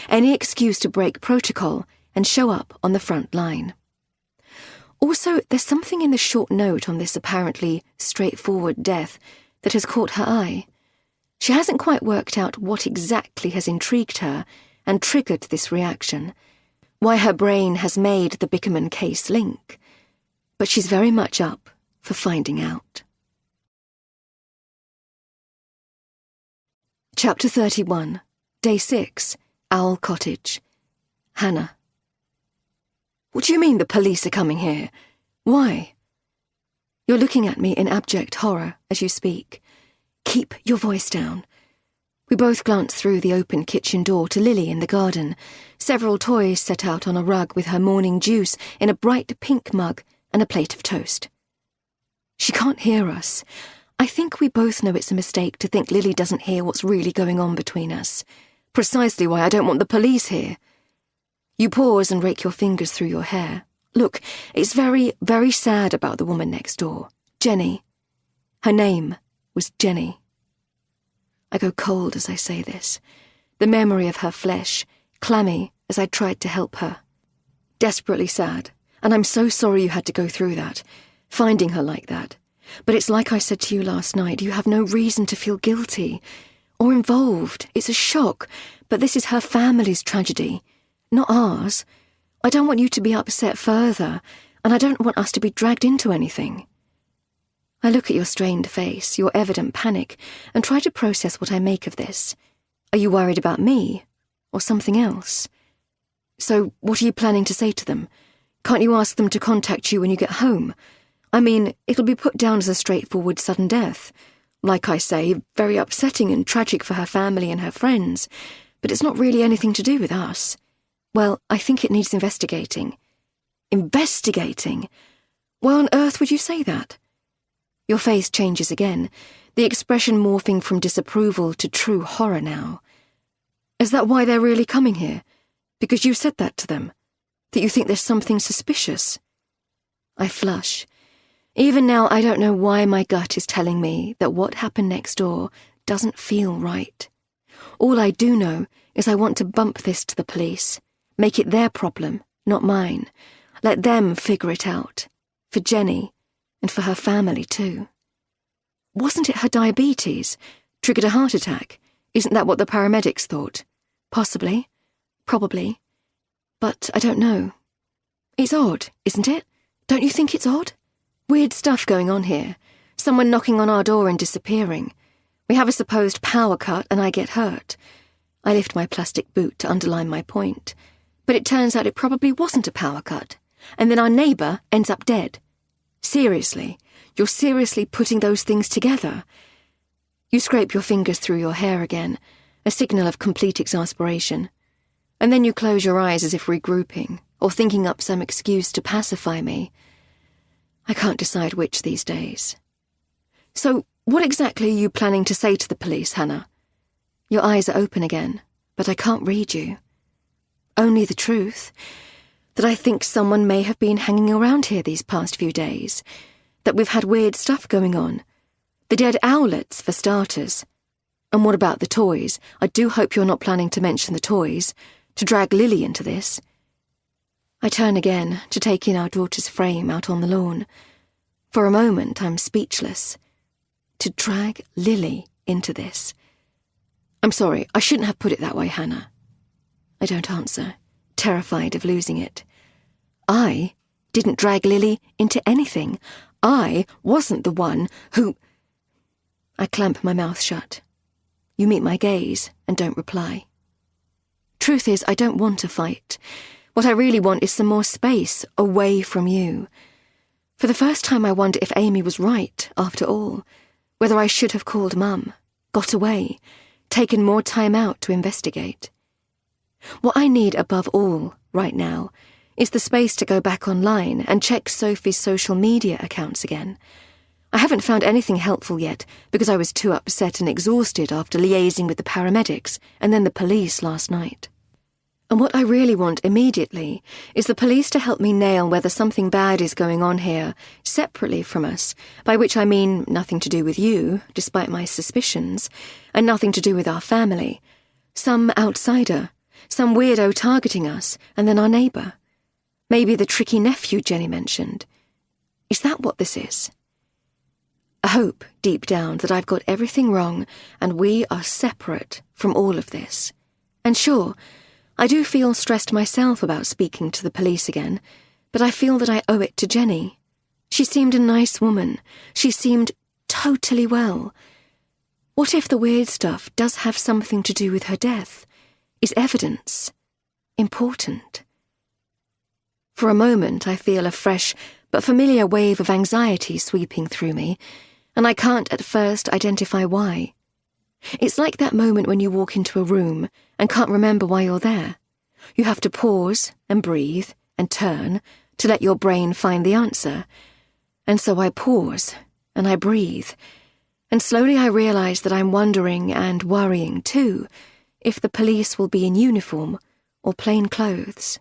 Any excuse to break protocol and show up on the front line. Also, there's something in the short note on this apparently straightforward death that has caught her eye. She hasn't quite worked out what exactly has intrigued her and triggered this reaction, why her brain has made the Bickerman case link. But she's very much up for finding out. Chapter 31, Day 6, Owl Cottage. Hannah. What do you mean the police are coming here? Why? You're looking at me in abject horror as you speak. Keep your voice down. We both glance through the open kitchen door to Lily in the garden, several toys set out on a rug with her morning juice in a bright pink mug and a plate of toast. She can't hear us. I think we both know it's a mistake to think Lily doesn't hear what's really going on between us. Precisely why I don't want the police here. You pause and rake your fingers through your hair. Look, it's very, very sad about the woman next door. Jenny. Her name was Jenny. I go cold as I say this. The memory of her flesh, clammy as I tried to help her. Desperately sad, and I'm so sorry you had to go through that, finding her like that. But it's like I said to you last night, you have no reason to feel guilty or involved. It's a shock, but this is her family's tragedy, not ours. I don't want you to be upset further, and I don't want us to be dragged into anything. I look at your strained face, your evident panic, and try to process what I make of this. Are you worried about me, or something else? So, what are you planning to say to them? Can't you ask them to contact you when you get home? I mean, it'll be put down as a straightforward sudden death. Like I say, very upsetting and tragic for her family and her friends, but it's not really anything to do with us. Well, I think it needs investigating. Investigating? Why on earth would you say that? Your face changes again, the expression morphing from disapproval to true horror now. Is that why they're really coming here? Because you said that to them? That you think there's something suspicious? I flush. Even now, I don't know why my gut is telling me that what happened next door doesn't feel right. All I do know is I want to bump this to the police, make it their problem, not mine. Let them figure it out. For Jenny, and for her family too. Wasn't it her diabetes? Triggered a heart attack? Isn't that what the paramedics thought? Possibly. Probably. But I don't know. It's odd, isn't it? Don't you think it's odd? Weird stuff going on here. Someone knocking on our door and disappearing. We have a supposed power cut and I get hurt. I lift my plastic boot to underline my point. But it turns out it probably wasn't a power cut. And then our neighbour ends up dead. Seriously, you're seriously putting those things together? You scrape your fingers through your hair again, a signal of complete exasperation. And then you close your eyes as if regrouping, or thinking up some excuse to pacify me. I can't decide which these days. So, what exactly are you planning to say to the police, Hannah? Your eyes are open again, but I can't read you. Only the truth. That I think someone may have been hanging around here these past few days. That we've had weird stuff going on. The dead owlets, for starters. And what about the toys? I do hope you're not planning to mention the toys, to drag Lily into this. I turn again to take in our daughter's frame out on the lawn. For a moment, I'm speechless. To drag Lily into this. I'm sorry, I shouldn't have put it that way, Hannah. I don't answer, terrified of losing it. I didn't drag Lily into anything. I wasn't the one who... I clamp my mouth shut. You meet my gaze and don't reply. Truth is, I don't want to fight. What I really want is some more space away from you. For the first time, I wonder if Amy was right, after all. Whether I should have called Mum, got away, taken more time out to investigate. What I need above all, right now, is the space to go back online and check Sophie's social media accounts again. I haven't found anything helpful yet because I was too upset and exhausted after liaising with the paramedics and then the police last night. And what I really want immediately is the police to help me nail whether something bad is going on here, separately from us, by which I mean nothing to do with you, despite my suspicions, and nothing to do with our family. Some outsider, some weirdo targeting us, and then our neighbour. Maybe the tricky nephew Jenny mentioned. Is that what this is? I hope, deep down, that I've got everything wrong and we are separate from all of this. And sure, I do feel stressed myself about speaking to the police again, but I feel that I owe it to Jenny. She seemed a nice woman. She seemed totally well. What if the weird stuff does have something to do with her death? Is evidence important? For a moment, I feel a fresh but familiar wave of anxiety sweeping through me, and I can't at first identify why. It's like that moment when you walk into a room and can't remember why you're there. You have to pause and breathe and turn to let your brain find the answer. And so I pause and I breathe, and slowly I realise that I'm wondering and worrying too if the police will be in uniform or plain clothes.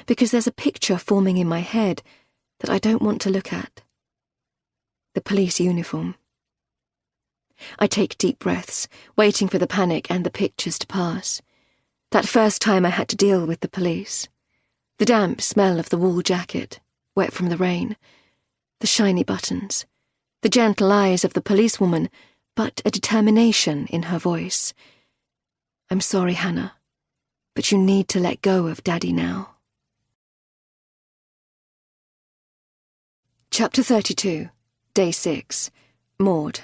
Because there's a picture forming in my head that I don't want to look at. The police uniform. I take deep breaths, waiting for the panic and the pictures to pass. That first time I had to deal with the police. The damp smell of the wool jacket, wet from the rain. The shiny buttons. The gentle eyes of the policewoman, but a determination in her voice. I'm sorry, Hannah, but you need to let go of Daddy now. Chapter 32, Day 6, Maud.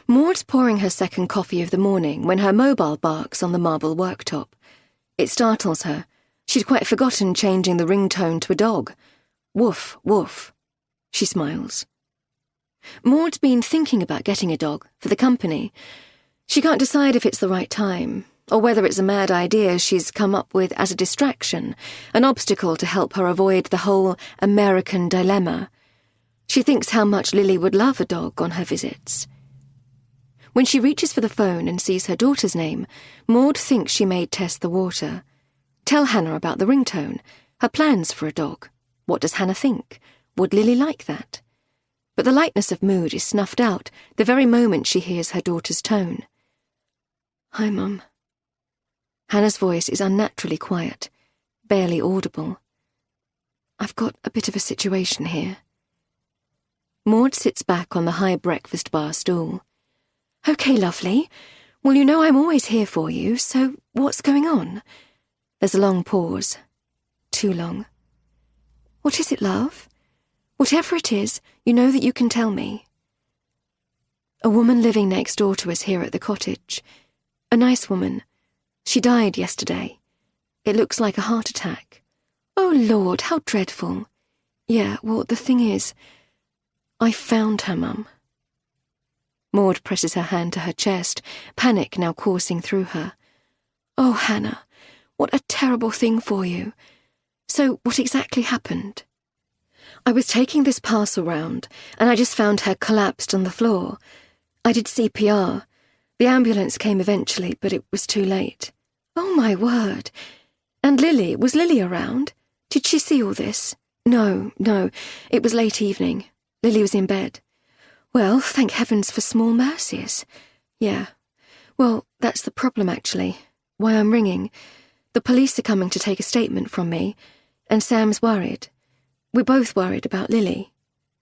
Maud's pouring her second coffee of the morning when her mobile barks on the marble worktop. It startles her. She'd quite forgotten changing the ringtone to a dog. Woof, woof. She smiles. Maud's been thinking about getting a dog for the company. She can't decide if it's the right time, or whether it's a mad idea she's come up with as a distraction, an obstacle to help her avoid the whole American dilemma. She thinks how much Lily would love a dog on her visits. When she reaches for the phone and sees her daughter's name, Maud thinks she may test the water. Tell Hannah about the ringtone, her plans for a dog. What does Hannah think? Would Lily like that? But the lightness of mood is snuffed out the very moment she hears her daughter's tone. Hi, Mum. Hannah's voice is unnaturally quiet, barely audible. I've got a bit of a situation here. Maud sits back on the high breakfast bar stool. Okay, lovely. Well, you know I'm always here for you, so what's going on? There's a long pause. Too long. What is it, love? Whatever it is, you know that you can tell me. A woman living next door to us here at the cottage. A nice woman. She died yesterday. It looks like a heart attack. Oh, Lord, how dreadful. Yeah, well, the thing is, I found her, Mum. Maud presses her hand to her chest, panic now coursing through her. Oh, Hannah, what a terrible thing for you. So, what exactly happened? I was taking this parcel round, and I just found her collapsed on the floor. I did CPR. The ambulance came eventually, but it was too late. Oh, my word. And Lily, was Lily around? Did she see all this? No, it was late evening. Lily was in bed. Well, thank heavens for small mercies. Yeah. Well, that's the problem, actually. Why I'm ringing. The police are coming to take a statement from me, and Sam's worried. We're both worried about Lily.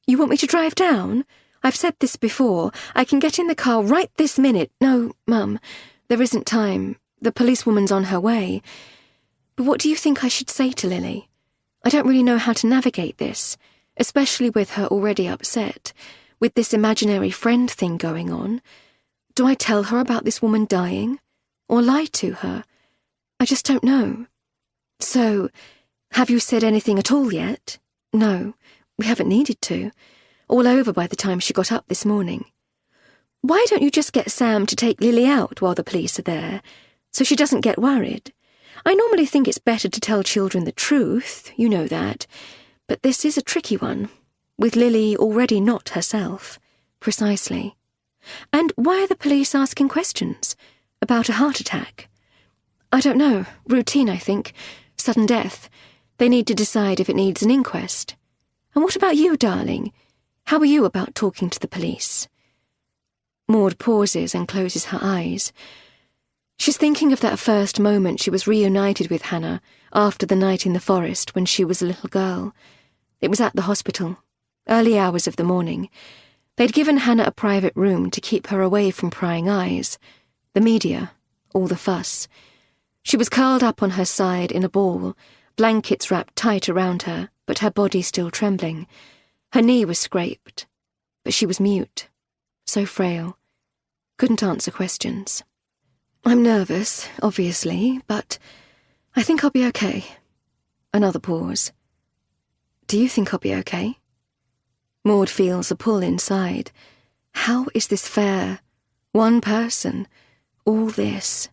You want me to drive down? I've said this before. I can get in the car right this minute. No, Mum, there isn't time. The policewoman's on her way. But what do you think I should say to Lily? I don't really know how to navigate this, especially with her already upset, with this imaginary friend thing going on. Do I tell her about this woman dying? Or lie to her? I just don't know. So, have you said anything at all yet? No, we haven't needed to. All over by the time she got up this morning. Why don't you just get Sam to take Lily out while the police are there, so she doesn't get worried? I normally think it's better to tell children the truth, you know that, but this is a tricky one, with Lily already not herself. Precisely. And why are the police asking questions? About a heart attack? I don't know. Routine, I think. Sudden death. They need to decide if it needs an inquest. And what about you, darling? How are you about talking to the police? Maud pauses and closes her eyes. She's thinking of that first moment she was reunited with Hannah after the night in the forest when she was a little girl. It was at the hospital, early hours of the morning. They'd given Hannah a private room to keep her away from prying eyes, the media, all the fuss. She was curled up on her side in a ball, blankets wrapped tight around her, but her body still trembling. Her knee was scraped, but she was mute, so frail, couldn't answer questions. I'm nervous, obviously, but I think I'll be okay. Another pause. Do you think I'll be okay? Maud feels a pull inside. How is this fair? One person. All this.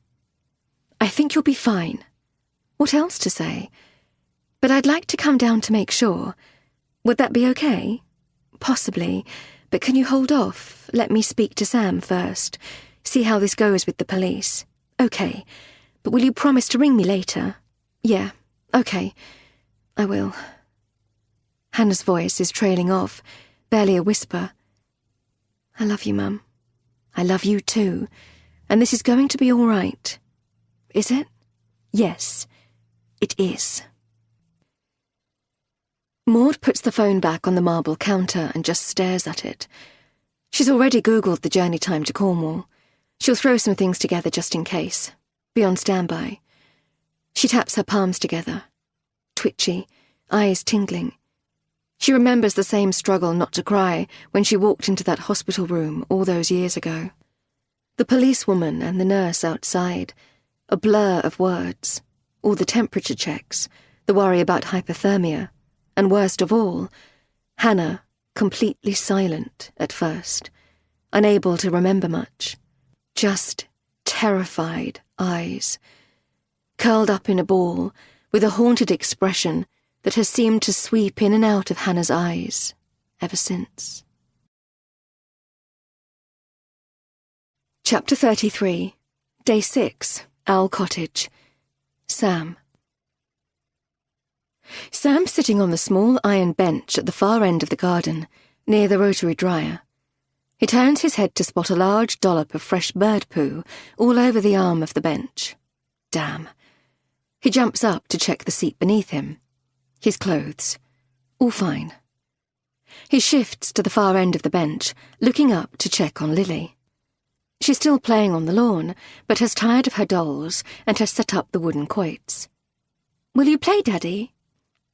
I think you'll be fine. What else to say? But I'd like to come down to make sure. Would that be okay? Possibly, but can you hold off? Let me speak to Sam first. See how this goes with the police. Okay, but will you promise to ring me later? Yeah, okay, I will. Hannah's voice is trailing off, barely a whisper. I love you, Mum. I love you too. And this is going to be all right. Is it? Yes, it is. Maud puts the phone back on the marble counter and just stares at it. She's already Googled the journey time to Cornwall. She'll throw some things together just in case. Be on standby. She taps her palms together. Twitchy, eyes tingling. She remembers the same struggle not to cry when she walked into that hospital room all those years ago. The policewoman and the nurse outside, a blur of words, all the temperature checks, the worry about hypothermia, and worst of all, Hannah, completely silent at first, unable to remember much, just terrified eyes, curled up in a ball with a haunted expression that has seemed to sweep in and out of Hannah's eyes ever since. Chapter 33, Day 6, Owl Cottage. Sam. Sam's sitting on the small iron bench at the far end of the garden, near the rotary dryer. He turns his head to spot a large dollop of fresh bird poo all over the arm of the bench. Damn. He jumps up to check the seat beneath him. His clothes. All fine. He shifts to the far end of the bench, looking up to check on Lily. She's still playing on the lawn, but has tired of her dolls and has set up the wooden quoits. "Will you play, Daddy?"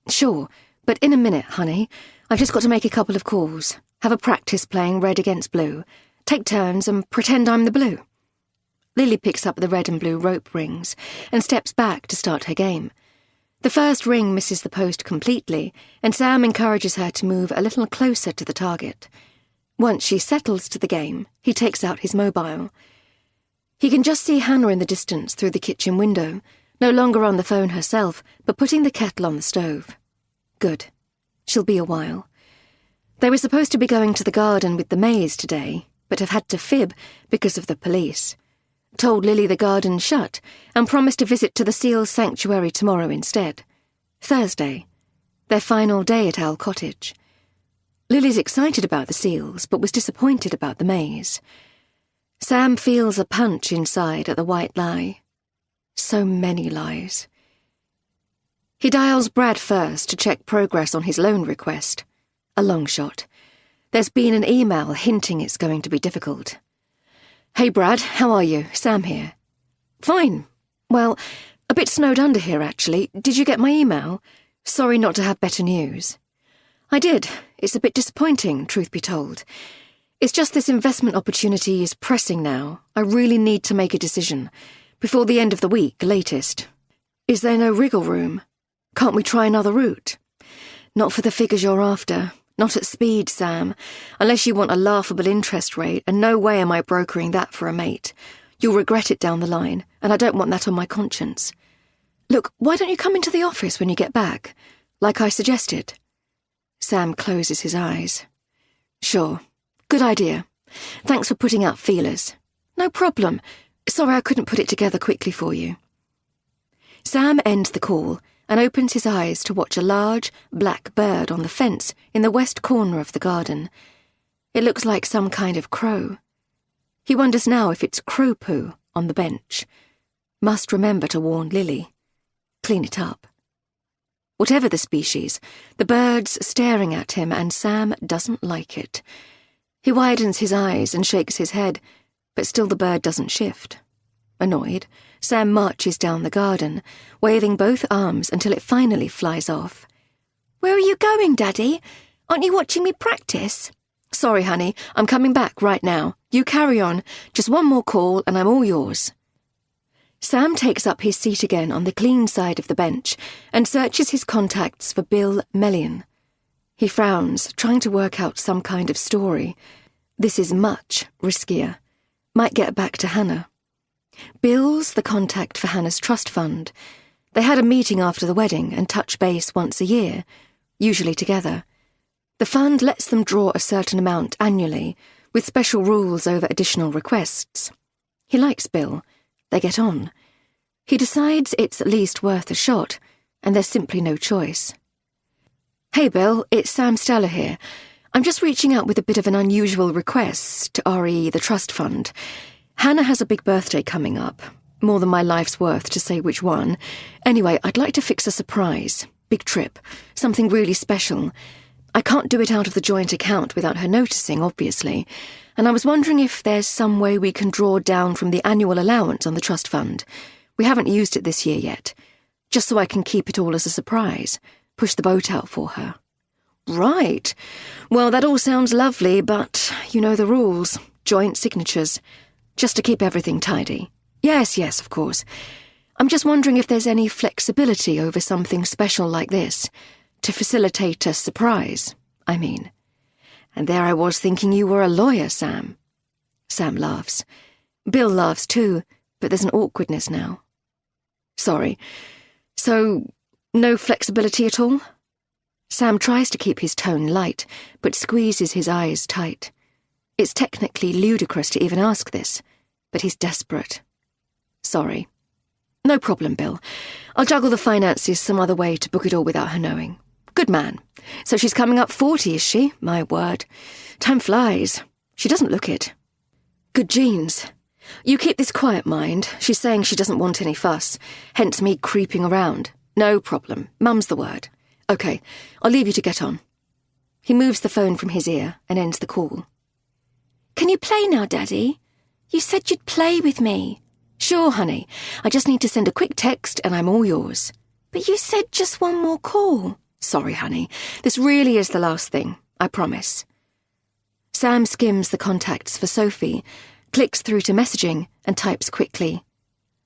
"Sure, but in a minute, honey. I've just got to make a couple of calls. Have a practice playing red against blue. Take turns and pretend I'm the blue." Lily picks up the red and blue rope rings and steps back to start her game. The first ring misses the post completely, and Sam encourages her to move a little closer to the target. Once she settles to the game, he takes out his mobile. He can just see Hannah in the distance through the kitchen window, no longer on the phone herself, but putting the kettle on the stove. Good. She'll be a while. They were supposed to be going to the garden with the maze today, but have had to fib because of the police. Told Lily the garden's shut, and promised a visit to the Seals' sanctuary tomorrow instead. Thursday. Their final day at Owl Cottage. Lily's excited about the seals, but was disappointed about the maze. Sam feels a punch inside at the white lie. So many lies. He dials Brad first to check progress on his loan request. A long shot. There's been an email hinting it's going to be difficult. "Hey Brad, how are you? Sam here." "Fine. Well, a bit snowed under here actually. Did you get my email? Sorry not to have better news." "I did. It's a bit disappointing, truth be told. It's just this investment opportunity is pressing now. I really need to make a decision. Before the end of the week, latest. Is there no wriggle room? Can't we try another route?" "Not for the figures you're after. Not at speed, Sam. Unless you want a laughable interest rate, and no way am I brokering that for a mate. You'll regret it down the line, and I don't want that on my conscience. Look, why don't you come into the office when you get back? Like I suggested." Sam closes his eyes. "Sure. Good idea. Thanks for putting out feelers." "No problem. Sorry I couldn't put it together quickly for you." Sam ends the call and opens his eyes to watch a large, black bird on the fence in the west corner of the garden. It looks like some kind of crow. He wonders now if it's crow poo on the bench. Must remember to warn Lily. Clean it up. Whatever the species, the bird's staring at him and Sam doesn't like it. He widens his eyes and shakes his head, but still the bird doesn't shift. Annoyed, Sam marches down the garden, waving both arms until it finally flies off. "Where are you going, Daddy? Aren't you watching me practice?" "Sorry, honey, I'm coming back right now. You carry on. Just one more call and I'm all yours." Sam takes up his seat again on the clean side of the bench and searches his contacts for Bill Melian. He frowns, trying to work out some kind of story. This is much riskier. Might get back to Hannah. Bill's the contact for Hannah's trust fund. They had a meeting after the wedding and touch base once a year, usually together. The fund lets them draw a certain amount annually, with special rules over additional requests. He likes Bill. They get on. He decides it's at least worth a shot, and there's simply no choice. "Hey, Bill, it's Sam Steller here. I'm just reaching out with a bit of an unusual request, re the trust fund. Hannah has a big birthday coming up. More than my life's worth to say which one. Anyway, I'd like to fix a surprise. Big trip. Something really special. I can't do it out of the joint account without her noticing, obviously. And I was wondering if there's some way we can draw down from the annual allowance on the trust fund. We haven't used it this year yet. Just so I can keep it all as a surprise. Push the boat out for her. Right. Well, that all sounds lovely, but you know the rules. Joint signatures. Just to keep everything tidy. Yes, of course. I'm just wondering if there's any flexibility over something special like this. To facilitate a surprise, I mean. And there I was thinking you were a lawyer, Sam. Sam laughs. Bill laughs too, but there's an awkwardness now. Sorry. So, no flexibility at all? Sam tries to keep his tone light, but squeezes his eyes tight. It's technically ludicrous to even ask this, but he's desperate. Sorry. No problem, Bill. I'll juggle the finances some other way to book it all without her knowing. Good man. So she's coming up 40, is she? My word. Time flies. She doesn't look it. Good genes. You keep this quiet, mind. She's saying she doesn't want any fuss, hence me creeping around. No problem. Mum's the word. Okay, I'll leave you to get on. He moves the phone from his ear and ends the call. Can you play now, Daddy? You said you'd play with me. Sure, honey. I just need to send a quick text and I'm all yours. But you said just one more call. Sorry, honey. This really is the last thing. I promise. Sam skims the contacts for Sophie, clicks through to messaging and types quickly.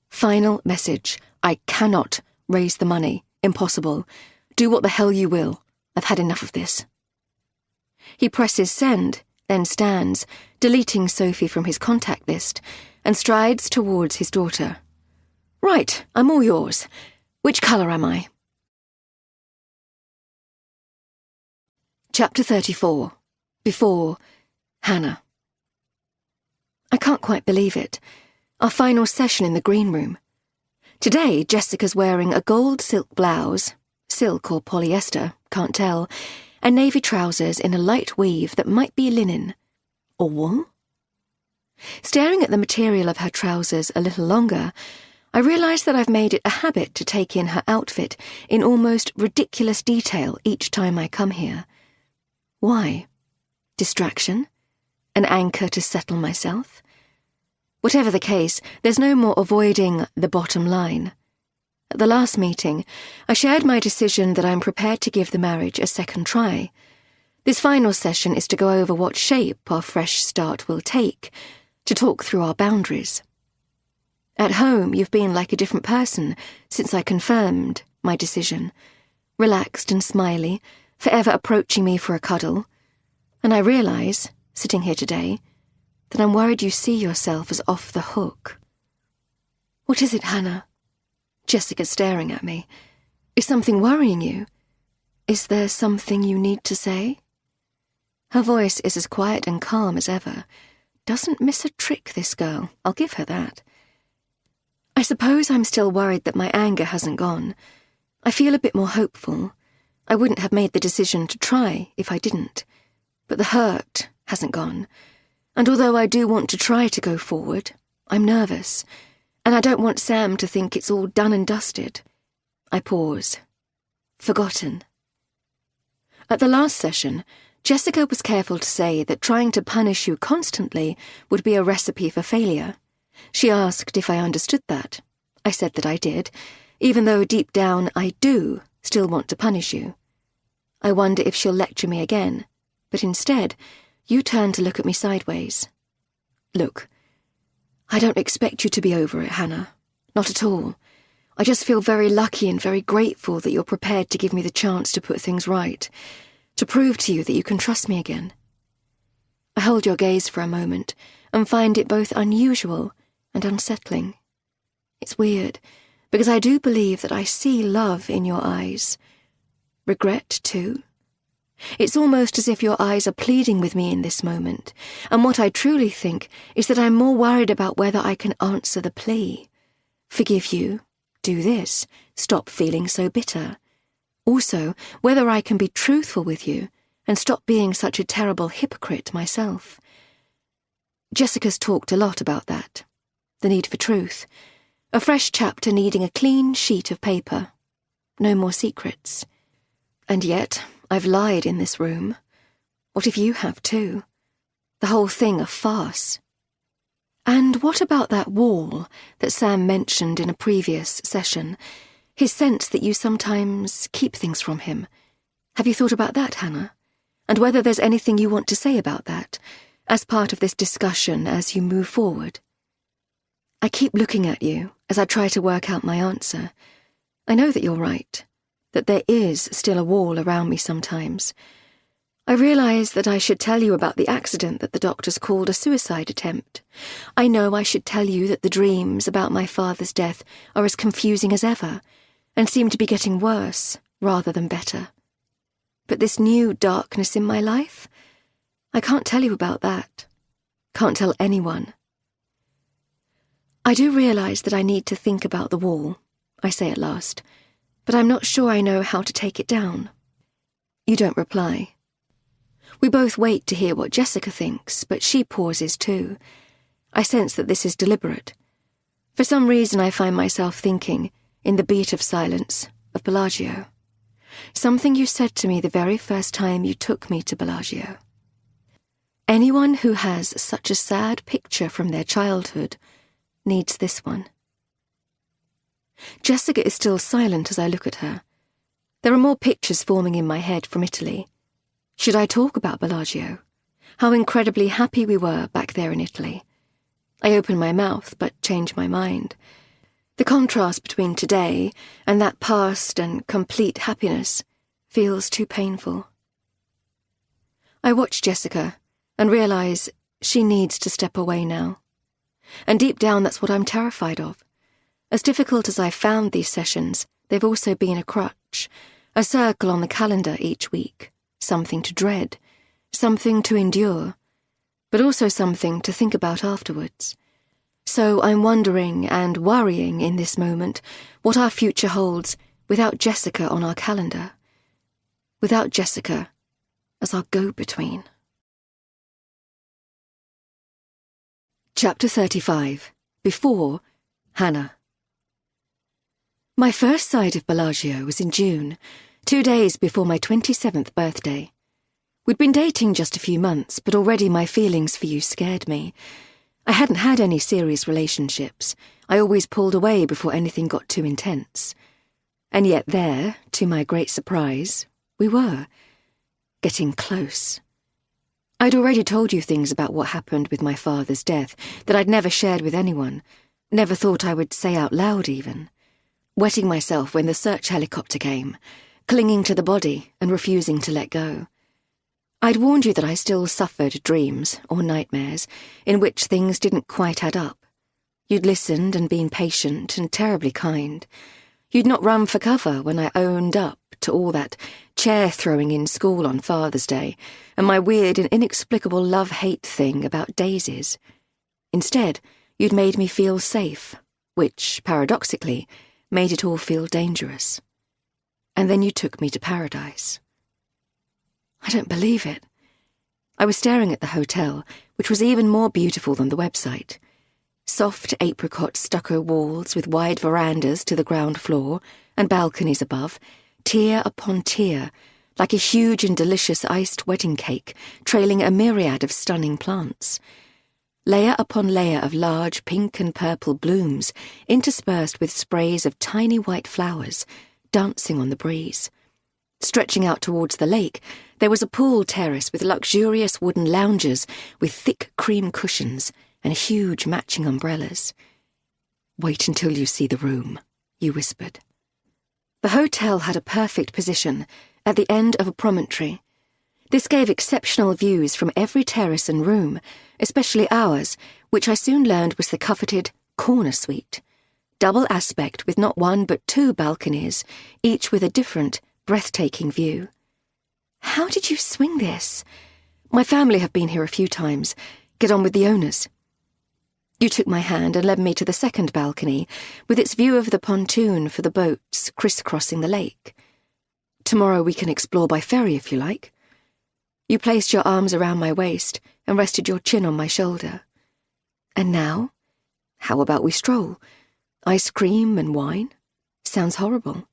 Final message. I cannot raise the money. Impossible. Do what the hell you will. I've had enough of this. He presses send, then stands, deleting Sophie from his contact list, and strides towards his daughter. Right, I'm all yours. Which colour am I? Chapter 34. Before Hannah. I can't quite believe it. Our final session in the green room. Today, Jessica's wearing a gold silk blouse, silk or polyester, can't tell, and navy trousers in a light weave that might be linen. Or wool? Staring at the material of her trousers a little longer, I realise that I've made it a habit to take in her outfit in almost ridiculous detail each time I come here. Why? Distraction? An anchor to settle myself? Whatever the case, there's no more avoiding the bottom line. At the last meeting, I shared my decision that I'm prepared to give the marriage a second try. This final session is to go over what shape our fresh start will take, to talk through our boundaries. At home, you've been like a different person since I confirmed my decision, relaxed and smiley, forever approaching me for a cuddle. And I realise, sitting here today, that I'm worried you see yourself as off the hook. What is it, Hannah? Jessica's staring at me. Is something worrying you? Is there something you need to say? Her voice is as quiet and calm as ever. Doesn't miss a trick, this girl. I'll give her that. I suppose I'm still worried that my anger hasn't gone. I feel a bit more hopeful. I wouldn't have made the decision to try if I didn't. But the hurt hasn't gone. And although I do want to try to go forward, I'm nervous. And I don't want Sam to think it's all done and dusted. I pause. Forgotten. At the last session, Jessica was careful to say that trying to punish you constantly would be a recipe for failure. She asked if I understood that. I said that I did, even though deep down I do still want to punish you. I wonder if she'll lecture me again, but instead, you turn to look at me sideways. Look, I don't expect you to be over it, Hannah. Not at all. I just feel very lucky and very grateful that you're prepared to give me the chance to put things right, to prove to you that you can trust me again. I hold your gaze for a moment and find it both unusual and unsettling. It's weird, because I do believe that I see love in your eyes. Regret, too. It's almost as if your eyes are pleading with me in this moment, and what I truly think is that I'm more worried about whether I can answer the plea. Forgive you, do this, stop feeling so bitter. Also, whether I can be truthful with you and stop being such a terrible hypocrite myself. Jessica's talked a lot about that. The need for truth. A fresh chapter needing a clean sheet of paper. No more secrets. And yet, I've lied in this room. What if you have too? The whole thing a farce. And what about that wall that Sam mentioned in a previous session? His sense that you sometimes keep things from him. Have you thought about that, Hannah? And whether there's anything you want to say about that, as part of this discussion as you move forward? I keep looking at you as I try to work out my answer. I know that you're right, that there is still a wall around me sometimes. I realise that I should tell you about the accident that the doctors called a suicide attempt. I know I should tell you that the dreams about my father's death are as confusing as ever, and seem to be getting worse rather than better. But this new darkness in my life? I can't tell you about that. Can't tell anyone. I do realise that I need to think about the wall, I say at last, but I'm not sure I know how to take it down. You don't reply. We both wait to hear what Jessica thinks, but she pauses too. I sense that this is deliberate. For some reason I find myself thinking, in the beat of silence, of Bellagio. Something you said to me the very first time you took me to Bellagio. Anyone who has such a sad picture from their childhood needs this one. Jessica is still silent as I look at her. There are more pictures forming in my head from Italy. Should I talk about Bellagio? How incredibly happy we were back there in Italy. I open my mouth, but change my mind. The contrast between today and that past and complete happiness feels too painful. I watch Jessica and realise she needs to step away now. And deep down that's what I'm terrified of. As difficult as I've found these sessions, they've also been a crutch, a circle on the calendar each week. Something to dread, something to endure, but also something to think about afterwards. So I'm wondering and worrying in this moment what our future holds without Jessica on our calendar, without Jessica as our go-between. Chapter 35. Before Hannah. My first sight of Bellagio was in June, 2 days before my 27th birthday. We'd been dating just a few months, but already my feelings for you scared me. I hadn't had any serious relationships. I always pulled away before anything got too intense. And yet there, to my great surprise, we were. Getting close. I'd already told you things about what happened with my father's death that I'd never shared with anyone, never thought I would say out loud even. Wetting myself when the search helicopter came, clinging to the body and refusing to let go. I'd warned you that I still suffered dreams or nightmares in which things didn't quite add up. You'd listened and been patient and terribly kind. You'd not run for cover when I owned up to all that chair-throwing in school on Father's Day and my weird and inexplicable love-hate thing about daisies. Instead, you'd made me feel safe, which, paradoxically, made it all feel dangerous. And then you took me to paradise. I don't believe it. I was staring at the hotel, which was even more beautiful than the website. Soft apricot stucco walls with wide verandas to the ground floor and balconies above, tier upon tier, like a huge and delicious iced wedding cake trailing a myriad of stunning plants. Layer upon layer of large pink and purple blooms interspersed with sprays of tiny white flowers dancing on the breeze. Stretching out towards the lake, there was a pool terrace with luxurious wooden loungers with thick cream cushions and huge matching umbrellas. "Wait until you see the room," you whispered. The hotel had a perfect position at the end of a promontory. This gave exceptional views from every terrace and room, especially ours, which I soon learned was the coveted corner suite. Double aspect with not one but 2 balconies, each with a different, breathtaking view. How did you swing this? My family have been here a few times. Get on with the owners. You took my hand and led me to the second balcony, with its view of the pontoon for the boats crisscrossing the lake. Tomorrow we can explore by ferry if you like. You placed your arms around my waist and rested your chin on my shoulder. And now? How about we stroll? Ice cream and wine? Sounds horrible.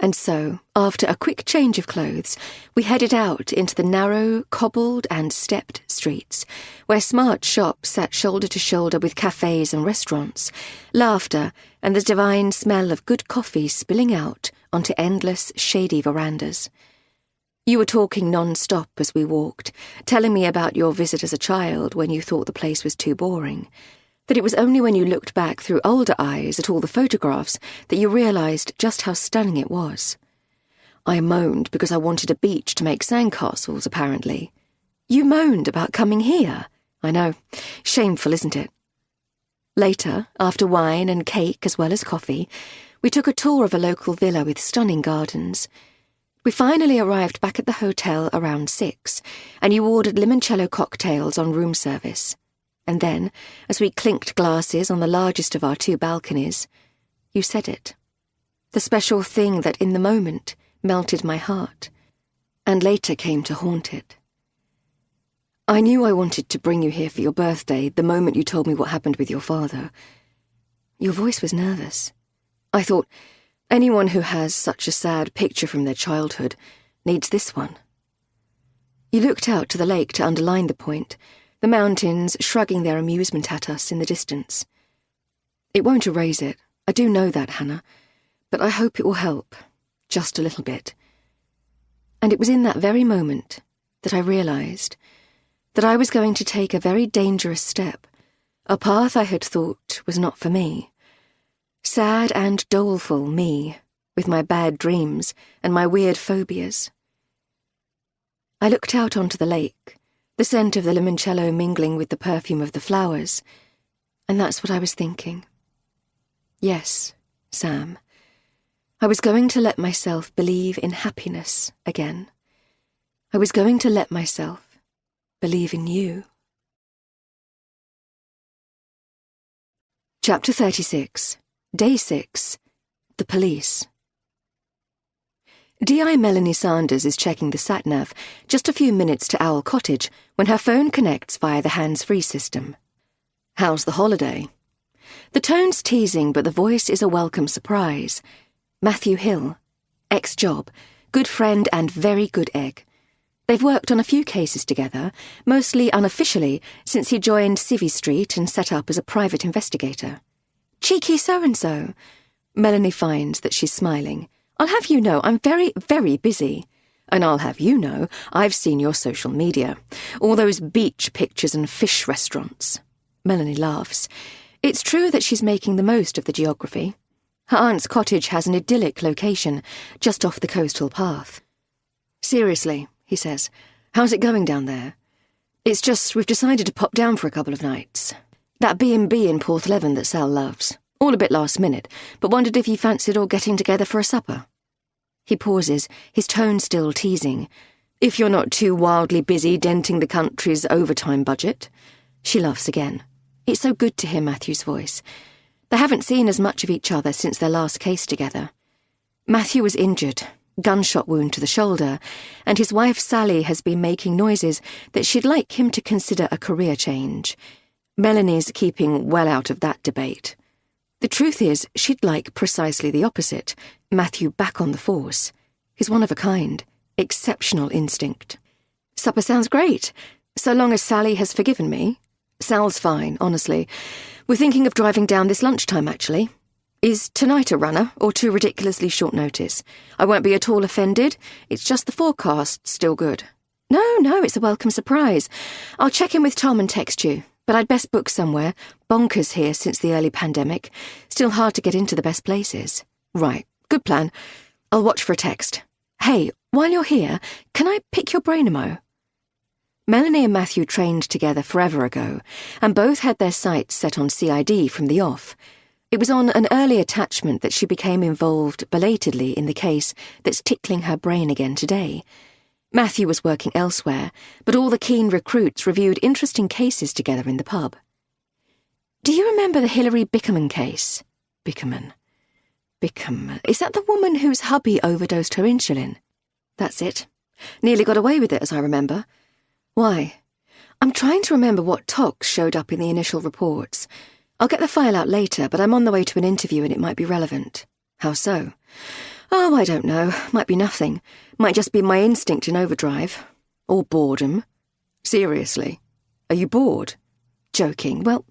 And so, after a quick change of clothes, we headed out into the narrow, cobbled and stepped streets, where smart shops sat shoulder to shoulder with cafes and restaurants, laughter and the divine smell of good coffee spilling out onto endless, shady verandas. You were talking non-stop as we walked, telling me about your visit as a child when you thought the place was too boring, that it was only when you looked back through older eyes at all the photographs that you realised just how stunning it was. I moaned because I wanted a beach to make sandcastles, apparently. You moaned about coming here. I know. Shameful, isn't it? Later, after wine and cake as well as coffee, we took a tour of a local villa with stunning gardens. We finally arrived back at the hotel around 6, and you ordered limoncello cocktails on room service. And then, as we clinked glasses on the largest of our 2 balconies, you said it. The special thing that in the moment melted my heart, and later came to haunt it. I knew I wanted to bring you here for your birthday the moment you told me what happened with your father. Your voice was nervous. I thought, anyone who has such a sad picture from their childhood needs this one. You looked out to the lake to underline the point, the mountains shrugging their amusement at us in the distance. It won't erase it, I do know that, Hannah, but I hope it will help, just a little bit. And it was in that very moment that I realised that I was going to take a very dangerous step, a path I had thought was not for me. Sad and doleful me, with my bad dreams and my weird phobias. I looked out onto the lake, the scent of the limoncello mingling with the perfume of the flowers, and that's what I was thinking. Yes, Sam, I was going to let myself believe in happiness again. I was going to let myself believe in you. Chapter 36, Day 6, The Police. D.I. Melanie Sanders is checking the sat-nav just a few minutes to Owl Cottage when her phone connects via the hands-free system. How's the holiday? The tone's teasing, but the voice is a welcome surprise. Matthew Hill. Ex-job, good friend and very good egg. They've worked on a few cases together, mostly unofficially, since he joined Civvy Street and set up as a private investigator. Cheeky so-and-so. Melanie finds that she's smiling. I'll have you know I'm very, very busy. And I'll have you know I've seen your social media. All those beach pictures and fish restaurants. Melanie laughs. It's true that she's making the most of the geography. Her aunt's cottage has an idyllic location, just off the coastal path. Seriously, he says, how's it going down there? It's just we've decided to pop down for a couple of nights. That B&B in Porthleven that Sal loves. All a bit last minute, but wondered if you fancied all getting together for a supper. He pauses, his tone still teasing. If you're not too wildly busy denting the country's overtime budget. She laughs again. It's so good to hear Matthew's voice. They haven't seen as much of each other since their last case together. Matthew was injured, gunshot wound to the shoulder, and his wife Sally has been making noises that she'd like him to consider a career change. Melanie's keeping well out of that debate. The truth is, she'd like precisely the opposite, Matthew back on the force. He's one of a kind, exceptional instinct. Supper sounds great, so long as Sally has forgiven me. Sal's fine, honestly. We're thinking of driving down this lunchtime, actually. Is tonight a runner, or too ridiculously short notice? I won't be at all offended. It's just the forecast's still good. No, it's a welcome surprise. I'll check in with Tom and text you. But I'd best book somewhere. Bonkers here since the early pandemic. Still hard to get into the best places. Right, good plan. I'll watch for a text. Hey, while you're here, can I pick your brain a mo? Melanie and Matthew trained together forever ago, and both had their sights set on CID from the off. It was on an early attachment that she became involved belatedly in the case that's tickling her brain again today. Matthew was working elsewhere, but all the keen recruits reviewed interesting cases together in the pub. Do you remember the Hilary Bickerman case? Bickerman. Is that the woman whose hubby overdosed her insulin? That's it. Nearly got away with it, as I remember. Why? I'm trying to remember what tox showed up in the initial reports. I'll get the file out later, but I'm on the way to an interview and it might be relevant. How so? Oh, I don't know. Might be nothing. Might just be my instinct in overdrive. Or boredom. Seriously? Are you bored? Joking. Well,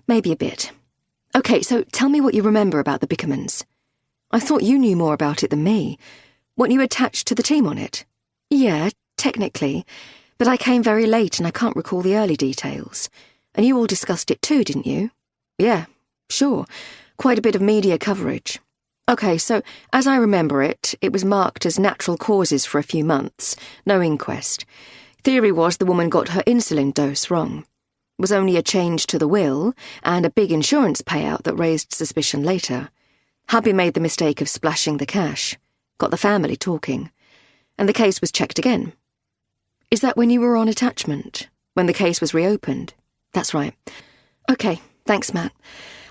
maybe a bit. Okay, so tell me what you remember about the Bickermans. I thought you knew more about it than me. Weren't you attached to the team on it? Yeah, technically. But I came very late and I can't recall the early details. And you all discussed it too, didn't you? Yeah, sure. Quite a bit of media coverage. Okay, so as I remember it, it was marked as natural causes for a few months. No inquest. Theory was the woman got her insulin dose wrong. It was only a change to the will and a big insurance payout that raised suspicion later. Hubby made the mistake of splashing the cash. Got the family talking. And the case was checked again. Is that when you were on attachment? When the case was reopened? That's right. Okay, thanks, Matt.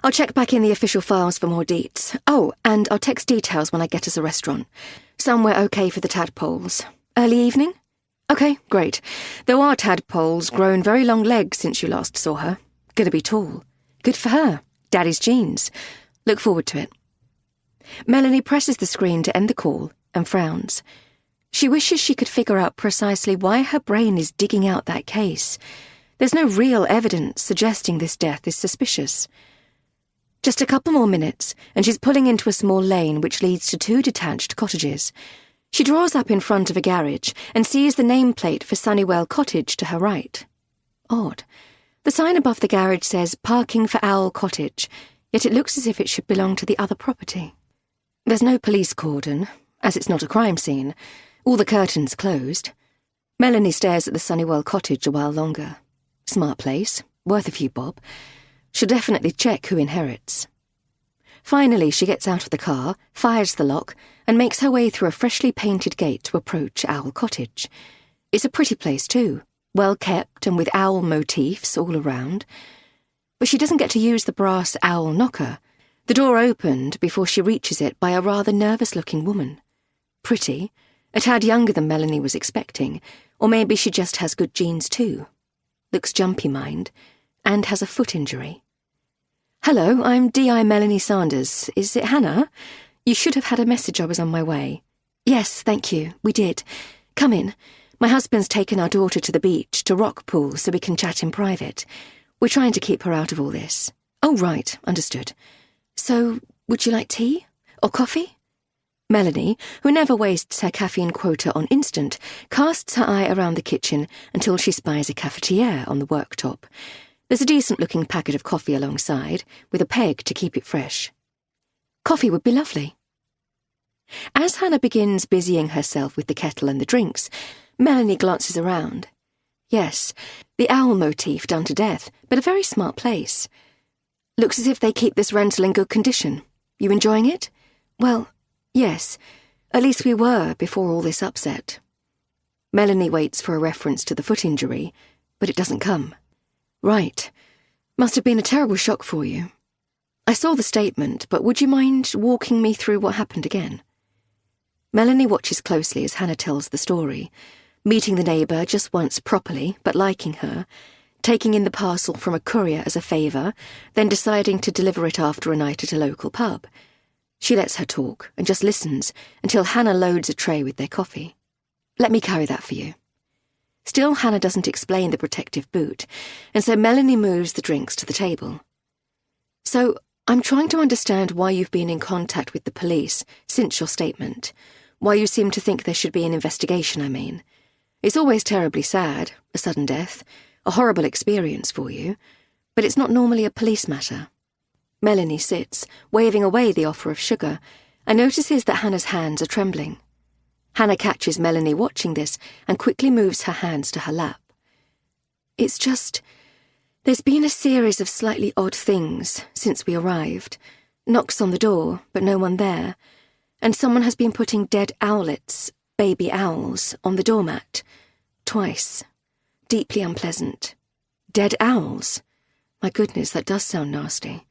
I'll check back in the official files for more deets. Oh, and I'll text details when I get us a restaurant. Somewhere okay for the tadpoles. Early evening? Okay, great. There are tadpoles grown very long legs since you last saw her. Gonna be tall. Good for her. Daddy's genes. Look forward to it. Melanie presses the screen to end the call and frowns. She wishes she could figure out precisely why her brain is digging out that case. There's no real evidence suggesting this death is suspicious. Just a couple more minutes, and she's pulling into a small lane which leads to 2 detached cottages. She draws up in front of a garage and sees the nameplate for Sunnywell Cottage to her right. Odd. The sign above the garage says Parking for Owl Cottage, yet it looks as if it should belong to the other property. There's no police cordon, as it's not a crime scene. All the curtains closed. Melanie stares at the Sunnywell Cottage a while longer. Smart place, worth a few bob. Should definitely check who inherits. Finally, she gets out of the car, fires the lock, and makes her way through a freshly painted gate to approach Owl Cottage. It's a pretty place too, well kept and with owl motifs all around. But she doesn't get to use the brass owl knocker. The door opened before she reaches it by a rather nervous-looking woman. Pretty, a tad younger than Melanie was expecting, or maybe she just has good genes too. Looks jumpy, mind, and has a foot injury. Hello, I'm D.I. Melanie Sanders. Is it Hannah? You should have had a message I was on my way. Yes, thank you, we did. Come in. My husband's taken our daughter to the beach, to rock pool, so we can chat in private. We're trying to keep her out of all this. Oh, right, understood. So, would you like tea? Or coffee? Melanie, who never wastes her caffeine quota on instant, casts her eye around the kitchen until she spies a cafetiere on the worktop. There's a decent-looking packet of coffee alongside, with a peg to keep it fresh. Coffee would be lovely. As Hannah begins busying herself with the kettle and the drinks, Melanie glances around. Yes, the owl motif done to death, but a very smart place. Looks as if they keep this rental in good condition. You enjoying it? Well, yes. At least we were before all this upset. Melanie waits for a reference to the foot injury, but it doesn't come. Right. Must have been a terrible shock for you. I saw the statement, but would you mind walking me through what happened again? Melanie watches closely as Hannah tells the story, meeting the neighbour just once properly, but liking her, taking in the parcel from a courier as a favour, then deciding to deliver it after a night at a local pub. She lets her talk and just listens until Hannah loads a tray with their coffee. Let me carry that for you. Still, Hannah doesn't explain the protective boot, and so Melanie moves the drinks to the table. So, I'm trying to understand why you've been in contact with the police since your statement. Why you seem to think there should be an investigation, I mean. It's always terribly sad, a sudden death, a horrible experience for you, but it's not normally a police matter. Melanie sits, waving away the offer of sugar, and notices that Hannah's hands are trembling. Hannah catches Melanie watching this and quickly moves her hands to her lap. It's just, there's been a series of slightly odd things since we arrived. Knocks on the door, but no one there, and someone has been putting dead owlets, baby owls, on the doormat. Twice. Deeply unpleasant. Dead owls? My goodness, that does sound nasty.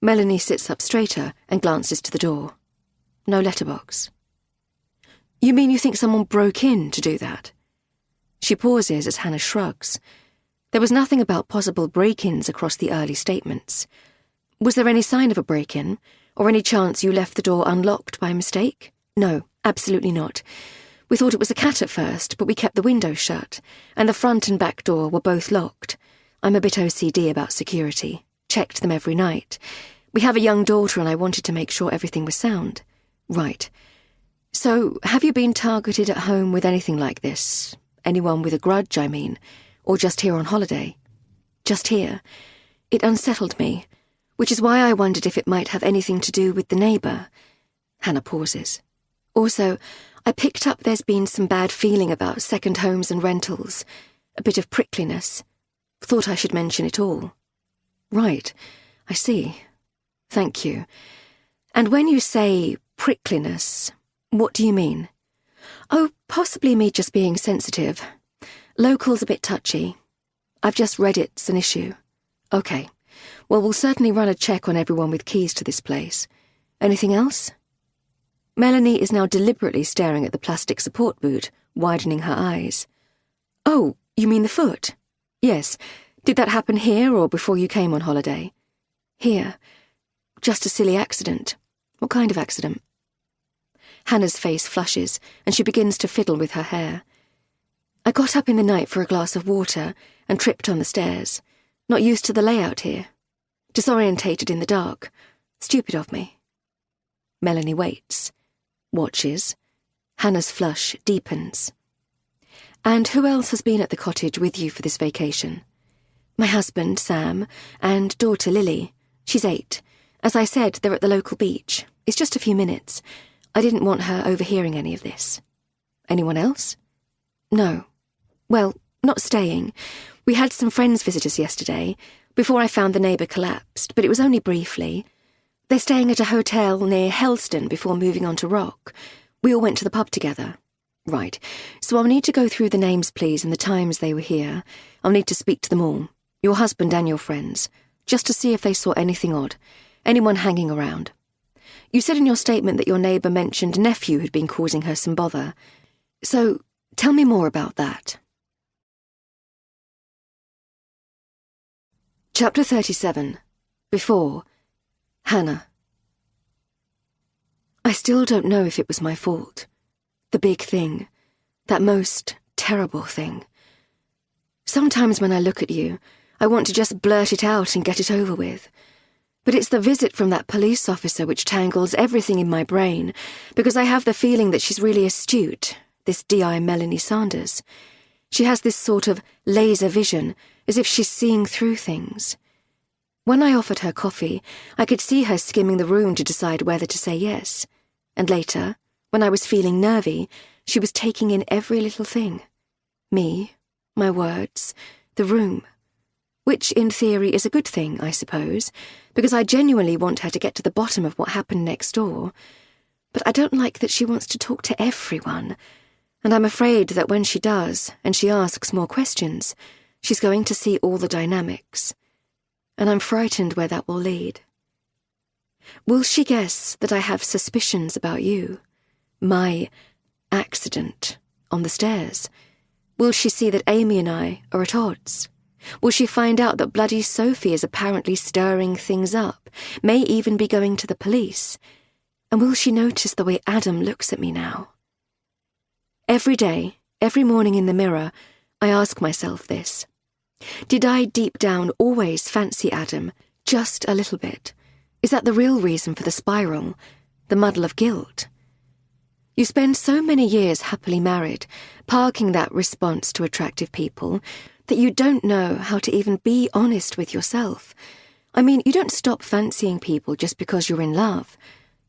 Melanie sits up straighter and glances to the door. No letterbox. You mean you think someone broke in to do that? She pauses as Hannah shrugs. There was nothing about possible break-ins across the early statements. Was there any sign of a break-in, or any chance you left the door unlocked by mistake? No, absolutely not. We thought it was a cat at first, but we kept the window shut, and the front and back door were both locked. I'm a bit OCD about security. Checked them every night. We have a young daughter and I wanted to make sure everything was sound. Right. So, have you been targeted at home with anything like this? Anyone with a grudge, I mean? Or just here on holiday? Just here. It unsettled me, which is why I wondered if it might have anything to do with the neighbour. Hannah pauses. Also, I picked up there's been some bad feeling about second homes and rentals. A bit of prickliness. Thought I should mention it all. Right, I see. Thank you. And when you say prickliness, what do you mean? Oh, possibly me just being sensitive. Local's a bit touchy. I've just read it's an issue. Okay. Well, we'll certainly run a check on everyone with keys to this place. Anything else? Melanie is now deliberately staring at the plastic support boot, widening her eyes. Oh, you mean the foot? Yes. Did that happen here or before you came on holiday? Here. Just a silly accident. What kind of accident? Hannah's face flushes, and she begins to fiddle with her hair. I got up in the night for a glass of water and tripped on the stairs. Not used to the layout here. Disorientated in the dark. Stupid of me. Melanie waits. Watches. Hannah's flush deepens. And who else has been at the cottage with you for this vacation? My husband, Sam, and daughter, Lily. She's 8. As I said, they're at the local beach. It's just a few minutes. I didn't want her overhearing any of this. Anyone else? No. Well, not staying. We had some friends visit us yesterday, before I found the neighbour collapsed, but it was only briefly. They're staying at a hotel near Helston before moving on to Rock. We all went to the pub together. Right. So I'll need to go through the names, please, and the times they were here. I'll need to speak to them all. Your husband and your friends. Just to see if they saw anything odd. Anyone hanging around. You said in your statement that your neighbour mentioned a nephew who'd been causing her some bother. So, tell me more about that. Chapter 37. Before. Hannah. I still don't know if it was my fault. The big thing. That most terrible thing. Sometimes when I look at you, I want to just blurt it out and get it over with. But it's the visit from that police officer which tangles everything in my brain, because I have the feeling that she's really astute, this D.I. Melanie Sanders. She has this sort of laser vision, as if she's seeing through things. When I offered her coffee, I could see her skimming the room to decide whether to say yes. And later, when I was feeling nervy, she was taking in every little thing. Me, my words, the room. Which, in theory, is a good thing, I suppose, because I genuinely want her to get to the bottom of what happened next door. But I don't like that she wants to talk to everyone, and I'm afraid that when she does, and she asks more questions, she's going to see all the dynamics. And I'm frightened where that will lead. Will she guess that I have suspicions about you? My accident on the stairs? Will she see that Amy and I are at odds? Will she find out that bloody Sophie is apparently stirring things up, may even be going to the police? And will she notice the way Adam looks at me now? Every day, every morning in the mirror, I ask myself this. Did I deep down always fancy Adam, just a little bit? Is that the real reason for the spiral, the muddle of guilt? You spend so many years happily married, parking that response to attractive people, that you don't know how to even be honest with yourself. I mean, you don't stop fancying people just because you're in love.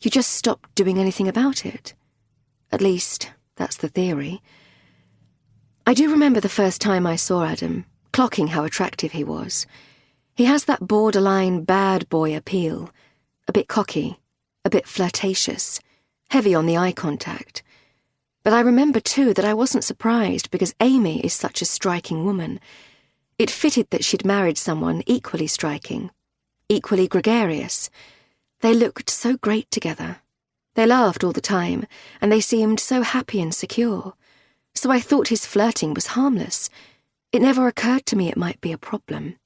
You just stop doing anything about it. At least, that's the theory. I do remember the first time I saw Adam, clocking how attractive he was. He has that borderline bad boy appeal. A bit cocky, a bit flirtatious, heavy on the eye contact. But I remember, too, that I wasn't surprised because Amy is such a striking woman. It fitted that she'd married someone equally striking, equally gregarious. They looked so great together. They laughed all the time, and they seemed so happy and secure. So I thought his flirting was harmless. It never occurred to me it might be a problem.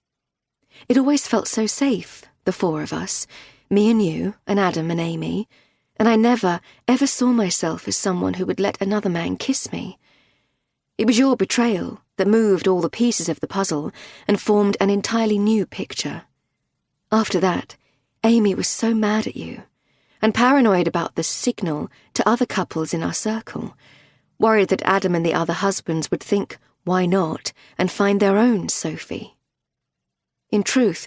It always felt so safe, the four of us, me and you, and Adam and Amy, and I never, ever saw myself as someone who would let another man kiss me. It was your betrayal that moved all the pieces of the puzzle and formed an entirely new picture. After that, Amy was so mad at you, and paranoid about the signal to other couples in our circle, worried that Adam and the other husbands would think, why not, and find their own Sophie. In truth,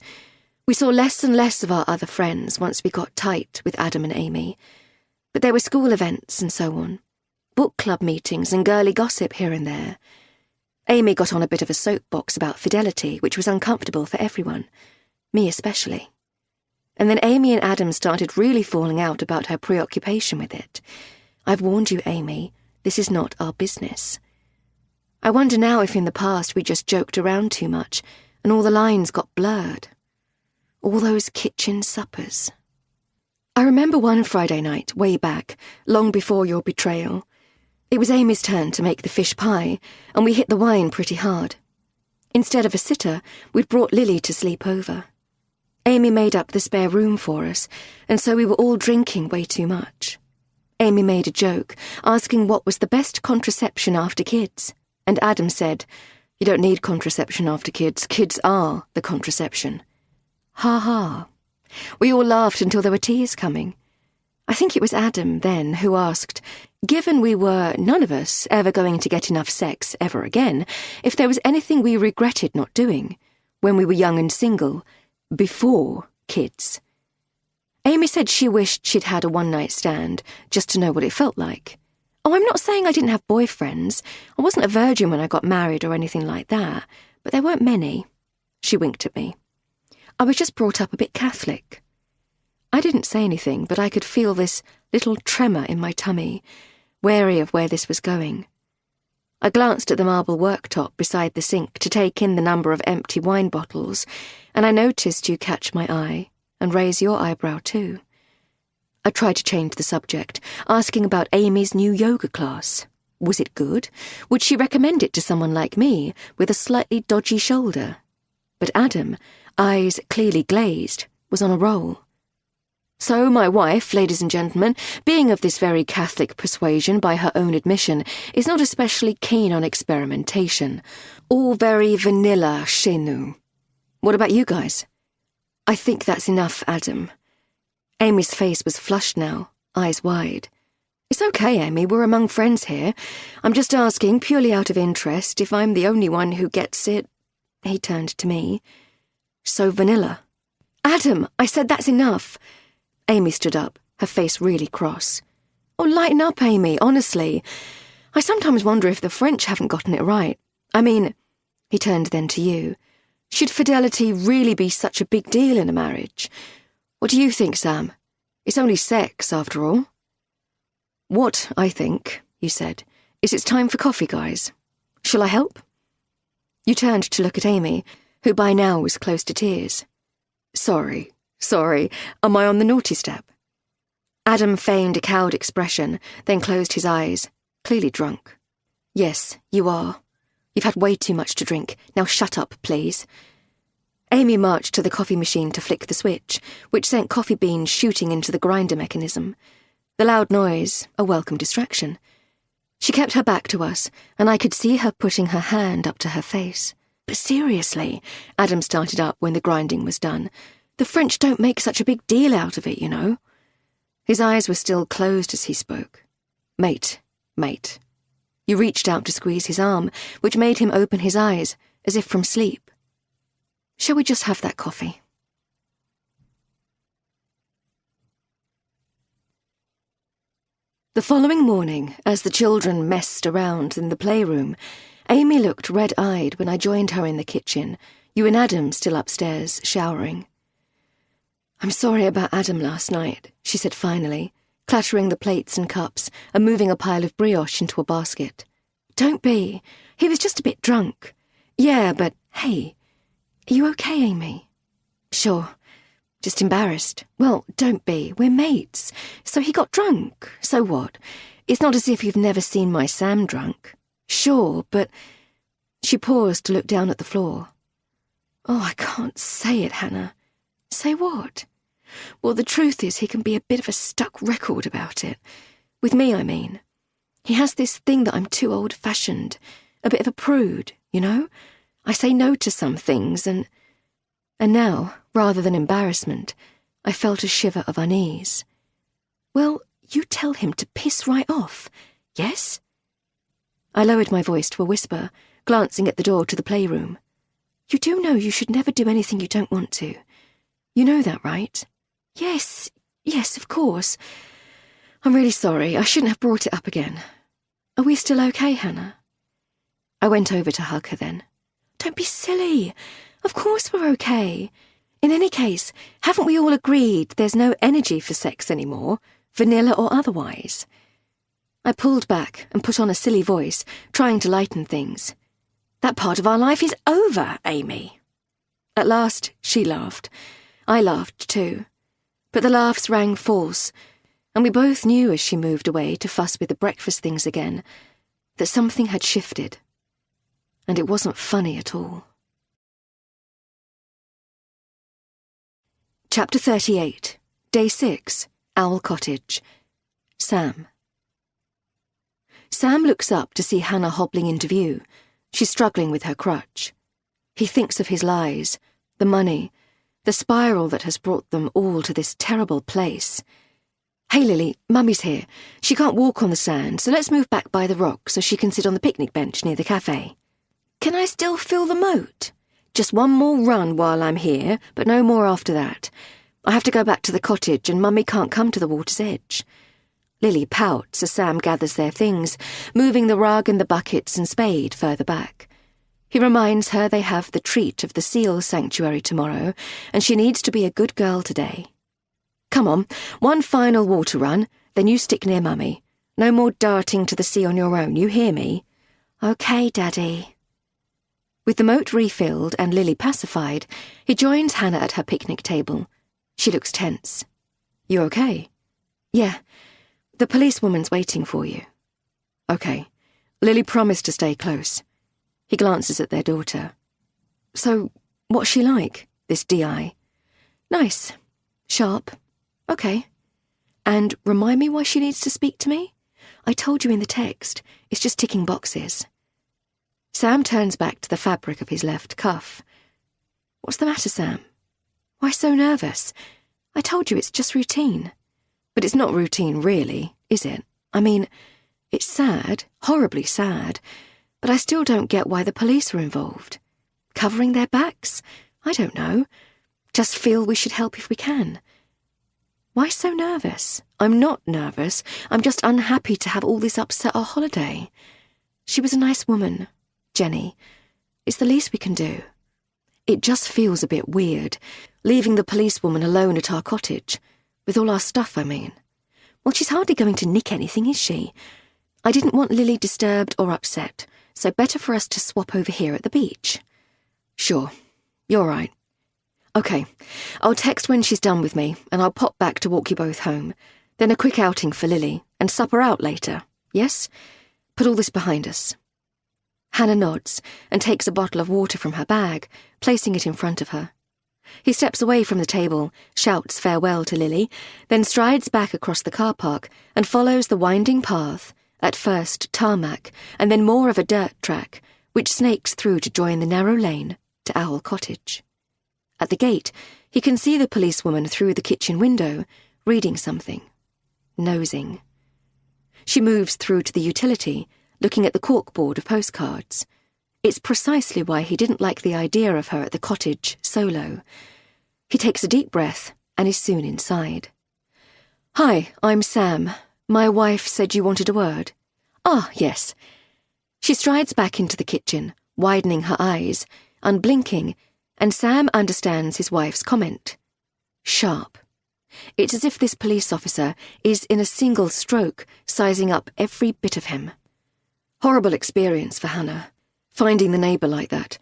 we saw less and less of our other friends once we got tight with Adam and Amy, but there were school events and so on, book club meetings and girly gossip here and there. Amy got on a bit of a soapbox about fidelity, which was uncomfortable for everyone, me especially. And then Amy and Adam started really falling out about her preoccupation with it. I've warned you, Amy, this is not our business. I wonder now if in the past we just joked around too much and all the lines got blurred. All those kitchen suppers. I remember one Friday night, way back, long before your betrayal. It was Amy's turn to make the fish pie, and we hit the wine pretty hard. Instead of a sitter, we'd brought Lily to sleep over. Amy made up the spare room for us, and so we were all drinking way too much. Amy made a joke, asking what was the best contraception after kids, and Adam said, "You don't need contraception after kids. Kids are the contraception." Ha ha. We all laughed until there were tears coming. I think it was Adam then who asked, given we were, none of us, ever going to get enough sex ever again, if there was anything we regretted not doing, when we were young and single, before kids. Amy said she wished she'd had a one-night stand, just to know what it felt like. Oh, I'm not saying I didn't have boyfriends. I wasn't a virgin when I got married or anything like that, but there weren't many. She winked at me. I was just brought up a bit Catholic. I didn't say anything, but I could feel this little tremor in my tummy, wary of where this was going. I glanced at the marble worktop beside the sink to take in the number of empty wine bottles, and I noticed you catch my eye and raise your eyebrow too. I tried to change the subject, asking about Amy's new yoga class. Was it good? Would she recommend it to someone like me, with a slightly dodgy shoulder? But Adam, eyes clearly glazed, was on a roll. So my wife, ladies and gentlemen, being of this very Catholic persuasion by her own admission, is not especially keen on experimentation. All very vanilla chez nous. What about you guys? I think that's enough, Adam. Amy's face was flushed now, eyes wide. It's okay, Amy, we're among friends here. I'm just asking, purely out of interest, if I'm the only one who gets it. He turned to me. So vanilla. Adam, I said that's enough. Amy stood up, her face really cross. Oh, lighten up, Amy, honestly. I sometimes wonder if the French haven't gotten it right. I mean, he turned then to you. Should fidelity really be such a big deal in a marriage? What do you think, Sam? It's only sex, after all. What I think, you said, is it's time for coffee, guys. Shall I help? You turned to look at Amy, who by now was close to tears. Sorry, am I on the naughty step? Adam feigned a cowed expression, then closed his eyes, clearly drunk. Yes, you are. You've had way too much to drink. Now shut up, please. Amy marched to the coffee machine to flick the switch, which sent coffee beans shooting into the grinder mechanism. The loud noise, a welcome distraction. She kept her back to us, and I could see her putting her hand up to her face. But seriously, Adam started up when the grinding was done. The French don't make such a big deal out of it, you know. His eyes were still closed as he spoke. Mate. You reached out to squeeze his arm, which made him open his eyes, as if from sleep. Shall we just have that coffee? The following morning, as the children messed around in the playroom, Amy looked red-eyed when I joined her in the kitchen, you and Adam still upstairs, showering. I'm sorry about Adam last night, she said finally, clattering the plates and cups and moving a pile of brioche into a basket. Don't be. He was just a bit drunk. Yeah, but hey, are you okay, Amy? Sure. Just embarrassed. Well, don't be. We're mates. So he got drunk. So what? It's not as if you've never seen my Sam drunk. Sure, but... She paused to look down at the floor. Oh, I can't say it, Hannah. Say what? Well, the truth is he can be a bit of a stuck record about it. With me, I mean. He has this thing that I'm too old-fashioned. A bit of a prude, you know? I say no to some things, and now, rather than embarrassment, I felt a shiver of unease. Well, you tell him to piss right off, yes? I lowered my voice to a whisper, glancing at the door to the playroom. You do know you should never do anything you don't want to. You know that, right? Yes, of course. I'm really sorry. I shouldn't have brought it up again. Are we still okay, Hannah? I went over to hug her then. Don't be silly. Of course we're okay. In any case, haven't we all agreed there's no energy for sex anymore, vanilla or otherwise? I pulled back and put on a silly voice, trying to lighten things. That part of our life is over, Amy. At last, she laughed. I laughed too. But the laughs rang false, and we both knew as she moved away to fuss with the breakfast things again, that something had shifted. And it wasn't funny at all. Chapter 38, Day 6, Owl Cottage. Sam. Sam looks up to see Hannah hobbling into view. She's struggling with her crutch. He thinks of his lies, the money, the spiral that has brought them all to this terrible place. Hey, Lily, Mummy's here. She can't walk on the sand, so let's move back by the rock so she can sit on the picnic bench near the cafe. Can I still feel the moat? Just one more run while I'm here, but no more after that. I have to go back to the cottage and Mummy can't come to the water's edge. Lily pouts as Sam gathers their things, moving the rug and the buckets and spade further back. He reminds her they have the treat of the seal sanctuary tomorrow, and she needs to be a good girl today. Come on, one final water run, then you stick near Mummy. No more darting to the sea on your own, you hear me? Okay, Daddy. With the moat refilled and Lily pacified, he joins Hannah at her picnic table. She looks tense. You okay? Yeah. The policewoman's waiting for you. Okay. Lily promised to stay close. He glances at their daughter. So, what's she like, this DI? Nice. Sharp. Okay. And remind me why she needs to speak to me? I told you in the text. It's just ticking boxes. Sam turns back to the fabric of his left cuff. What's the matter, Sam? Why so nervous? I told you it's just routine. But it's not routine, really, is it? I mean, it's sad, horribly sad, but I still don't get why the police are involved. Covering their backs? I don't know. Just feel we should help if we can. Why so nervous? I'm not nervous. I'm just unhappy to have all this upset our holiday. She was a nice woman, Jenny. It's the least we can do. It just feels a bit weird, leaving the policewoman alone at our cottage. With all our stuff, I mean. Well, she's hardly going to nick anything, is she? I didn't want Lily disturbed or upset, so better for us to swap over here at the beach. Sure, you're right. Okay, I'll text when she's done with me, and I'll pop back to walk you both home. Then a quick outing for Lily, and supper out later, yes? Put all this behind us. Hannah nods and takes a bottle of water from her bag, placing it in front of her. He steps away from the table, shouts farewell to Lily, then strides back across the car park and follows the winding path, at first tarmac and then more of a dirt track, which snakes through to join the narrow lane to Owl Cottage. At the gate, he can see the policewoman through the kitchen window, reading something. Nosing. She moves through to the utility, looking at the corkboard of postcards. It's precisely why he didn't like the idea of her at the cottage solo. He takes a deep breath and is soon inside. Hi, I'm Sam. My wife said you wanted a word. Ah, yes. She strides back into the kitchen, widening her eyes, unblinking, and Sam understands his wife's comment. Sharp. It's as if this police officer is in a single stroke sizing up every bit of him. Horrible experience for Hannah. Finding the neighbour like that.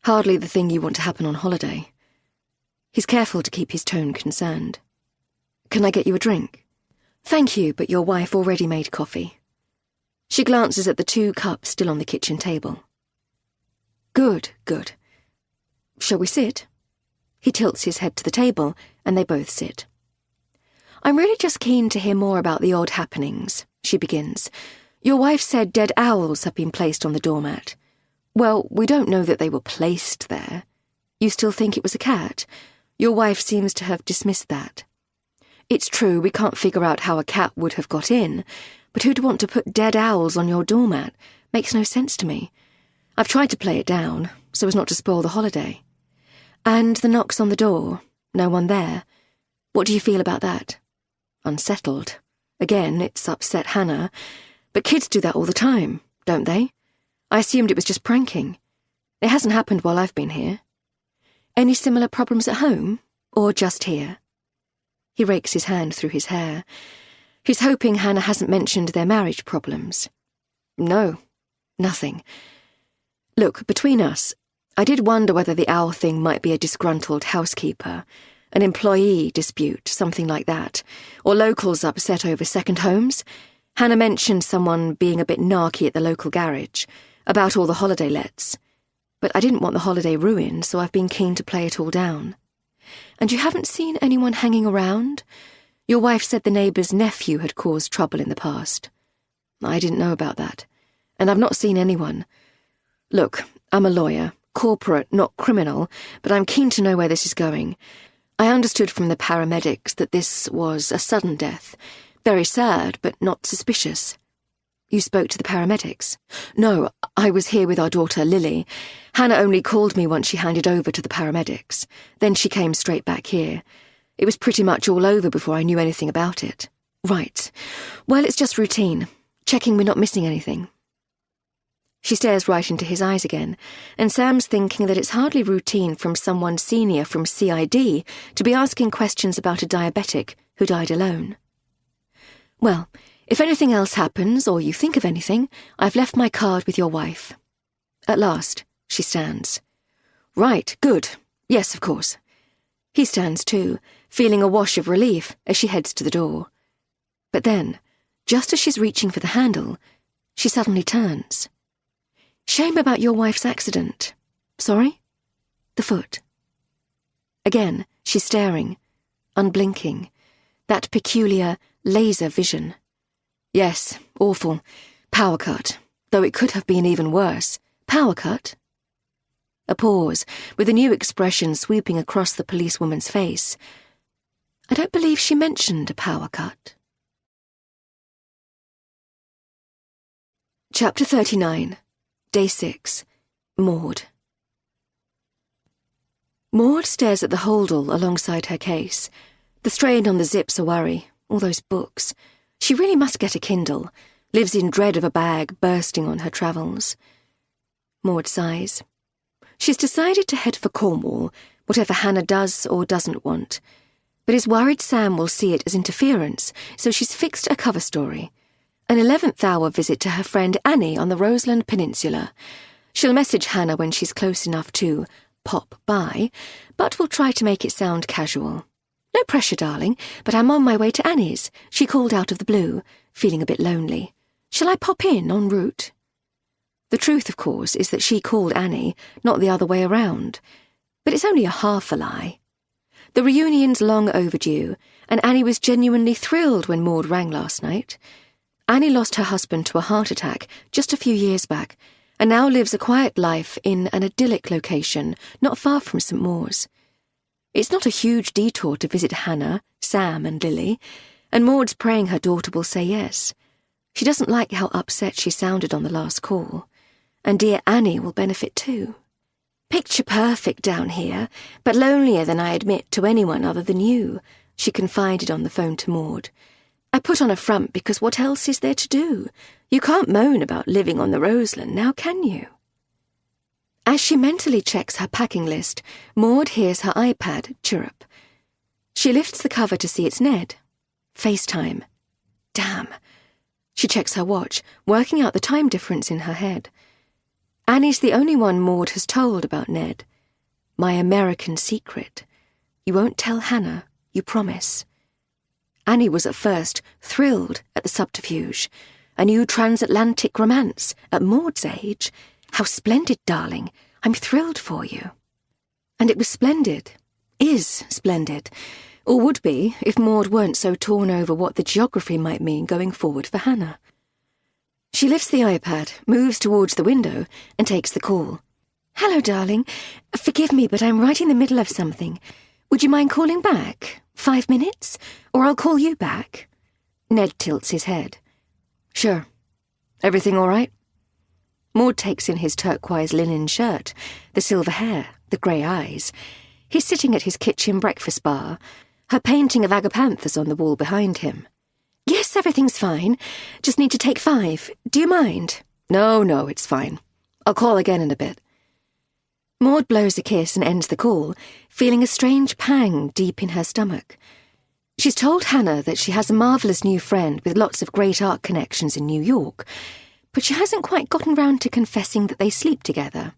Hardly the thing you want to happen on holiday. He's careful to keep his tone concerned. Can I get you a drink? Thank you, but your wife already made coffee. She glances at the 2 cups still on the kitchen table. Good, good. Shall we sit? He tilts his head to the table, and they both sit. I'm really just keen to hear more about the odd happenings, she begins. Your wife said dead owls have been placed on the doormat. Well, we don't know that they were placed there. You still think it was a cat? Your wife seems to have dismissed that. It's true, we can't figure out how a cat would have got in, but who'd want to put dead owls on your doormat? Makes no sense to me. I've tried to play it down, so as not to spoil the holiday. And the knocks on the door, no one there. What do you feel about that? Unsettled. Again, it's upset Hannah. But kids do that all the time, don't they? I assumed it was just pranking. It hasn't happened while I've been here. Any similar problems at home, or just here? He rakes his hand through his hair. He's hoping Hannah hasn't mentioned their marriage problems. No, nothing. Look, between us, I did wonder whether the owl thing might be a disgruntled housekeeper, an employee dispute, something like that, or locals upset over second homes. Hannah mentioned someone being a bit narky at the local garage, about all the holiday lets. But I didn't want the holiday ruined, so I've been keen to play it all down. And you haven't seen anyone hanging around? Your wife said the neighbour's nephew had caused trouble in the past. I didn't know about that, and I've not seen anyone. Look, I'm a lawyer, corporate, not criminal, but I'm keen to know where this is going. I understood from the paramedics that this was a sudden death. Very sad, but not suspicious. You spoke to the paramedics? No, I was here with our daughter, Lily. Hannah only called me once she handed over to the paramedics. Then she came straight back here. It was pretty much all over before I knew anything about it. Right. Well, it's just routine. Checking we're not missing anything. She stares right into his eyes again, and Sam's thinking that it's hardly routine from someone senior from CID to be asking questions about a diabetic who died alone. Well, if anything else happens, or you think of anything, I've left my card with your wife. At last, she stands. Right, good. Yes, of course. He stands too, feeling a wash of relief as she heads to the door. But then, just as she's reaching for the handle, she suddenly turns. Shame about your wife's accident. Sorry? The foot. Again, she's staring, unblinking, that peculiar laser vision. Yes, awful. Power cut, though it could have been even worse. Power cut? A pause, with a new expression sweeping across the policewoman's face. I don't believe she mentioned a power cut. Chapter 39. Day 6. Maud. Maud stares at the holdall alongside her case. The strain on the zip's a worry. All those books. She really must get a Kindle. Lives in dread of a bag bursting on her travels. Maud sighs. She's decided to head for Cornwall, whatever Hannah does or doesn't want. But is worried Sam will see it as interference, so she's fixed a cover story. An 11th-hour visit to her friend Annie on the Roseland Peninsula. She'll message Hannah when she's close enough to pop by, but will try to make it sound casual. No pressure, darling, but I'm on my way to Annie's. She called out of the blue, feeling a bit lonely. Shall I pop in en route? The truth, of course, is that she called Annie, not the other way around. But it's only a half a lie. The reunion's long overdue, and Annie was genuinely thrilled when Maud rang last night. Annie lost her husband to a heart attack just a few years back, and now lives a quiet life in an idyllic location not far from St. Mawes. It's not a huge detour to visit Hannah, Sam and Lily, and Maud's praying her daughter will say yes. She doesn't like how upset she sounded on the last call, and dear Annie will benefit too. Picture perfect down here, but lonelier than I admit to anyone other than you, she confided on the phone to Maud. I put on a front because what else is there to do? You can't moan about living on the Roseland, now can you? As she mentally checks her packing list, Maud hears her iPad chirrup. She lifts the cover to see it's Ned. FaceTime. Damn. She checks her watch, working out the time difference in her head. Annie's the only one Maud has told about Ned. My American secret. You won't tell Hannah, you promise." Annie was at first thrilled at the subterfuge. A new transatlantic romance at Maud's age. How splendid, darling. I'm thrilled for you. And it was splendid. Is splendid. Or would be if Maud weren't so torn over what the geography might mean going forward for Hannah. She lifts the iPad, moves towards the window, and takes the call. "Hello, darling. Forgive me, but I'm right in the middle of something. Would you mind calling back? 5 minutes? Or I'll call you back." Ned tilts his head. "Sure. Everything all right?" Maud takes in his turquoise linen shirt, the silver hair, the grey eyes. He's sitting at his kitchen breakfast bar, her painting of agapanthus on the wall behind him. "Yes, everything's fine. Just need to take 5. Do you mind?" No, it's fine. I'll call again in a bit." Maud blows a kiss and ends the call, feeling a strange pang deep in her stomach. She's told Hannah that she has a marvellous new friend with lots of great art connections in New York, but she hasn't quite gotten round to confessing that they sleep together,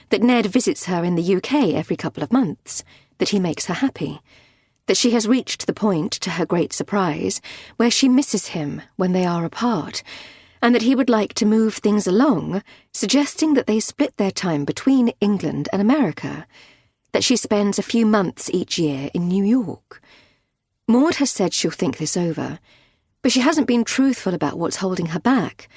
that Ned visits her in the UK every couple of months, that he makes her happy, that she has reached the point, to her great surprise, where she misses him when they are apart, and that he would like to move things along, suggesting that they split their time between England and America, that she spends a few months each year in New York. Maud has said she'll think this over, but she hasn't been truthful about what's holding her back,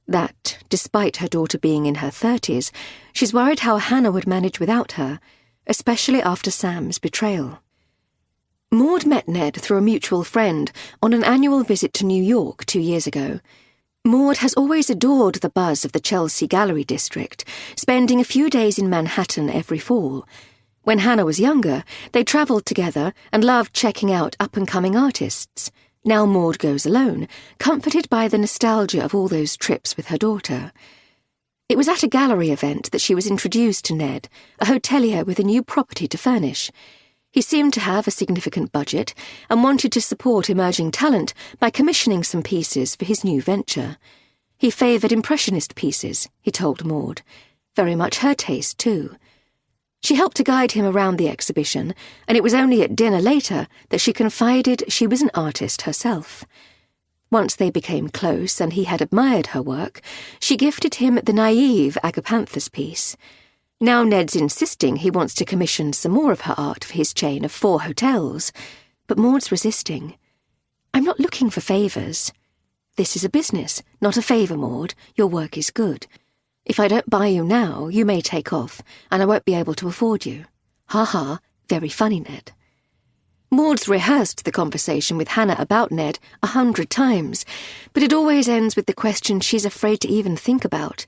that, despite her daughter being in her 30s, she's worried how Hannah would manage without her, especially after Sam's betrayal. Maud met Ned through a mutual friend on an annual visit to New York 2 years ago. Maud has always adored the buzz of the Chelsea Gallery district, spending a few days in Manhattan every fall. When Hannah was younger, they travelled together and loved checking out up-and-coming artists. Now Maud goes alone, comforted by the nostalgia of all those trips with her daughter. It was at a gallery event that she was introduced to Ned, a hotelier with a new property to furnish. He seemed to have a significant budget and wanted to support emerging talent by commissioning some pieces for his new venture. He favoured impressionist pieces, he told Maud. Very much her taste, too. She helped to guide him around the exhibition, and it was only at dinner later that she confided she was an artist herself. Once they became close and he had admired her work, she gifted him the naive agapanthus piece. Now Ned's insisting he wants to commission some more of her art for his chain of 4 hotels, but Maud's resisting. "I'm not looking for favours. This is a business, not a favour, Maud. Your work is good. If I don't buy you now, you may take off, and I won't be able to afford you." Ha ha, very funny, Ned. Maud's rehearsed the conversation with Hannah about Ned 100 times, but it always ends with the question she's afraid to even think about.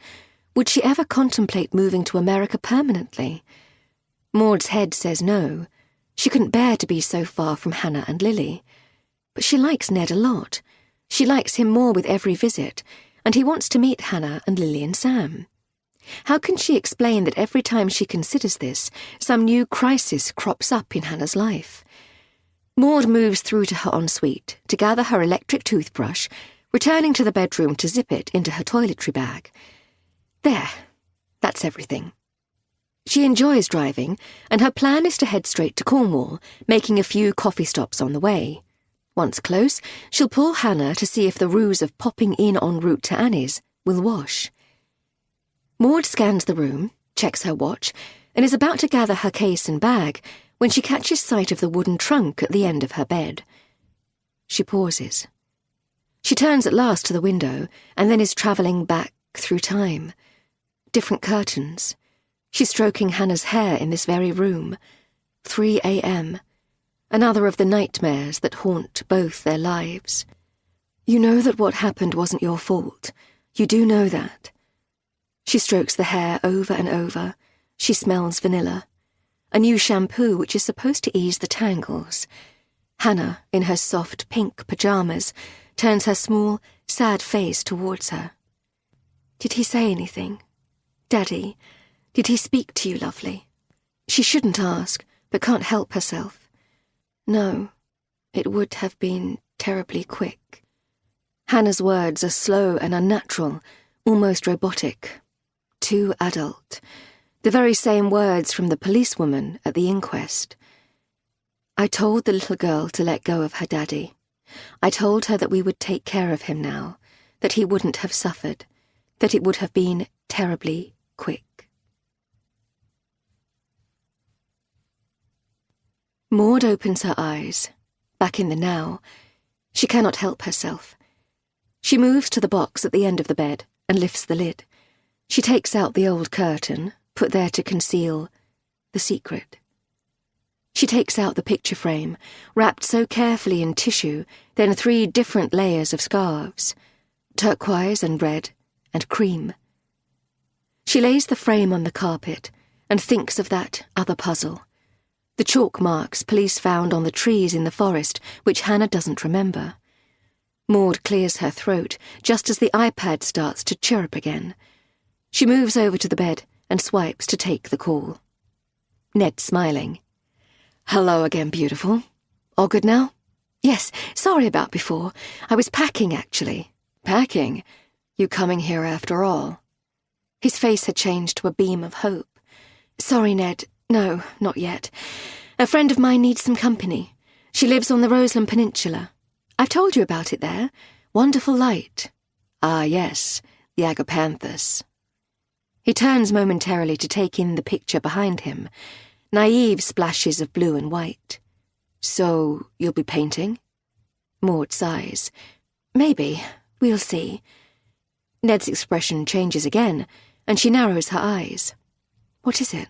Would she ever contemplate moving to America permanently? Maud's head says no. She couldn't bear to be so far from Hannah and Lily. But she likes Ned a lot. She likes him more with every visit, and he wants to meet Hannah and Lily and Sam. How can she explain that every time she considers this, some new crisis crops up in Hannah's life? Maud moves through to her ensuite to gather her electric toothbrush, returning to the bedroom to zip it into her toiletry bag. There, that's everything. She enjoys driving, and her plan is to head straight to Cornwall, making a few coffee stops on the way. Once close, she'll pull Hannah to see if the ruse of popping in en route to Annie's will wash. Maud scans the room, checks her watch, and is about to gather her case and bag when she catches sight of the wooden trunk at the end of her bed. She pauses. She turns at last to the window, and then is travelling back through time. Different curtains. She's stroking Hannah's hair in this very room. 3 a.m. Another of the nightmares that haunt both their lives. You know that what happened wasn't your fault. You do know that. She strokes the hair over and over. She smells vanilla. A new shampoo which is supposed to ease the tangles. Hannah, in her soft pink pyjamas, turns her small, sad face towards her. Did he say anything? Daddy, did he speak to you, lovely? She shouldn't ask, but can't help herself. No, it would have been terribly quick. Hannah's words are slow and unnatural, almost robotic. Too adult. The very same words from the policewoman at the inquest. I told the little girl to let go of her daddy. I told her that we would take care of him now, that he wouldn't have suffered, that it would have been terribly quick. Maud opens her eyes, back in the now. She cannot help herself. She moves to the box at the end of the bed and lifts the lid. She takes out the old curtain, put there to conceal the secret. She takes out the picture frame, wrapped so carefully in tissue, then 3 different layers of scarves, turquoise and red and cream. She lays the frame on the carpet and thinks of that other puzzle, the chalk marks police found on the trees in the forest, which Hannah doesn't remember. Maud clears her throat just as the iPad starts to chirp again. She moves over to the bed and swipes to take the call. Ned's smiling. "Hello again, beautiful. All good now?" "Yes, sorry about before. I was packing, actually." "Packing? You coming here after all?" His face had changed to a beam of hope. "Sorry, Ned. No, not yet. A friend of mine needs some company. She lives on the Roseland Peninsula. I've told you about it there. Wonderful light." "Ah, yes, the agapanthus." He turns momentarily to take in the picture behind him. Naive splashes of blue and white. "So, you'll be painting?" Maud sighs. "Maybe. We'll see." Ned's expression changes again, and she narrows her eyes. "What is it?"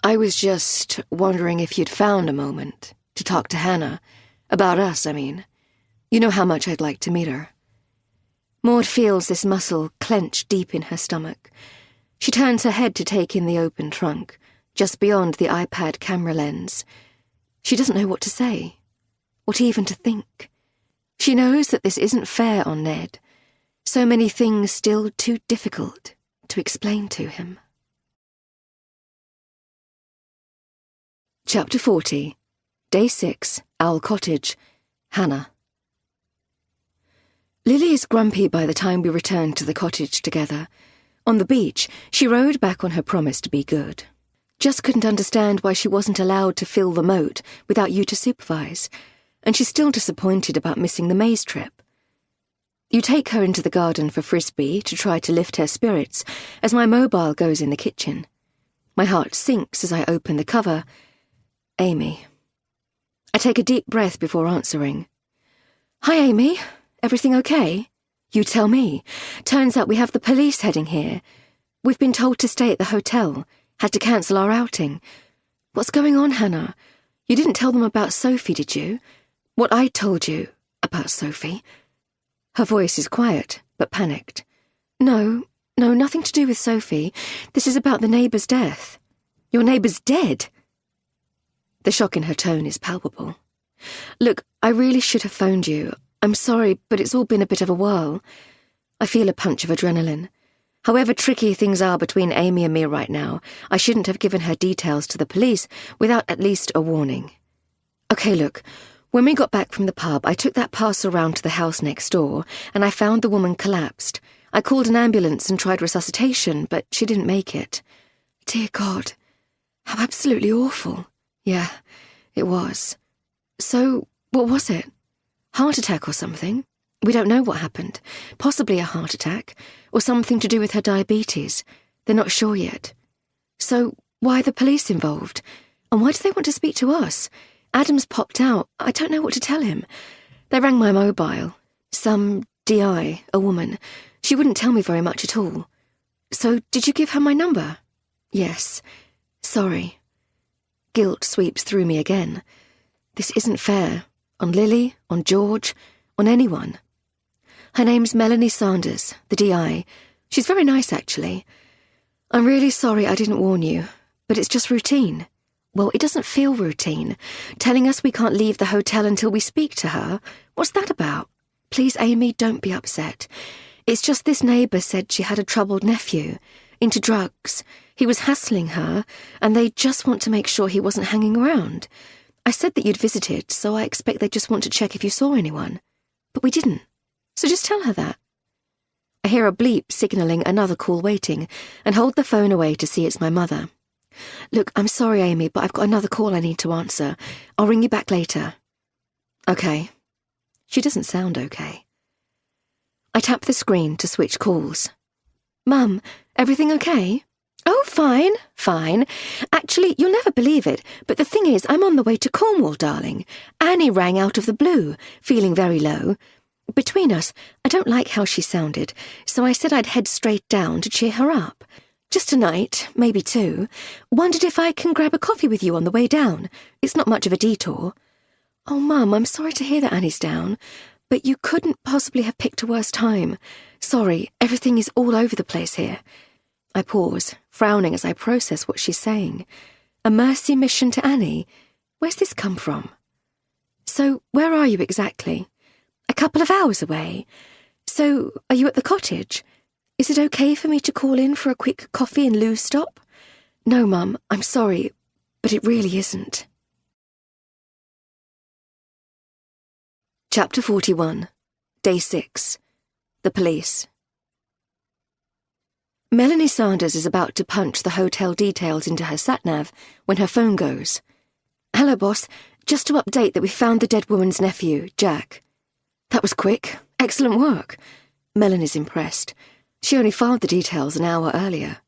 "I was just wondering if you'd found a moment to talk to Hannah. About us, I mean. You know how much I'd like to meet her." Maud feels this muscle clench deep in her stomach. She turns her head to take in the open trunk, just beyond the iPad camera lens. She doesn't know what to say, what even to think. She knows that this isn't fair on Ned. So many things still too difficult to explain to him. Chapter 40. Day 6, Owl Cottage. Hannah. Lily is grumpy by the time we return to the cottage together. On the beach, she rowed back on her promise to be good. Just couldn't understand why she wasn't allowed to fill the moat without you to supervise, and she's still disappointed about missing the maze trip. You take her into the garden for frisbee to try to lift her spirits as my mobile goes in the kitchen. My heart sinks as I open the cover. Amy. I take a deep breath before answering. "Hi, Amy. Everything okay?" "You tell me. Turns out we have the police heading here. We've been told to stay at the hotel. Had to cancel our outing. What's going on, Hannah? You didn't tell them about Sophie, did you? What I told you about Sophie." Her voice is quiet, but panicked. No, nothing to do with Sophie. This is about the neighbour's death." "Your neighbour's dead?" The shock in her tone is palpable. "Look, I really should have phoned you. I'm sorry, but it's all been a bit of a whirl." I feel a punch of adrenaline. However tricky things are between Amy and me right now, I shouldn't have given her details to the police without at least a warning. "Okay, look, when we got back from the pub, I took that parcel round to the house next door, and I found the woman collapsed. I called an ambulance and tried resuscitation, but she didn't make it." "Dear God, how absolutely awful." "Yeah, it was." "So, what was it? Heart attack or something? We don't know what happened. Possibly a heart attack, or something to do with her diabetes. They're not sure yet." "So, why are the police involved? And why do they want to speak to us? Adam's popped out. I don't know what to tell him. They rang my mobile. Some DI, a woman. She wouldn't tell me very much at all." "So, did you give her my number?" "Yes. Sorry." Guilt sweeps through me again. This isn't fair. On Lily, on George, on anyone. Her name's Melanie Sanders, the DI. She's very nice, actually. "I'm really sorry I didn't warn you, but it's just routine." "Well, it doesn't feel routine. Telling us we can't leave the hotel until we speak to her. What's that about?" "Please, Amy, don't be upset. It's just this neighbour said she had a troubled nephew, into drugs. He was hassling her, and they just want to make sure he wasn't hanging around. I said that you'd visited, so I expect they just want to check if you saw anyone. But we didn't. So just tell her that." I hear a bleep signalling another call waiting, and hold the phone away to see it's my mother. Look, I'm sorry, Amy, but I've got another call I need to answer. I'll ring you back later. Okay. She doesn't sound okay. I tap the screen to switch calls. Mum, everything okay? Oh, fine, fine. Actually, you'll never believe it, but the thing is, I'm on the way to Cornwall, darling. Annie rang out of the blue, feeling very low. Between us, I don't like how she sounded, so I said I'd head straight down to cheer her up. Just a night, maybe two. Wondered if I can grab a coffee with you on the way down. It's not much of a detour. Oh, Mum, I'm sorry to hear that Annie's down, but you couldn't possibly have picked a worse time. Sorry, everything is all over the place here. I pause, frowning as I process what she's saying. A mercy mission to Annie? Where's this come from? So, where are you exactly? A couple of hours away. So, are you at the cottage? Is it okay for me to call in for a quick coffee and loo stop? No, Mum, I'm sorry, but it really isn't. Chapter 41. Day 6. The Police. Melanie Sanders is about to punch the hotel details into her sat-nav when her phone goes. Hello, boss. Just to update that we found the dead woman's nephew, Jack. That was quick. Excellent work. Melanie's impressed. She only filed the details an hour earlier.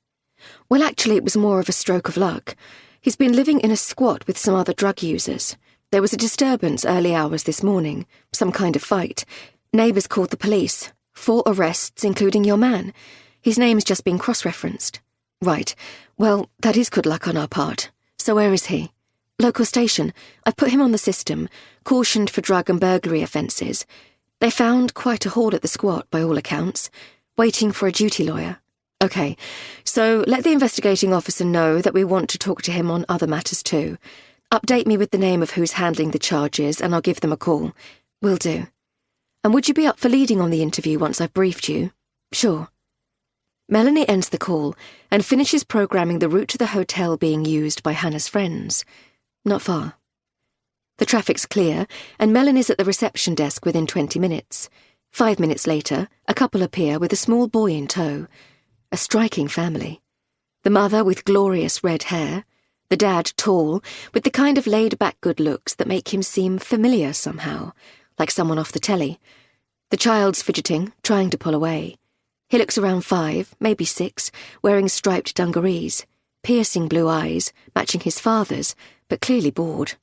Well, actually, it was more of a stroke of luck. He's been living in a squat with some other drug users. There was a disturbance early hours this morning, some kind of fight. Neighbours called the police. 4 arrests, including your man. His name's just been cross-referenced. Right. Well, that is good luck on our part. So where is he? Local station. I've put him on the system, cautioned for drug and burglary offences. They found quite a haul at the squat, by all accounts. Waiting for a duty lawyer. OK, so let the investigating officer know that we want to talk to him on other matters too. Update me with the name of who's handling the charges and I'll give them a call. Will do. And would you be up for leading on the interview once I've briefed you? Sure. Melanie ends the call and finishes programming the route to the hotel being used by Hannah's friends. Not far. The traffic's clear, and Melanie's at the reception desk within 20 minutes. 5 minutes later, a couple appear with a small boy in tow. A striking family. The mother with glorious red hair, the dad tall, with the kind of laid-back good looks that make him seem familiar somehow, like someone off the telly. The child's fidgeting, trying to pull away. He looks around 5, maybe 6, wearing striped dungarees, piercing blue eyes, matching his father's, but clearly bored.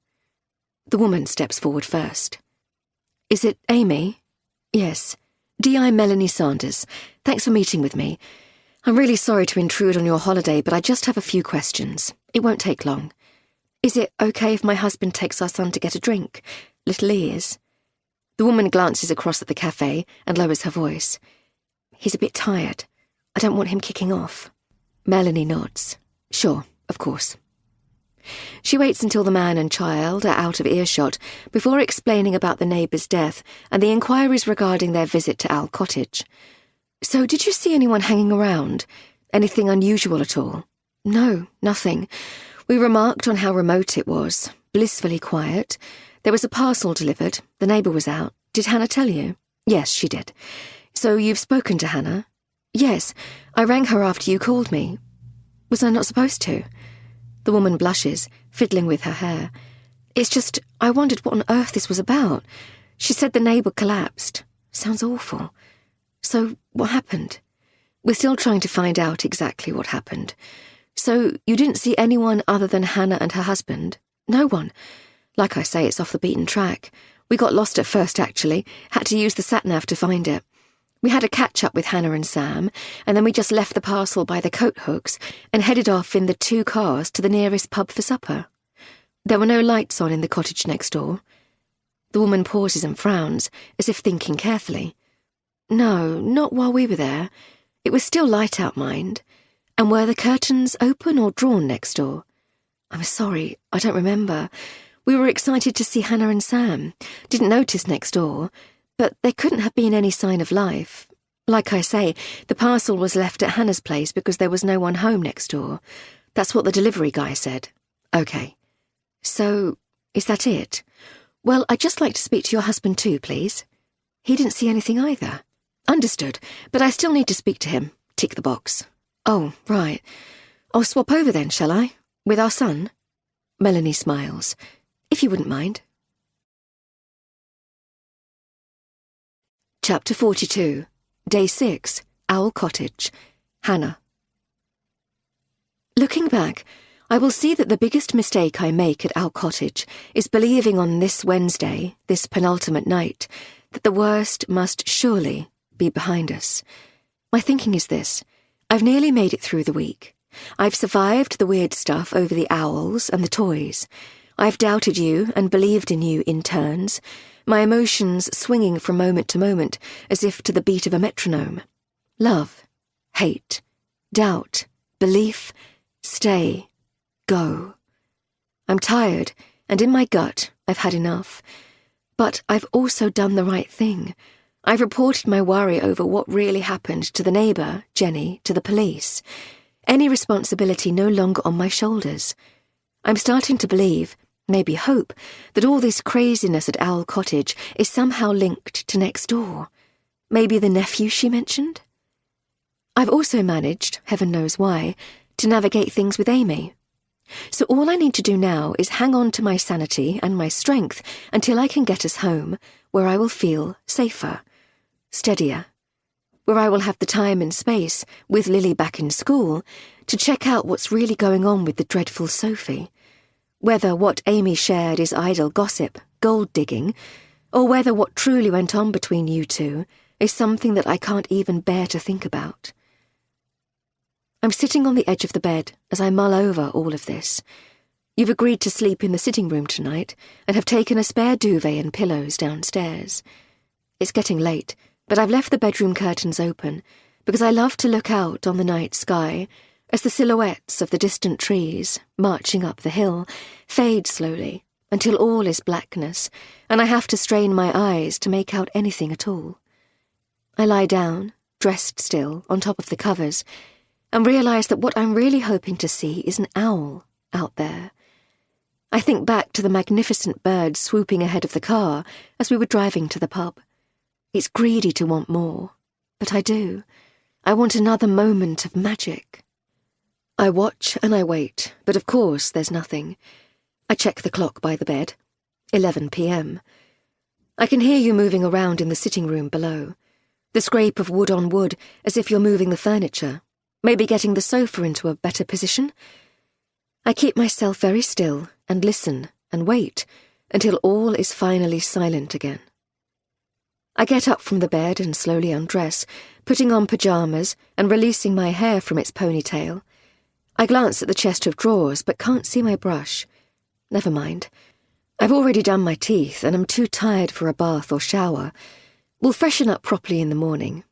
The woman steps forward first. Is it Amy? Yes. D.I. Melanie Sanders. Thanks for meeting with me. I'm really sorry to intrude on your holiday, but I just have a few questions. It won't take long. Is it okay if my husband takes our son to get a drink? Little E is. The woman glances across at the cafe and lowers her voice. He's a bit tired. I don't want him kicking off. Melanie nods. Sure, of course. She waits until the man and child are out of earshot before explaining about the neighbour's death and the inquiries regarding their visit to Owl Cottage. So did you see anyone hanging around? Anything unusual at all? No, nothing. We remarked on how remote it was, blissfully quiet. There was a parcel delivered. The neighbour was out. Did Hannah tell you? Yes, she did. So you've spoken to Hannah? Yes, I rang her after you called me. Was I not supposed to? The woman blushes, fiddling with her hair. It's just, I wondered what on earth this was about. She said the neighbour collapsed. Sounds awful. So, what happened? We're still trying to find out exactly what happened. So, you didn't see anyone other than Hannah and her husband? No one. Like I say, it's off the beaten track. We got lost at first, actually. Had to use the sat-nav to find it. We had a catch-up with Hannah and Sam, and then we just left the parcel by the coat hooks and headed off in the 2 cars to the nearest pub for supper. There were no lights on in the cottage next door. The woman pauses and frowns, as if thinking carefully. No, not while we were there. It was still light out, mind. And were the curtains open or drawn next door? I'm sorry, I don't remember. We were excited to see Hannah and Sam. Didn't notice next door. But there couldn't have been any sign of life. Like I say, the parcel was left at Hannah's place because there was no one home next door. That's what the delivery guy said. OK. So, is that it? Well, I'd just like to speak to your husband too, please. He didn't see anything either. Understood, but I still need to speak to him. Tick the box. Oh, right. I'll swap over then, shall I? With our son? Melanie smiles. If you wouldn't mind. Chapter 42. Day 6. Owl Cottage. Hannah. Looking back, I will see that the biggest mistake I make at Owl Cottage is believing on this Wednesday, this penultimate night, that the worst must surely be behind us. My thinking is this: I've nearly made it through the week. I've survived the weird stuff over the owls and the toys. I've doubted you and believed in you in turns, my emotions swinging from moment to moment as if to the beat of a metronome. Love, hate, doubt, belief, stay, go. I'm tired, and in my gut I've had enough. But I've also done the right thing. I've reported my worry over what really happened to the neighbour, Jenny, to the police. Any responsibility no longer on my shoulders. I'm starting to believe, maybe hope, that all this craziness at Owl Cottage is somehow linked to next door. Maybe the nephew she mentioned? I've also managed, heaven knows why, to navigate things with Amy. So all I need to do now is hang on to my sanity and my strength until I can get us home, where I will feel safer, steadier, where I will have the time and space, with Lily back in school, to check out what's really going on with the dreadful Sophie. Whether what Amy shared is idle gossip, gold-digging, or whether what truly went on between you two is something that I can't even bear to think about. I'm sitting on the edge of the bed as I mull over all of this. You've agreed to sleep in the sitting room tonight and have taken a spare duvet and pillows downstairs. It's getting late, but I've left the bedroom curtains open because I love to look out on the night sky as the silhouettes of the distant trees, marching up the hill, fade slowly until all is blackness, and I have to strain my eyes to make out anything at all. I lie down, dressed still, on top of the covers, and realise that what I'm really hoping to see is an owl out there. I think back to the magnificent bird swooping ahead of the car as we were driving to the pub. It's greedy to want more, but I do. I want another moment of magic. I watch and I wait, but of course there's nothing. I check the clock by the bed. 11 p.m. I can hear you moving around in the sitting room below. The scrape of wood on wood as if you're moving the furniture, maybe getting the sofa into a better position. I keep myself very still and listen and wait until all is finally silent again. I get up from the bed and slowly undress, putting on pyjamas and releasing my hair from its ponytail. I glance at the chest of drawers but can't see my brush. Never mind. I've already done my teeth and I'm too tired for a bath or shower. We'll freshen up properly in the morning.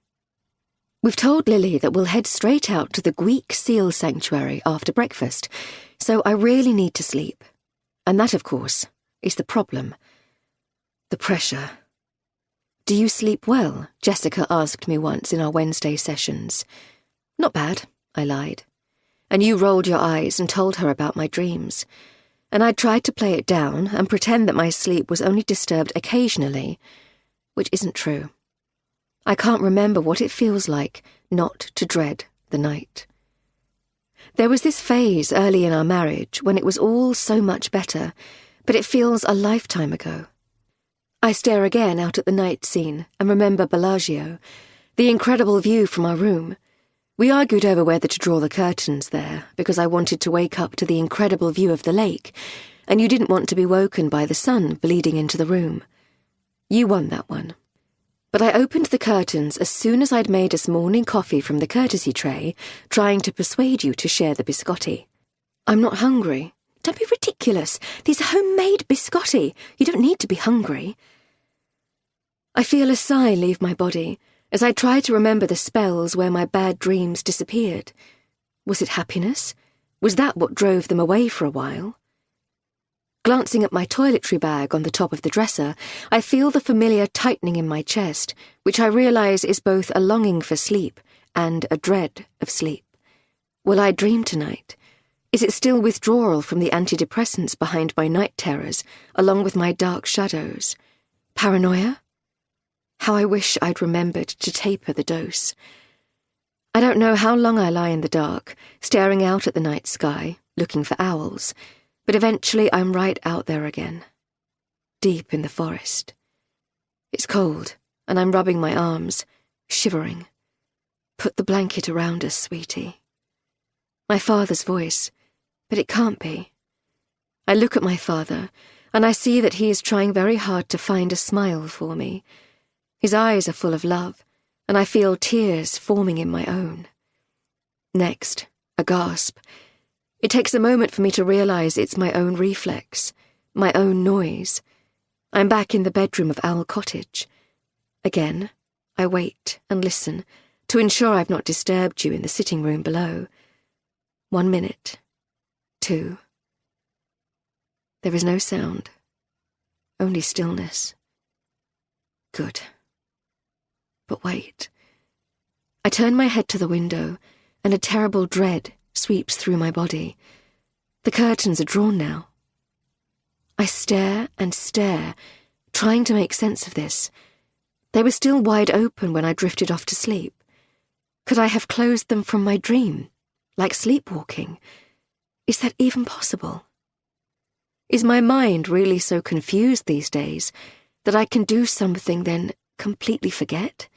We've told Lily that we'll head straight out to the Greek seal sanctuary after breakfast, so I really need to sleep. And that, of course, is the problem. The pressure. Do you sleep well? Jessica asked me once in our Wednesday sessions. Not bad, I lied. And you rolled your eyes and told her about my dreams. And I tried to play it down and pretend that my sleep was only disturbed occasionally, which isn't true. I can't remember what it feels like not to dread the night. There was this phase early in our marriage when it was all so much better, but it feels a lifetime ago. I stare again out at the night scene and remember Bellagio, the incredible view from our room. We argued over whether to draw the curtains there, because I wanted to wake up to the incredible view of the lake, and you didn't want to be woken by the sun bleeding into the room. You won that one. But I opened the curtains as soon as I'd made us morning coffee from the courtesy tray, trying to persuade you to share the biscotti. I'm not hungry. Don't be ridiculous. These are homemade biscotti. You don't need to be hungry. I feel a sigh leave my body as I try to remember the spells where my bad dreams disappeared. Was it happiness? Was that what drove them away for a while? Glancing at my toiletry bag on the top of the dresser, I feel the familiar tightening in my chest, which I realise is both a longing for sleep and a dread of sleep. Will I dream tonight? Is it still withdrawal from the antidepressants behind my night terrors, along with my dark shadows? Paranoia? How I wish I'd remembered to taper the dose. I don't know how long I lie in the dark, staring out at the night sky, looking for owls, but eventually I'm right out there again, deep in the forest. It's cold, and I'm rubbing my arms, shivering. Put the blanket around us, sweetie. My father's voice, but it can't be. I look at my father, and I see that he is trying very hard to find a smile for me. His eyes are full of love, and I feel tears forming in my own. Next, a gasp. It takes a moment for me to realize it's my own reflex, my own noise. I'm back in the bedroom of Owl Cottage. Again, I wait and listen to ensure I've not disturbed you in the sitting room below. 1 minute. 2. There is no sound, only stillness. Good. But wait. I turn my head to the window, and a terrible dread sweeps through my body. The curtains are drawn now. I stare and stare, trying to make sense of this. They were still wide open when I drifted off to sleep. Could I have closed them from my dream, like sleepwalking? Is that even possible? Is my mind really so confused these days that I can do something then completely forget?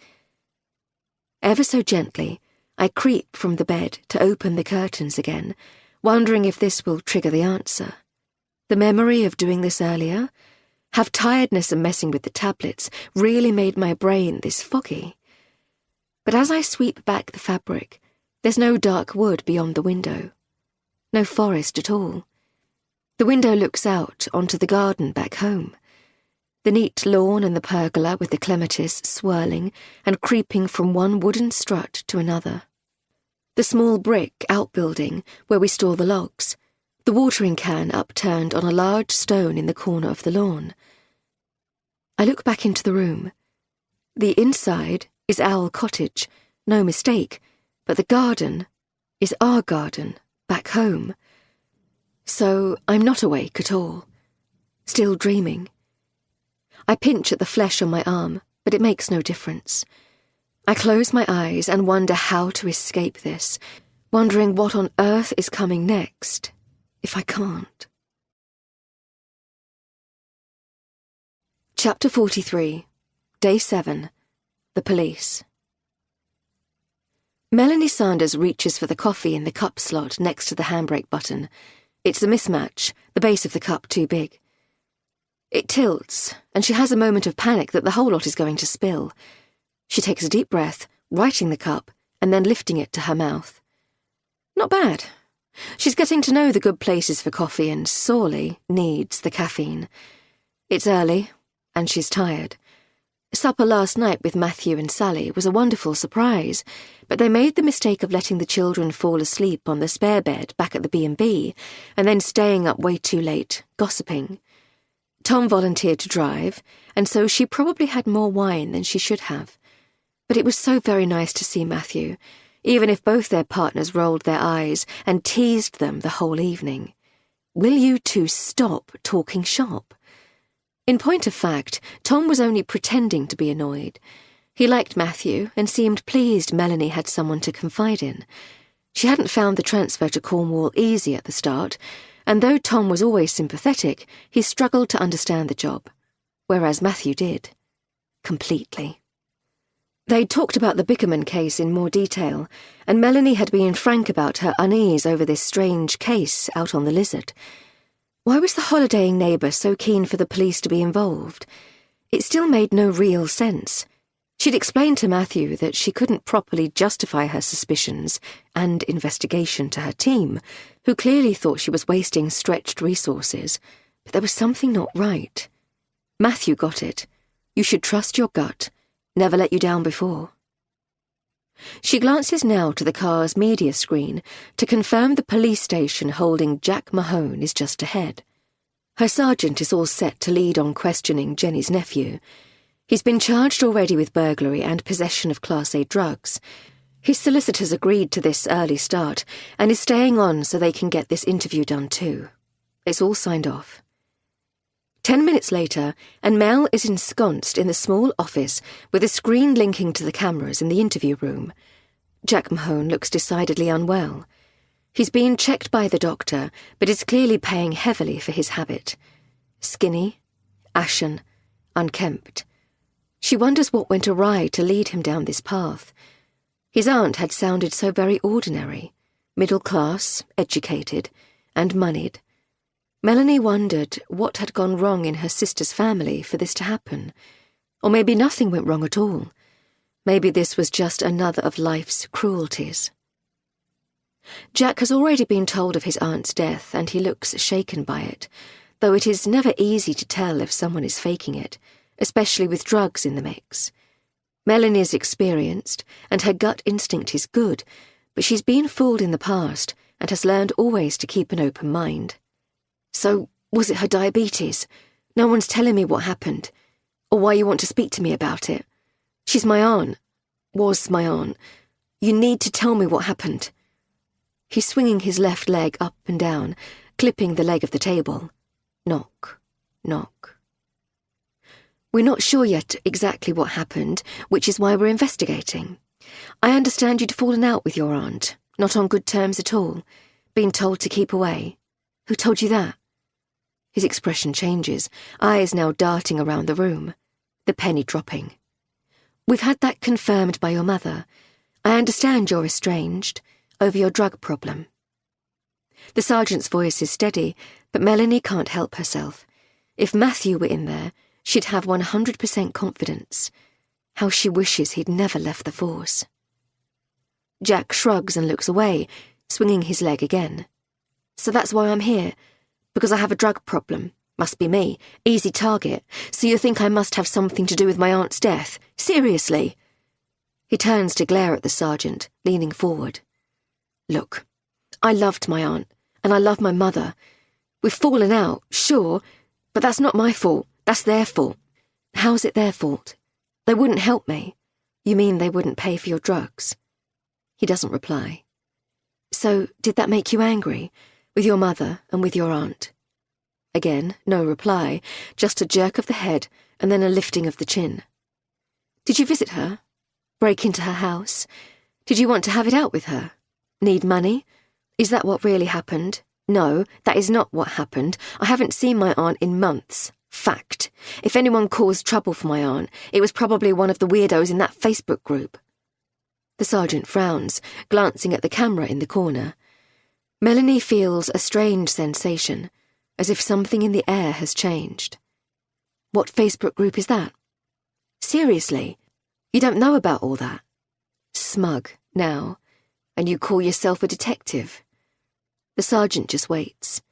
Ever so gently, I creep from the bed to open the curtains again, wondering if this will trigger the answer. The memory of doing this earlier? Have tiredness and messing with the tablets really made my brain this foggy? But as I sweep back the fabric, there's no dark wood beyond the window. No forest at all. The window looks out onto the garden back home. The neat lawn and the pergola with the clematis swirling and creeping from one wooden strut to another. The small brick outbuilding where we store the logs. The watering can upturned on a large stone in the corner of the lawn. I look back into the room. The inside is Owl Cottage, no mistake, but the garden is our garden, back home. So I'm not awake at all, still dreaming. I pinch at the flesh on my arm, but it makes no difference. I close my eyes and wonder how to escape this, wondering what on earth is coming next, if I can't. Chapter 43, Day 7, The Police. Melanie Sanders reaches for the coffee in the cup slot next to the handbrake button. It's a mismatch, the base of the cup too big. It tilts, and she has a moment of panic that the whole lot is going to spill. She takes a deep breath, righting the cup, and then lifting it to her mouth. Not bad. She's getting to know the good places for coffee and sorely needs the caffeine. It's early, and she's tired. Supper last night with Matthew and Sally was a wonderful surprise, but they made the mistake of letting the children fall asleep on the spare bed back at the B&B and then staying up way too late, gossiping. Tom volunteered to drive, and so she probably had more wine than she should have. But it was so very nice to see Matthew, even if both their partners rolled their eyes and teased them the whole evening. Will you two stop talking shop? In point of fact, Tom was only pretending to be annoyed. He liked Matthew and seemed pleased Melanie had someone to confide in. She hadn't found the transfer to Cornwall easy at the start, and though Tom was always sympathetic, he struggled to understand the job, whereas Matthew did. Completely. They talked about the Bickerman case in more detail, and Melanie had been frank about her unease over this strange case out on the Lizard. Why was the holidaying neighbour so keen for the police to be involved? It still made no real sense. She'd explained to Matthew that she couldn't properly justify her suspicions and investigation to her team, who clearly thought she was wasting stretched resources, but there was something not right. Matthew got it. You should trust your gut. Never let you down before. She glances now to the car's media screen to confirm the police station holding Jack Mahone is just ahead. Her sergeant is all set to lead on questioning Jenny's nephew. He's been charged already with burglary and possession of Class A drugs. His solicitors agreed to this early start and is staying on so they can get this interview done too. It's all signed off. 10 minutes later, and Mel is ensconced in the small office with a screen linking to the cameras in the interview room. Jack Mahone looks decidedly unwell. He's been checked by the doctor, but is clearly paying heavily for his habit. Skinny, ashen, unkempt. She wonders what went awry to lead him down this path. His aunt had sounded so very ordinary, middle class, educated, and moneyed. Melanie wondered what had gone wrong in her sister's family for this to happen. Or maybe nothing went wrong at all. Maybe this was just another of life's cruelties. Jack has already been told of his aunt's death, and he looks shaken by it, though it is never easy to tell if someone is faking it, especially with drugs in the mix. Melanie is experienced, and her gut instinct is good, but she's been fooled in the past and has learned always to keep an open mind. So, was it her diabetes? No one's telling me what happened, or why you want to speak to me about it. She's my aunt. Was my aunt. You need to tell me what happened. He's swinging his left leg up and down, clipping the leg of the table. Knock, knock. We're not sure yet exactly what happened, which is why we're investigating. I understand you'd fallen out with your aunt, not on good terms at all, been told to keep away. Who told you that? His expression changes, eyes now darting around the room, the penny dropping. We've had that confirmed by your mother. I understand you're estranged over your drug problem. The sergeant's voice is steady, but Melanie can't help herself. If Matthew were in there, she'd have 100% confidence. How she wishes he'd never left the force. Jack shrugs and looks away, swinging his leg again. So that's why I'm here, because I have a drug problem. Must be me. Easy target. So you think I must have something to do with my aunt's death? Seriously? He turns to glare at the sergeant, leaning forward. Look, I loved my aunt, and I love my mother. We've fallen out, sure, but that's not my fault. That's their fault. How's it their fault? They wouldn't help me. You mean they wouldn't pay for your drugs? He doesn't reply. So, did that make you angry? With your mother and with your aunt? Again, no reply, just a jerk of the head and then a lifting of the chin. Did you visit her? Break into her house? Did you want to have it out with her? Need money? Is that what really happened? No, that is not what happened. I haven't seen my aunt in months. Fact. If anyone caused trouble for my aunt, it was probably one of the weirdos in that Facebook group. The sergeant frowns, glancing at the camera in the corner. Melanie feels a strange sensation, as if something in the air has changed. What Facebook group is that? Seriously, you don't know about all that? Smug, now, and you call yourself a detective? The sergeant just waits.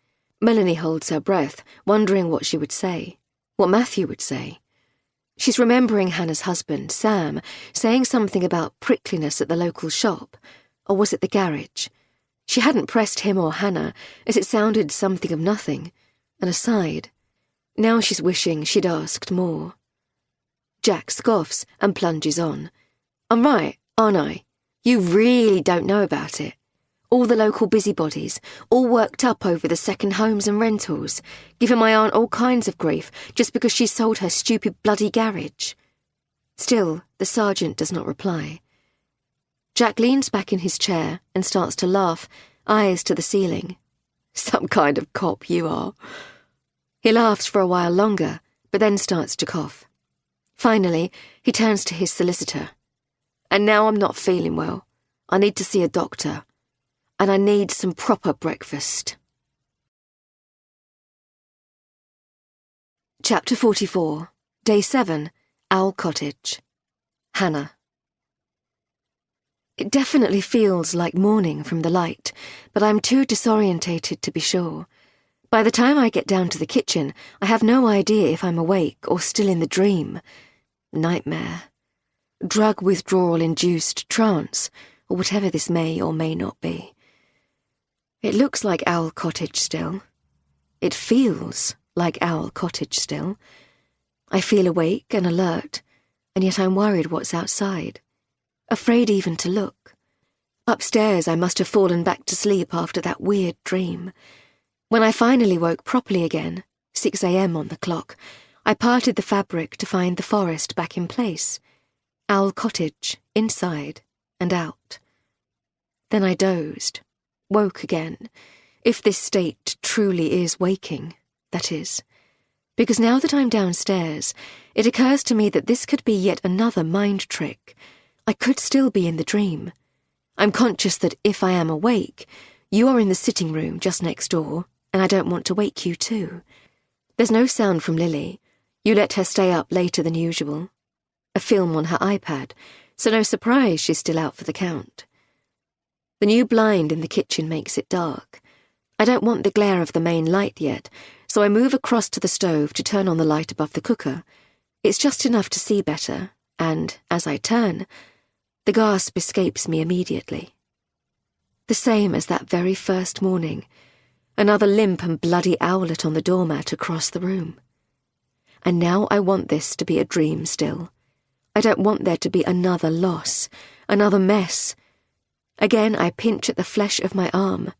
Melanie holds her breath, wondering what she would say, what Matthew would say. She's remembering Hannah's husband, Sam, saying something about prickliness at the local shop, or was it the garage? She hadn't pressed him or Hannah, as it sounded something of nothing, an aside. Now she's wishing she'd asked more. Jack scoffs and plunges on. I'm right, aren't I? You really don't know about it. All the local busybodies, all worked up over the second homes and rentals, giving my aunt all kinds of grief just because she sold her stupid bloody garage. Still, the sergeant does not reply. Jack leans back in his chair and starts to laugh, eyes to the ceiling. Some kind of cop you are. He laughs for a while longer, but then starts to cough. Finally, he turns to his solicitor. And now I'm not feeling well. I need to see a doctor. And I need some proper breakfast. Chapter 44, Day 7, Owl Cottage. Hannah. It definitely feels like morning from the light, but I'm too disorientated to be sure. By the time I get down to the kitchen, I have no idea if I'm awake or still in the dream. Nightmare. Drug withdrawal-induced trance, or whatever this may or may not be. It looks like Owl Cottage still. It feels like Owl Cottage still. I feel awake and alert, and yet I'm worried what's outside. Afraid even to look. Upstairs I must have fallen back to sleep after that weird dream. When I finally woke properly again, 6 a.m. on the clock, I parted the fabric to find the forest back in place. Owl Cottage, inside and out. Then I dozed. woke again, if this state truly is waking, that is. Because now that I'm downstairs, it occurs to me that this could be yet another mind trick. I could still be in the dream. I'm conscious that if I am awake, you are in the sitting room just next door, and I don't want to wake you too. There's no sound from Lily. You let her stay up later than usual. A film on her iPad, so no surprise she's still out for the count. The new blind in the kitchen makes it dark. I don't want the glare of the main light yet, so I move across to the stove to turn on the light above the cooker. It's just enough to see better, and, as I turn, the gasp escapes me immediately. The same as that very first morning, another limp and bloody owlet on the doormat across the room. And now I want this to be a dream still. I don't want there to be another loss, another mess. Again I pinch at the flesh of my arm,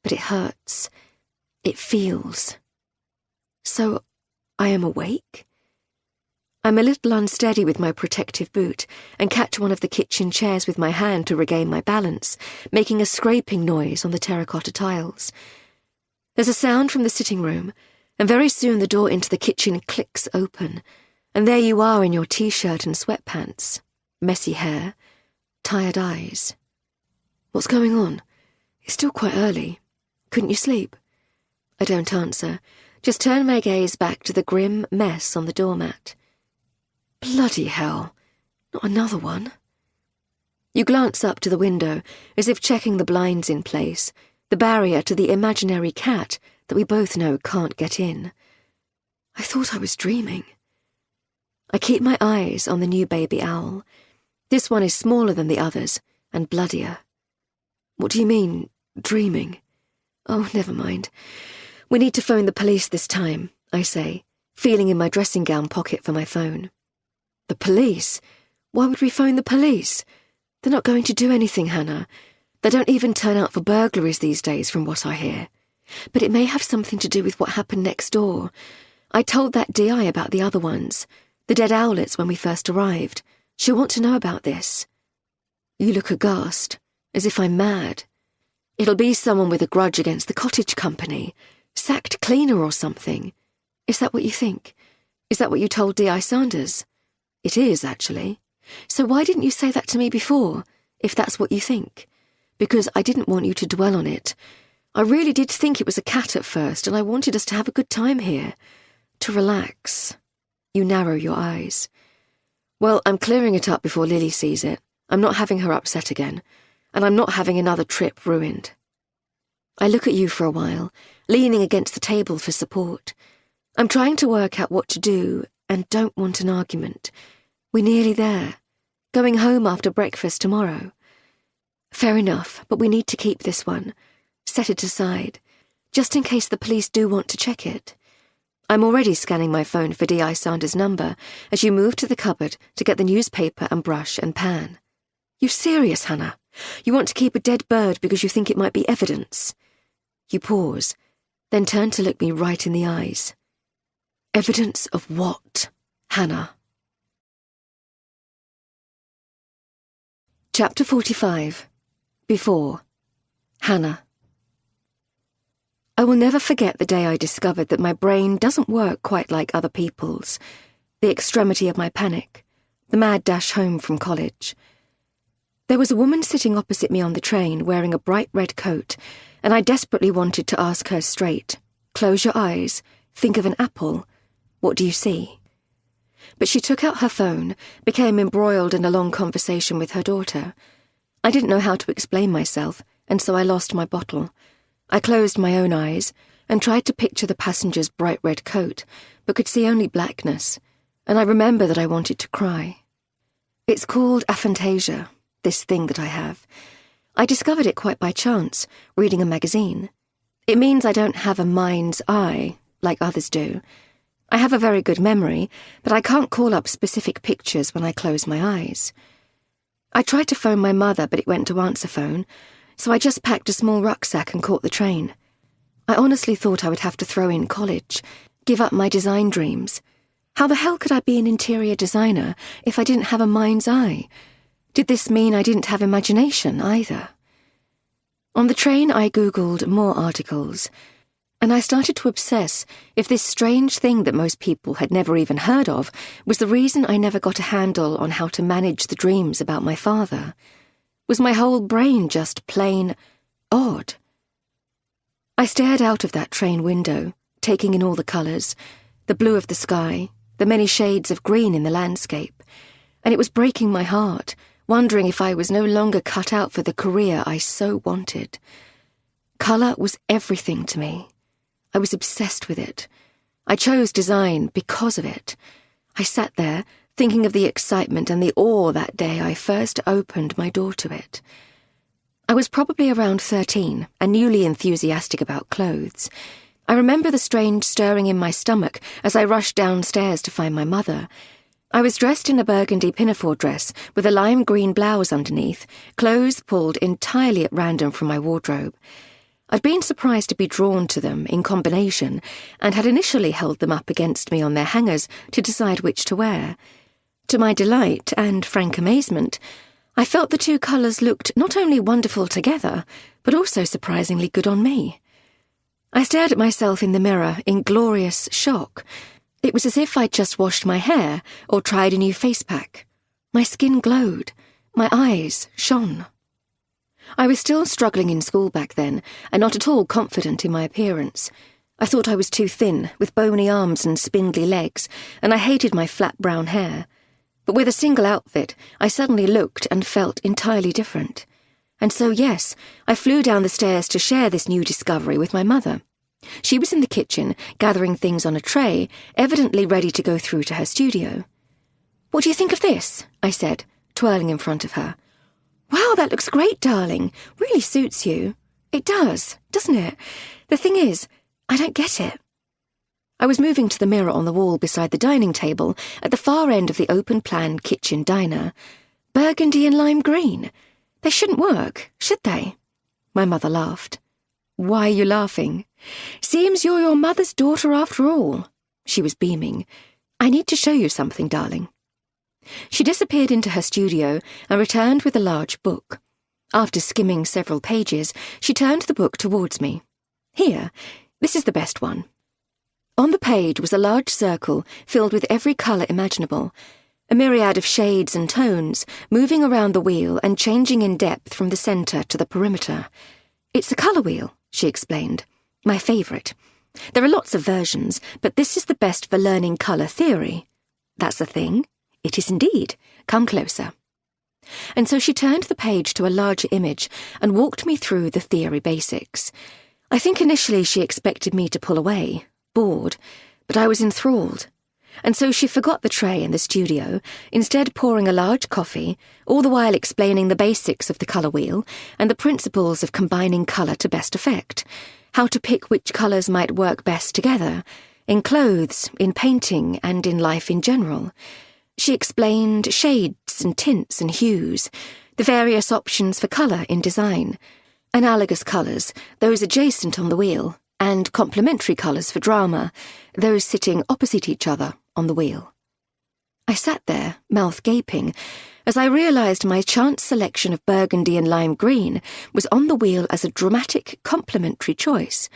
but it hurts. It feels. So, I am awake? I'm a little unsteady with my protective boot and catch one of the kitchen chairs with my hand to regain my balance, making a scraping noise on the terracotta tiles. There's a sound from the sitting room, and very soon the door into the kitchen clicks open, and there you are in your t-shirt and sweatpants, messy hair, tired eyes. What's going on? It's still quite early. Couldn't you sleep? I don't answer, just turn my gaze back to the grim mess on the doormat. Bloody hell, not another one. You glance up to the window, as if checking the blinds in place, the barrier to the imaginary cat that we both know can't get in. I thought I was dreaming. I keep my eyes on the new baby owl. This one is smaller than the others, and bloodier. What do you mean, dreaming? Oh, never mind. We need to phone the police this time, I say, feeling in my dressing gown pocket for my phone. The police? Why would we phone the police? They're not going to do anything, Hannah. They don't even turn out for burglaries these days, from what I hear. But it may have something to do with what happened next door. I told that DI about the other ones, the dead owlets when we first arrived. She'll want to know about this. You look aghast, as if I'm mad. It'll be someone with a grudge against the cottage company, sacked cleaner or something. Is that what you think? Is that what you told D.I. Sanders? It is, actually. So why didn't you say that to me before, if that's what you think? Because I didn't want you to dwell on it. I really did think it was a cat at first, and I wanted us to have a good time here. To relax. You narrow your eyes. Well, I'm clearing it up before Lily sees it. I'm not having her upset again. And I'm not having another trip ruined. I look at you for a while, leaning against the table for support. I'm trying to work out what to do, and don't want an argument. We're nearly there. Going home after breakfast tomorrow. Fair enough, but we need to keep this one. Set it aside, just in case the police do want to check it. I'm already scanning my phone for D.I. Sanders' number as you move to the cupboard to get the newspaper and brush and pan. You serious, Hannah? You want to keep a dead bird because you think it might be evidence? You pause, then turn to look me right in the eyes. Evidence of what, Hannah? Chapter 45. Before. Hannah. I will never forget the day I discovered that my brain doesn't work quite like other people's, the extremity of my panic, the mad dash home from college. There was a woman sitting opposite me on the train wearing a bright red coat, and I desperately wanted to ask her straight, close your eyes, think of an apple, what do you see? But she took out her phone, became embroiled in a long conversation with her daughter. I didn't know how to explain myself, and so I lost my bottle. I closed my own eyes and tried to picture the passenger's bright red coat, but could see only blackness, and I remember that I wanted to cry. It's called aphantasia, this thing that I have. I discovered it quite by chance, reading a magazine. It means I don't have a mind's eye, like others do. I have a very good memory, but I can't call up specific pictures when I close my eyes. I tried to phone my mother, but it went to answer phone, so I just packed a small rucksack and caught the train. I honestly thought I would have to throw in college, give up my design dreams. How the hell could I be an interior designer if I didn't have a mind's eye? Did this mean I didn't have imagination either? On the train, I Googled more articles, and I started to obsess if this strange thing that most people had never even heard of was the reason I never got a handle on how to manage the dreams about my father. Was my whole brain just plain odd? I stared out of that train window, taking in all the colours, the blue of the sky, the many shades of green in the landscape, and it was breaking my heart, wondering if I was no longer cut out for the career I so wanted. Colour was everything to me. I was obsessed with it. I chose design because of it. I sat there, thinking of the excitement and the awe that day I first opened my door to it. I was probably around 13 and newly enthusiastic about clothes. I remember the strange stirring in my stomach as I rushed downstairs to find my mother. I was dressed in a burgundy pinafore dress with a lime green blouse underneath, clothes pulled entirely at random from my wardrobe. I'd been surprised to be drawn to them in combination and had initially held them up against me on their hangers to decide which to wear. To my delight and frank amazement, I felt the two colours looked not only wonderful together, but also surprisingly good on me. I stared at myself in the mirror in glorious shock. It was as if I'd just washed my hair or tried a new face pack. My skin glowed. My eyes shone. I was still struggling in school back then, and not at all confident in my appearance. I thought I was too thin, with bony arms and spindly legs, and I hated my flat brown hair. But with a single outfit, I suddenly looked and felt entirely different. And so, yes, I flew down the stairs to share this new discovery with my mother. She was in the kitchen, gathering things on a tray, evidently ready to go through to her studio. "What do you think of this?" I said, twirling in front of her. "Wow, that looks great, darling. Really suits you." "It does, doesn't it? The thing is, I don't get it." I was moving to the mirror on the wall beside the dining table at the far end of the open-plan kitchen diner. Burgundy and lime green. They shouldn't work, should they? My mother laughed. "Why are you laughing?" "Seems you're your mother's daughter after all." She was beaming. "I need to show you something, darling." She disappeared into her studio and returned with a large book. After skimming several pages, she turned the book towards me. "Here, this is the best one." On the page was a large circle filled with every colour imaginable, a myriad of shades and tones, moving around the wheel and changing in depth from the centre to the perimeter. "It's a colour wheel," she explained. "My favourite. There are lots of versions, but this is the best for learning colour theory." "That's the thing?" "It is indeed. Come closer." And so she turned the page to a larger image and walked me through the theory basics. I think initially she expected me to pull away, bored, but I was enthralled. And so she forgot the tray in the studio, instead pouring a large coffee, all the while explaining the basics of the colour wheel and the principles of combining colour to best effect, how to pick which colours might work best together, in clothes, in painting, and in life in general. She explained shades and tints and hues, the various options for colour in design, analogous colours, those adjacent on the wheel, and complementary colours for drama, those sitting opposite each other on the wheel. I sat there, mouth gaping, as I realised my chance selection of burgundy and lime green was on the wheel as a dramatic complementary choice,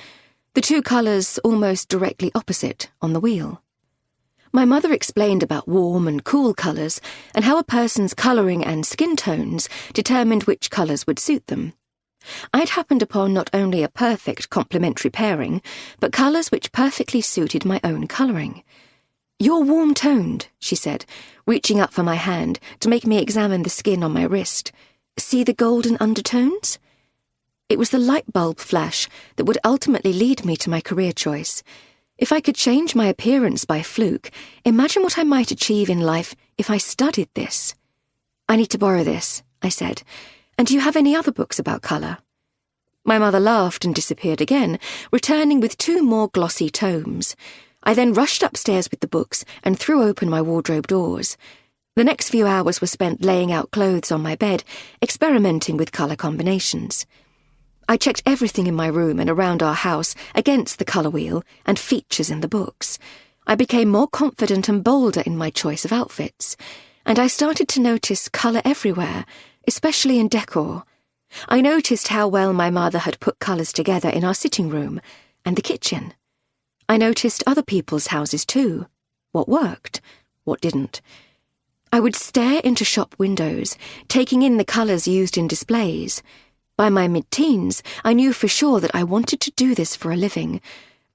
the two colours almost directly opposite on the wheel. My mother explained about warm and cool colours and how a person's colouring and skin tones determined which colours would suit them. I'd happened upon not only a perfect complementary pairing, but colours which perfectly suited my own colouring. "You're warm-toned," she said, reaching up for my hand to make me examine the skin on my wrist. "See the golden undertones?" It was the light bulb flash that would ultimately lead me to my career choice. If I could change my appearance by fluke, imagine what I might achieve in life if I studied this. "I need to borrow this," I said. "And do you have any other books about colour?" My mother laughed and disappeared again, returning with 2 more glossy tomes. I then rushed upstairs with the books and threw open my wardrobe doors. The next few hours were spent laying out clothes on my bed, experimenting with colour combinations. I checked everything in my room and around our house against the colour wheel and features in the books. I became more confident and bolder in my choice of outfits, and I started to notice colour everywhere, especially in decor. I noticed how well my mother had put colours together in our sitting room and the kitchen. I noticed other people's houses too. What worked, what didn't. I would stare into shop windows, taking in the colours used in displays. By my mid-teens, I knew for sure that I wanted to do this for a living,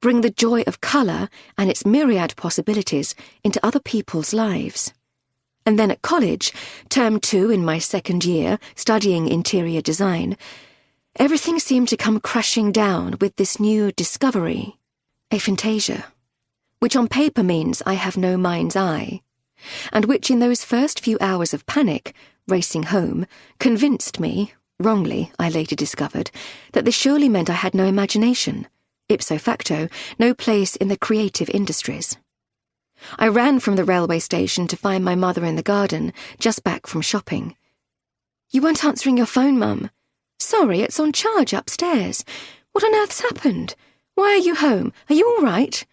bring the joy of colour and its myriad possibilities into other people's lives. And then at college, term 2 in my second year, studying interior design, everything seemed to come crashing down with this new discovery, aphantasia, which on paper means I have no mind's eye, and which in those first few hours of panic, racing home, convinced me, wrongly I later discovered, that this surely meant I had no imagination, ipso facto, no place in the creative industries. I ran from the railway station to find my mother in the garden, just back from shopping. "You weren't answering your phone, Mum." "Sorry, it's on charge upstairs. What on earth's happened? Why are you home? Are you all right?"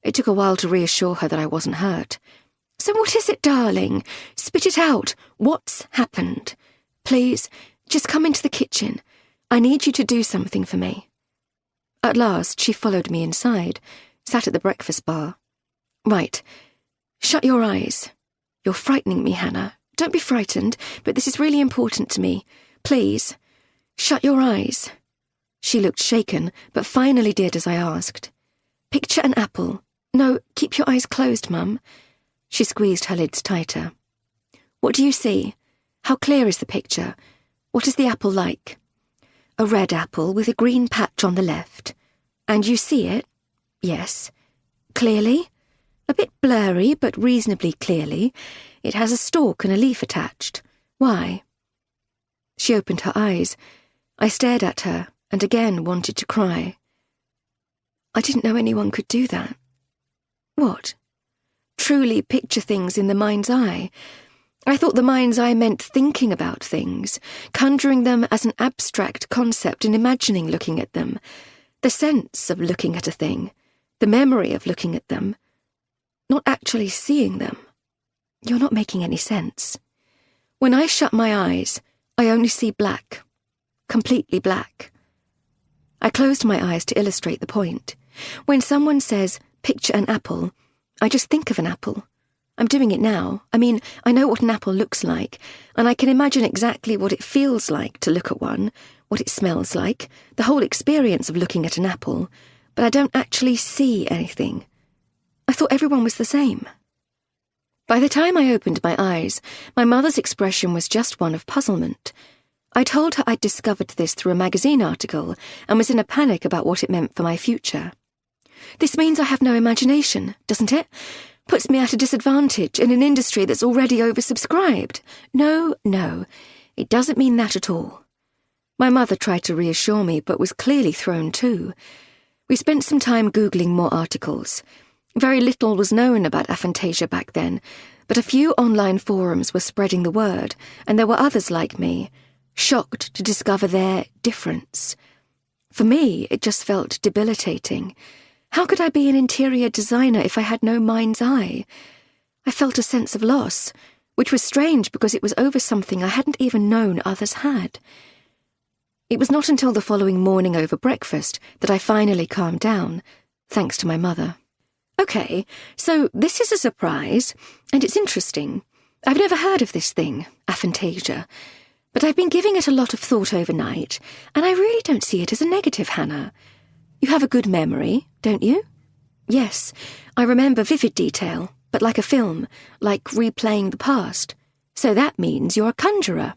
It took a while to reassure her that I wasn't hurt. "So what is it, darling? Spit it out. What's happened? Please, just come into the kitchen. I need you to do something for me." At last, she followed me inside, sat at the breakfast bar. "Right. Shut your eyes. You're frightening me, Hannah. Don't be frightened, but this is really important to me. Please, shut your eyes." She looked shaken, but finally did as I asked. "Picture an apple. No, keep your eyes closed, Mum." She squeezed her lids tighter. "What do you see? How clear is the picture? What is the apple like?" "A red apple with a green patch on the left." "And you see it?" "Yes." "Clearly?" "A bit blurry, but reasonably clearly. It has a stalk and a leaf attached. Why?" She opened her eyes. I stared at her and again wanted to cry. I didn't know anyone could do that. What? Truly picture things in the mind's eye. I thought the mind's eye meant thinking about things, conjuring them as an abstract concept and imagining looking at them, the sense of looking at a thing, the memory of looking at them, not actually seeing them. You're not making any sense. When I shut my eyes, I only see black, completely black. I closed my eyes to illustrate the point. When someone says, "Picture an apple," I just think of an apple. I'm doing it now. I mean, I know what an apple looks like, and I can imagine exactly what it feels like to look at one, what it smells like, the whole experience of looking at an apple, but I don't actually see anything. I thought everyone was the same. By the time I opened my eyes, my mother's expression was just one of puzzlement. I told her I'd discovered this through a magazine article and was in a panic about what it meant for my future. "This means I have no imagination, doesn't it? Puts me at a disadvantage in an industry that's already oversubscribed." No, it doesn't mean that at all. My mother tried to reassure me, but was clearly thrown too. We spent some time Googling more articles. Very little was known about aphantasia back then, but a few online forums were spreading the word, and there were others like me, shocked to discover their difference. For me, it just felt debilitating. How could I be an interior designer if I had no mind's eye? I felt a sense of loss, which was strange because it was over something I hadn't even known others had. It was not until the following morning over breakfast that I finally calmed down, thanks to my mother. "Okay, so this is a surprise, and it's interesting. I've never heard of this thing, aphantasia, but I've been giving it a lot of thought overnight, and I really don't see it as a negative, Hannah. You have a good memory, don't you?" "Yes, I remember vivid detail, but like a film, like replaying the past. So that means you're a conjurer.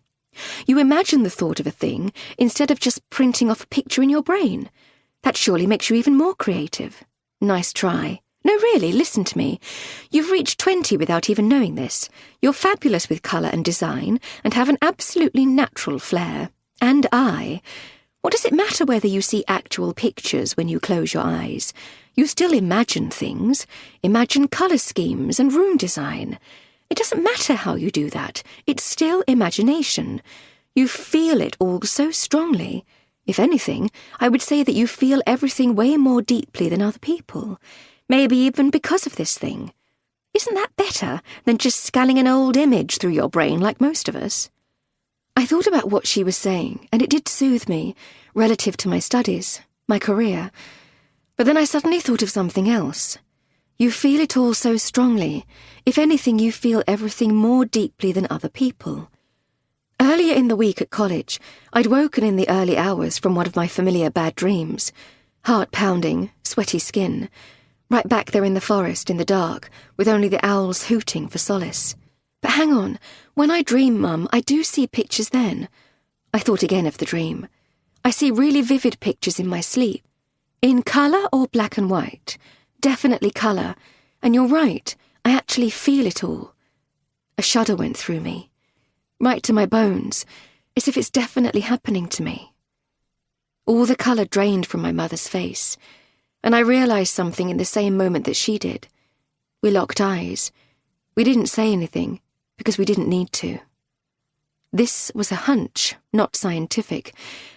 You imagine the thought of a thing instead of just printing off a picture in your brain. That surely makes you even more creative. Nice try. No, really, listen to me. You've reached 20 without even knowing this. You're fabulous with colour and design and have an absolutely natural flair. And eye. What does it matter whether you see actual pictures when you close your eyes? You still imagine things. Imagine colour schemes and room design. It doesn't matter how you do that. It's still imagination. You feel it all so strongly. If anything, I would say that you feel everything way more deeply than other people. Maybe even because of this thing. Isn't that better than just scanning an old image through your brain like most of us?" I thought about what she was saying, and it did soothe me, relative to my studies, my career. But then I suddenly thought of something else. You feel it all so strongly. If anything, you feel everything more deeply than other people. Earlier in the week at college, I'd woken in the early hours from one of my familiar bad dreams. Heart pounding, sweaty skin. Right back there in the forest in the dark, with only the owls hooting for solace. But hang on, when I dream, Mum, I do see pictures then. I thought again of the dream. I see really vivid pictures in my sleep. In colour or black and white? Definitely colour. And you're right, I actually feel it all. A shudder went through me. Right to my bones, as if it's definitely happening to me. All the colour drained from my mother's face, and I realised something in the same moment that she did. We locked eyes. We didn't say anything, because we didn't need to. This was a hunch, not scientific,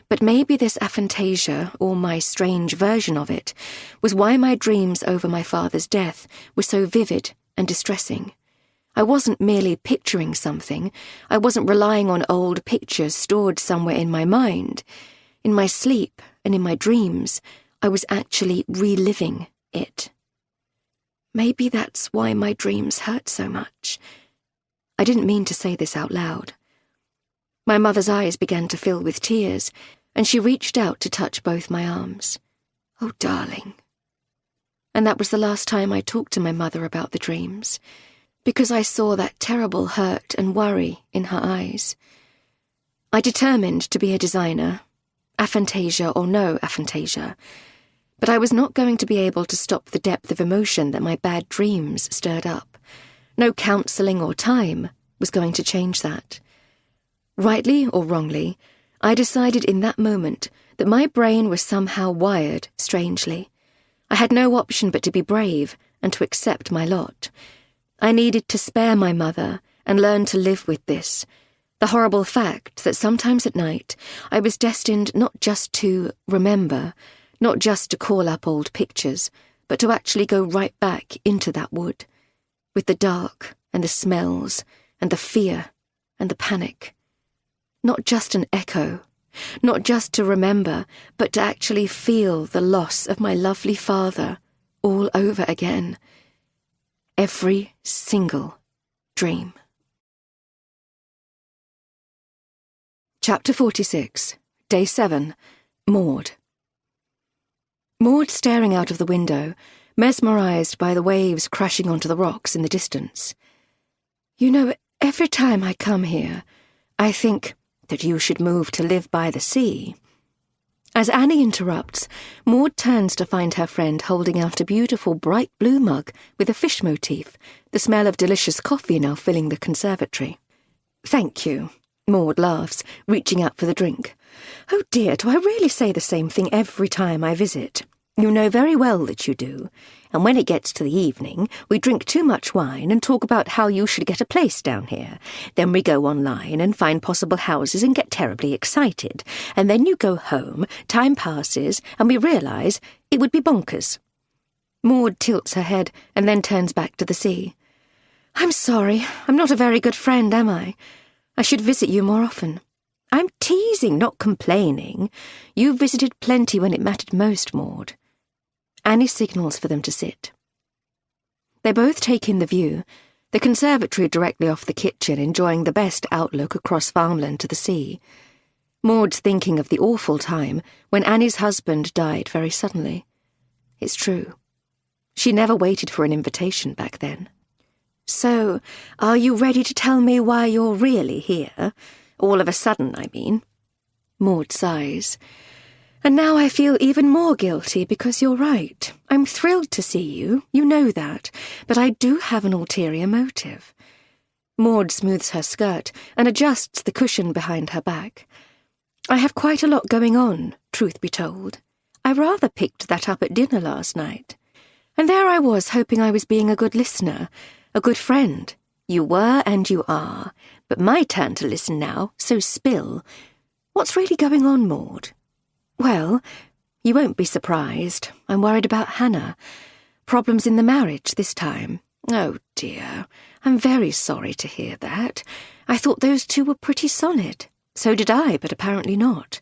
but maybe this aphantasia, or my strange version of it, was why my dreams over my father's death were so vivid and distressing. I wasn't merely picturing something. I wasn't relying on old pictures stored somewhere in my mind. In my sleep and in my dreams, I was actually reliving it. Maybe that's why my dreams hurt so much. I didn't mean to say this out loud. My mother's eyes began to fill with tears, and she reached out to touch both my arms. Oh, darling. And that was the last time I talked to my mother about the dreams, because I saw that terrible hurt and worry in her eyes. I determined to be a designer, aphantasia or no aphantasia, but I was not going to be able to stop the depth of emotion that my bad dreams stirred up. No counselling or time was going to change that. Rightly or wrongly, I decided in that moment that my brain was somehow wired strangely. I had no option but to be brave and to accept my lot. I needed to spare my mother and learn to live with this, the horrible fact that sometimes at night I was destined not just to remember, not just to call up old pictures, but to actually go right back into that wood, with the dark and the smells and the fear and the panic. Not just an echo, not just to remember, but to actually feel the loss of my lovely father all over again. Every single dream. Chapter 46, Day 7, Maud. Maud staring out of the window, mesmerised by the waves crashing onto the rocks in the distance. You know, every time I come here, I think that you should move to live by the sea. As Annie interrupts, Maud turns to find her friend holding out a beautiful bright blue mug with a fish motif, the smell of delicious coffee now filling the conservatory. Thank you, Maud laughs, reaching out for the drink. Oh dear, do I really say the same thing every time I visit? You know very well that you do. And when it gets to the evening, we drink too much wine and talk about how you should get a place down here. Then we go online and find possible houses and get terribly excited. And then you go home, time passes, and we realise it would be bonkers. Maud tilts her head and then turns back to the sea. I'm sorry, I'm not a very good friend, am I? I should visit you more often. I'm teasing, not complaining. You visited plenty when it mattered most, Maud. Annie signals for them to sit. They both take in the view, the conservatory directly off the kitchen enjoying the best outlook across farmland to the sea. Maud's thinking of the awful time when Annie's husband died very suddenly. It's true. She never waited for an invitation back then. So, are you ready to tell me why you're really here? All of a sudden, I mean. Maud sighs. And now I feel even more guilty because you're right. I'm thrilled to see you, you know that, but I do have an ulterior motive. Maud smooths her skirt and adjusts the cushion behind her back. I have quite a lot going on, truth be told. I rather picked that up at dinner last night. And there I was hoping I was being a good listener, a good friend. You were and you are, but my turn to listen now, so spill. What's really going on, Maud? Well, you won't be surprised. I'm worried about Hannah. Problems in the marriage this time. Oh, dear. I'm very sorry to hear that. I thought those two were pretty solid. So did I, but apparently not.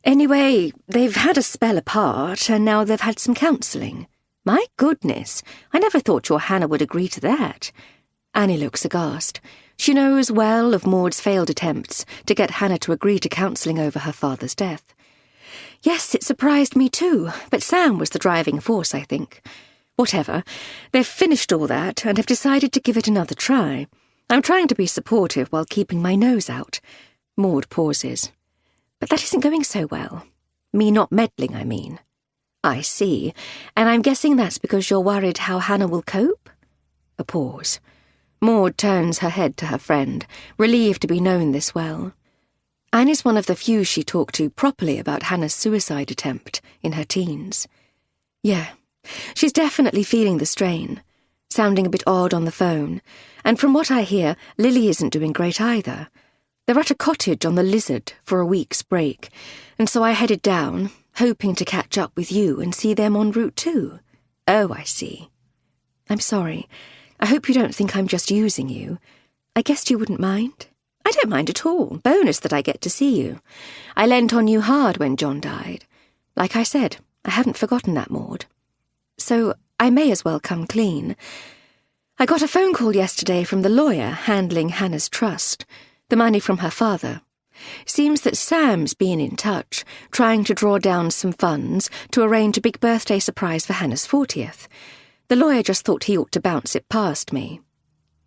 Anyway, they've had a spell apart, and now they've had some counselling. My goodness, I never thought your Hannah would agree to that. Annie looks aghast. She knows well of Maud's failed attempts to get Hannah to agree to counselling over her father's death. Yes, it surprised me too, but Sam was the driving force, I think. Whatever, they've finished all that and have decided to give it another try. I'm trying to be supportive while keeping my nose out. Maud pauses. But that isn't going so well. Me not meddling, I mean. I see, and I'm guessing that's because you're worried how Hannah will cope? A pause. Maud turns her head to her friend, relieved to be known this well. Annie's one of the few she talked to properly about Hannah's suicide attempt in her teens. Yeah, she's definitely feeling the strain, sounding a bit odd on the phone, and from what I hear, Lily isn't doing great either. They're at a cottage on the Lizard for a week's break, and so I headed down, hoping to catch up with you and see them en route too. Oh, I see. I'm sorry. I hope you don't think I'm just using you. I guessed you wouldn't mind. I don't mind at all. Bonus that I get to see you. I lent on you hard when John died. Like I said, I haven't forgotten that, Maud. So I may as well come clean. I got a phone call yesterday from the lawyer handling Hannah's trust, the money from her father. Seems that Sam's been in touch, trying to draw down some funds to arrange a big birthday surprise for Hannah's 40th. The lawyer just thought he ought to bounce it past me.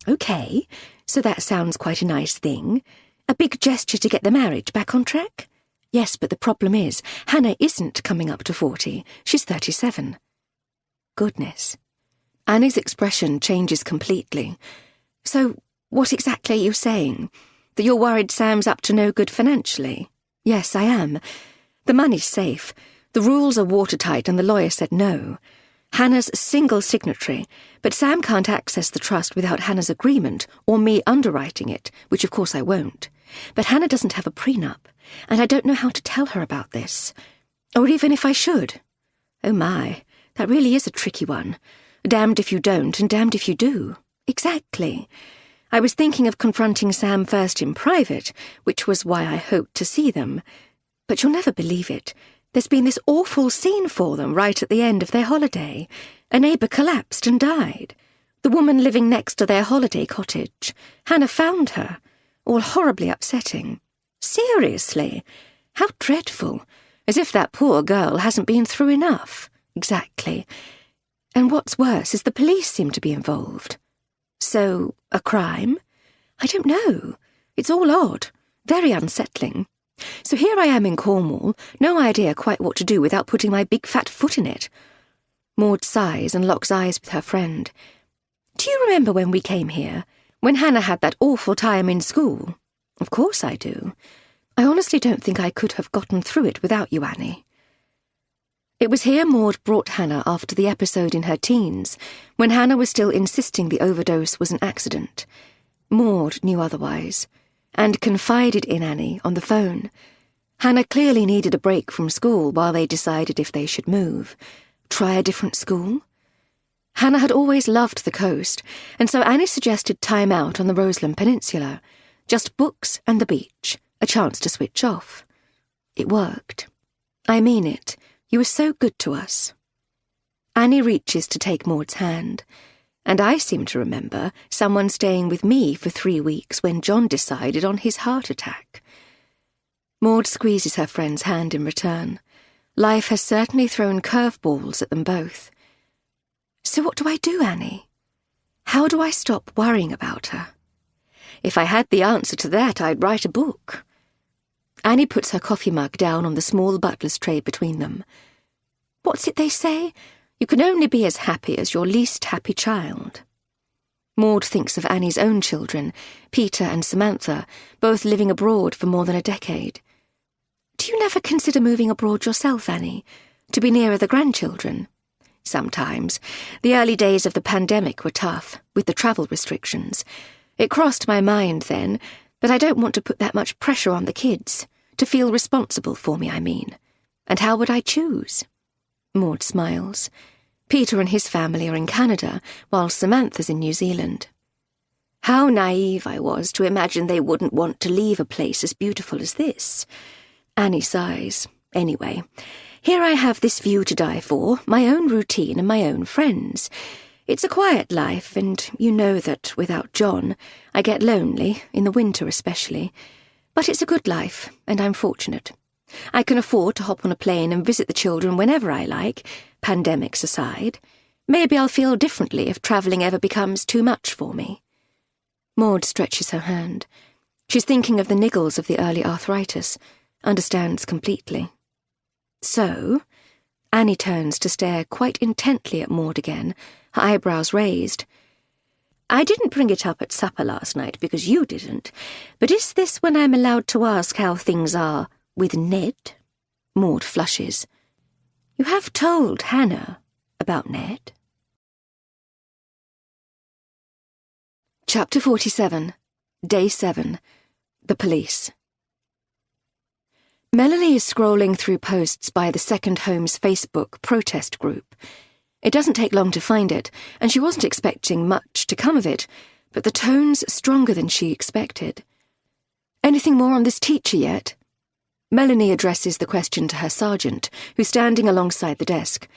Okay, so that sounds quite a nice thing. A big gesture to get the marriage back on track? Yes, but the problem is, Hannah isn't coming up to 40. She's 37. Goodness. Annie's expression changes completely. So, what exactly are you saying? That you're worried Sam's up to no good financially? Yes, I am. The money's safe. The rules are watertight and the lawyer said no. Hannah's a single signatory, but Sam can't access the trust without Hannah's agreement or me underwriting it, which of course I won't. But Hannah doesn't have a prenup, and I don't know how to tell her about this. Or even if I should. Oh my, that really is a tricky one. Damned if you don't and damned if you do. Exactly. I was thinking of confronting Sam first in private, which was why I hoped to see them. But you'll never believe it. There's been this awful scene for them right at the end of their holiday. A neighbour collapsed and died. The woman living next to their holiday cottage. Hannah found her. All horribly upsetting. Seriously? How dreadful. As if that poor girl hasn't been through enough. Exactly. And what's worse is the police seem to be involved. So, a crime? I don't know. It's all odd. Very unsettling. So here I am in Cornwall, no idea quite what to do without putting my big fat foot in it. Maud sighs and locks eyes with her friend. Do you remember when we came here? When Hannah had that awful time in school? Of course I do. I honestly don't think I could have gotten through it without you, Annie. It was here Maud brought Hannah after the episode in her teens, when Hannah was still insisting the overdose was an accident. Maud knew otherwise, and confided in Annie on the phone. Hannah clearly needed a break from school while they decided if they should move. Try a different school? Hannah had always loved the coast, and so Annie suggested time out on the Roseland Peninsula. Just books and the beach, a chance to switch off. It worked. I mean it. You were so good to us. Annie reaches to take Maud's hand, and I seem to remember someone staying with me for 3 weeks when John decided on his heart attack. Maud squeezes her friend's hand in return. Life has certainly thrown curveballs at them both. So what do I do, Annie? How do I stop worrying about her? If I had the answer to that, I'd write a book. Annie puts her coffee mug down on the small butler's tray between them. What's it they say? You can only be as happy as your least happy child. Maud thinks of Annie's own children, Peter and Samantha, both living abroad for more than a decade. Do you never consider moving abroad yourself, Annie, to be nearer the grandchildren? Sometimes. The early days of the pandemic were tough, with the travel restrictions. It crossed my mind then, but I don't want to put that much pressure on the kids. To feel responsible for me, I mean. And how would I choose? Maud smiles. Peter and his family are in Canada, while Samantha's in New Zealand. How naive I was to imagine they wouldn't want to leave a place as beautiful as this. Annie sighs. Anyway, here I have this view to die for, my own routine and my own friends. It's a quiet life, and you know that without John, I get lonely, in the winter especially. But it's a good life, and I'm fortunate. I can afford to hop on a plane and visit the children whenever I like, pandemics aside. Maybe I'll feel differently if travelling ever becomes too much for me. Maud stretches her hand. She's thinking of the niggles of the early arthritis, understands completely. So, Annie turns to stare quite intently at Maud again, her eyebrows raised. I didn't bring it up at supper last night because you didn't, but is this when I'm allowed to ask how things are with Ned? Maud flushes. You have told Hannah about Ned? Chapter 47, Day 7, The Police. Melanie is scrolling through posts by the Second Home's Facebook protest group. It doesn't take long to find it, and she wasn't expecting much to come of it, but the tone's stronger than she expected. Anything more on this teacher yet? Melanie addresses the question to her sergeant, who's standing alongside the desk.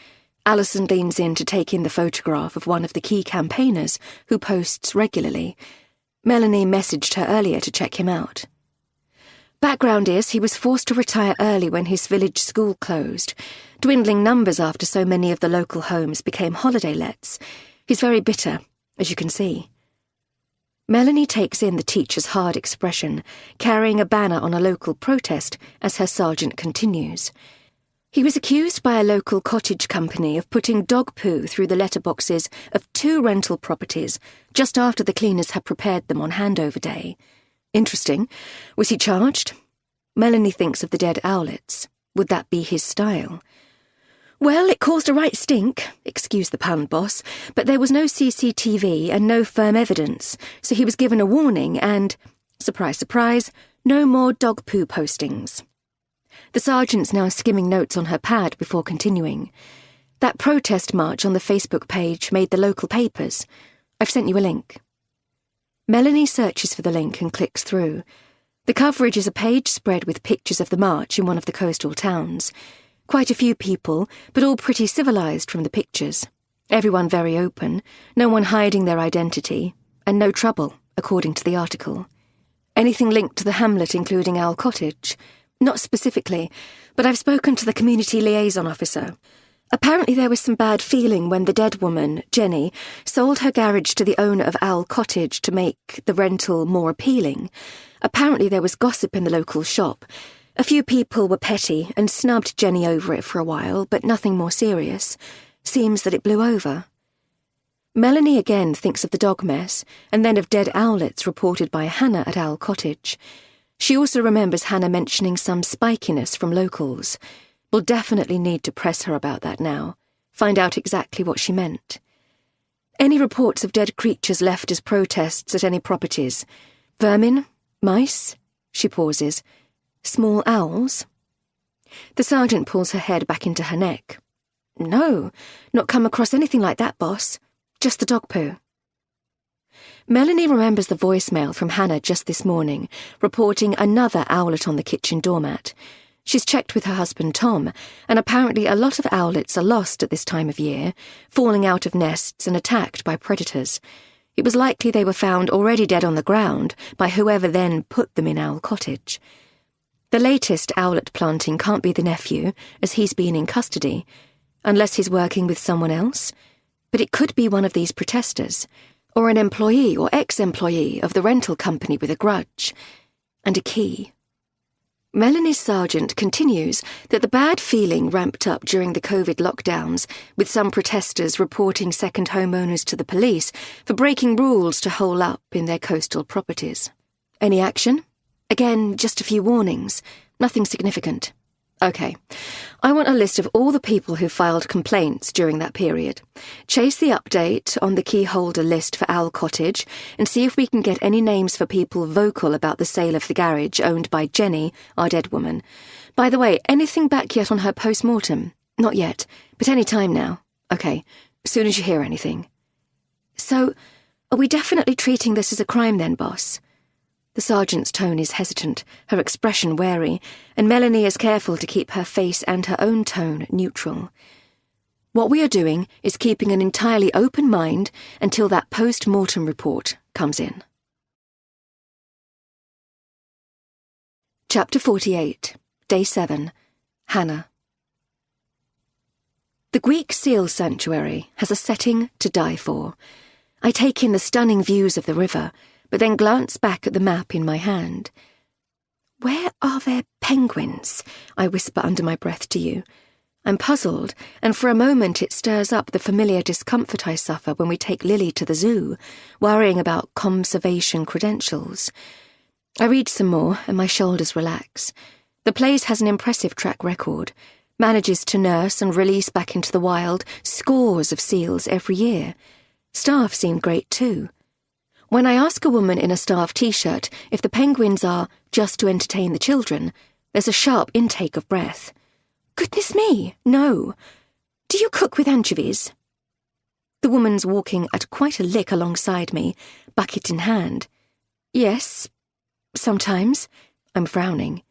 Alison leans in to take in the photograph of one of the key campaigners who posts regularly. Melanie messaged her earlier to check him out. Background is he was forced to retire early when his village school closed, dwindling numbers after so many of the local homes became holiday lets. He's very bitter, as you can see. Melanie takes in the teacher's hard expression, carrying a banner on a local protest as her sergeant continues. He was accused by a local cottage company of putting dog poo through the letterboxes of 2 rental properties just after the cleaners had prepared them on handover day. Interesting. Was he charged? Melanie thinks of the dead owlets. Would that be his style? Well, it caused a right stink, excuse the pun, boss, but there was no CCTV and no firm evidence, so he was given a warning and, surprise, surprise, no more dog poo postings. The sergeant's now skimming notes on her pad before continuing. That protest march on the Facebook page made the local papers. I've sent you a link. Melanie searches for the link and clicks through. The coverage is a page spread with pictures of the march in one of the coastal towns. Quite a few people, but all pretty civilised from the pictures. Everyone very open, no one hiding their identity, and no trouble, according to the article. Anything linked to the hamlet including Owl Cottage? Not specifically, but I've spoken to the community liaison officer. Apparently there was some bad feeling when the dead woman, Jenny, sold her garage to the owner of Owl Cottage to make the rental more appealing. Apparently there was gossip in the local shop. A few people were petty and snubbed Jenny over it for a while, but nothing more serious. Seems that it blew over. Melanie again thinks of the dog mess, and then of dead owlets reported by Hannah at Owl Cottage. She also remembers Hannah mentioning some spikiness from locals. We'll definitely need to press her about that now, find out exactly what she meant. Any reports of dead creatures left as protests at any properties? Vermin? Mice? She pauses. Small owls? The sergeant pulls her head back into her neck. No, not come across anything like that, boss. Just the dog poo. Melanie remembers the voicemail from Hannah just this morning, reporting another owlet on the kitchen doormat. She's checked with her husband Tom, and apparently a lot of owlets are lost at this time of year, falling out of nests and attacked by predators. It was likely they were found already dead on the ground by whoever then put them in Owl Cottage. The latest owlet planting can't be the nephew, as he's been in custody, unless he's working with someone else. But it could be one of these protesters, or an employee or ex-employee of the rental company with a grudge, and a key. Melanie's sergeant continues that the bad feeling ramped up during the COVID lockdowns, with some protesters reporting second homeowners to the police for breaking rules to hole up in their coastal properties. Any action? Again, just a few warnings. Nothing significant. Okay. I want a list of all the people who filed complaints during that period. Chase the update on the key holder list for Owl Cottage and see if we can get any names for people vocal about the sale of the garage owned by Jenny, our dead woman. By the way, anything back yet on her post-mortem? Not yet, but any time now. Okay, soon as you hear anything. So, Are we definitely treating this as a crime then, boss? The sergeant's tone is hesitant, her expression wary, and Melanie is careful to keep her face and her own tone neutral. What we are doing is keeping an entirely open mind until that post-mortem report comes in. Chapter 48, Day 7, Hannah. The Greek seal sanctuary has a setting to die for. I take in the stunning views of the river, but then glance back at the map in my hand. Where are there penguins? I whisper under my breath to you. I'm puzzled, and for a moment it stirs up the familiar discomfort I suffer when we take Lily to the zoo, worrying about conservation credentials. I read some more, and my shoulders relax. The place has an impressive track record, manages to nurse and release back into the wild scores of seals every year. Staff seem great too. When I ask a woman in a staff t-shirt if the penguins are just to entertain the children, there's a sharp intake of breath. Goodness me, no. Do you cook with anchovies? The woman's walking at quite a lick alongside me, bucket in hand. Yes, sometimes. I'm frowning.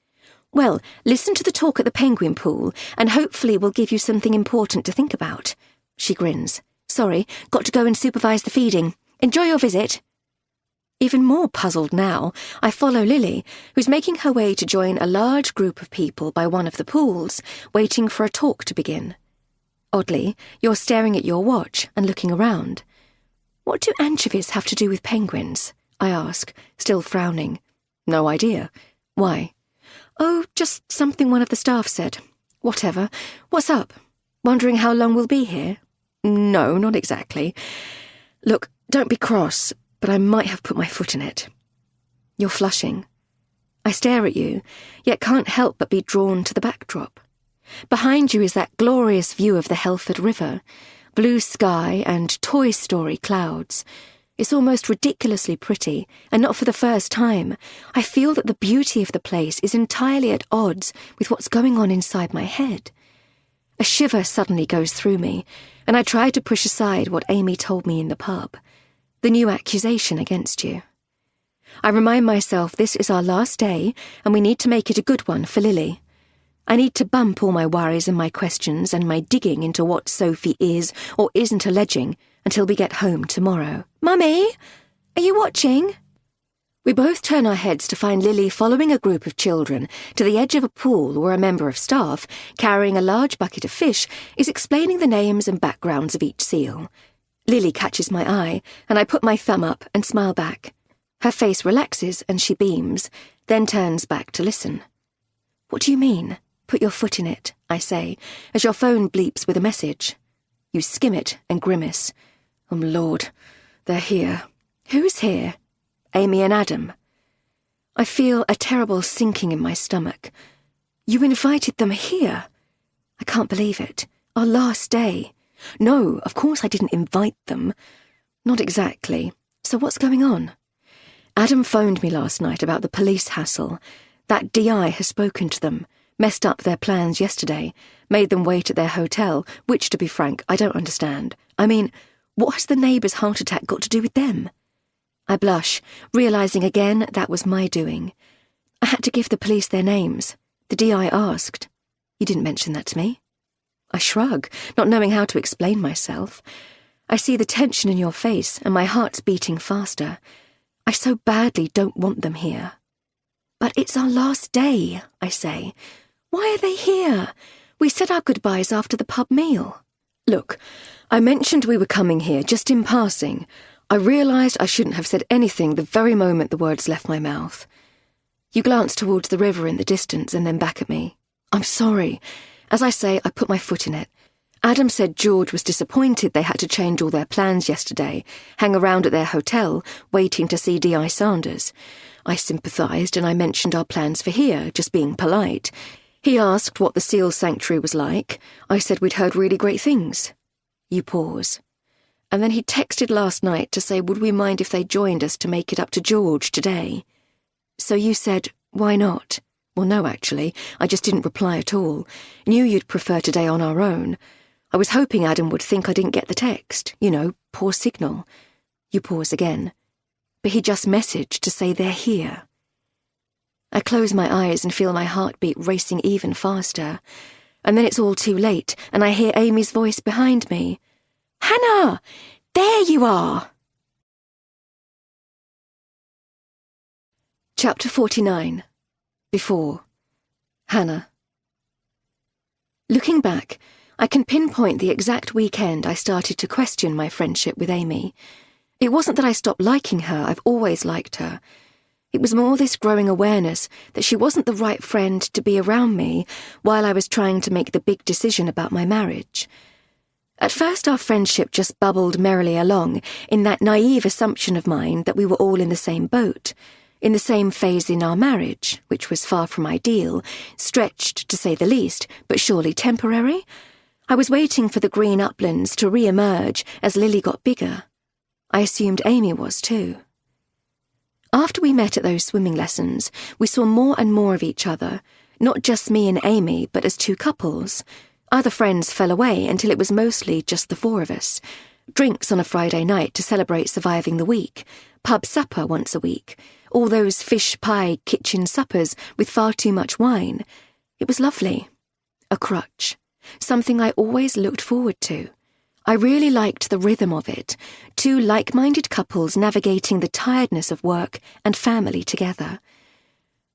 Well, listen to the talk at the penguin pool, and hopefully we'll give you something important to think about. She grins. Sorry, got to go and supervise the feeding. Enjoy your visit. Even more puzzled now, I follow Lily, who's making her way to join a large group of people by one of the pools, waiting for a talk to begin. Oddly, you're staring at your watch and looking around. What do anchovies have to do with penguins? I ask, still frowning. No idea. Why? Oh, just something one of the staff said. Whatever. What's up? Wondering how long we'll be here? No, not exactly. Look, don't be cross, but I might have put my foot in it. You're flushing. I stare at you, yet can't help but be drawn to the backdrop. Behind you is that glorious view of the Helford River, blue sky and Toy Story clouds. It's almost ridiculously pretty, and not for the first time. I feel that the beauty of the place is entirely at odds with what's going on inside my head. A shiver suddenly goes through me, and I try to push aside what Amy told me in the pub. The new accusation against you. I remind myself this is our last day, and we need to make it a good one for Lily. I need to bump all my worries and my questions and my digging into what Sophie is or isn't alleging until we get home tomorrow. Mummy, are you watching? We both turn our heads to find Lily following a group of children to the edge of a pool where a member of staff, carrying a large bucket of fish, is explaining the names and backgrounds of each seal. Lily catches my eye, and I put my thumb up and smile back. Her face relaxes and she beams, then turns back to listen. What do you mean? Put your foot in it, I say, as your phone bleeps with a message. You skim it and grimace. Oh, Lord, they're here. Who's here? Amy and Adam. I feel a terrible sinking in my stomach. You invited them here? I can't believe it. Our last day. No, of course I didn't invite them. Not exactly. So what's going on? Adam phoned me last night about the police hassle. That DI has spoken to them, messed up their plans yesterday, made them wait at their hotel, which, to be frank, I don't understand. I mean, what has the neighbour's heart attack got to do with them? I blush, realising again that was my doing. I had to give the police their names. The DI asked. You didn't mention that to me. I shrug, not knowing how to explain myself. I see the tension in your face, and my heart's beating faster. I so badly don't want them here. But it's our last day, I say. Why are they here? We said our goodbyes after the pub meal. Look, I mentioned we were coming here just in passing. I realised I shouldn't have said anything the very moment the words left my mouth. You glance towards the river in the distance and then back at me. I'm sorry. As I say, I put my foot in it. Adam said George was disappointed they had to change all their plans yesterday, hang around at their hotel, waiting to see D.I. Sanders. I sympathised and I mentioned our plans for here, just being polite. He asked what the seal sanctuary was like. I said we'd heard really great things. You pause. And then he texted last night to say would we mind if they joined us to make it up to George today. So you said, why not? Well, no, actually. I just didn't reply at all. Knew you'd prefer today on our own. I was hoping Adam would think I didn't get the text. You know, poor signal. You pause again. But he just messaged to say they're here. I close my eyes and feel my heartbeat racing even faster. And then it's all too late, and I hear Amy's voice behind me. Hannah! There you are! Chapter 49. Before. Hannah. Looking back, I can pinpoint the exact weekend I started to question my friendship with Amy. It wasn't that I stopped liking her, I've always liked her. It was more this growing awareness that she wasn't the right friend to be around me while I was trying to make the big decision about my marriage. At first our friendship just bubbled merrily along in that naive assumption of mine that we were all in the same boat, in the same phase in our marriage, which was far from ideal, stretched to say the least, but surely temporary. I was waiting for the green uplands to re-emerge as Lily got bigger. I assumed Amy was too. After we met at those swimming lessons, we saw more and more of each other, not just me and Amy, but as two couples. Other friends fell away until it was mostly just the four of us. Drinks on a Friday night to celebrate surviving the week, pub supper once a week, all those fish pie kitchen suppers with far too much wine. It was lovely. A crutch. Something I always looked forward to. I really liked the rhythm of it, two like-minded couples navigating the tiredness of work and family together.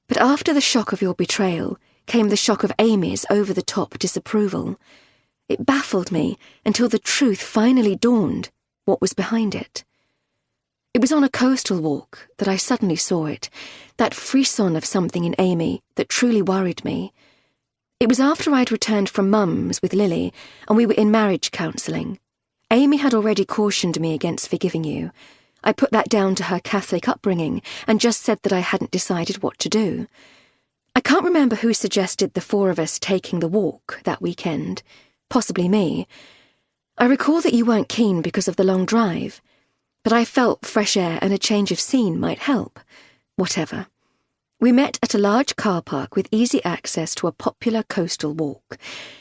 But after the shock of your betrayal came the shock of Amy's over-the-top disapproval. It baffled me until the truth finally dawned, what was behind it. It was on a coastal walk that I suddenly saw it, that frisson of something in Amy that truly worried me. It was after I'd returned from Mum's with Lily and we were in marriage counselling. Amy had already cautioned me against forgiving you. I put that down to her Catholic upbringing and just said that I hadn't decided what to do. I can't remember who suggested the four of us taking the walk that weekend. Possibly me. I recall that you weren't keen because of the long drive, but I felt fresh air and a change of scene might help. Whatever. We met at a large car park with easy access to a popular coastal walk.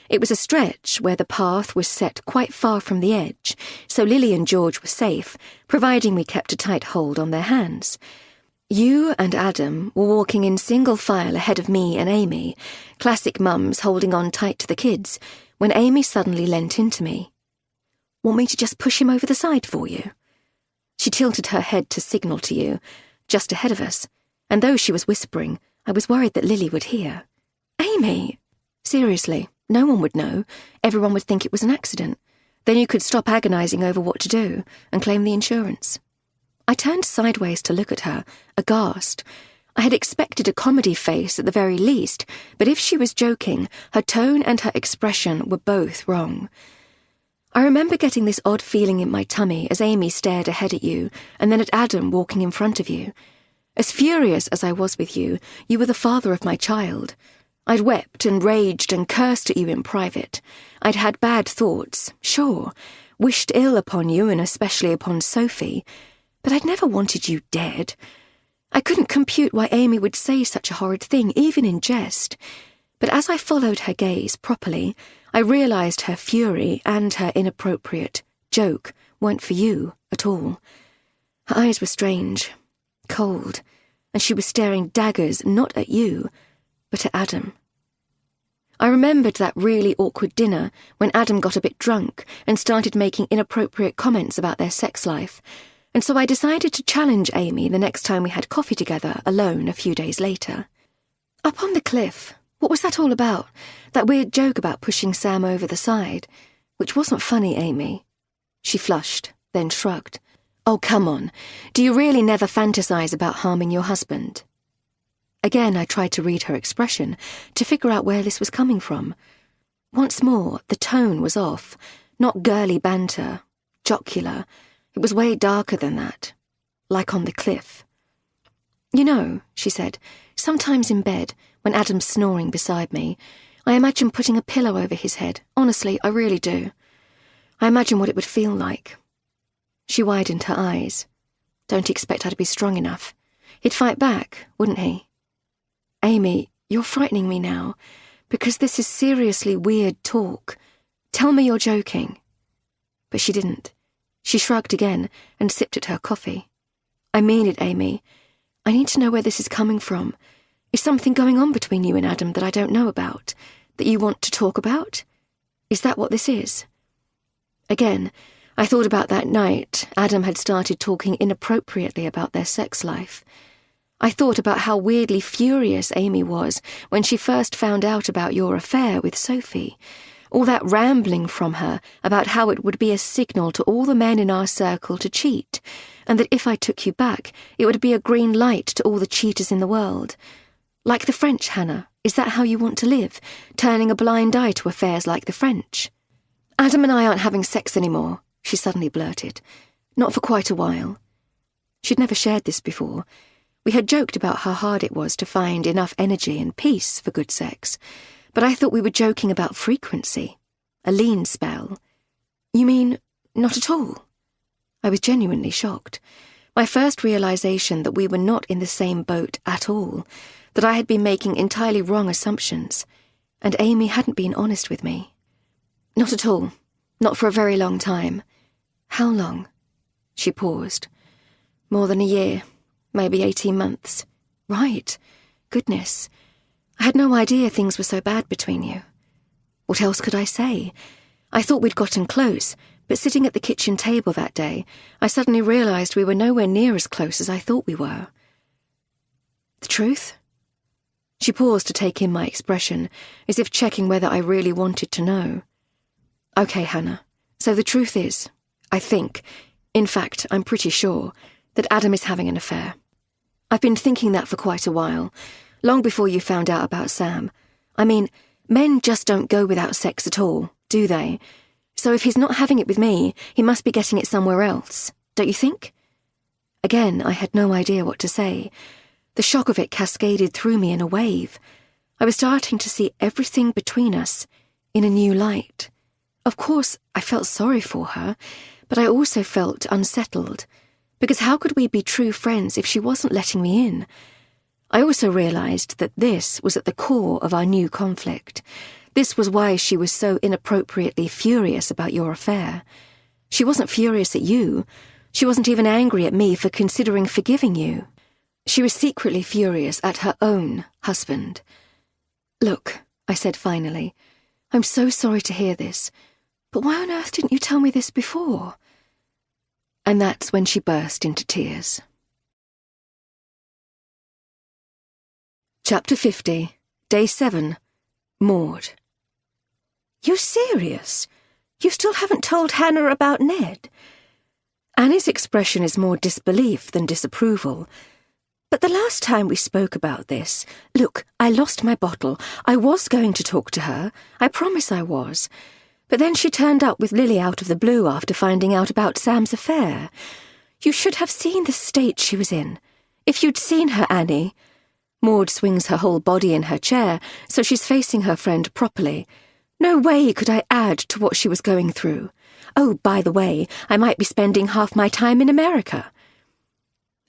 It was a stretch where the path was set quite far from the edge, so Lily and George were safe, providing we kept a tight hold on their hands. You and Adam were walking in single file ahead of me and Amy, classic mums holding on tight to the kids, when Amy suddenly leant into me. Want me to just push him over the side for you? She tilted her head to signal to you, just ahead of us. And though she was whispering, I was worried that Lily would hear. Amy! Seriously, no one would know. Everyone would think it was an accident. Then you could stop agonising over what to do and claim the insurance. I turned sideways to look at her, aghast. I had expected a comedy face at the very least, but if she was joking, her tone and her expression were both wrong. I remember getting this odd feeling in my tummy as Amy stared ahead at you, and then at Adam walking in front of you. As furious as I was with you, you were the father of my child. I'd wept and raged and cursed at you in private. I'd had bad thoughts, sure, wished ill upon you and especially upon Sophie, but I'd never wanted you dead. I couldn't compute why Amy would say such a horrid thing, even in jest. But as I followed her gaze properly, I realised her fury and her inappropriate joke weren't for you at all. Her eyes were strange, cold, and she was staring daggers not at you, but at Adam. I remembered that really awkward dinner when Adam got a bit drunk and started making inappropriate comments about their sex life, and so I decided to challenge Amy the next time we had coffee together alone a few days later. Up on the cliff, what was that all about? That weird joke about pushing Sam over the side, which wasn't funny, Amy. She flushed, then shrugged. Oh, come on. Do you really never fantasize about harming your husband? Again, I tried to read her expression, to figure out where this was coming from. Once more, the tone was off. Not girly banter, jocular. It was way darker than that. Like on the cliff. You know, she said, sometimes in bed, when Adam's snoring beside me, I imagine putting a pillow over his head. Honestly, I really do. I imagine what it would feel like. She widened her eyes. Don't expect her to be strong enough. He'd fight back, wouldn't he? Amy, you're frightening me now, because this is seriously weird talk. Tell me you're joking. But she didn't. She shrugged again and sipped at her coffee. I mean it, Amy. I need to know where this is coming from. Is something going on between you and Adam that I don't know about, that you want to talk about? Is that what this is? Again, I thought about that night Adam had started talking inappropriately about their sex life. I thought about how weirdly furious Amy was when she first found out about your affair with Sophie. All that rambling from her about how it would be a signal to all the men in our circle to cheat, and that if I took you back, it would be a green light to all the cheaters in the world. Like the French, Hannah, is that how you want to live, turning a blind eye to affairs like the French? Adam and I aren't having sex anymore, she suddenly blurted. Not for quite a while. She'd never shared this before. We had joked about how hard it was to find enough energy and peace for good sex, but I thought we were joking about frequency. A lean spell. You mean, not at all? I was genuinely shocked. My first realization that we were not in the same boat at all, that I had been making entirely wrong assumptions, and Amy hadn't been honest with me. Not at all. Not for a very long time. How long? She paused. More than a year. Maybe 18 months. Right. Goodness. I had no idea things were so bad between you. What else could I say? I thought we'd gotten close, but sitting at the kitchen table that day, I suddenly realized we were nowhere near as close as I thought we were. The truth? She paused to take in my expression, as if checking whether I really wanted to know. Okay, Hannah. So the truth is, I think, in fact, I'm pretty sure, that Adam is having an affair. I've been thinking that for quite a while, long before you found out about Sam. I mean, men just don't go without sex at all, do they? So if he's not having it with me, he must be getting it somewhere else, don't you think? Again, I had no idea what to say. The shock of it cascaded through me in a wave. I was starting to see everything between us in a new light. Of course, I felt sorry for her, but I also felt unsettled, because how could we be true friends if she wasn't letting me in? I also realized that this was at the core of our new conflict. This was why she was so inappropriately furious about your affair. She wasn't furious at you. She wasn't even angry at me for considering forgiving you. She was secretly furious at her own husband. Look, I said finally, I'm so sorry to hear this, but why on earth didn't you tell me this before? And that's when she burst into tears. Chapter 50, Day 7, Maud. You're serious? You still haven't told Hannah about Ned? Annie's expression is more disbelief than disapproval. But the last time we spoke about this, look, I lost my bottle. I was going to talk to her. I promise I was. But then she turned up with Lily out of the blue after finding out about Sam's affair. You should have seen the state she was in. If you'd seen her, Annie. Maud swings her whole body in her chair, so she's facing her friend properly. No way could I add to what she was going through. Oh, by the way, I might be spending half my time in America.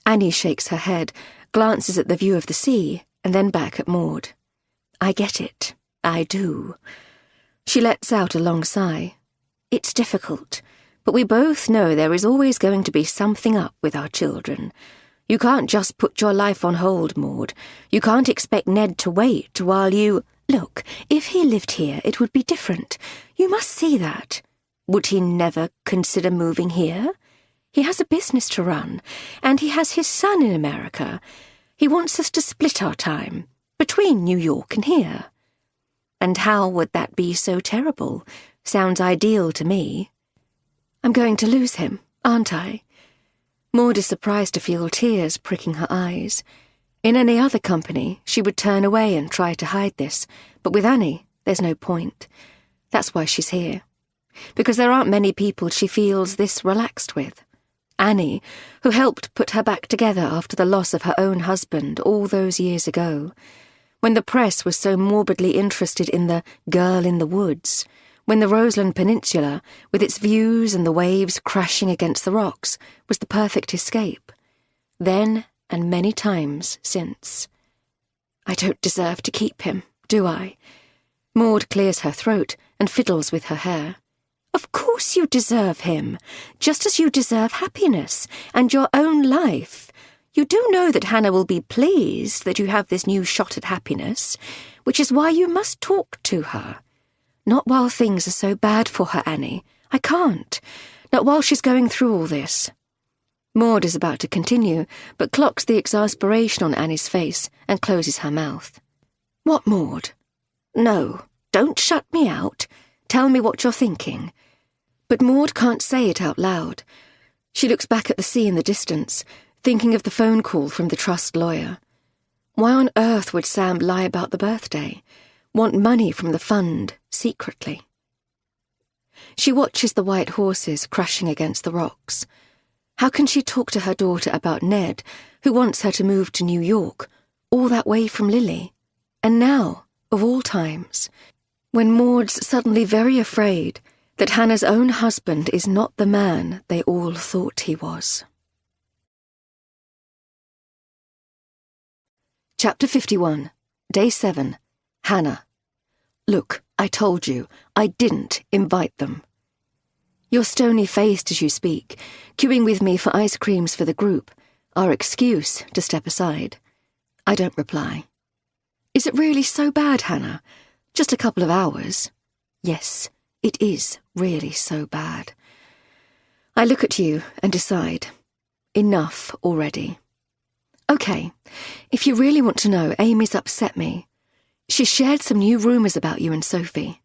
Annie shakes her head, glances at the view of the sea, and then back at Maud. I get it. I do. She lets out a long sigh. It's difficult, but we both know there is always going to be something up with our children. You can't just put your life on hold, Maud. You can't expect Ned to wait while you... Look, if he lived here, it would be different. You must see that. Would he never consider moving here? He has a business to run, and he has his son in America. He wants us to split our time, between New York and here. And how would that be so terrible? Sounds ideal to me. I'm going to lose him, aren't I? Maud is surprised to feel tears pricking her eyes. In any other company, she would turn away and try to hide this, but with Annie, there's no point. That's why she's here. Because there aren't many people she feels this relaxed with. Annie, who helped put her back together after the loss of her own husband all those years ago, when the press was so morbidly interested in the girl in the woods, when the Roseland Peninsula, with its views and the waves crashing against the rocks, was the perfect escape. Then, and many times since. I don't deserve to keep him, do I? Maud clears her throat and fiddles with her hair. Of course you deserve him, just as you deserve happiness and your own life. You do know that Hannah will be pleased that you have this new shot at happiness, which is why you must talk to her. Not while things are so bad for her, Annie. I can't. Not while she's going through all this. Maud is about to continue, but clocks the exasperation on Annie's face and closes her mouth. What, Maud? No, don't shut me out. Tell me what you're thinking. But Maud can't say it out loud. She looks back at the sea in the distance, thinking of the phone call from the trust lawyer. Why on earth would Sam lie about the birthday? Want money from the fund, secretly? She watches the white horses crashing against the rocks. How can she talk to her daughter about Ned, who wants her to move to New York, all that way from Lily? And now, of all times, when Maud's suddenly very afraid that Hannah's own husband is not the man they all thought he was. Chapter 51, Day 7, Hannah. Look, I told you, I didn't invite them. You're stony-faced as you speak, queuing with me for ice creams for the group, our excuse to step aside. I don't reply. Is it really so bad, Hannah? Just a couple of hours? Yes, it is really so bad. I look at you and decide. Enough already. Okay, if you really want to know, Amy's upset me. She shared some new rumours about you and Sophie.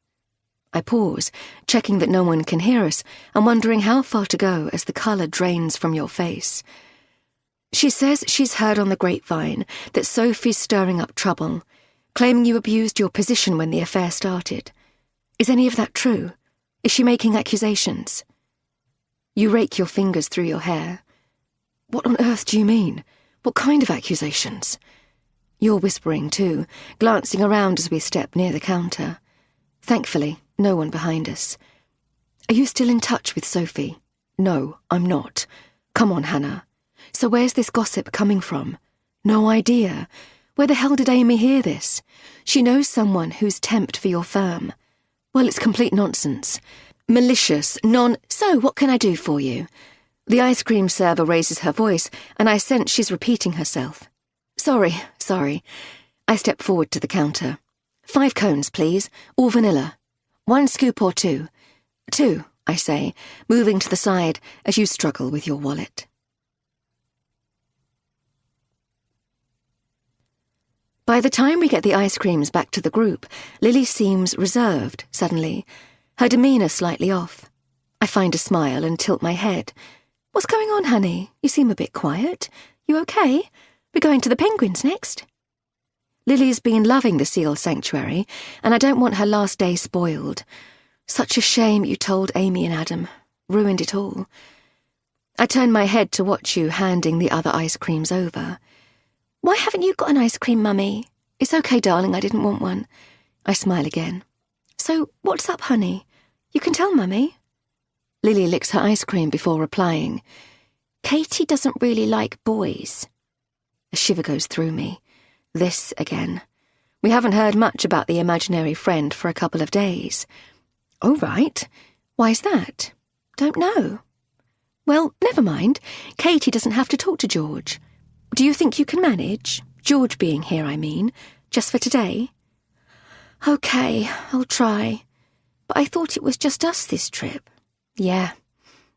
I pause, checking that no one can hear us and wondering how far to go as the colour drains from your face. She says she's heard on the grapevine that Sophie's stirring up trouble, claiming you abused your position when the affair started. Is any of that true? Is she making accusations? You rake your fingers through your hair. What on earth do you mean? What kind of accusations? You're whispering too, glancing around as we step near the counter. Thankfully, no one behind us. Are you still in touch with Sophie? No, I'm not. Come on, Hannah. So where's this gossip coming from? No idea. Where the hell did Amy hear this? She knows someone who's temped for your firm. Well, it's complete nonsense. Malicious, So what can I do for you? The ice cream server raises her voice, and I sense she's repeating herself. Sorry. I step forward to the counter. 5 cones, please, all vanilla. 1 scoop or 2? 2, I say, moving to the side as you struggle with your wallet. By the time we get the ice creams back to the group, Lily seems reserved, suddenly, her demeanour slightly off. I find a smile and tilt my head. What's going on, honey? You seem a bit quiet. You okay? We're going to the penguins next. Lily's been loving the seal sanctuary, and I don't want her last day spoiled. Such a shame you told Amy and Adam. Ruined it all. I turn my head to watch you handing the other ice creams over. Why haven't you got an ice cream, Mummy? It's okay, darling, I didn't want one. I smile again. So, what's up, honey? You can tell Mummy. Lily licks her ice cream before replying. Katie doesn't really like boys. A shiver goes through me. This again. We haven't heard much about the imaginary friend for a couple of days. Oh, right. Why's that? Don't know. Well, never mind. Katie doesn't have to talk to George. Do you think you can manage? George being here, I mean. Just for today? Okay, I'll try. But I thought it was just us this trip. Yeah,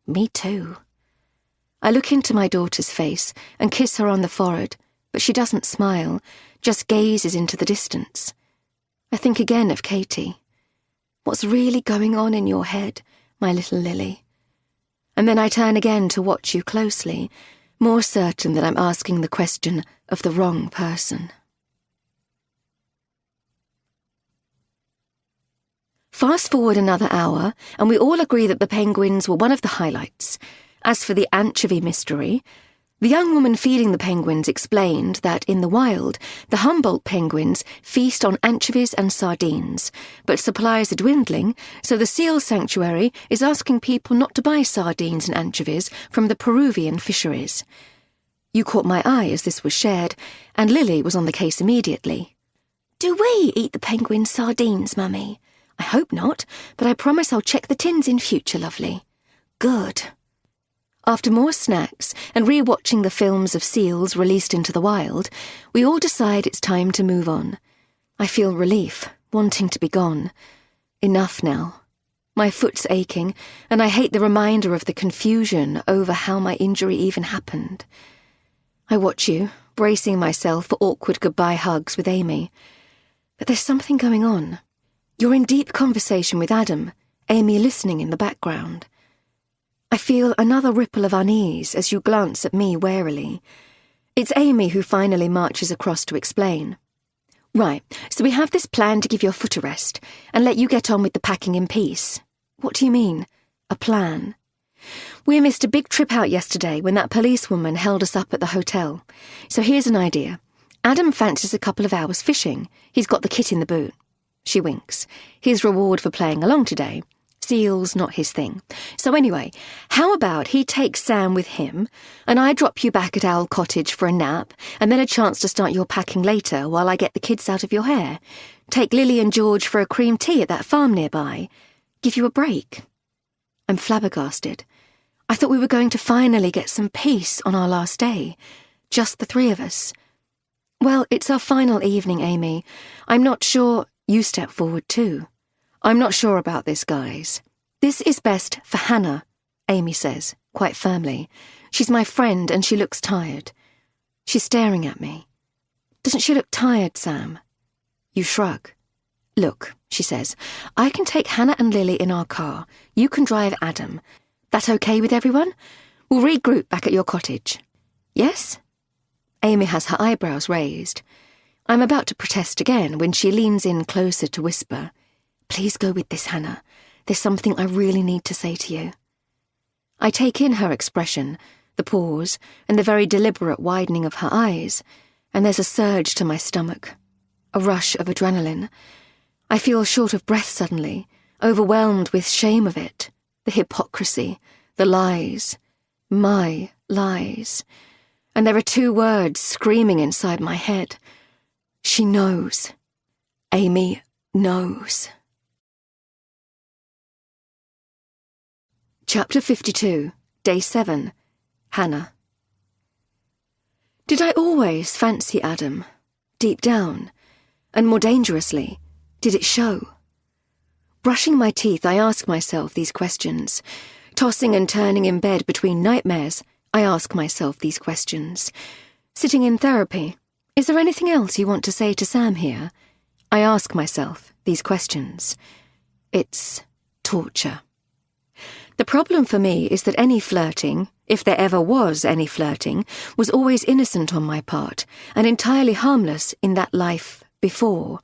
me too. I look into my daughter's face and kiss her on the forehead, but she doesn't smile, just gazes into the distance. I think again of Katie. What's really going on in your head, my little Lily? And then I turn again to watch you closely, more certain that I'm asking the question of the wrong person. Fast forward another hour, and we all agree that the penguins were one of the highlights. As for the anchovy mystery, the young woman feeding the penguins explained that in the wild, the Humboldt penguins feast on anchovies and sardines, but supplies are dwindling, so the seal sanctuary is asking people not to buy sardines and anchovies from the Peruvian fisheries. You caught my eye as this was shared, and Lily was on the case immediately. Do we eat the penguin sardines, Mummy? I hope not, but I promise I'll check the tins in future, lovely. Good. After more snacks and re-watching the films of seals released into the wild, we all decide it's time to move on. I feel relief, wanting to be gone. Enough now. My foot's aching, and I hate the reminder of the confusion over how my injury even happened. I watch you, bracing myself for awkward goodbye hugs with Amy. But there's something going on. You're in deep conversation with Adam, Amy listening in the background. I feel another ripple of unease as you glance at me warily. It's Amy who finally marches across to explain. Right, so we have this plan to give your foot a rest and let you get on with the packing in peace. What do you mean, a plan? We missed a big trip out yesterday when that policewoman held us up at the hotel. So here's an idea. Adam fancies a couple of hours fishing. He's got the kit in the boot. She winks. His reward for playing along today. Seals, not his thing. So anyway, how about he takes Sam with him, and I drop you back at Owl Cottage for a nap, and then a chance to start your packing later while I get the kids out of your hair. Take Lily and George for a cream tea at that farm nearby. Give you a break. I'm flabbergasted. I thought we were going to finally get some peace on our last day. Just the three of us. Well, it's our final evening, Amy. I'm not sure... You step forward too. I'm not sure about this, guys. This is best for Hannah, Amy says, quite firmly. She's my friend and she looks tired. She's staring at me. Doesn't she look tired, Sam? You shrug. Look, she says, I can take Hannah and Lily in our car. You can drive Adam. That okay with everyone? We'll regroup back at your cottage. Yes? Amy has her eyebrows raised. I'm about to protest again when she leans in closer to whisper, Please go with this, Hannah. There's something I really need to say to you. I take in her expression, the pause, and the very deliberate widening of her eyes, and there's a surge to my stomach, a rush of adrenaline. I feel short of breath suddenly, overwhelmed with shame of it, the hypocrisy, the lies, my lies. And there are two words screaming inside my head. She knows. Amy knows. Chapter 52, Day 7, Hannah. Did I always fancy Adam? Deep down? And more dangerously, did it show? Brushing my teeth, I ask myself these questions. Tossing and turning in bed between nightmares, I ask myself these questions. Sitting in therapy, is there anything else you want to say to Sam here? I ask myself these questions. It's torture. The problem for me is that any flirting, if there ever was any flirting, was always innocent on my part and entirely harmless in that life before.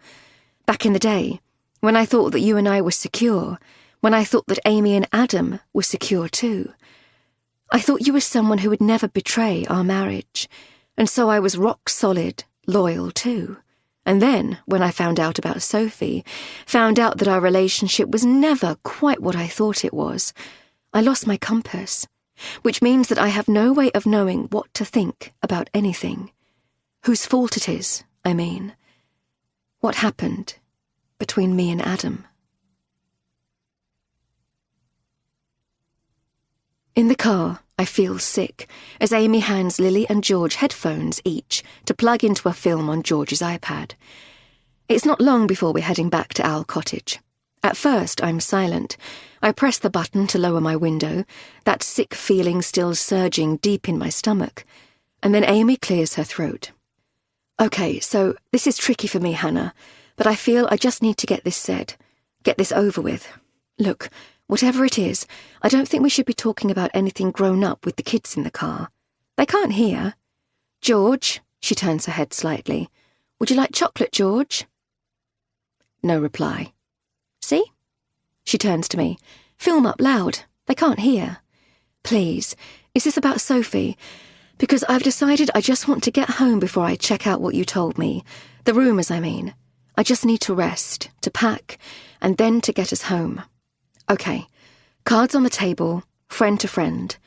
Back in the day, when I thought that you and I were secure, when I thought that Amy and Adam were secure too. I thought you were someone who would never betray our marriage, and so I was rock solid, loyal too. And then, when I found out about Sophie, found out that our relationship was never quite what I thought it was, I lost my compass, which means that I have no way of knowing what to think about anything. Whose fault it is, I mean. What happened between me and Adam? In the car, I feel sick as Amy hands Lily and George headphones each to plug into a film on George's iPad. It's not long before we're heading back to Owl Cottage. At first, I'm silent. I press the button to lower my window, that sick feeling still surging deep in my stomach, and then Amy clears her throat. Okay, so this is tricky for me, Hannah, but I feel I just need to get this said, get this over with. Look, whatever it is, I don't think we should be talking about anything grown up with the kids in the car. They can't hear. George, she turns her head slightly. Would you like chocolate, George? No reply. See? She turns to me. Film up loud. They can't hear. Please, is this about Sophie? Because I've decided I just want to get home before I check out what you told me. The rumours, I mean. I just need to rest, to pack, and then to get us home. Okay, cards on the table, friend to friend.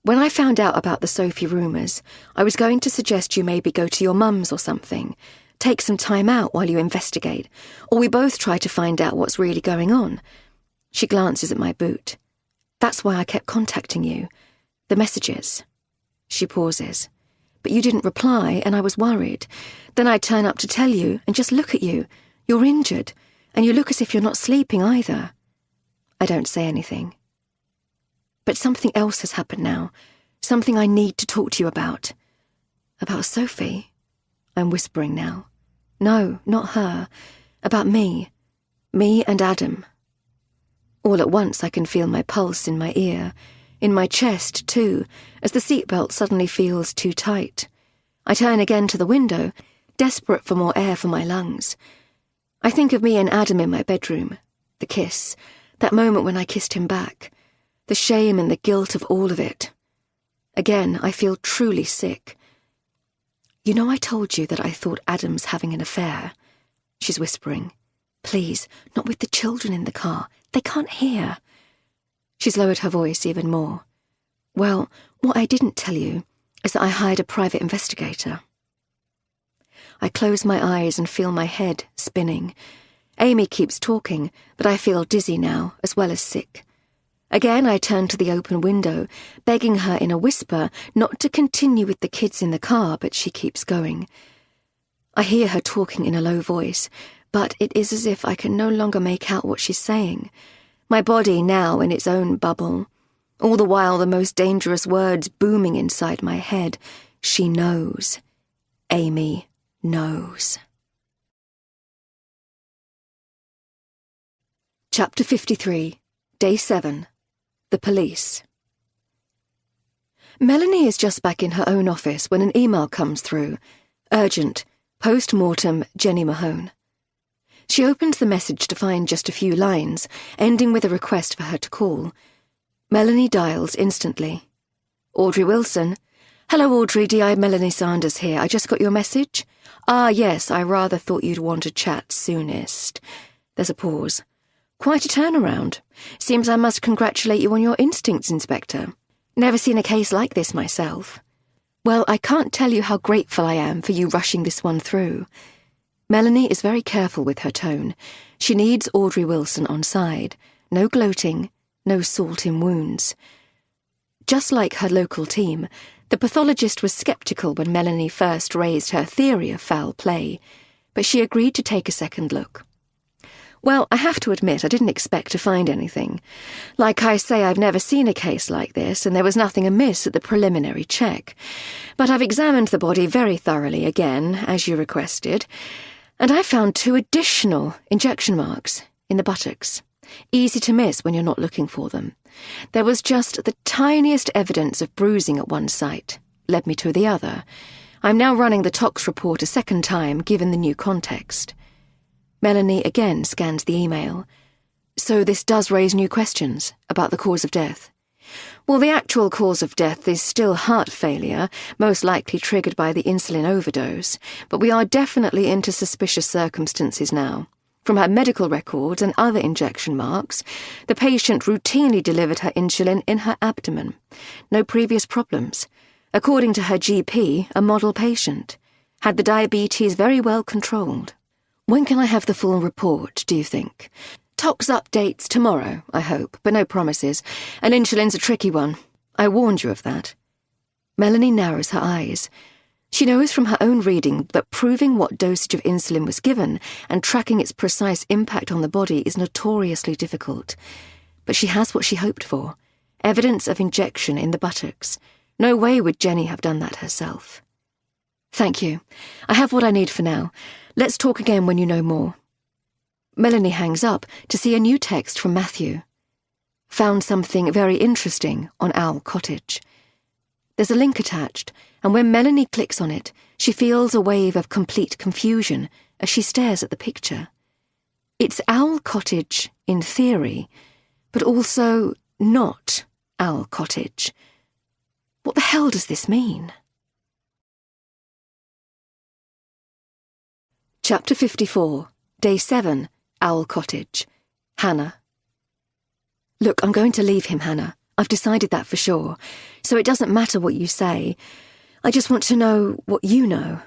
When I found out about the Sophie rumours, I was going to suggest you maybe go to your mum's or something. take some time out while you investigate, or we both try to find out what's really going on. She glances at my boot. That's why I kept contacting you. The messages. She pauses. But you didn't reply, and I was worried. Then I turn up to tell you, and just look at you. You're injured, and you look as if you're not sleeping either. I don't say anything. But something else has happened now. Something I need to talk to you about. About Sophie? I'm whispering now. No, not her. About me. Me and Adam. All at once I can feel my pulse in my ear. In my chest, too, as the seatbelt suddenly feels too tight. I turn again to the window, desperate for more air for my lungs. I think of me and Adam in my bedroom. The kiss. That moment when I kissed him back. The shame and the guilt of all of it. Again, I feel truly sick. You know I told you that I thought Adam's having an affair? She's whispering. Please, not with the children in the car. They can't hear. She's lowered her voice even more. Well, what I didn't tell you is that I hired a private investigator. I close my eyes and feel my head spinning. Amy keeps talking, but I feel dizzy now, as well as sick. Again I turn to the open window, begging her in a whisper not to continue with the kids in the car, but she keeps going. I hear her talking in a low voice, but it is as if I can no longer make out what she's saying. My body now in its own bubble. All the while the most dangerous words booming inside my head. She knows. Amy knows. Chapter 53, Day 7. The Police. Melanie is just back in her own office when an email comes through. Urgent. Post-mortem Jenny Mahone. She opens the message to find just a few lines, ending with a request for her to call. Melanie dials instantly. Audrey Wilson. Hello, Audrey, DI Melanie Sanders here. I just got your message. Ah, yes, I rather thought you'd want to chat soonest. There's a pause. Quite a turnaround. Seems I must congratulate you on your instincts, Inspector. Never seen a case like this myself. Well, I can't tell you how grateful I am for you rushing this one through. Melanie is very careful with her tone. She needs Audrey Wilson on side. No gloating, no salt in wounds. Just like her local team, the pathologist was sceptical when Melanie first raised her theory of foul play, but she agreed to take a second look. Well, I have to admit I didn't expect to find anything. Like I say, I've never seen a case like this, and there was nothing amiss at the preliminary check. But I've examined the body very thoroughly again, as you requested, and I found 2 additional injection marks in the buttocks. Easy to miss when you're not looking for them. There was just the tiniest evidence of bruising at one site, led me to the other. I'm now running the tox report a second time, given the new context. Melanie again scans the email. So this does raise new questions about the cause of death. Well, the actual cause of death is still heart failure, most likely triggered by the insulin overdose, but we are definitely into suspicious circumstances now. From her medical records and other injection marks, the patient routinely delivered her insulin in her abdomen. No previous problems. According to her GP, a model patient. Had the diabetes very well controlled. When can I have the full report, do you think? Tox updates tomorrow, I hope, but no promises. And insulin's a tricky one. I warned you of that. Melanie narrows her eyes. She knows from her own reading that proving what dosage of insulin was given and tracking its precise impact on the body is notoriously difficult. But she has what she hoped for. Evidence of injection in the buttocks. No way would Jenny have done that herself. Thank you. I have what I need for now. Let's talk again when you know more. Melanie hangs up to see a new text from Matthew. Found something very interesting on Owl Cottage. There's a link attached, and when Melanie clicks on it, she feels a wave of complete confusion as she stares at the picture. It's Owl Cottage in theory, but also not Owl Cottage. What the hell does this mean? Chapter 54, Day 7, Owl Cottage. Hannah. Look, I'm going to leave him, Hannah. I've decided that for sure, so it doesn't matter what you say. I just want to know what you know.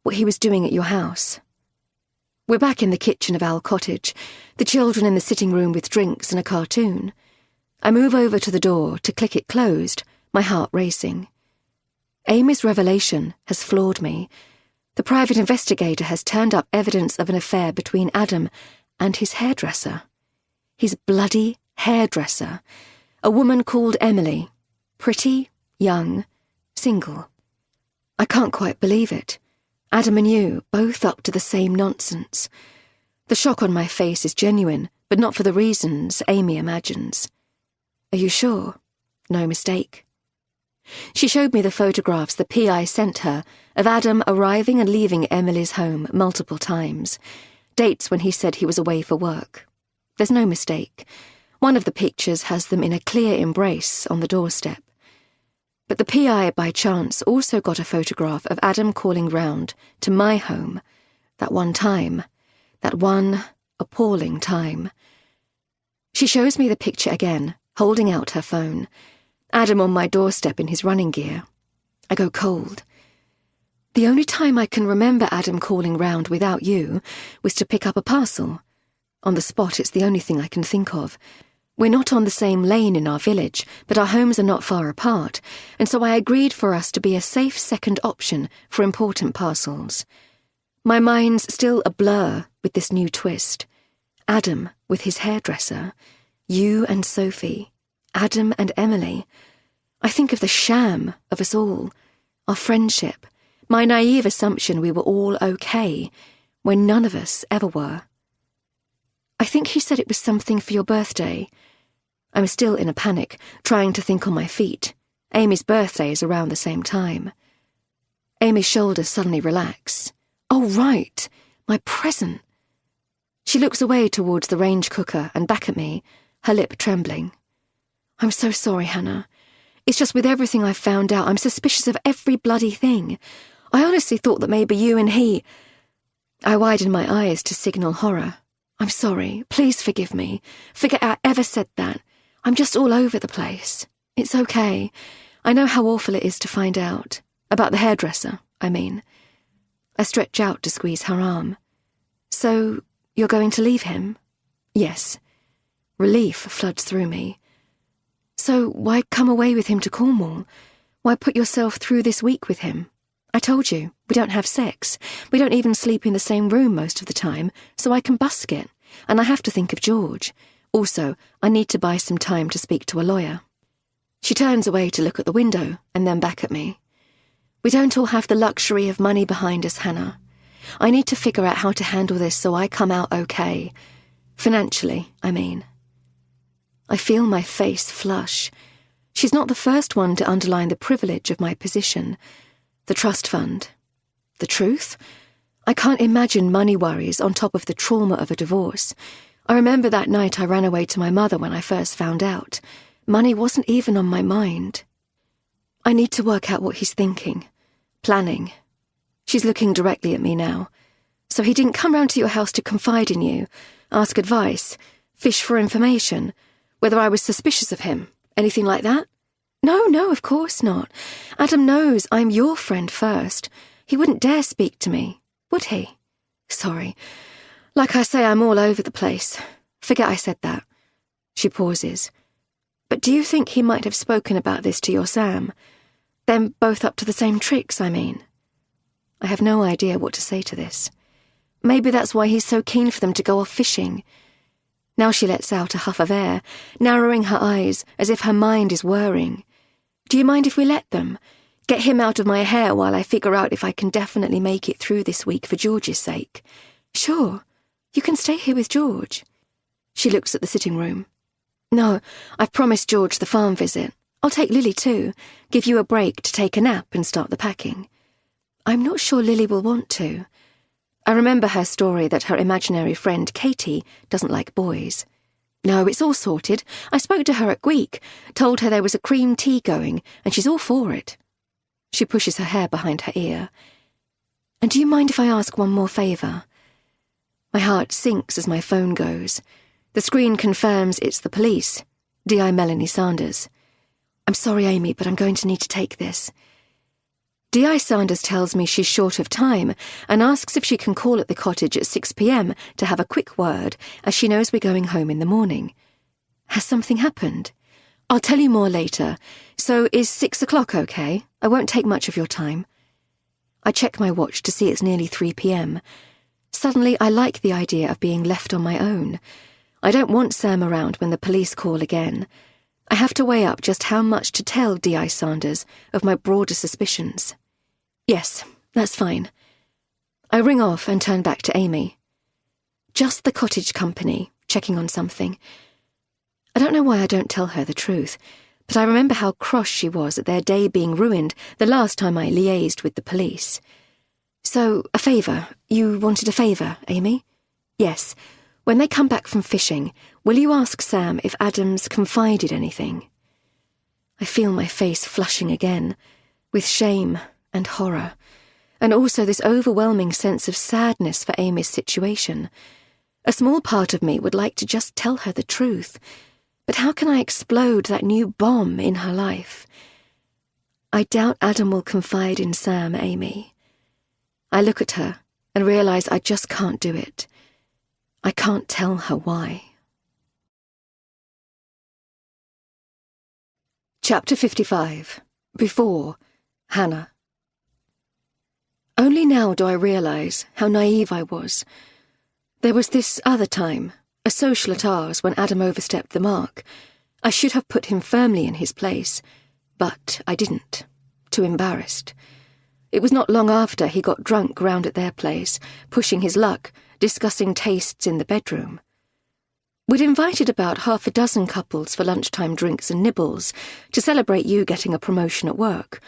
what he was doing at your house. We're back in the kitchen of our cottage, the children in the sitting room with drinks and a cartoon. I move over to the door to click it closed, my heart racing. Amy's revelation has floored me. The private investigator has turned up evidence of an affair between Adam and his hairdresser. His bloody hairdresser. A woman called Emily. Pretty, young, single. I can't quite believe it. Adam and you, both up to the same nonsense. The shock on my face is genuine, but not for the reasons Amy imagines. Are you sure? No mistake. She showed me the photographs the PI sent her of Adam arriving and leaving Emily's home multiple times. Dates when he said he was away for work. There's no mistake. One of the pictures has them in a clear embrace on the doorstep. But the PI, by chance, also got a photograph of Adam calling round to my home. That one time. That one appalling time. She shows me the picture again, holding out her phone. Adam on my doorstep in his running gear. I go cold. The only time I can remember Adam calling round without you was to pick up a parcel. On the spot, it's the only thing I can think of. We're not on the same lane in our village, but our homes are not far apart, and so I agreed for us to be a safe second option for important parcels. My mind's still a blur with this new twist. Adam with his hairdresser, you and Sophie, Adam and Emily. I think of the sham of us all, our friendship, my naive assumption we were all okay, when none of us ever were. I think he said it was something for your birthday. I'm still in a panic, trying to think on my feet. Amy's birthday is around the same time. Amy's shoulders suddenly relax. Oh, right, my present. She looks away towards the range cooker and back at me, her lip trembling. I'm so sorry, Hannah. It's just with everything I've found out, I'm suspicious of every bloody thing. I honestly thought that maybe you and he... I widen my eyes to signal horror. I'm sorry. Please forgive me. Forget I ever said that. I'm just all over the place. It's okay. I know how awful it is to find out. About the hairdresser, I mean. I stretch out to squeeze her arm. So, you're going to leave him? Yes. Relief floods through me. So, why come away with him to Cornwall? Why put yourself through this week with him? I told you, we don't have sex. We don't even sleep in the same room most of the time, so I can busk it. And I have to think of George. Also, I need to buy some time to speak to a lawyer. She turns away to look at the window, and then back at me. We don't all have the luxury of money behind us, Hannah. I need to figure out how to handle this so I come out okay. Financially, I mean. I feel my face flush. She's not the first one to underline the privilege of my position. The trust fund. The truth? I can't imagine money worries on top of the trauma of a divorce. I remember that night I ran away to my mother when I first found out. Money wasn't even on my mind. I need to work out what he's thinking. Planning. She's looking directly at me now. So he didn't come round to your house to confide in you, ask advice, fish for information, whether I was suspicious of him, anything like that? No, of course not. Adam knows I'm your friend first. He wouldn't dare speak to me, would he? Sorry. Like I say, I'm all over the place. Forget I said that. She pauses. But do you think he might have spoken about this to your Sam? Them both up to the same tricks, I mean. I have no idea what to say to this. Maybe that's why he's so keen for them to go off fishing. Now she lets out a huff of air, narrowing her eyes as if her mind is whirring. Do you mind if we let them? Get him out of my hair while I figure out if I can definitely make it through this week for George's sake. Sure, you can stay here with George. She looks at the sitting room. No, I've promised George the farm visit. I'll take Lily too, give you a break to take a nap and start the packing. I'm not sure Lily will want to. I remember her story that her imaginary friend Katie doesn't like boys. No, it's all sorted. I spoke to her at Greek, told her there was a cream tea going, and she's all for it. She pushes her hair behind her ear. And do you mind if I ask one more favour? My heart sinks as my phone goes. The screen confirms it's the police. DI Melanie Sanders. I'm sorry, Amy, but I'm going to need to take this. D.I. Sanders tells me she's short of time and asks if she can call at the cottage at 6 p.m. to have a quick word, as she knows we're going home in the morning. Has something happened? I'll tell you more later. So is 6 o'clock okay? I won't take much of your time. I check my watch to see it's nearly 3 p.m. Suddenly, I like the idea of being left on my own. I don't want Sam around when the police call again. I have to weigh up just how much to tell D.I. Sanders of my broader suspicions. Yes, that's fine. I ring off and turn back to Amy. Just the cottage company, checking on something. I don't know why I don't tell her the truth, but I remember how cross she was at their day being ruined the last time I liaised with the police. So, a favour. You wanted a favour, Amy? Yes. When they come back from fishing, will you ask Sam if Adam's confided anything? I feel my face flushing again, with shame and horror, and also this overwhelming sense of sadness for Amy's situation. A small part of me would like to just tell her the truth, but how can I explode that new bomb in her life? I doubt Adam will confide in Sam, Amy. I look at her and realise I just can't do it. I can't tell her why. Chapter 55. Before, Hannah. Only now do I realise how naive I was. There was this other time, a social at ours when Adam overstepped the mark. I should have put him firmly in his place, but I didn't. Too embarrassed. It was not long after he got drunk round at their place, pushing his luck, discussing tastes in the bedroom. We'd invited about 6 couples for lunchtime drinks and nibbles to celebrate you getting a promotion at work.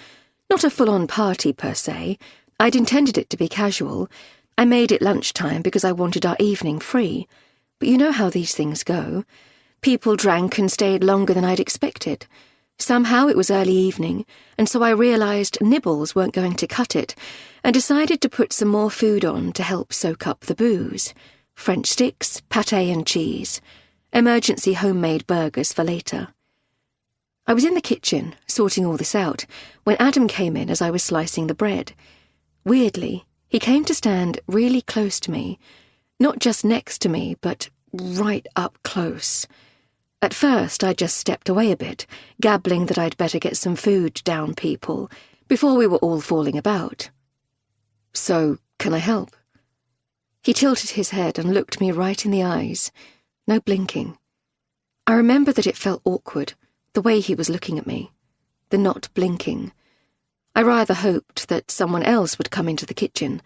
Not a full-on party per se. I'd intended it to be casual. I made it lunchtime because I wanted our evening free. But you know how these things go. People drank and stayed longer than I'd expected. Somehow it was early evening, and so I realised nibbles weren't going to cut it, and decided to put some more food on to help soak up the booze. French sticks, pâté and cheese. Emergency homemade burgers for later. I was in the kitchen, sorting all this out, when Adam came in as I was slicing the bread. Weirdly, he came to stand really close to me. Not just next to me, but right up close. At first, I just stepped away a bit, gabbling that I'd better get some food down people, before we were all falling about. So, can I help? He tilted his head and looked me right in the eyes. No blinking. I remember that it felt awkward, the way he was looking at me. The not blinking. I rather hoped that someone else would come into the kitchen,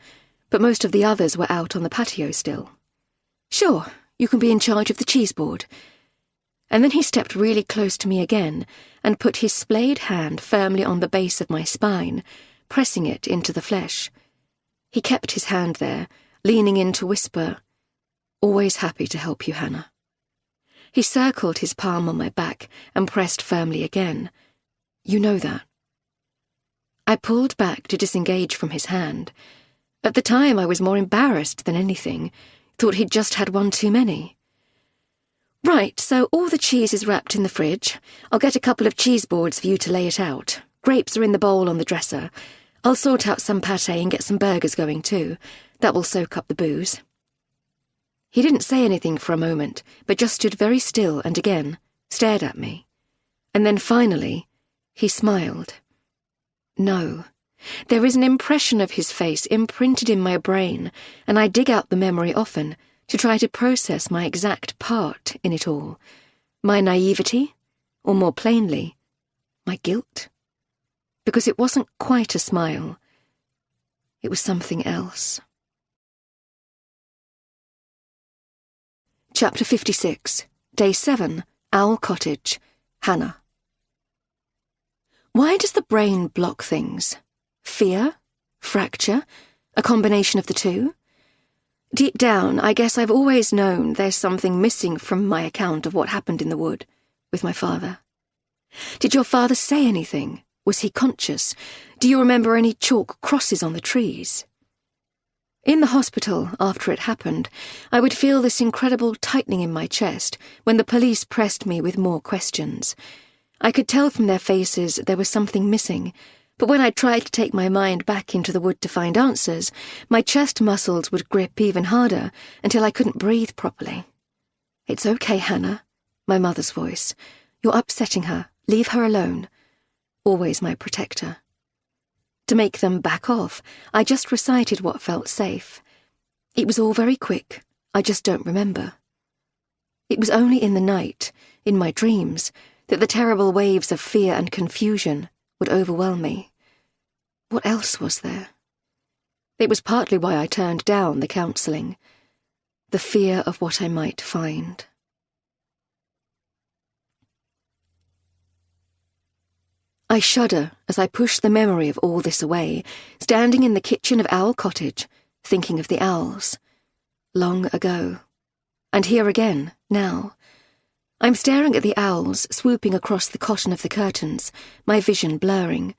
but most of the others were out on the patio still. Sure, you can be in charge of the cheese board. And then he stepped really close to me again and put his splayed hand firmly on the base of my spine, pressing it into the flesh. He kept his hand there, leaning in to whisper, "Always happy to help you, Hannah." He circled his palm on my back and pressed firmly again. "You know that." I pulled back to disengage from his hand. At the time, I was more embarrassed than anything, thought he'd just had one too many. "Right, so all the cheese is wrapped in the fridge. I'll get a couple of cheese boards for you to lay it out. Grapes are in the bowl on the dresser. I'll sort out some pâté and get some burgers going too. That will soak up the booze." He didn't say anything for a moment, but just stood very still and again stared at me. And then finally, he smiled. No. There is an impression of his face imprinted in my brain, and I dig out the memory often to try to process my exact part in it all. My naivety, or more plainly, my guilt. Because it wasn't quite a smile. It was something else. Chapter 56. Day 7. Owl Cottage. Hannah. Why does the brain block things? Fear? Fracture? A combination of the two? Deep down, I guess I've always known there's something missing from my account of what happened in the wood with my father. Did your father say anything? Was he conscious? Do you remember any chalk crosses on the trees? In the hospital, after it happened, I would feel this incredible tightening in my chest when the police pressed me with more questions. I could tell from their faces there was something missing, But when I tried to take my mind back into the wood to find answers, my chest muscles would grip even harder until I couldn't breathe properly. "It's okay, Hannah," my mother's voice. "You're upsetting her. Leave her alone." Always my protector. To make them back off, I just recited what felt safe. It was all very quick. I just don't remember. It was only in the night, in my dreams, that the terrible waves of fear and confusion would overwhelm me. What else was there? It was partly why I turned down the counselling. The fear of what I might find. I shudder as I push the memory of all this away, standing in the kitchen of Owl Cottage, thinking of the owls. Long ago. And here again, now. I'm staring at the owls swooping across the cotton of the curtains, my vision blurring.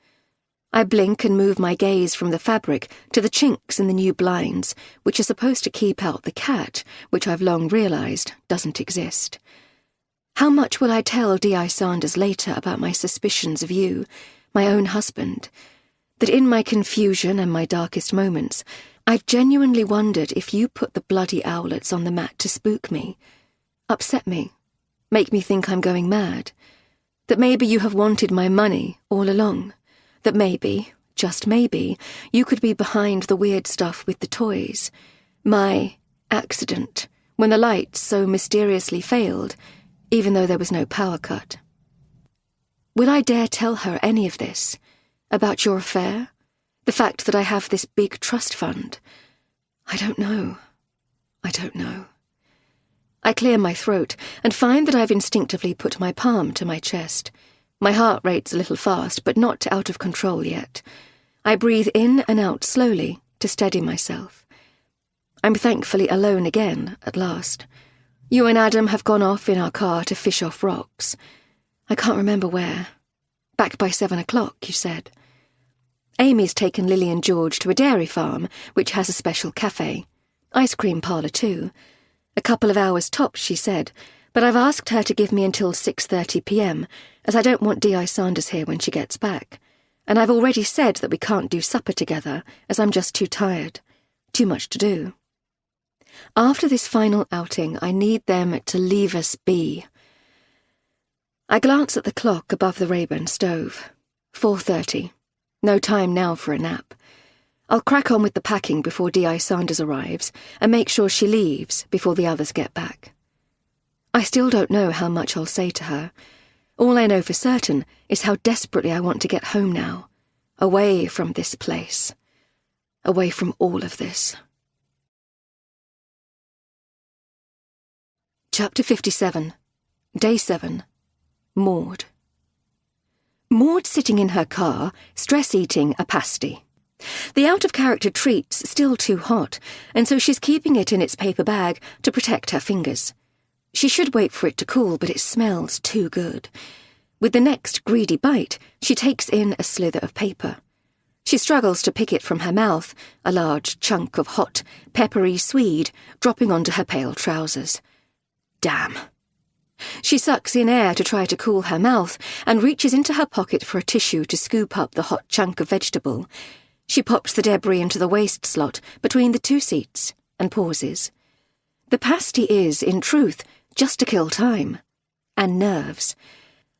I blink and move my gaze from the fabric to the chinks in the new blinds, which are supposed to keep out the cat, which I've long realised doesn't exist. How much will I tell D.I. Sanders later about my suspicions of you, my own husband? That in my confusion and my darkest moments, I've genuinely wondered if you put the bloody owlets on the mat to spook me, upset me, make me think I'm going mad. That maybe you have wanted my money all along. That maybe, just maybe, you could be behind the weird stuff with the toys. My accident, when the lights so mysteriously failed, even though there was no power cut. Will I dare tell her any of this? About your affair? The fact that I have this big trust fund? I don't know. I don't know. I clear my throat and find that I've instinctively put my palm to my chest. My heart rate's a little fast, but not out of control yet. I breathe in and out slowly to steady myself. I'm thankfully alone again, at last. You and Adam have gone off in our car to fish off rocks. I can't remember where. Back by 7 o'clock, you said. Amy's taken Lily and George to a dairy farm, which has a special cafe. Ice cream parlour too. A couple of hours tops, she said, but I've asked her to give me until 6:30 p.m, as I don't want D.I. Sanders here when she gets back. And I've already said that we can't do supper together, as I'm just too tired. Too much to do. After this final outing, I need them to leave us be. I glance at the clock above the Rayburn stove. 4:30. No time now for a nap. I'll crack on with the packing before D.I. Sanders arrives and make sure she leaves before the others get back. I still don't know how much I'll say to her. All I know for certain is how desperately I want to get home now. Away from this place. Away from all of this. Chapter 57. Day 7. Maud. Maud sitting in her car, stress-eating a pasty. The out-of-character treat's still too hot, and so she's keeping it in its paper bag to protect her fingers. She should wait for it to cool, but it smells too good. With the next greedy bite, she takes in a slither of paper. She struggles to pick it from her mouth, a large chunk of hot, peppery swede dropping onto her pale trousers. Damn. She sucks in air to try to cool her mouth and reaches into her pocket for a tissue to scoop up the hot chunk of vegetable. She pops the debris into the waste slot between the two seats and pauses. The pasty is, in truth, just to kill time. And nerves.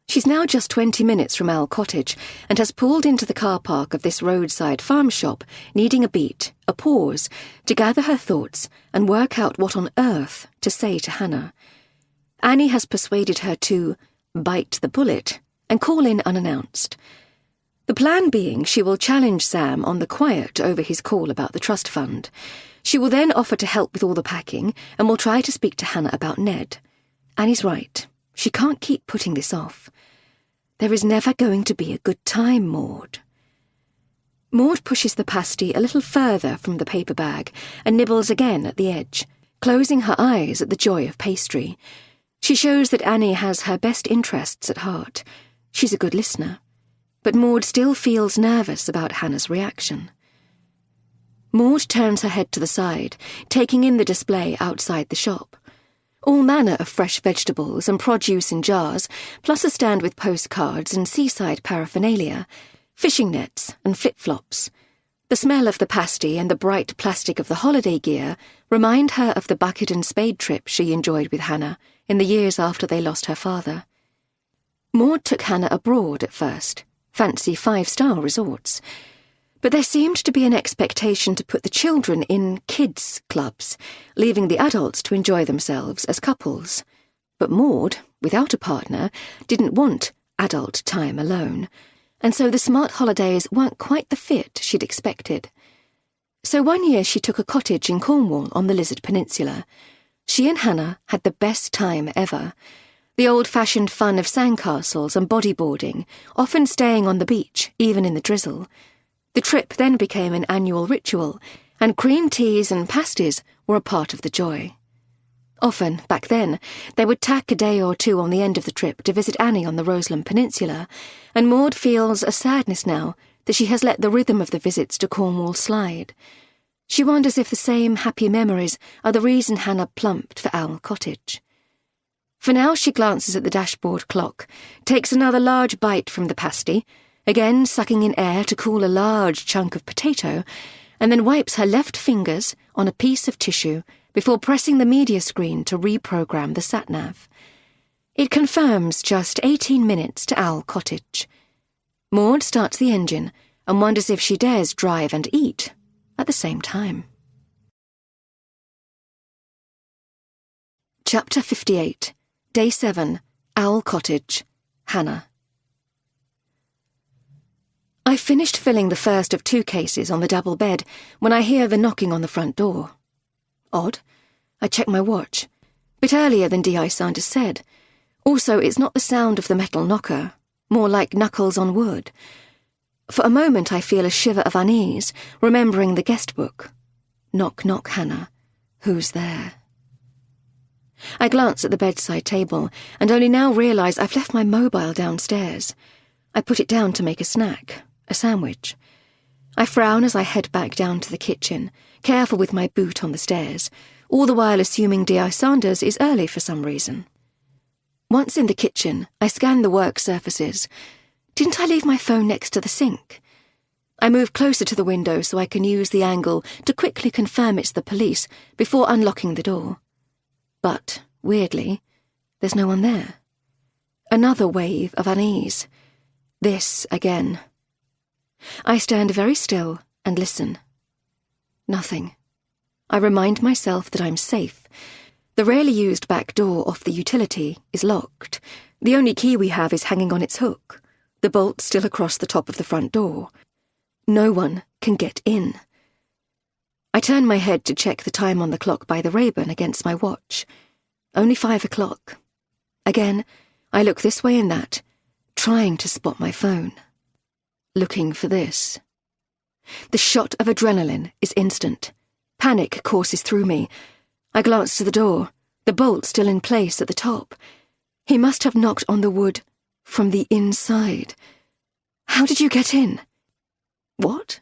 She's now just 20 minutes from Owl Cottage and has pulled into the car park of this roadside farm shop, needing a beat, a pause, to gather her thoughts and work out what on earth to say to Hannah. Annie has persuaded her to bite the bullet and call in unannounced. The plan being she will challenge Sam on the quiet over his call about the trust fund. She will then offer to help with all the packing and will try to speak to Hannah about Ned. Annie's right. She can't keep putting this off. There is never going to be a good time, Maud. Maud pushes the pasty a little further from the paper bag and nibbles again at the edge, closing her eyes at the joy of pastry. She shows that Annie has her best interests at heart. She's a good listener. But Maud still feels nervous about Hannah's reaction. Maud turns her head to the side, taking in the display outside the shop. All manner of fresh vegetables and produce in jars, plus a stand with postcards and seaside paraphernalia. fishing nets and flip-flops. The smell of the pasty and the bright plastic of the holiday gear remind her of the bucket and spade trip she enjoyed with Hannah in the years after they lost her father. Maud took Hannah abroad at first, fancy 5-star resorts. But there seemed to be an expectation to put the children in kids' clubs, leaving the adults to enjoy themselves as couples. But Maud, without a partner, didn't want adult time alone, and so the smart holidays weren't quite the fit she'd expected. So one year she took a cottage in Cornwall on the Lizard Peninsula. She and Hannah had the best time ever. The old-fashioned fun of sandcastles and bodyboarding, often staying on the beach, even in the drizzle. The trip then became an annual ritual, and cream teas and pasties were a part of the joy. Often, back then, they would tack a day or two on the end of the trip to visit Annie on the Roseland Peninsula, and Maud feels a sadness now that she has let the rhythm of the visits to Cornwall slide. She wonders if the same happy memories are the reason Hannah plumped for Owl Cottage. For now she glances at the dashboard clock, takes another large bite from the pasty, again sucking in air to cool a large chunk of potato, and then wipes her left fingers on a piece of tissue before pressing the media screen to reprogram the sat-nav. It confirms just 18 minutes to Owl Cottage. Maud starts the engine and wonders if she dares drive and eat at the same time. Chapter 58. Day 7. Owl Cottage. Hannah. I finished filling the first of 2 cases on the double bed when I hear the knocking on the front door. Odd. I check my watch. Bit earlier than D.I. Sanders said. Also, it's not the sound of the metal knocker, more like knuckles on wood. For a moment I feel a shiver of unease, remembering the guest book. Knock, knock, Hannah. Who's there? I glance at the bedside table, and only now realise I've left my mobile downstairs. I put it down to make a snack, a sandwich. I frown as I head back down to the kitchen, careful with my boot on the stairs, all the while assuming D.I. Sanders is early for some reason. Once in the kitchen, I scan the work surfaces. Didn't I leave my phone next to the sink? I move closer to the window so I can use the angle to quickly confirm it's the police before unlocking the door. But, weirdly, there's no one there. Another wave of unease. This again. I stand very still and listen. Nothing. I remind myself that I'm safe. The rarely used back door off the utility is locked. The only key we have is hanging on its hook. The bolt's still across the top of the front door. No one can get in. I turn my head to check the time on the clock by the Rayburn against my watch. Only 5 o'clock. Again, I look this way and that, trying to spot my phone. Looking for this. The shot of adrenaline is instant. Panic courses through me. I glance to the door, the bolt still in place at the top. He must have knocked on the wood from the inside. How did you get in? What?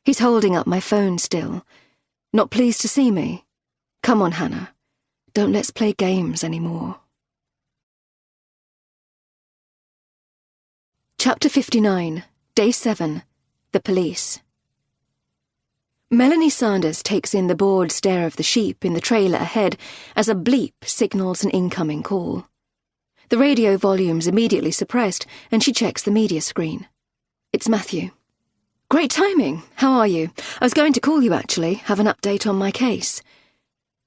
He's holding up my phone still. Not pleased to see me? Come on, Hannah. Don't let's play games anymore. Chapter 59. Day 7. The Police. Melanie Sanders takes in the bored stare of the sheep in the trailer ahead as a bleep signals an incoming call. The radio volume's immediately suppressed, and she checks the media screen. It's Matthew. Great timing. How are you? I was going to call you, actually, have an update on my case.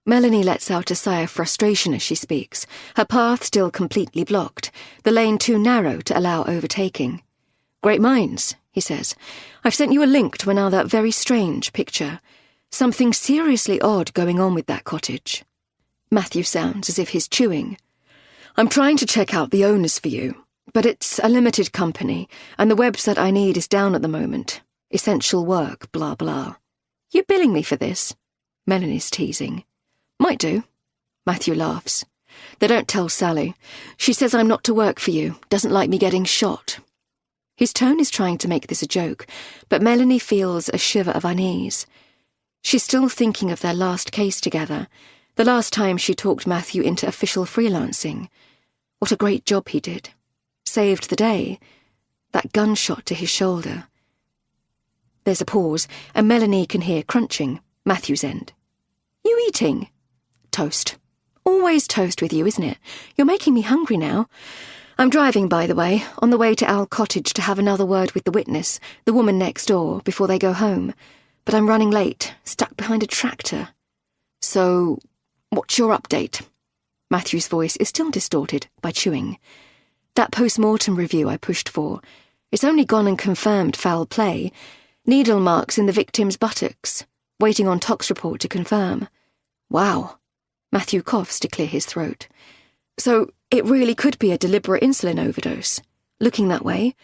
Melanie lets out a sigh of frustration as she speaks, her path still completely blocked, the lane too narrow to allow overtaking. Great minds, he says. I've sent you a link to another very strange picture. Something seriously odd going on with that cottage. Matthew sounds as if he's chewing. I'm trying to check out the owners for you, but it's a limited company, and the website I need is down at the moment. Essential work, blah blah. You billing me for this? Melanie's teasing. Might do. Matthew laughs. They don't tell Sally. She says I'm not to work for you, doesn't like me getting shot. His tone is trying to make this a joke, but Melanie feels a shiver of unease. She's still thinking of their last case together, the last time she talked Matthew into official freelancing. What a great job he did. Saved the day. that gunshot to his shoulder. There's a pause, and Melanie can hear crunching, Matthew's end. You eating? Toast. Always toast with you, isn't it? You're making me hungry now. I'm driving, by the way, on the way to Owl Cottage to have another word with the witness, the woman next door, before they go home. But I'm running late, stuck behind a tractor. So, what's your update? Matthew's voice is still distorted by chewing. That post-mortem review I pushed for. It's only gone and confirmed foul play. Needle marks in the victim's buttocks. Waiting on tox report to confirm. Wow. Matthew coughs to clear his throat. So, it really could be a deliberate insulin overdose. Looking that way.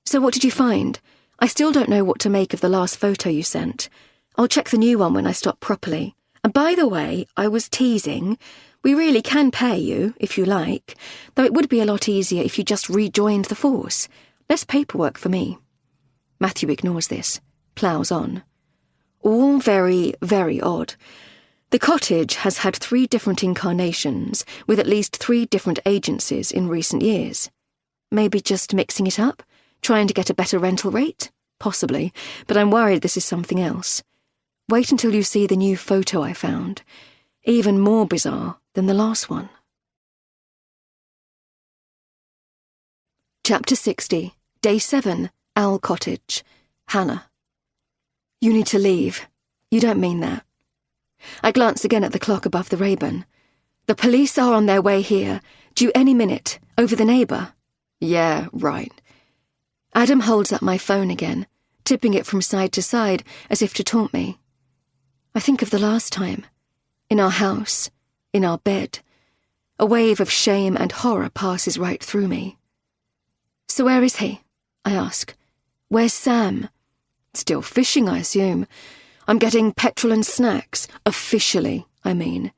So what did you find? I still don't know what to make of the last photo you sent. I'll check the new one when I stop properly. And by the way, I was teasing. We really can pay you, if you like, though it would be a lot easier if you just rejoined the force. Less paperwork for me. Matthew ignores this, ploughs on. All very, very odd. The cottage has had 3 different incarnations, with at least 3 different agencies in recent years. Maybe just mixing it up? Trying to get a better rental rate? Possibly, but I'm worried this is something else. Wait until you see the new photo I found. Even more bizarre than the last one. Chapter 60, Day 7, Owl Cottage. Hannah. You need to leave. You don't mean that. I glance again at the clock above the Rayburn. The police are on their way here, due any minute, over the neighbour. Yeah, right. Adam holds up my phone again, tipping it from side to side as if to taunt me. I think of the last time. In our house, in our bed. A wave of shame and horror passes right through me. So where is he? I ask. Where's Sam? Still fishing, I assume. I'm getting petrol and snacks, officially, I mean,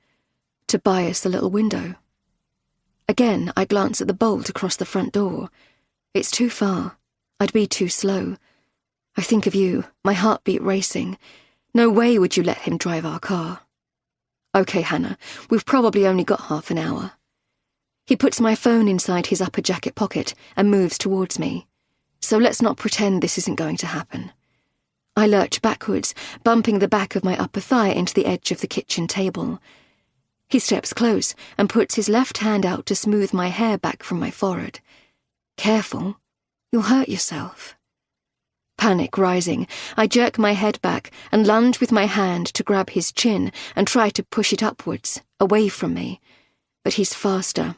to buy us a little window. Again, I glance at the bolt across the front door. It's too far. I'd be too slow. I think of you, my heartbeat racing. No way would you let him drive our car. Okay, Hannah, we've probably only got half an hour. He puts my phone inside his upper jacket pocket and moves towards me. So let's not pretend this isn't going to happen. I lurch backwards, bumping the back of my upper thigh into the edge of the kitchen table. He steps close and puts his left hand out to smooth my hair back from my forehead. Careful, you'll hurt yourself. Panic rising, I jerk my head back and lunge with my hand to grab his chin and try to push it upwards, away from me. But he's faster,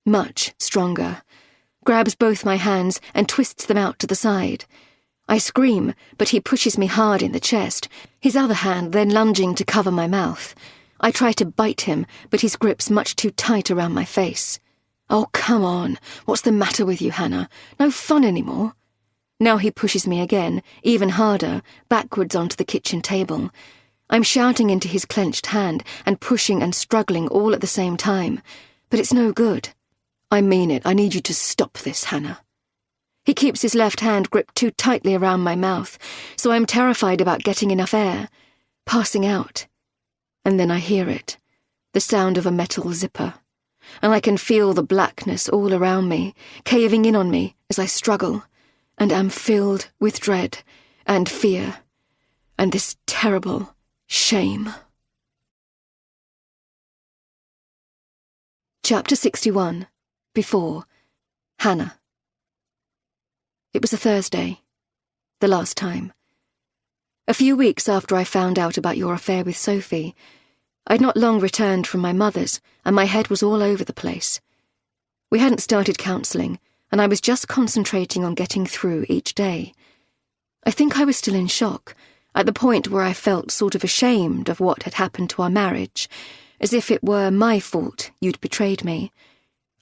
much stronger, grabs both my hands and twists them out to the side. I scream, but he pushes me hard in the chest, his other hand then lunging to cover my mouth. I try to bite him, but his grip's much too tight around my face. Oh, come on. What's the matter with you, Hannah? No fun anymore. Now he pushes me again, even harder, backwards onto the kitchen table. I'm shouting into his clenched hand and pushing and struggling all at the same time. But it's no good. I mean it. I need you to stop this, Hannah. He keeps his left hand gripped too tightly around my mouth, so I'm terrified about getting enough air, passing out. And then I hear it, the sound of a metal zipper, and I can feel the blackness all around me, caving in on me as I struggle, and am filled with dread and fear, and this terrible shame. Chapter 61, Before, Hannah. It was a Thursday, the last time. A few weeks after I found out about your affair with Sophie, I'd not long returned from my mother's, and my head was all over the place. We hadn't started counselling, and I was just concentrating on getting through each day. I think I was still in shock, at the point where I felt sort of ashamed of what had happened to our marriage, as if it were my fault you'd betrayed me.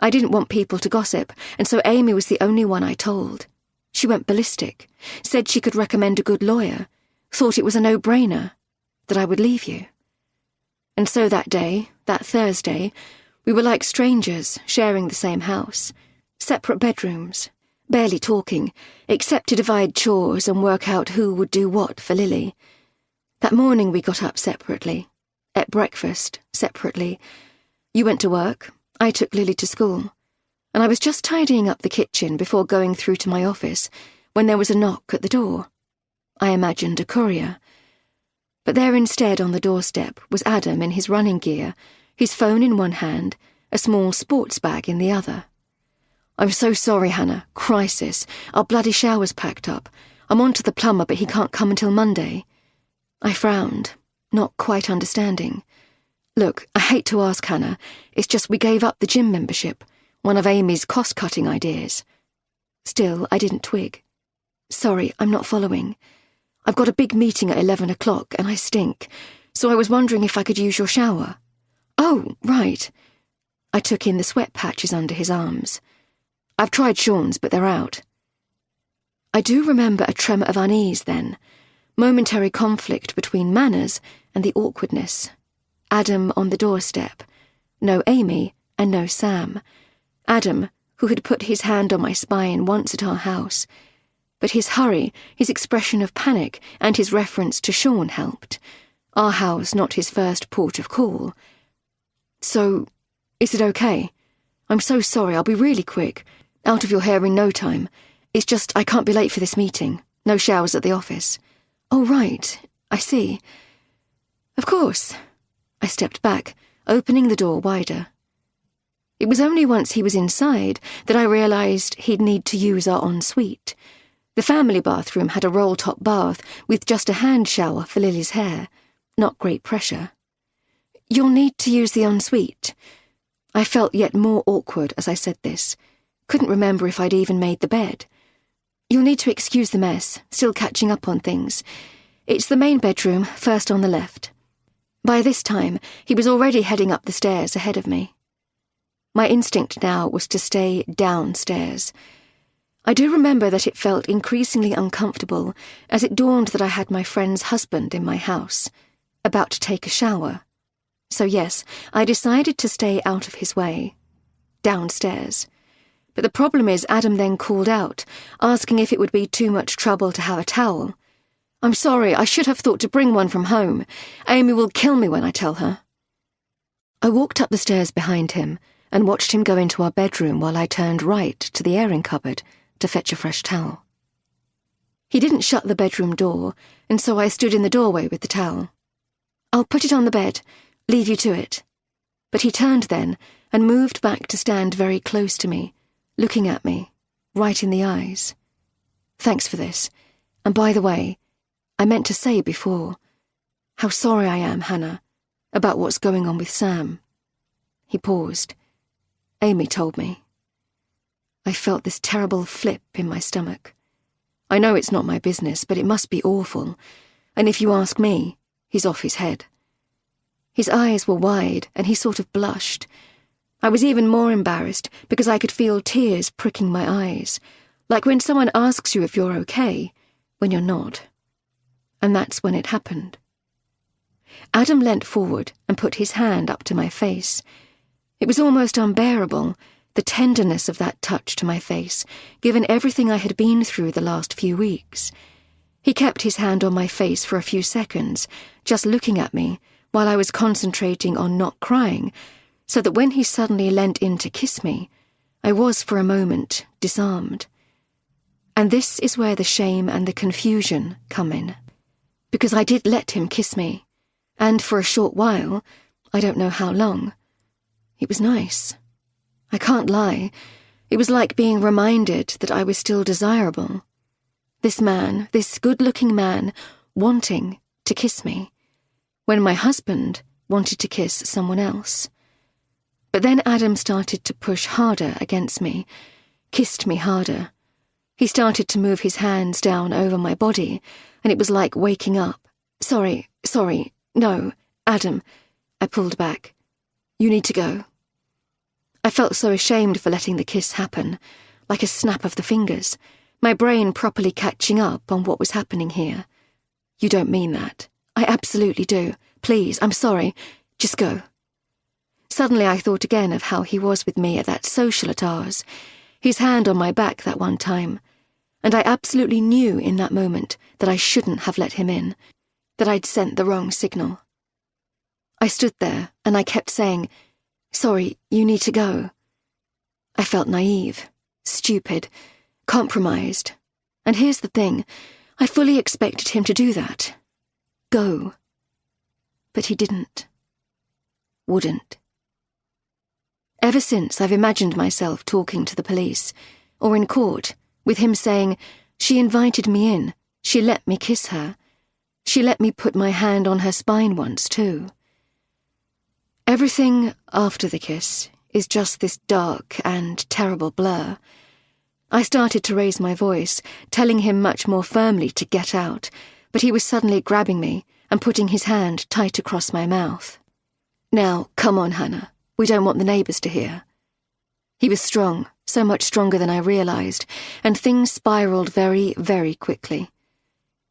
I didn't want people to gossip, and so Amy was the only one I told. She went ballistic, said she could recommend a good lawyer, thought it was a no-brainer, that I would leave you. And so that day, that Thursday, we were like strangers sharing the same house, separate bedrooms, barely talking, except to divide chores and work out who would do what for Lily. That morning we got up separately, ate breakfast separately. You went to work, I took Lily to school. and I was just tidying up the kitchen before going through to my office when there was a knock at the door. I imagined a courier. But there instead on the doorstep was Adam in his running gear, his phone in one hand, a small sports bag in the other. "I'm so sorry, Hannah. Crisis. Our bloody shower's packed up. I'm on to the plumber, but he can't come until Monday." I frowned, not quite understanding. "Look, I hate to ask, Hannah. It's just we gave up the gym membership, one of Amy's cost-cutting ideas." Still, I didn't twig. "Sorry, I'm not following. I've got a big meeting at 11 o'clock and I stink, so I was wondering if I could use your shower." "Oh, right." I took in the sweat patches under his arms. "I've tried Sean's, but they're out." I do remember a tremor of unease then, momentary conflict between manners and the awkwardness. Adam on the doorstep. No Amy and no Sam. Adam, who had put his hand on my spine once at our house. But his hurry, his expression of panic, and his reference to Sean helped. Our house not his first port of call. "So, is it okay? I'm so sorry, I'll be really quick. Out of your hair in no time. It's just I can't be late for this meeting. No showers at the office." "Oh, right. I see." "Of course." I stepped back, opening the door wider. It was only once he was inside that I realised he'd need to use our ensuite. The family bathroom had a roll-top bath with just a hand shower for Lily's hair. Not great pressure. "You'll need to use the ensuite." I felt yet more awkward as I said this. Couldn't remember if I'd even made the bed. "You'll need to excuse the mess, still catching up on things. It's the main bedroom, first on the left." By this time, he was already heading up the stairs ahead of me. My instinct now was to stay downstairs. I do remember that it felt increasingly uncomfortable as it dawned that I had my friend's husband in my house, about to take a shower. So yes, I decided to stay out of his way. Downstairs. But the problem is Adam then called out, asking if it would be too much trouble to have a towel. "I'm sorry, I should have thought to bring one from home. Amy will kill me when I tell her." I walked up the stairs behind him and watched him go into our bedroom while I turned right to the airing cupboard to fetch a fresh towel. He didn't shut the bedroom door, and so I stood in the doorway with the towel. "I'll put it on the bed, leave you to it." But he turned then and moved back to stand very close to me, looking at me, right in the eyes. "Thanks for this. And by the way, I meant to say before, how sorry I am, Hannah, about what's going on with Sam." He paused. "Amy told me." I felt this terrible flip in my stomach. I know it's not my business, but it must be awful. And if you ask me, he's off his head. His eyes were wide, and he sort of blushed. I was even more embarrassed because I could feel tears pricking my eyes, like when someone asks you if you're okay, when you're not. And that's when it happened. Adam leant forward and put his hand up to my face. It was almost unbearable, the tenderness of that touch to my face, given everything I had been through the last few weeks. He kept his hand on my face for a few seconds, just looking at me, while I was concentrating on not crying, so that when he suddenly leant in to kiss me, I was for a moment disarmed. And this is where the shame and the confusion come in. Because I did let him kiss me, and for a short while, I don't know how long. It was nice. I can't lie. It was like being reminded that I was still desirable. This man, this good-looking man, wanting to kiss me, when my husband wanted to kiss someone else. But then Adam started to push harder against me, kissed me harder. He started to move his hands down over my body, and it was like waking up. Sorry, no, Adam." I pulled back. "You need to go." I felt so ashamed for letting the kiss happen, like a snap of the fingers, my brain properly catching up on what was happening here. "You don't mean that." "I absolutely do. Please, I'm sorry. Just go." Suddenly I thought again of how he was with me at that social at ours, his hand on my back that one time, and I absolutely knew in that moment that I shouldn't have let him in, that I'd sent the wrong signal. I stood there, and I kept saying, "Sorry, you need to go." I felt naive, stupid, compromised. And here's the thing, I fully expected him to do that. Go. But he didn't. Wouldn't. Ever since, I've imagined myself talking to the police, or in court, with him saying, "She invited me in, she let me kiss her. She let me put my hand on her spine once, too." Everything after the kiss is just this dark and terrible blur. I started to raise my voice, telling him much more firmly to get out, but he was suddenly grabbing me and putting his hand tight across my mouth. "Now, come on, Hannah. We don't want the neighbours to hear." He was strong, so much stronger than I realised, and things spiralled very, very quickly.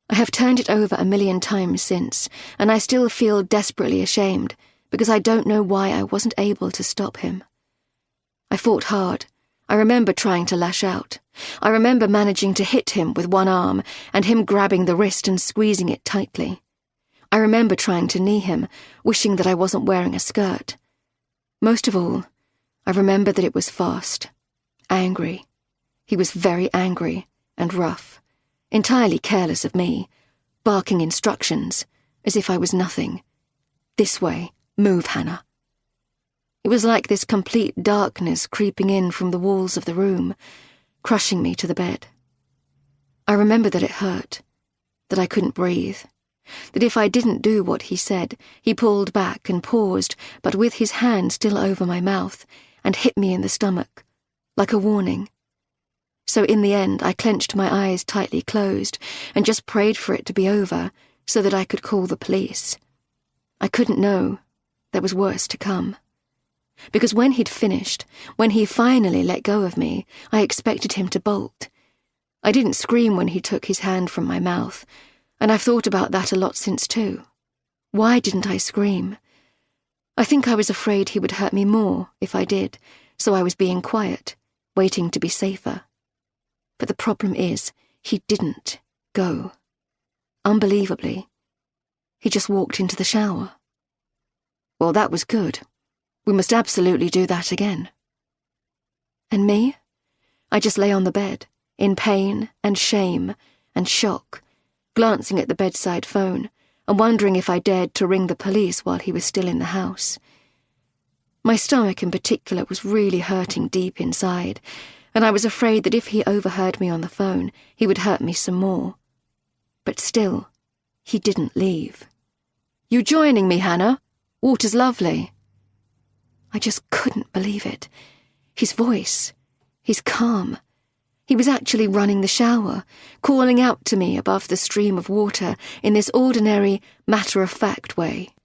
I have turned it over 1,000,000 times since, and I still feel desperately ashamed, because I don't know why I wasn't able to stop him. I fought hard. I remember trying to lash out. I remember managing to hit him with one arm, and him grabbing the wrist and squeezing it tightly. I remember trying to knee him, wishing that I wasn't wearing a skirt. Most of all, I remember that it was fast. Angry. He was very angry and rough, entirely careless of me, barking instructions, as if I was nothing. "This way. Move, Hannah." It was like this complete darkness creeping in from the walls of the room, crushing me to the bed. I remember that it hurt, that I couldn't breathe, that if I didn't do what he said, he pulled back and paused, but with his hand still over my mouth, and hit me in the stomach, like a warning. So in the end, I clenched my eyes tightly closed and just prayed for it to be over so that I could call the police. I couldn't know. There was worse to come. Because when he'd finished, when he finally let go of me, I expected him to bolt. I didn't scream when he took his hand from my mouth, and I've thought about that a lot since too. Why didn't I scream? I think I was afraid he would hurt me more if I did, so I was being quiet, waiting to be safer. But the problem is, he didn't go. Unbelievably. He just walked into the shower. Well, that was good. We must absolutely do that again. And me? I just lay on the bed, in pain and shame and shock, glancing at the bedside phone and wondering if I dared to ring the police while he was still in the house. My stomach in particular was really hurting deep inside, and I was afraid that if he overheard me on the phone, he would hurt me some more. But still, he didn't leave. "You joining me, Hannah? Water's lovely." I just couldn't believe it. His voice, his calm. He was actually running the shower, calling out to me above the stream of water in this ordinary, matter-of-fact way.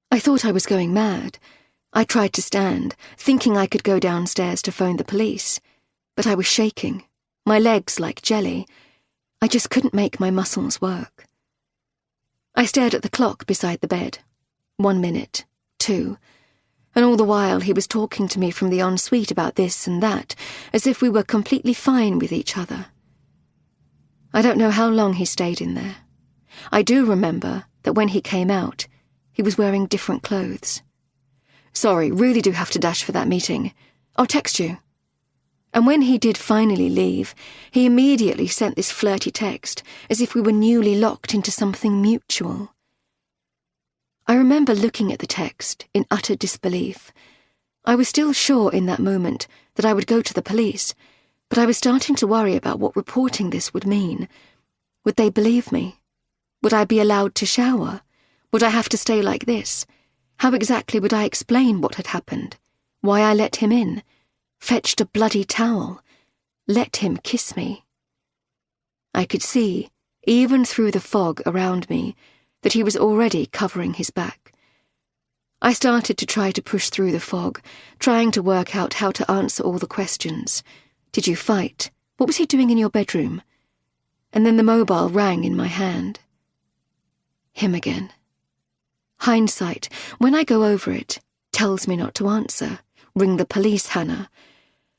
I thought I was going mad. I tried to stand, thinking I could go downstairs to phone the police. But I was shaking, my legs like jelly. I just couldn't make my muscles work. I stared at the clock beside the bed. 1 minute, 2, and all the while he was talking to me from the ensuite about this and that, as if we were completely fine with each other. I don't know how long he stayed in there. I do remember that when he came out, he was wearing different clothes. "Sorry, really do have to dash for that meeting. I'll text you." And when he did finally leave, he immediately sent this flirty text, as if we were newly locked into something mutual. I remember looking at the text in utter disbelief. I was still sure in that moment that I would go to the police, but I was starting to worry about what reporting this would mean. Would they believe me? Would I be allowed to shower? Would I have to stay like this? How exactly would I explain what had happened? Why I let him in? Fetched a bloody towel? Let him kiss me? I could see, even through the fog around me, that he was already covering his back. I started to try to push through the fog, trying to work out how to answer all the questions. Did you fight? What was he doing in your bedroom? And then the mobile rang in my hand. Him again. Hindsight, when I go over it, tells me not to answer. Ring the police, Hannah.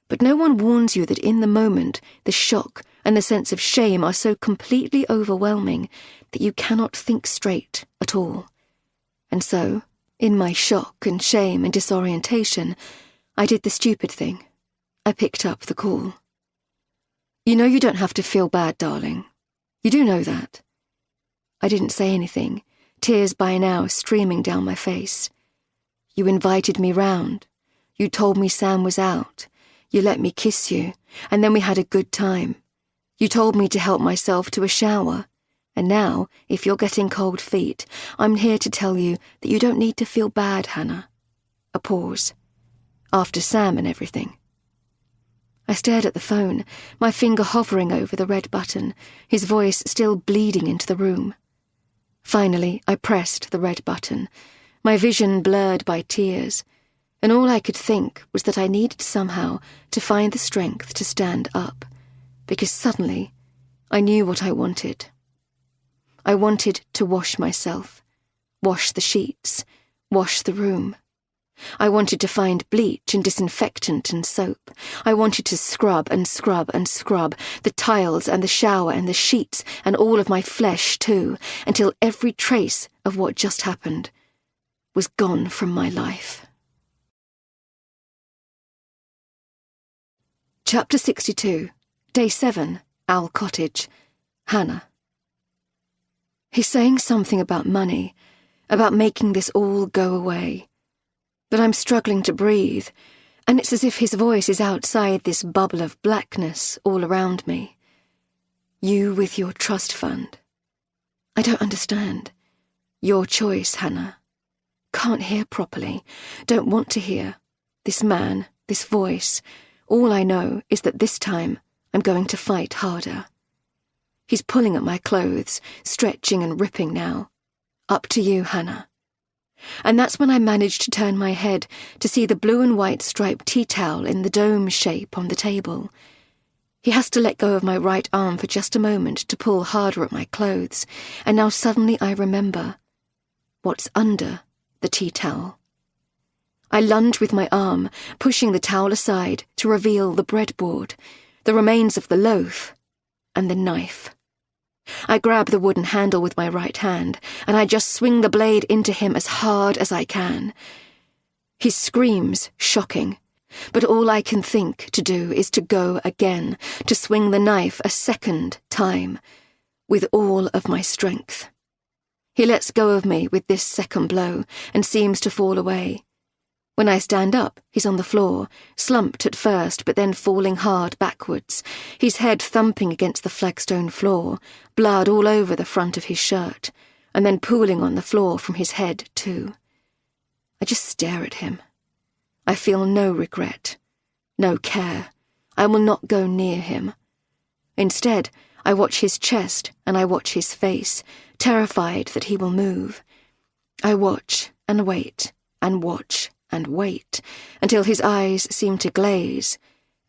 But no one warns you that in the moment, the shock and the sense of shame are so completely overwhelming that you cannot think straight at all. And so, in my shock and shame and disorientation, I did the stupid thing. I picked up the call. You know you don't have to feel bad, darling. You do know that. I didn't say anything, tears by now streaming down my face. You invited me round. You told me Sam was out. You let me kiss you, and then we had a good time. You told me to help myself to a shower. And now, if you're getting cold feet, I'm here to tell you that you don't need to feel bad, Hannah. A pause. After Sam and everything. I stared at the phone, my finger hovering over the red button, his voice still bleeding into the room. Finally, I pressed the red button, my vision blurred by tears, and all I could think was that I needed somehow to find the strength to stand up, because suddenly I knew what I wanted. I wanted to wash myself, wash the sheets, wash the room. I wanted to find bleach and disinfectant and soap. I wanted to scrub and scrub and scrub the tiles and the shower and the sheets and all of my flesh too, until every trace of what just happened was gone from my life. Chapter 62, Day 7, Owl Cottage, Hannah. He's saying something about money, about making this all go away. But I'm struggling to breathe, and it's as if his voice is outside this bubble of blackness all around me. You with your trust fund. I don't understand. Your choice, Hannah. Can't hear properly. Don't want to hear. This man, this voice. All I know is that this time I'm going to fight harder. He's pulling at my clothes, stretching and ripping now. Up to you, Hannah. And that's when I managed to turn my head to see the blue and white striped tea towel in the dome shape on the table. He has to let go of my right arm for just a moment to pull harder at my clothes, and now suddenly I remember what's under the tea towel. I lunge with my arm, pushing the towel aside to reveal the breadboard, the remains of the loaf, and the knife. I grab the wooden handle with my right hand, and I just swing the blade into him as hard as I can. He screams, shocking, but all I can think to do is to go again, to swing the knife a second time, with all of my strength. He lets go of me with this second blow, and seems to fall away. When I stand up, he's on the floor, slumped at first but then falling hard backwards, his head thumping against the flagstone floor, blood all over the front of his shirt, and then pooling on the floor from his head too. I just stare at him. I feel no regret, no care. I will not go near him. Instead, I watch his chest and I watch his face, terrified that he will move. I watch and wait and watch and wait, until his eyes seem to glaze,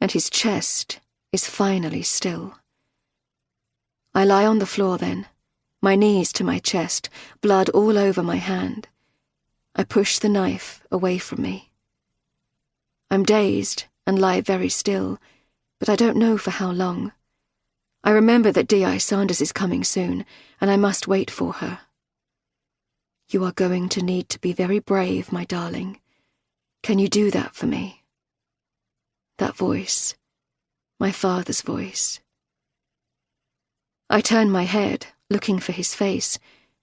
and his chest is finally still. I lie on the floor then, my knees to my chest, blood all over my hand. I push the knife away from me. I'm dazed and lie very still, but I don't know for how long. I remember that D.I. Sanders is coming soon, and I must wait for her. You are going to need to be very brave, my darling. Can you do that for me? That voice, my father's voice. I turn my head, looking for his face,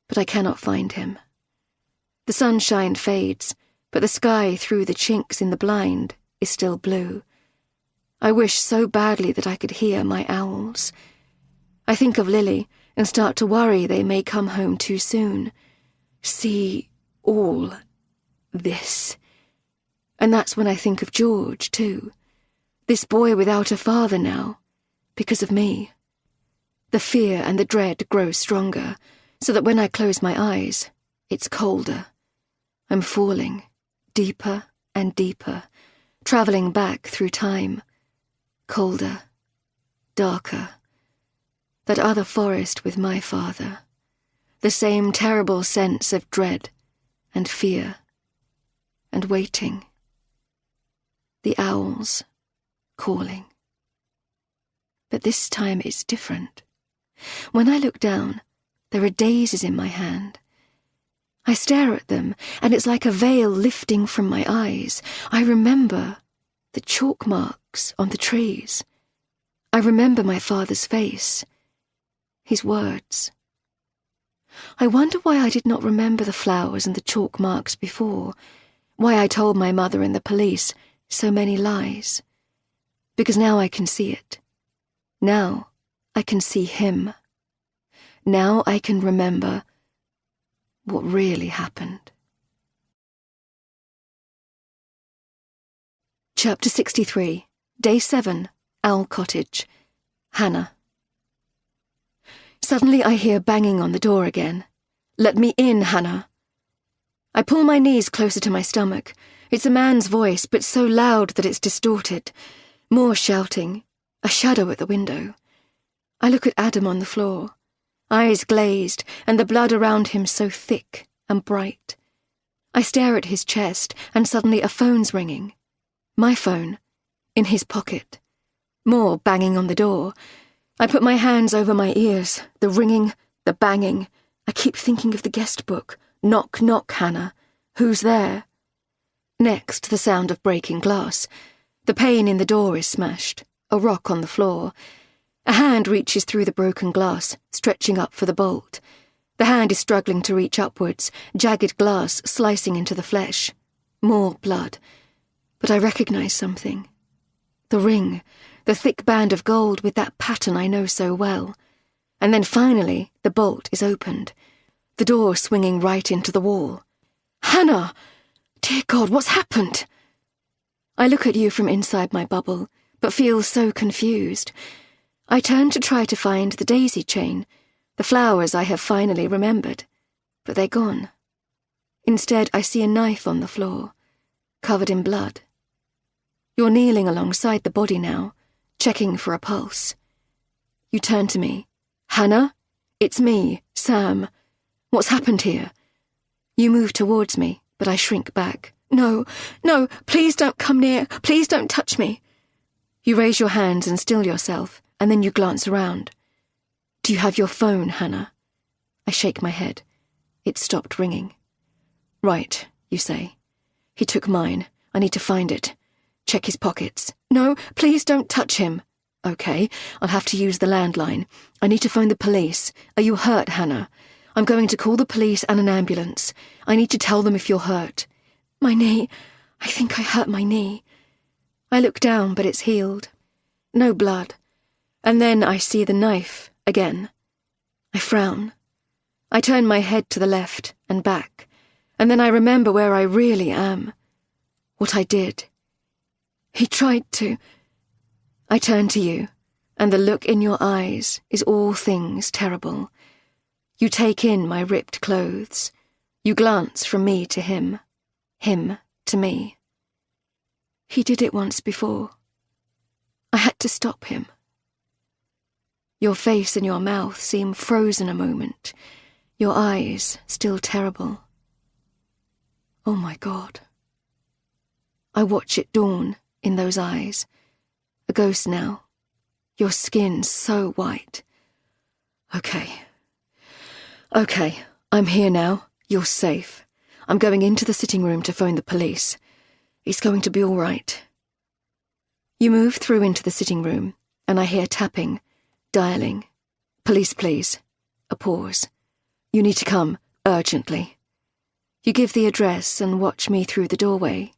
but I cannot find him. The sunshine fades, but the sky through the chinks in the blind is still blue. I wish so badly that I could hear my owls. I think of Lily and start to worry they may come home too soon. See all this. And that's when I think of George, too. This boy without a father now, because of me. The fear and the dread grow stronger, so that when I close my eyes, it's colder. I'm falling, deeper and deeper, travelling back through time. Colder, darker. That other forest with my father. The same terrible sense of dread and fear and waiting. The owls calling. But this time it's different. When I look down, there are daisies in my hand. I stare at them, and it's like a veil lifting from my eyes. I remember The chalk marks on the trees. I remember my father's face. His words. I wonder why I did not remember the flowers and the chalk marks before, why I told my mother and the police so many lies. Because now I can see it. Now I can see him. Now I can remember what really happened. Chapter 63, Day 7, Owl Cottage. Hannah. Suddenly I hear banging on the door again. Let me in, Hannah. I pull my knees closer to my stomach. It's a man's voice, but so loud that it's distorted. More shouting. A shadow at the window. I look at Adam on the floor. Eyes glazed, and the blood around him so thick and bright. I stare at his chest, and suddenly a phone's ringing. My phone. In his pocket. More banging on the door. I put my hands over my ears. The ringing, the banging. I keep thinking of the guest book. Knock, knock, Hannah. Who's there? Next, the sound of breaking glass. The pane in the door is smashed. A rock on the floor. A hand reaches through the broken glass, stretching up for the bolt. The hand is struggling to reach upwards, jagged glass slicing into the flesh. More blood. But I recognize something. The ring, the thick band of gold with that pattern I know so well. And then finally, the bolt is opened. The door swinging right into the wall. Hannah! Dear God, what's happened? I look at you from inside my bubble, but feel so confused. I turn to try to find the daisy chain, the flowers I have finally remembered, but they're gone. Instead, I see a knife on the floor, covered in blood. You're kneeling alongside the body now, checking for a pulse. You turn to me. Hannah? It's me, Sam. What's happened here? You move towards me, but I shrink back. No, no, please don't come near. Please don't touch me. You raise your hands and still yourself, and then you glance around. Do you have your phone, Hannah? I shake my head. It stopped ringing. Right, you say. He took mine. I need to find it. Check his pockets. No, please don't touch him. Okay, I'll have to use the landline. I need to phone the police. Are you hurt, Hannah? I'm going to call the police and an ambulance. I need to tell them if you're hurt. My knee. I think I hurt my knee. I look down, but it's healed. No blood. And then I see the knife again. I frown. I turn my head to the left and back, and then I remember where I really am. What I did. He tried to... I turn to you, and the look in your eyes is all things terrible. You take in my ripped clothes. You glance from me to him to me. He did it once before. I had to stop him. Your face and your mouth seem frozen a moment, your eyes still terrible. Oh my God. I watch it dawn in those eyes. A ghost now. Your skin so white. Okay, I'm here now. You're safe. I'm going into the sitting room to phone the police. It's going to be all right. You move through into the sitting room, and I hear tapping, dialing. Police, please. A pause. You need to come, urgently. You give the address and watch me through the doorway.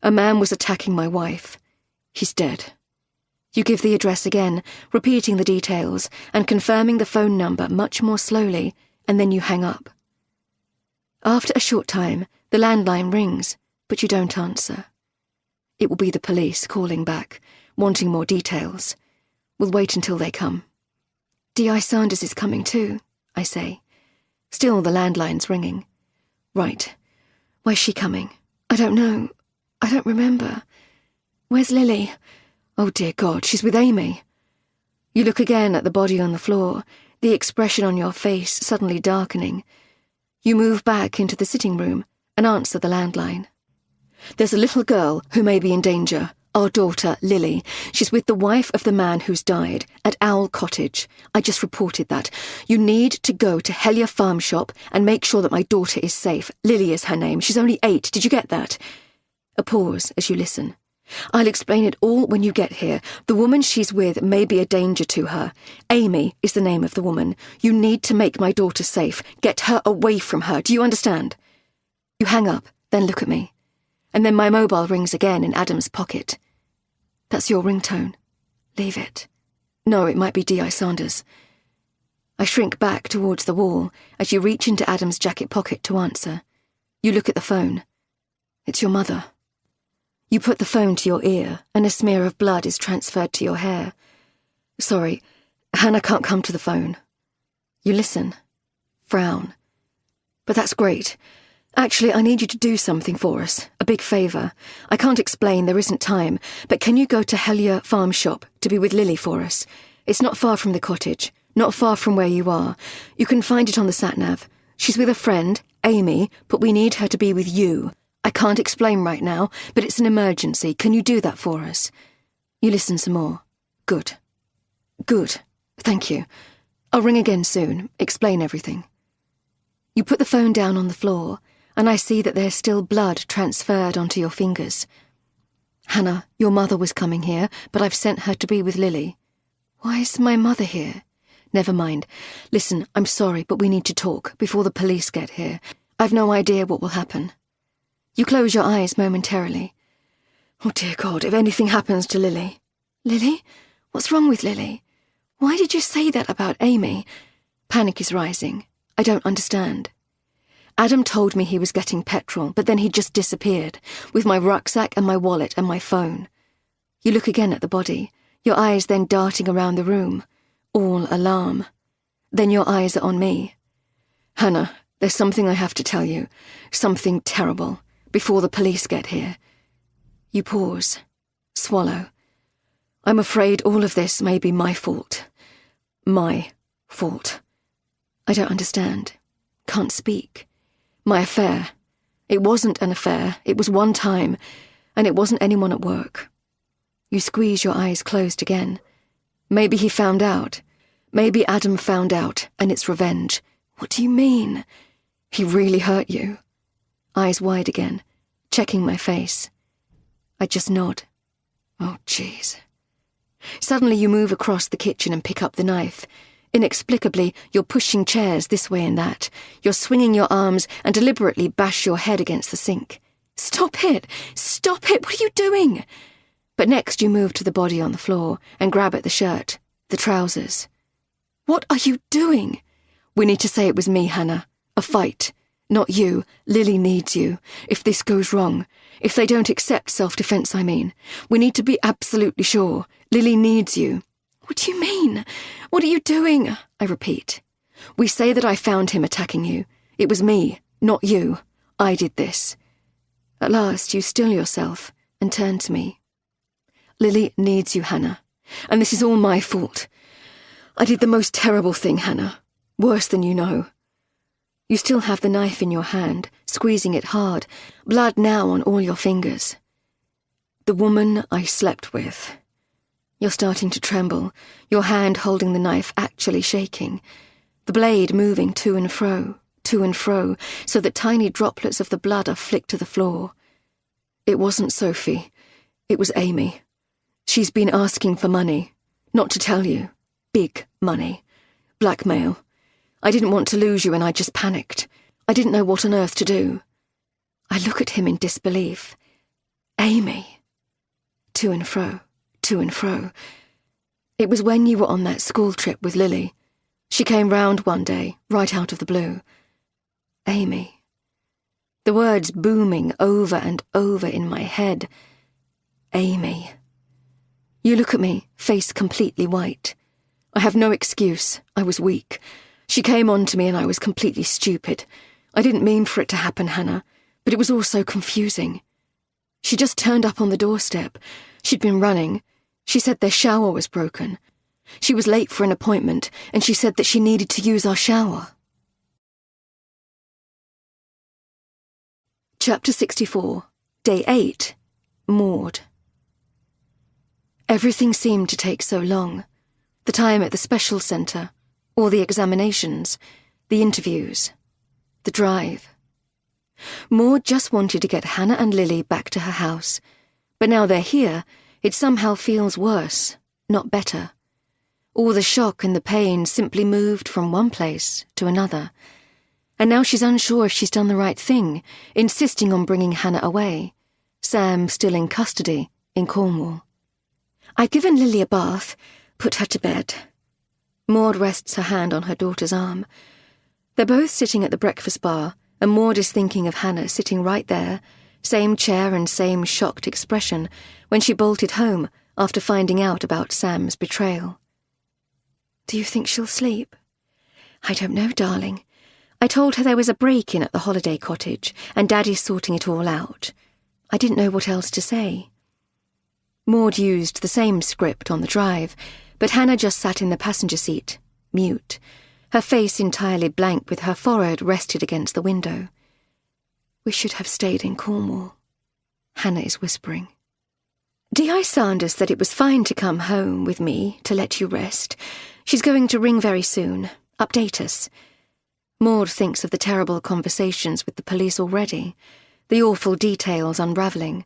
A man was attacking my wife. He's dead. You give the address again, repeating the details and confirming the phone number much more slowly, and then you hang up. After a short time, the landline rings, but you don't answer. It will be the police calling back, wanting more details. We'll wait until they come. D.I. Sanders is coming too, I say. Still the landline's ringing. Right. Why's she coming? I don't know. I don't remember. Where's Lily? Oh dear God, she's with Amy. You look again at the body on the floor, the expression on your face suddenly darkening. You move back into the sitting room and answer the landline. There's a little girl who may be in danger. Our daughter, Lily. She's with the wife of the man who's died at Owl Cottage. I just reported that. You need to go to Hellier Farm Shop and make sure that my daughter is safe. Lily is her name. She's only 8. Did you get that? A pause as you listen. I'll explain it all when you get here. The woman she's with may be a danger to her. Amy is the name of the woman. You need to make my daughter safe. Get her away from her. Do you understand? You hang up, then look at me. And then my mobile rings again in Adam's pocket. That's your ringtone. Leave it. No, it might be D.I. Sanders. I shrink back towards the wall as you reach into Adam's jacket pocket to answer. You look at the phone. It's your mother. You put the phone to your ear, and a smear of blood is transferred to your hair. Sorry, Hannah can't come to the phone. You listen. Frown. But that's great. Actually, I need you to do something for us. A big favour. I can't explain, there isn't time, but can you go to Hellier Farm Shop to be with Lily for us? It's not far from the cottage, not far from where you are. You can find it on the sat-nav. She's with a friend, Amy, but we need her to be with you. I can't explain right now, but it's an emergency. Can you do that for us? You listen some more. Good. Good. Thank you. I'll ring again soon. Explain everything. You put the phone down on the floor, and I see that there's still blood transferred onto your fingers. Hannah, your mother was coming here, but I've sent her to be with Lily. Why is my mother here? Never mind. Listen, I'm sorry, but we need to talk before the police get here. I've no idea what will happen. You close your eyes momentarily. Oh, dear God, if anything happens to Lily. Lily? What's wrong with Lily? Why did you say that about Amy? Panic is rising. I don't understand. Adam told me he was getting petrol, but then he just disappeared, with my rucksack and my wallet and my phone. You look again at the body, your eyes then darting around the room, all alarm. Then your eyes are on me. Hannah, there's something I have to tell you, something terrible, before the police get here. You pause, swallow. I'm afraid all of this may be my fault. My fault. I don't understand. Can't speak. My affair. It wasn't an affair. It was one time, and it wasn't anyone at work. You squeeze your eyes closed again. Maybe he found out. Maybe Adam found out, and it's revenge. What do you mean? He really hurt you. Eyes wide again, checking my face. I just nod. Oh, jeez. Suddenly you move across the kitchen and pick up the knife. Inexplicably, you're pushing chairs this way and that. You're swinging your arms and deliberately bash your head against the sink. Stop it! Stop it! What are you doing? But next you move to the body on the floor and grab at the shirt, the trousers. What are you doing? We need to say it was me, Hannah. A fight. Not you. Lily needs you. If this goes wrong. If they don't accept self-defense, I mean. We need to be absolutely sure. Lily needs you. What do you mean? What are you doing? I repeat. We say that I found him attacking you. It was me, not you. I did this. At last, you still yourself and turn to me. Lily needs you, Hannah. And this is all my fault. I did the most terrible thing, Hannah. Worse than you know. You still have the knife in your hand, squeezing it hard, blood now on all your fingers. The woman I slept with. You're starting to tremble, your hand holding the knife actually shaking, the blade moving to and fro, so that tiny droplets of the blood are flicked to the floor. It wasn't Sophie. It was Amy. She's been asking for money. Not to tell you. Big money. Blackmail. I didn't want to lose you and I just panicked. I didn't know what on earth to do. I look at him in disbelief. Amy. To and fro. It was when you were on that school trip with Lily. She came round one day, right out of the blue. Amy. The words booming over and over in my head. Amy. You look at me, face completely white. I have no excuse. I was weak. She came on to me and I was completely stupid. I didn't mean for it to happen, Hannah, but it was all so confusing. She just turned up on the doorstep. She'd been running. She said their shower was broken. She was late for an appointment, and she said that she needed to use our shower. Chapter 64, Day 8, Maud. Everything seemed to take so long. The time at the special centre, all the examinations, the interviews, the drive. Maud just wanted to get Hannah and Lily back to her house, But now they're here, it somehow feels worse, not better. All the shock and the pain simply moved from one place to another. And now she's unsure if she's done the right thing, insisting on bringing Hannah away. Sam still in custody in Cornwall. I've given Lily a bath, put her to bed. Maud rests her hand on her daughter's arm. They're both sitting at the breakfast bar, and Maud is thinking of Hannah sitting right there, same chair and same shocked expression, when she bolted home after finding out about Sam's betrayal. Do you think she'll sleep? I don't know, darling. I told her there was a break-in at the holiday cottage, and Daddy's sorting it all out. I didn't know what else to say. Maud used the same script on the drive, but Hannah just sat in the passenger seat, mute, her face entirely blank with her forehead rested against the window. We should have stayed in Cornwall, Hannah is whispering. D.I. Sanders said it was fine to come home with me to let you rest. She's going to ring very soon. Update us. Maud thinks of the terrible conversations with the police already, the awful details unravelling,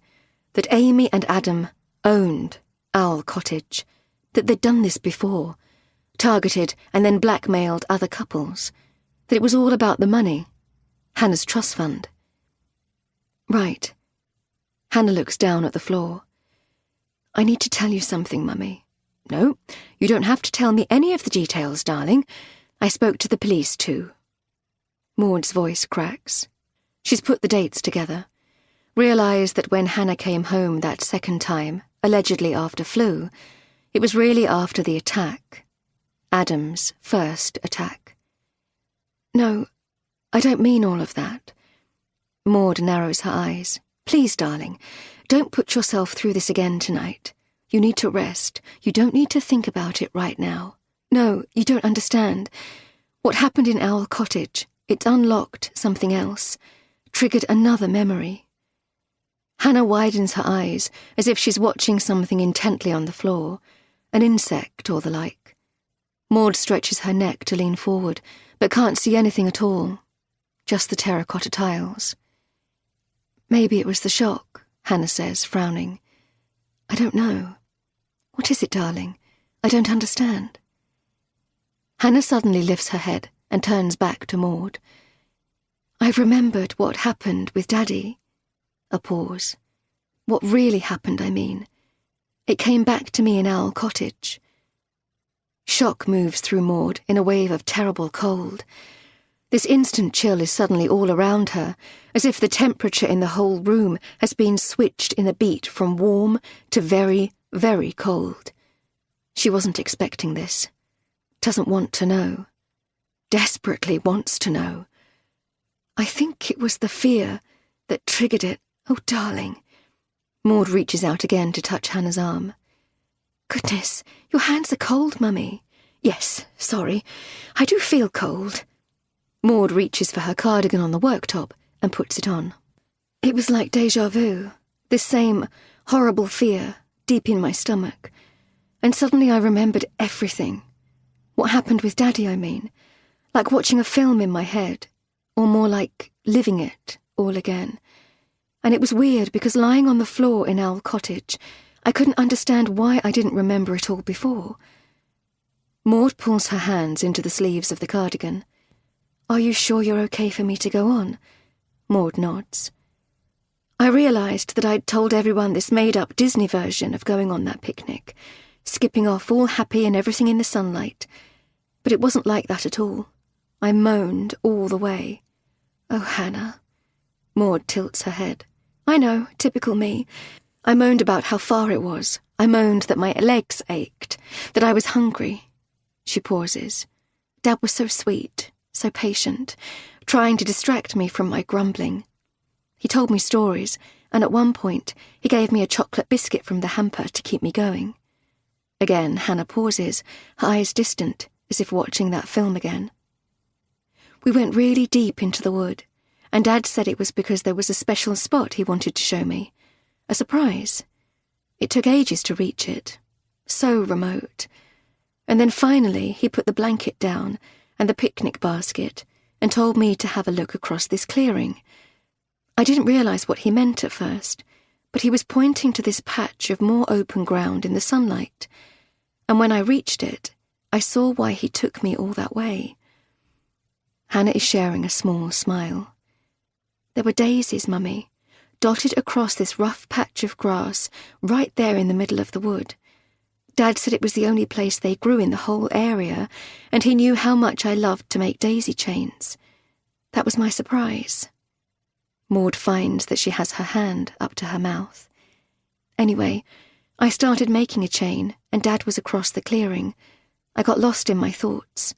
that Amy and Adam owned Owl Cottage, that they'd done this before, targeted and then blackmailed other couples, that it was all about the money, Hannah's trust fund. Right. Hannah looks down at the floor. I need to tell you something, Mummy. No, you don't have to tell me any of the details, darling. I spoke to the police too. Maud's voice cracks. She's put the dates together, realised that when Hannah came home that second time, allegedly after flu, it was really after the attack. Adam's first attack. No, I don't mean all of that. Maud narrows her eyes. Please, darling, don't put yourself through this again tonight. You need to rest. You don't need to think about it right now. No, you don't understand. What happened in Owl Cottage, it unlocked something else, triggered another memory. Hannah widens her eyes as if she's watching something intently on the floor, an insect or the like. Maud stretches her neck to lean forward, but can't see anything at all, just the terracotta tiles. Maybe it was the shock, Hannah says, frowning. I don't know. What is it, darling? I don't understand. Hannah suddenly lifts her head and turns back to Maud. I've remembered what happened with Daddy. A pause. What really happened, I mean. It came back to me in Owl Cottage. Shock moves through Maud in a wave of terrible cold. This instant chill is suddenly all around her, as if the temperature in the whole room has been switched in a beat from warm to very, very cold. She wasn't expecting this. Doesn't want to know. Desperately wants to know. I think it was the fear that triggered it. Oh, darling. Maud reaches out again to touch Hannah's arm. Goodness, your hands are cold, Mummy. Yes, sorry. I do feel cold. Maud reaches for her cardigan on the worktop and puts it on. It was like déjà vu, this same horrible fear deep in my stomach. And suddenly I remembered everything. What happened with Daddy, I mean. Like watching a film in my head, or more like living it all again. And it was weird because lying on the floor in Owl Cottage, I couldn't understand why I didn't remember it all before. Maud pulls her hands into the sleeves of the cardigan. Are you sure you're okay for me to go on? Maud nods. I realised that I'd told everyone this made-up Disney version of going on that picnic, skipping off all happy and everything in the sunlight. But it wasn't like that at all. I moaned all the way. Oh, Hannah. Maud tilts her head. I know, typical me. I moaned about how far it was. I moaned that my legs ached, that I was hungry. She pauses. Dad was so sweet, so patient, trying to distract me from my grumbling. He told me stories, and at one point he gave me a chocolate biscuit from the hamper to keep me going. Again, Hannah pauses, her eyes distant, as if watching that film again. We went really deep into the wood, and Dad said it was because there was a special spot he wanted to show me. A surprise. It took ages to reach it. So remote. And then finally he put the blanket down and the picnic basket and told me to have a look across this clearing. I didn't realise what he meant at first, but he was pointing to this patch of more open ground in the sunlight, and when I reached it, I saw why he took me all that way. Hannah is sharing a small smile. There were daisies, Mummy, dotted across this rough patch of grass right there in the middle of the wood. Dad said it was the only place they grew in the whole area, and he knew how much I loved to make daisy chains. That was my surprise. Maud finds that she has her hand up to her mouth. Anyway, I started making a chain, and Dad was across the clearing. I got lost in my thoughts.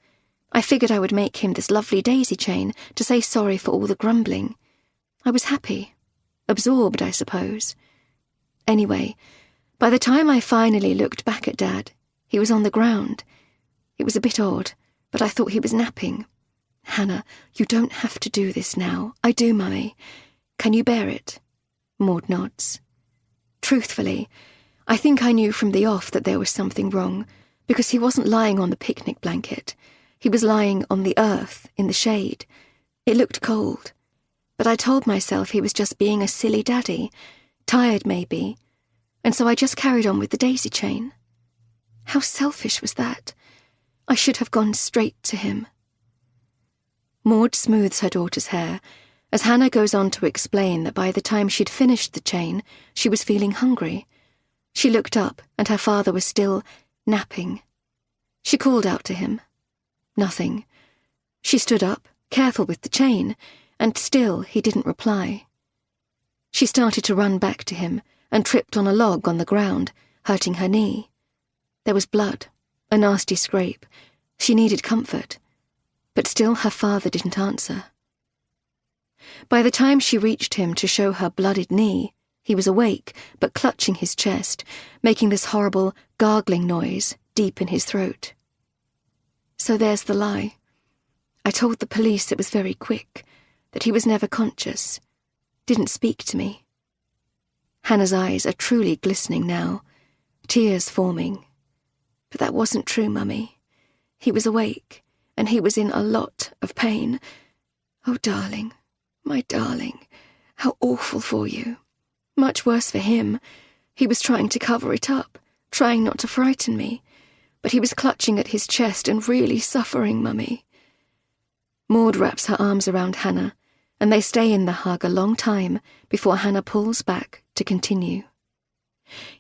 I figured I would make him this lovely daisy chain to say sorry for all the grumbling. I was happy. Absorbed, I suppose. Anyway, by the time I finally looked back at Dad, he was on the ground. It was a bit odd, but I thought he was napping. Hannah, you don't have to do this now. I do, Mummy. Can you bear it? Maud nods. Truthfully, I think I knew from the off that there was something wrong, because he wasn't lying on the picnic blanket. He was lying on the earth, in the shade. It looked cold. But I told myself he was just being a silly daddy, tired maybe, and so I just carried on with the daisy chain. How selfish was that? I should have gone straight to him. Maud smooths her daughter's hair, as Hannah goes on to explain that by the time she'd finished the chain, she was feeling hungry. She looked up, and her father was still napping. She called out to him. Nothing. She stood up, careful with the chain, and still he didn't reply. She started to run back to him, and tripped on a log on the ground, hurting her knee. There was blood, a nasty scrape. She needed comfort. But still her father didn't answer. By the time she reached him to show her blooded knee, he was awake, but clutching his chest, making this horrible gargling noise deep in his throat. So there's the lie. I told the police it was very quick, that he was never conscious, didn't speak to me. Hannah's eyes are truly glistening now, tears forming. But that wasn't true, Mummy. He was awake, and he was in a lot of pain. Oh, darling, my darling, how awful for you. Much worse for him. He was trying to cover it up, trying not to frighten me, but he was clutching at his chest and really suffering, Mummy. Maud wraps her arms around Hannah, and they stay in the hug a long time before Hannah pulls back to continue.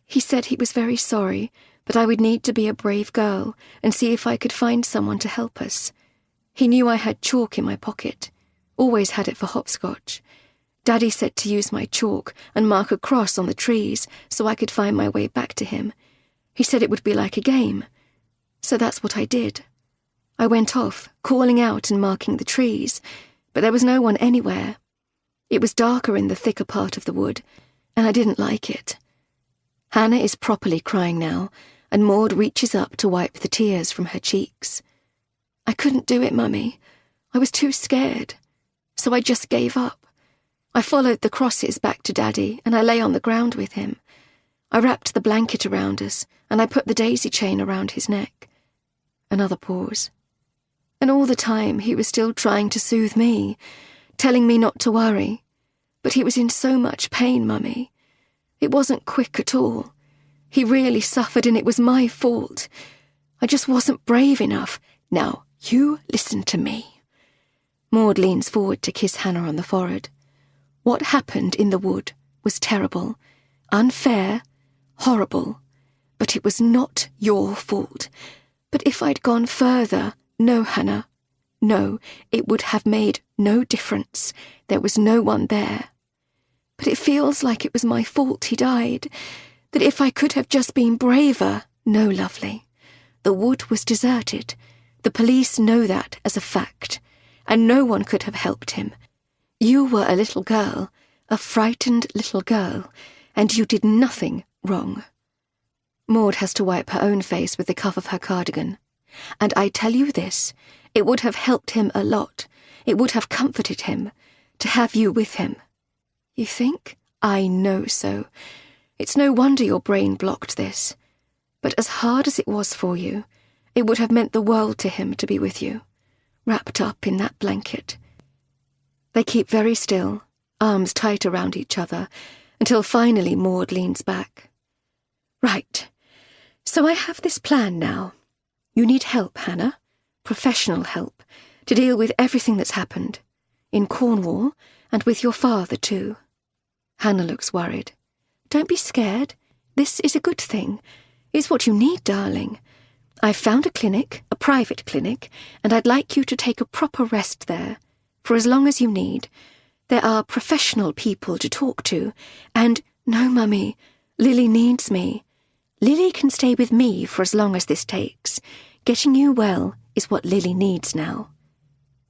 He said he was very sorry, but I would need to be a brave girl and see if I could find someone to help us. He knew I had chalk in my pocket, always had it for hopscotch. Daddy said to use my chalk and mark a cross on the trees so I could find my way back to him. He said it would be like a game. So that's what I did. I went off, calling out and marking the trees, but there was no one anywhere. It was darker in the thicker part of the wood, and I didn't like it. Hannah is properly crying now, and Maud reaches up to wipe the tears from her cheeks. I couldn't do it, Mummy. I was too scared. So I just gave up. I followed the crosses back to Daddy, and I lay on the ground with him. I wrapped the blanket around us, and I put the daisy chain around his neck. Another pause. And all the time he was still trying to soothe me, telling me not to worry. But he was in so much pain, Mummy. It wasn't quick at all. He really suffered, and it was my fault. I just wasn't brave enough. Now, you listen to me. Maud leans forward to kiss Hannah on the forehead. What happened in the wood was terrible, unfair, horrible, but it was not your fault. But if I'd gone further, no, Hannah, no, it would have made no difference. There was no one there. But it feels like it was my fault he died, that if I could have just been braver. No, lovely. The wood was deserted. The police know that as a fact, and no one could have helped him. You were a little girl, a frightened little girl, and you did nothing wrong. Maud has to wipe her own face with the cuff of her cardigan. And I tell you this, it would have helped him a lot. It would have comforted him, to have you with him. You think? I know so. It's no wonder your brain blocked this. But as hard as it was for you, it would have meant the world to him to be with you, wrapped up in that blanket. They keep very still, arms tight around each other, until finally Maud leans back. Right, so I have this plan now. You need help, Hannah, professional help, to deal with everything that's happened, in Cornwall and with your father too. Hannah looks worried. Don't be scared. This is a good thing. It's what you need, darling. I've found a clinic, a private clinic, and I'd like you to take a proper rest there, for as long as you need. There are professional people to talk to, and no, Mummy, Lily needs me. Lily can stay with me for as long as this takes. Getting you well is what Lily needs now.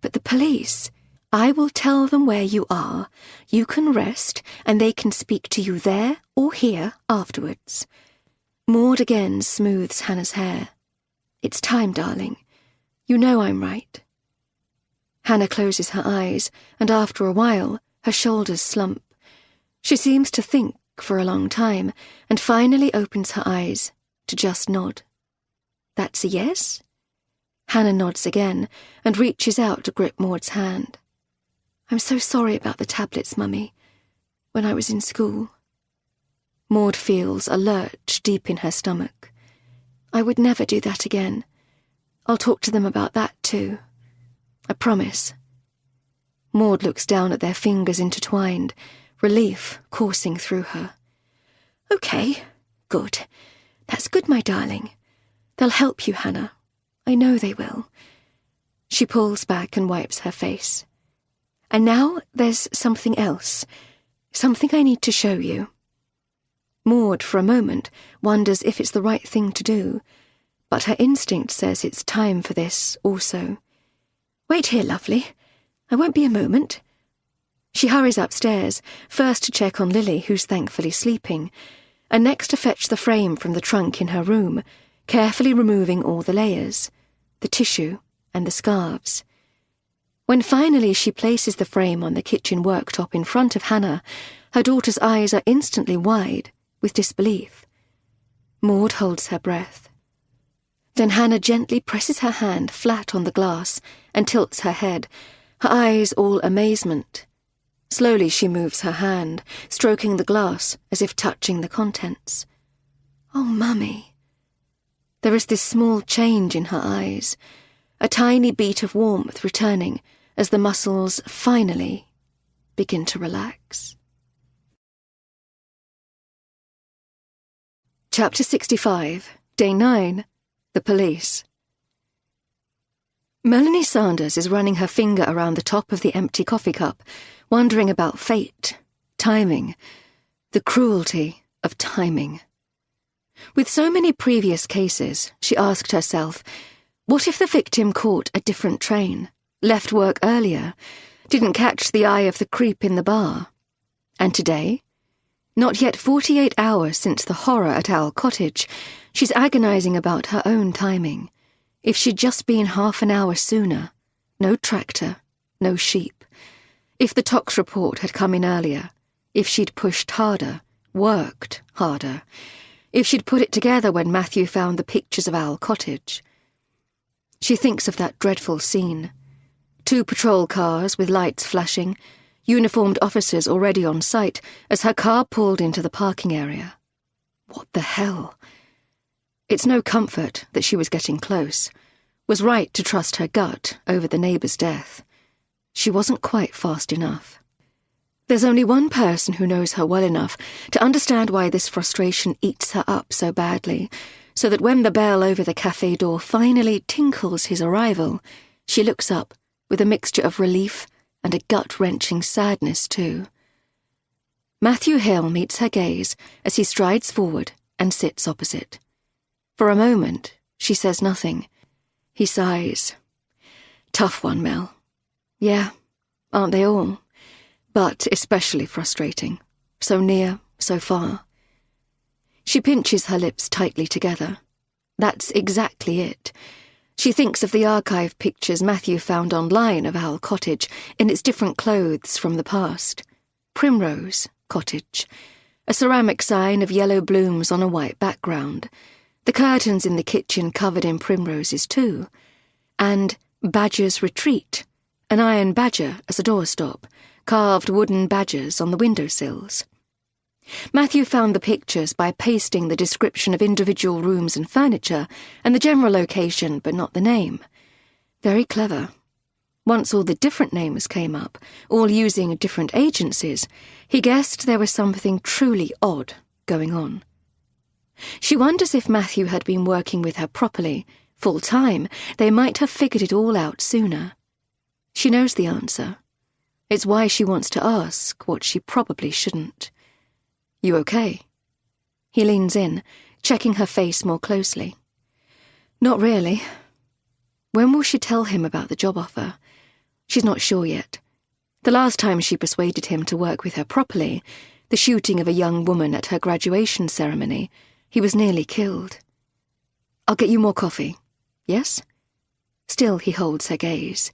But the police, I will tell them where you are. You can rest, and they can speak to you there or here afterwards. Maud again smooths Hannah's hair. It's time, darling. You know I'm right. Hannah closes her eyes, and after a while, her shoulders slump. She seems to think for a long time, and finally opens her eyes to just nod. That's a yes? Hannah nods again, and reaches out to grip Maud's hand. I'm so sorry about the tablets, Mummy, when I was in school. Maud feels a lurch deep in her stomach. I would never do that again. I'll talk to them about that too. I promise. Maud looks down at their fingers intertwined, relief coursing through her. Okay, good. That's good, my darling. They'll help you, Hannah. I know they will. She pulls back and wipes her face. And now there's something else. Something I need to show you. Maud, for a moment, wonders if it's the right thing to do, but her instinct says it's time for this also. Wait here, lovely. I won't be a moment. She hurries upstairs, first to check on Lily, who's thankfully sleeping, and next to fetch the frame from the trunk in her room, carefully removing all the layers, the tissue and the scarves. When finally she places the frame on the kitchen worktop in front of Hannah, her daughter's eyes are instantly wide with disbelief. Maud holds her breath. Then Hannah gently presses her hand flat on the glass and tilts her head, her eyes all amazement. Slowly she moves her hand, stroking the glass as if touching the contents. Oh, Mummy. There is this small change in her eyes, a tiny beat of warmth returning as the muscles finally begin to relax. Chapter 65, Day 9, The Police. Melanie Sanders is running her finger around the top of the empty coffee cup, wondering about fate, timing, the cruelty of timing. With so many previous cases, she asked herself, what if the victim caught a different train, left work earlier, didn't catch the eye of the creep in the bar? And today? Not yet 48 hours since the horror at Owl Cottage, she's agonizing about her own timing. If she'd just been half an hour sooner, no tractor, no sheep. If the tox report had come in earlier, if she'd pushed harder, worked harder, if she'd put it together when Matthew found the pictures of Owl Cottage. She thinks of that dreadful scene. 2 patrol cars with lights flashing, uniformed officers already on site as her car pulled into the parking area. What the hell? It's no comfort that she was getting close, was right to trust her gut over the neighbour's death. She wasn't quite fast enough. There's only one person who knows her well enough to understand why this frustration eats her up so badly, so that when the bell over the cafe door finally tinkles his arrival, she looks up with a mixture of relief and a gut-wrenching sadness too. Matthew Hill meets her gaze as he strides forward and sits opposite. For a moment, she says nothing. He sighs. Tough one, Mel. Yeah, aren't they all? But especially frustrating. So near, so far. She pinches her lips tightly together. That's exactly it. She thinks of the archive pictures Matthew found online of Owl Cottage in its different clothes from the past. Primrose Cottage. A ceramic sign of yellow blooms on a white background. The curtains in the kitchen covered in primroses too. And Badger's Retreat. An iron badger as a doorstop. Carved wooden badgers on the windowsills. Matthew found the pictures by pasting the description of individual rooms and furniture and the general location but not the name. Very clever. Once all the different names came up, all using different agencies, he guessed there was something truly odd going on. She wonders if Matthew had been working with her properly, full-time, they might have figured it all out sooner. She knows the answer. It's why she wants to ask what she probably shouldn't. You okay? He leans in, checking her face more closely. Not really. When will she tell him about the job offer? She's not sure yet. The last time she persuaded him to work with her properly, the shooting of a young woman at her graduation ceremony, he was nearly killed. I'll get you more coffee. Yes? Still he holds her gaze.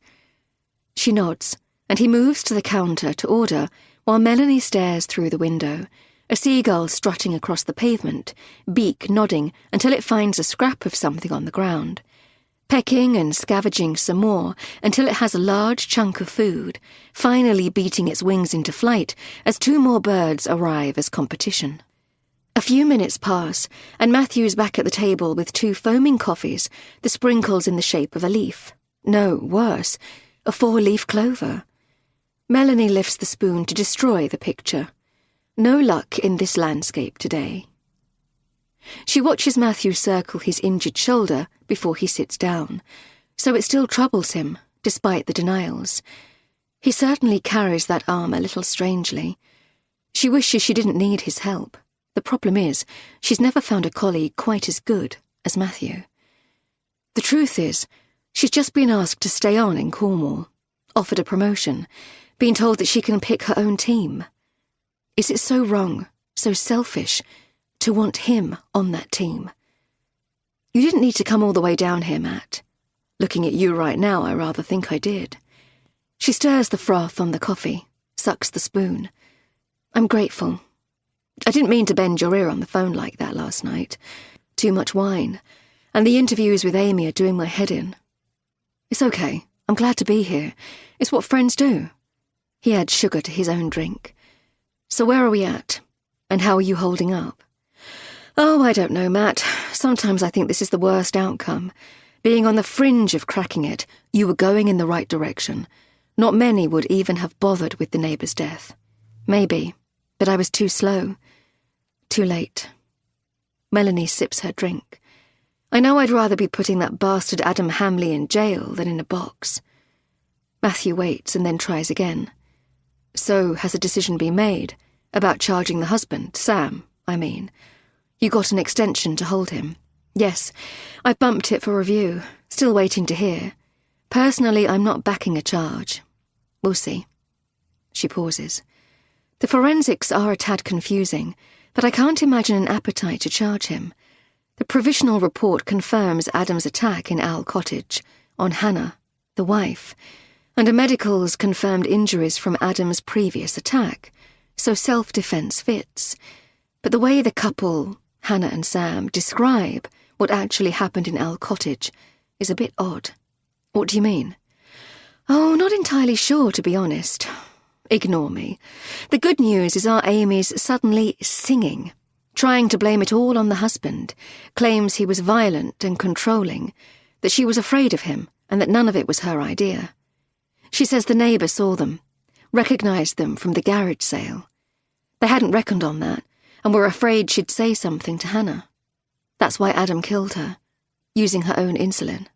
She nods, and he moves to the counter to order while Melanie stares through the window, a seagull strutting across the pavement, beak nodding until it finds a scrap of something on the ground, pecking and scavenging some more until it has a large chunk of food, finally beating its wings into flight as two more birds arrive as competition. A few minutes pass, and Matthew's back at the table with two foaming coffees, the sprinkles in the shape of a leaf. No, worse, a 4-leaf clover. Melanie lifts the spoon to destroy the picture. No luck in this landscape today. She watches Matthew circle his injured shoulder before he sits down, so it still troubles him, despite the denials. He certainly carries that arm a little strangely. She wishes she didn't need his help. The problem is, she's never found a colleague quite as good as Matthew. The truth is, she's just been asked to stay on in Cornwall, offered a promotion, been told that she can pick her own team. Is it so wrong, so selfish, to want him on that team? You didn't need to come all the way down here, Matt. Looking at you right now, I rather think I did. She stirs the froth on the coffee, sucks the spoon. I'm grateful. I didn't mean to bend your ear on the phone like that last night. Too much wine, and the interviews with Amy are doing my head in. It's okay. I'm glad to be here. It's what friends do. He adds sugar to his own drink. So where are we at? And how are you holding up? Oh, I don't know, Matt. Sometimes I think this is the worst outcome. Being on the fringe of cracking it, you were going in the right direction. Not many would even have bothered with the neighbour's death. Maybe, but I was too slow. Too late. Melanie sips her drink. I know I'd rather be putting that bastard Adam Hamley in jail than in a box. Matthew waits and then tries again. So, has a decision been made? About charging the husband, Sam, I mean. You got an extension to hold him. Yes, I've bumped it for review. Still waiting to hear. Personally, I'm not backing a charge. We'll see. She pauses. The forensics are a tad confusing, but I can't imagine an appetite to charge him. The provisional report confirms Adam's attack in Owl Cottage, on Hannah, the wife, and a medical's confirmed injuries from Adam's previous attack, so self-defense fits. But the way the couple, Hannah and Sam, describe what actually happened in Owl Cottage is a bit odd. What do you mean? Oh, not entirely sure, to be honest. Ignore me. The good news is our Amy's suddenly singing, trying to blame it all on the husband, claims he was violent and controlling, that she was afraid of him and that none of it was her idea. She says the neighbour saw them, recognised them from the garage sale. They hadn't reckoned on that and were afraid she'd say something to Hannah. That's why Adam killed her, using her own insulin.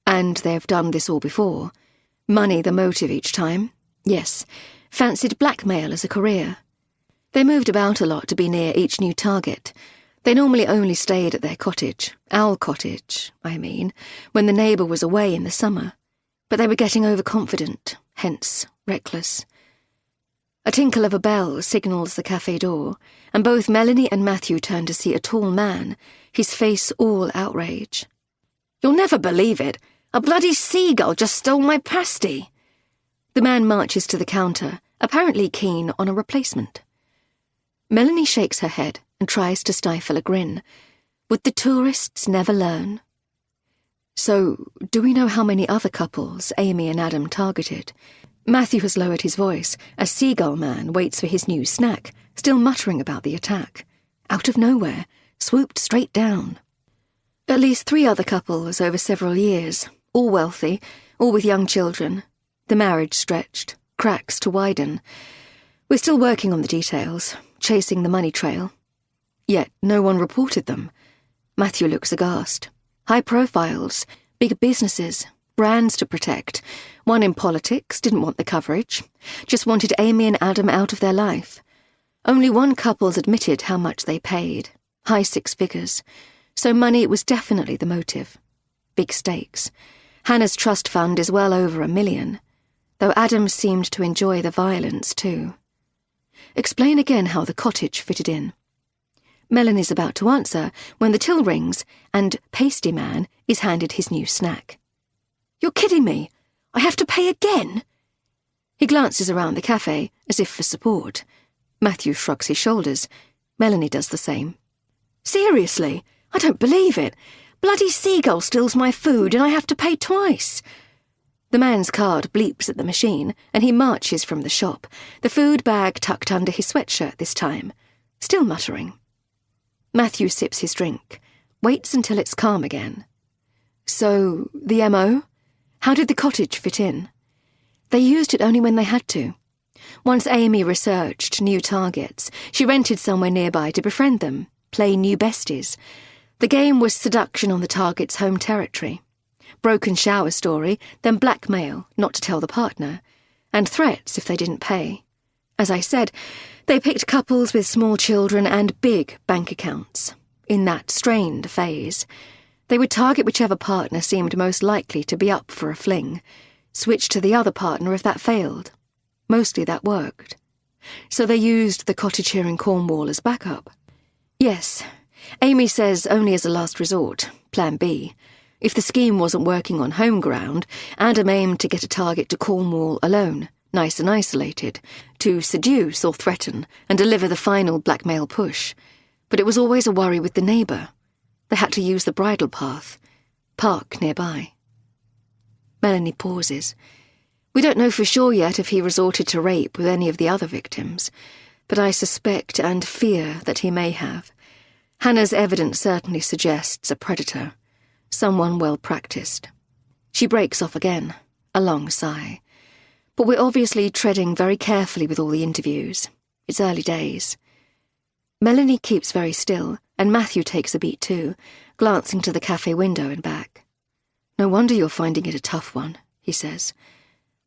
And they've done this all before. Money the motive each time. Yes, fancied blackmail as a career. They moved about a lot to be near each new target. They normally only stayed at their cottage, Owl Cottage, I mean, when the neighbour was away in the summer. But they were getting overconfident, hence reckless. A tinkle of a bell signals the cafe door, and both Melanie and Matthew turn to see a tall man, his face all outrage. You'll never believe it. A bloody seagull just stole my pasty. The man marches to the counter, apparently keen on a replacement. Melanie shakes her head and tries to stifle a grin. Would the tourists never learn? So, do we know how many other couples Amy and Adam targeted? Matthew has lowered his voice as Seagull Man waits for his new snack, still muttering about the attack. Out of nowhere, swooped straight down. At least 3 other couples over several years, all wealthy, all with young children. The marriage stretched, cracks to widen. We're still working on the details, chasing the money trail. Yet no one reported them. Matthew looks aghast. High profiles, big businesses, brands to protect. One in politics, didn't want the coverage. Just wanted Amy and Adam out of their life. Only one couple's admitted how much they paid. High 6 figures. So money was definitely the motive. Big stakes. Hannah's trust fund is well over $1 million. Though Adam seemed to enjoy the violence too. Explain again how the cottage fitted in. Melanie's about to answer when the till rings and Pasty Man is handed his new snack. You're kidding me! I have to pay again? He glances around the cafe as if for support. Matthew shrugs his shoulders. Melanie does the same. Seriously? I don't believe it. Bloody seagull steals my food and I have to pay twice. The man's card bleeps at the machine and he marches from the shop, the food bag tucked under his sweatshirt this time, still muttering. Matthew sips his drink, waits until it's calm again. So, the MO? How did the cottage fit in? They used it only when they had to. Once Amy researched new targets, she rented somewhere nearby to befriend them, play new besties. The game was seduction on the target's home territory. Broken shower story, then blackmail, not to tell the partner, and threats if they didn't pay. As I said, they picked couples with small children and big bank accounts. In that strained phase, they would target whichever partner seemed most likely to be up for a fling, switch to the other partner if that failed. Mostly that worked. So they used the cottage here in Cornwall as backup. Yes, Amy says only as a last resort, plan B. If the scheme wasn't working on home ground, Adam aimed to get a target to Cornwall alone, nice and isolated, to seduce or threaten and deliver the final blackmail push. But it was always a worry with the neighbour. They had to use the bridle path, park nearby. Melanie pauses. We don't know for sure yet if he resorted to rape with any of the other victims, but I suspect and fear that he may have. Hannah's evidence certainly suggests a predator, someone well practiced. She breaks off again, a long sigh. But we're obviously treading very carefully with all the interviews. It's early days. Melanie keeps very still, and Matthew takes a beat too, glancing to the cafe window and back. No wonder you're finding it a tough one, he says.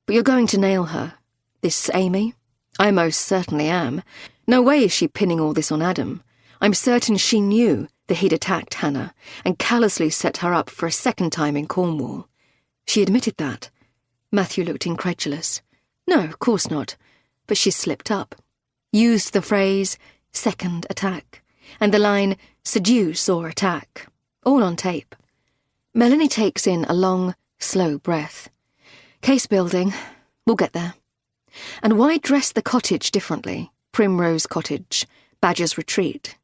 But you're going to nail her. This Amy? I most certainly am. No way is she pinning all this on Adam. I'm certain she knew that he'd attacked Hannah and callously set her up for a second time in Cornwall. She admitted that. Matthew looked incredulous. No, of course not. But she slipped up. Used the phrase, second attack, and the line, seduce or attack, all on tape. Melanie takes in a long, slow breath. Case building. We'll get there. And why dress the cottage differently? Primrose Cottage, Badger's Retreat.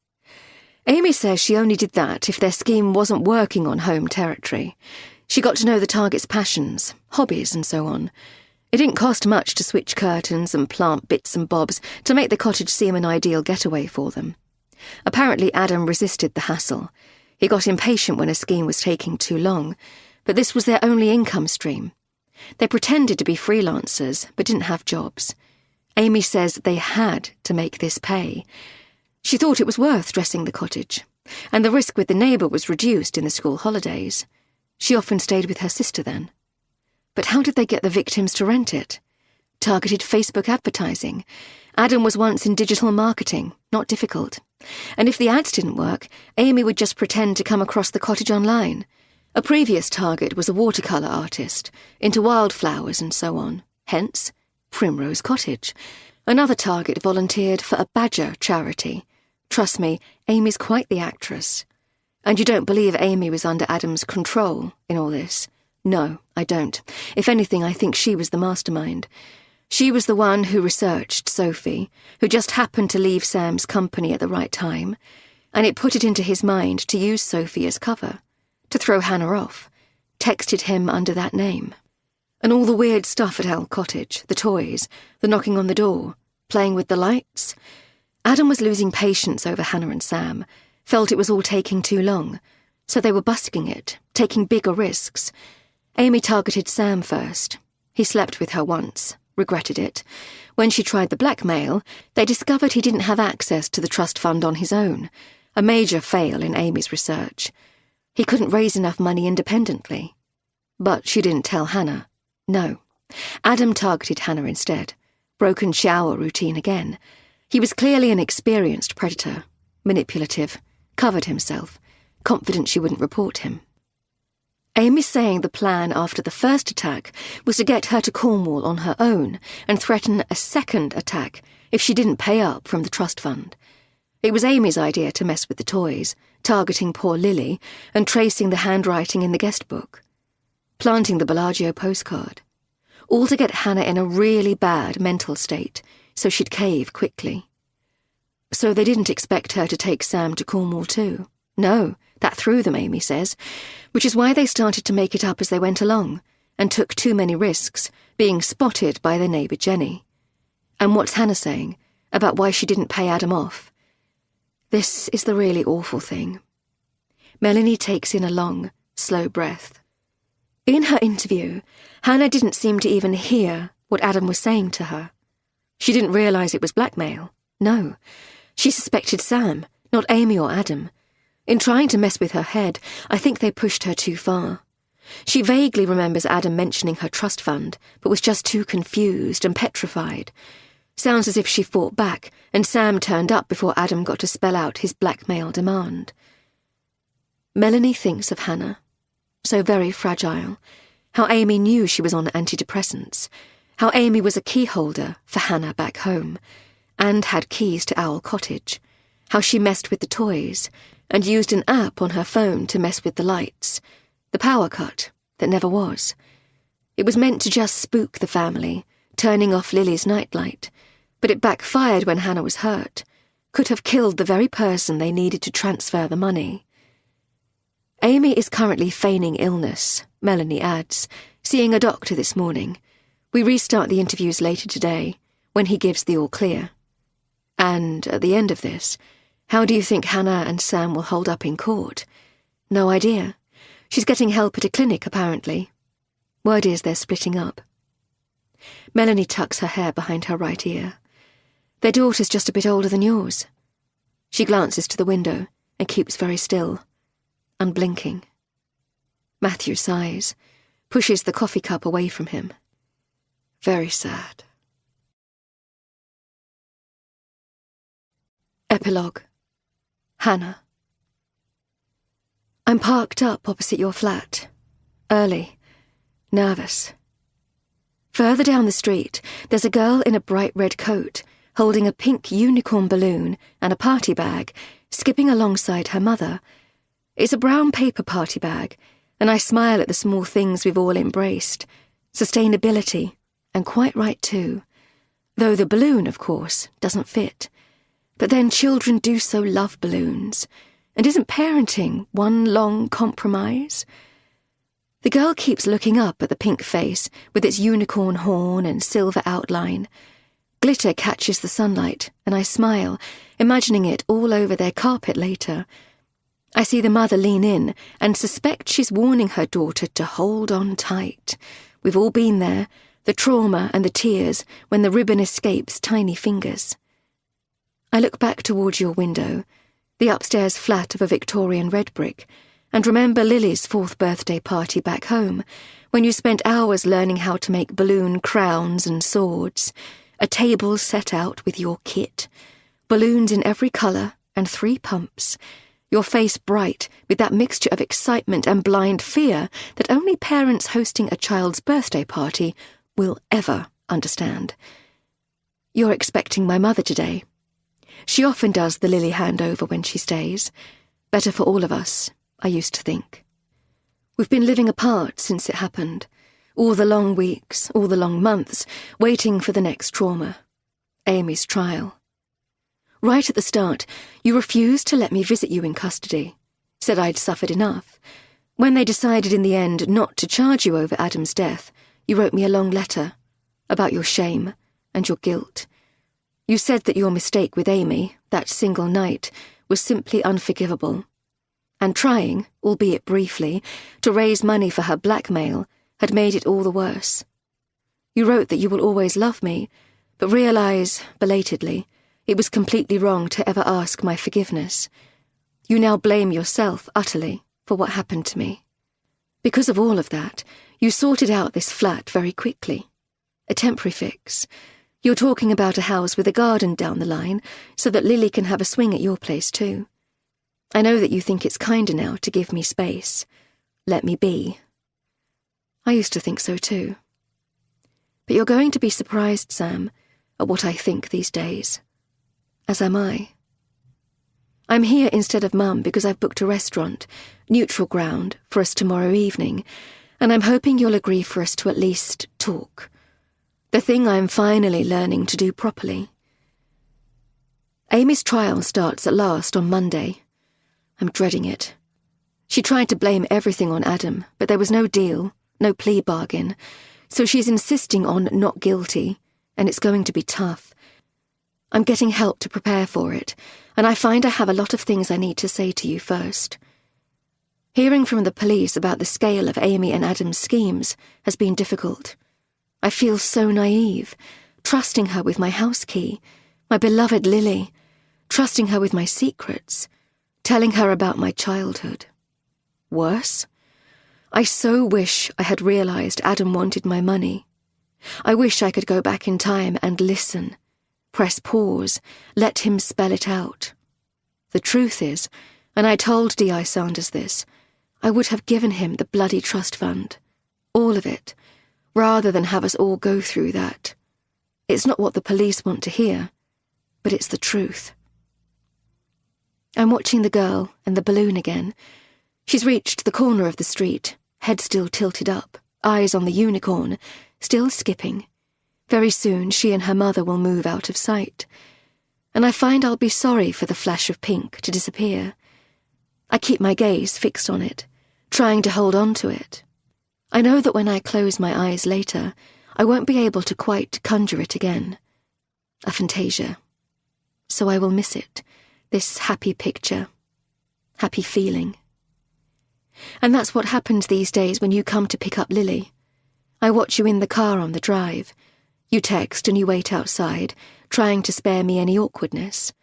Amy says she only did that if their scheme wasn't working on home territory. She got to know the target's passions, hobbies and so on. It didn't cost much to switch curtains and plant bits and bobs to make the cottage seem an ideal getaway for them. Apparently Adam resisted the hassle. He got impatient when a scheme was taking too long, but this was their only income stream. They pretended to be freelancers, but didn't have jobs. Amy says they had to make this pay. She thought it was worth dressing the cottage, and the risk with the neighbour was reduced in the school holidays. She often stayed with her sister then. But how did they get the victims to rent it? Targeted Facebook advertising. Adam was once in digital marketing, not difficult. And if the ads didn't work, Amy would just pretend to come across the cottage online. A previous target was a watercolour artist, into wildflowers and so on. Hence, Primrose Cottage. Another target volunteered for a badger charity. Trust me, Amy's quite the actress. And you don't believe Amy was under Adam's control in all this? No, I don't. If anything, I think she was the mastermind. She was the one who researched Sophie, who just happened to leave Sam's company at the right time, and it put it into his mind to use Sophie as cover, to throw Hannah off, texted him under that name. And all the weird stuff at Owl Cottage, the toys, the knocking on the door, playing with the lights. Adam was losing patience over Hannah and Sam, felt it was all taking too long, so they were busking it, taking bigger risks. Amy targeted Sam first. He slept with her once, regretted it. When she tried the blackmail, they discovered he didn't have access to the trust fund on his own, a major fail in Amy's research. He couldn't raise enough money independently. But she didn't tell Hannah. No. Adam targeted Hannah instead. Broken shower routine again. He was clearly an experienced predator, manipulative, covered himself, confident she wouldn't report him. Amy's saying the plan after the first attack was to get her to Cornwall on her own and threaten a second attack if she didn't pay up from the trust fund. It was Amy's idea to mess with the toys, targeting poor Lily and tracing the handwriting in the guest book. Planting the Bellagio postcard. All to get Hannah in a really bad mental state, so she'd cave quickly. So they didn't expect her to take Sam to Cornwall too. No, that threw them, Amy says, which is why they started to make it up as they went along, and took too many risks, being spotted by their neighbour Jenny. And what's Hannah saying about why she didn't pay Adam off? This is the really awful thing. Melanie takes in a long, slow breath. In her interview, Hannah didn't seem to even hear what Adam was saying to her. She didn't realise it was blackmail. No. She suspected Sam, not Amy or Adam. In trying to mess with her head, I think they pushed her too far. She vaguely remembers Adam mentioning her trust fund, but was just too confused and petrified. Sounds as if she fought back, and Sam turned up before Adam got to spell out his blackmail demand. Melanie thinks of Hannah. So very fragile. How Amy knew she was on antidepressants. How Amy was a key holder for Hannah back home, and had keys to Owl Cottage. How she messed with the toys, and used an app on her phone to mess with the lights. The power cut that never was. It was meant to just spook the family, turning off Lily's nightlight, but it backfired when Hannah was hurt. Could have killed the very person they needed to transfer the money. Amy is currently feigning illness, Melanie adds, seeing a doctor this morning. We restart the interviews later today, when he gives the all clear. And at the end of this, how do you think Hannah and Sam will hold up in court? No idea. She's getting help at a clinic, apparently. Word is they're splitting up. Melanie tucks her hair behind her right ear. Their daughter's just a bit older than yours. She glances to the window and keeps very still, unblinking. Matthew sighs, pushes the coffee cup away from him. Very sad. Epilogue. Hannah. I'm parked up opposite your flat. Early. Nervous. Further down the street, there's a girl in a bright red coat, holding a pink unicorn balloon and a party bag, skipping alongside her mother. It's a brown paper party bag, and I smile at the small things we've all embraced. Sustainability, and quite right too. Though the balloon, of course, doesn't fit. But then children do so love balloons. And isn't parenting one long compromise? The girl keeps looking up at the pink face with its unicorn horn and silver outline. Glitter catches the sunlight, and I smile, imagining it all over their carpet later. I see the mother lean in and suspect she's warning her daughter to hold on tight. We've all been there, the trauma and the tears when the ribbon escapes tiny fingers. I look back towards your window, the upstairs flat of a Victorian red brick, and remember Lily's 4th birthday party back home, when you spent hours learning how to make balloon crowns and swords, a table set out with your kit, balloons in every colour and 3 pumps, your face bright with that mixture of excitement and blind fear that only parents hosting a child's birthday party will ever understand. You're expecting my mother today. She often does the Lily handover when she stays. Better for all of us, I used to think. We've been living apart since it happened. All the long weeks, all the long months, waiting for the next trauma. Amy's trial. Right at the start, you refused to let me visit you in custody. Said I'd suffered enough. When they decided in the end not to charge you over Adam's death, you wrote me a long letter about your shame and your guilt. You said that your mistake with Amy, that single night, was simply unforgivable. And trying, albeit briefly, to raise money for her blackmail had made it all the worse. You wrote that you will always love me, but realise, belatedly, it was completely wrong to ever ask my forgiveness. You now blame yourself utterly for what happened to me. Because of all of that, you sorted out this flat very quickly. A temporary fix. You're talking about a house with a garden down the line so that Lily can have a swing at your place too. I know that you think it's kinder now to give me space. Let me be. I used to think so too. But you're going to be surprised, Sam, at what I think these days. As am I. I'm here instead of Mum because I've booked a restaurant, neutral ground, for us tomorrow evening, and I'm hoping you'll agree for us to at least talk. The thing I'm finally learning to do properly. Amy's trial starts at last on Monday. I'm dreading it. She tried to blame everything on Adam, but there was no deal, no plea bargain, so she's insisting on not guilty, and it's going to be tough. I'm getting help to prepare for it, and I find I have a lot of things I need to say to you first. Hearing from the police about the scale of Amy and Adam's schemes has been difficult. I feel so naive, trusting her with my house key, my beloved Lily, trusting her with my secrets, telling her about my childhood. Worse? I so wish I had realised Adam wanted my money. I wish I could go back in time and listen. Press pause, let him spell it out. The truth is, and I told D.I. Sanders this, I would have given him the bloody trust fund. All of it, rather than have us all go through that. It's not what the police want to hear, but it's the truth. I'm watching the girl and the balloon again. She's reached the corner of the street, head still tilted up, eyes on the unicorn, still skipping. Very soon she and her mother will move out of sight, and I find I'll be sorry for the flash of pink to disappear. I keep my gaze fixed on it, trying to hold on to it. I know that when I close my eyes later, I won't be able to quite conjure it again. A fantasia. So I will miss it, this happy picture, happy feeling. And that's what happens these days when you come to pick up Lily. I watch you in the car on the drive. You text and you wait outside, trying to spare me any awkwardness.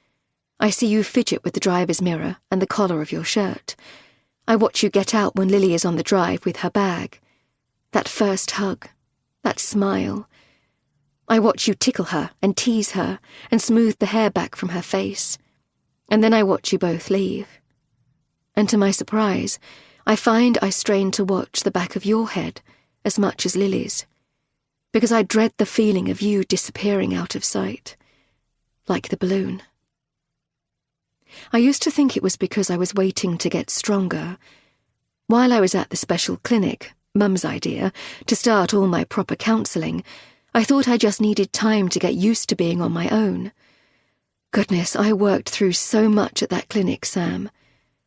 I see you fidget with the driver's mirror and the collar of your shirt. I watch you get out when Lily is on the drive with her bag. That first hug, that smile. I watch you tickle her and tease her and smooth the hair back from her face. And then I watch you both leave. And to my surprise, I find I strain to watch the back of your head as much as Lily's, because I dread the feeling of you disappearing out of sight, like the balloon. I used to think it was because I was waiting to get stronger. While I was at the special clinic, Mum's idea, to start all my proper counselling, I thought I just needed time to get used to being on my own. Goodness, I worked through so much at that clinic, Sam.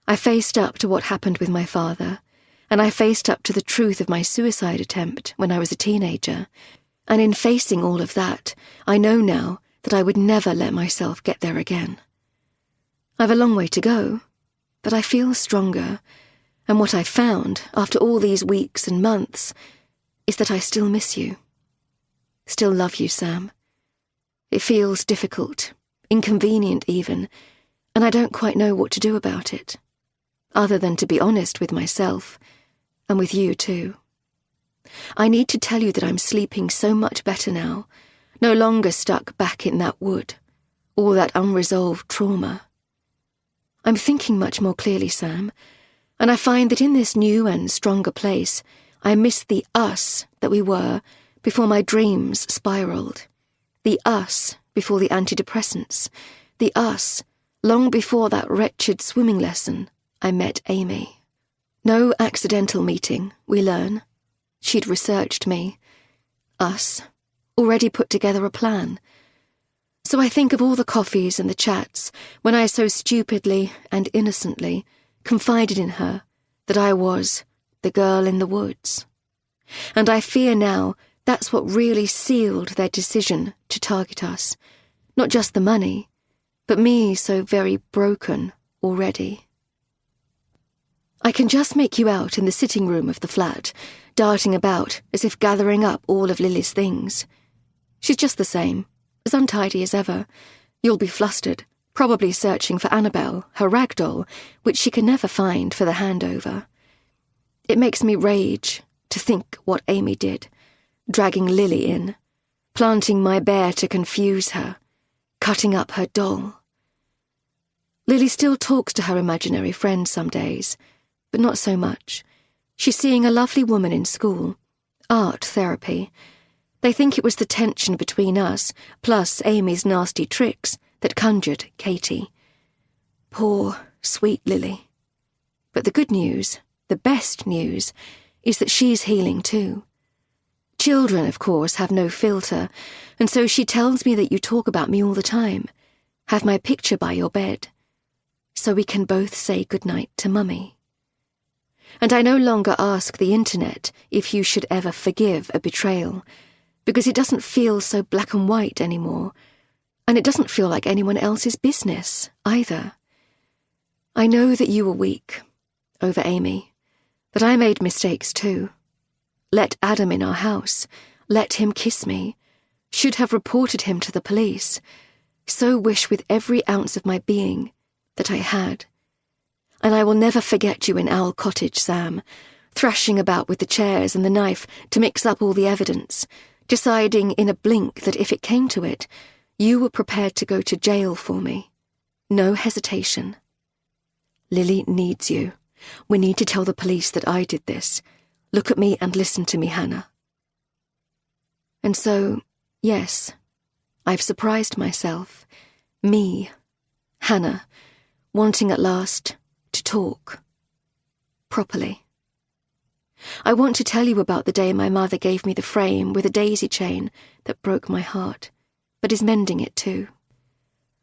I faced up to what happened with my father, and I faced up to the truth of my suicide attempt when I was a teenager. And in facing all of that, I know now that I would never let myself get there again. I've a long way to go, but I feel stronger, and what I've found, after all these weeks and months, is that I still miss you. Still love you, Sam. It feels difficult, inconvenient even, and I don't quite know what to do about it, other than to be honest with myself, and with you too. I need to tell you that I'm sleeping so much better now, no longer stuck back in that wood, all that unresolved trauma. I'm thinking much more clearly, Sam, and I find that in this new and stronger place, I miss the us that we were before my dreams spiraled, the us before the antidepressants, the us long before that wretched swimming lesson I met Amy. No accidental meeting, we learn. She'd researched me. Us. Already put together a plan. So I think of all the coffees and the chats when I so stupidly and innocently confided in her that I was the girl in the woods. And I fear now that's what really sealed their decision to target us. Not just the money, but me so very broken already. I can just make you out in the sitting room of the flat, darting about as if gathering up all of Lily's things. She's just the same, as untidy as ever. You'll be flustered, probably searching for Annabelle, her rag doll, which she can never find for the handover. It makes me rage to think what Amy did, dragging Lily in, planting my bear to confuse her, cutting up her doll. Lily still talks to her imaginary friend some days, but not so much. She's seeing a lovely woman in school, art therapy. They think it was the tension between us, plus Amy's nasty tricks, that conjured Katie. Poor, sweet Lily. But the good news, the best news, is that she's healing too. Children, of course, have no filter, and so she tells me that you talk about me all the time, have my picture by your bed, so we can both say goodnight to Mummy. And I no longer ask the internet if you should ever forgive a betrayal, because it doesn't feel so black and white anymore, and it doesn't feel like anyone else's business, either. I know that you were weak over Amy, but I made mistakes too. Let Adam in our house, let him kiss me, should have reported him to the police, so wish with every ounce of my being that I had. And I will never forget you in Owl Cottage, Sam, thrashing about with the chairs and the knife to mix up all the evidence, deciding in a blink that if it came to it, you were prepared to go to jail for me. No hesitation. Lily needs you. We need to tell the police that I did this. Look at me and listen to me, Hannah. And so, yes, I've surprised myself. Me, Hannah, wanting at last to talk. Properly. I want to tell you about the day my mother gave me the frame with a daisy chain that broke my heart, but is mending it too.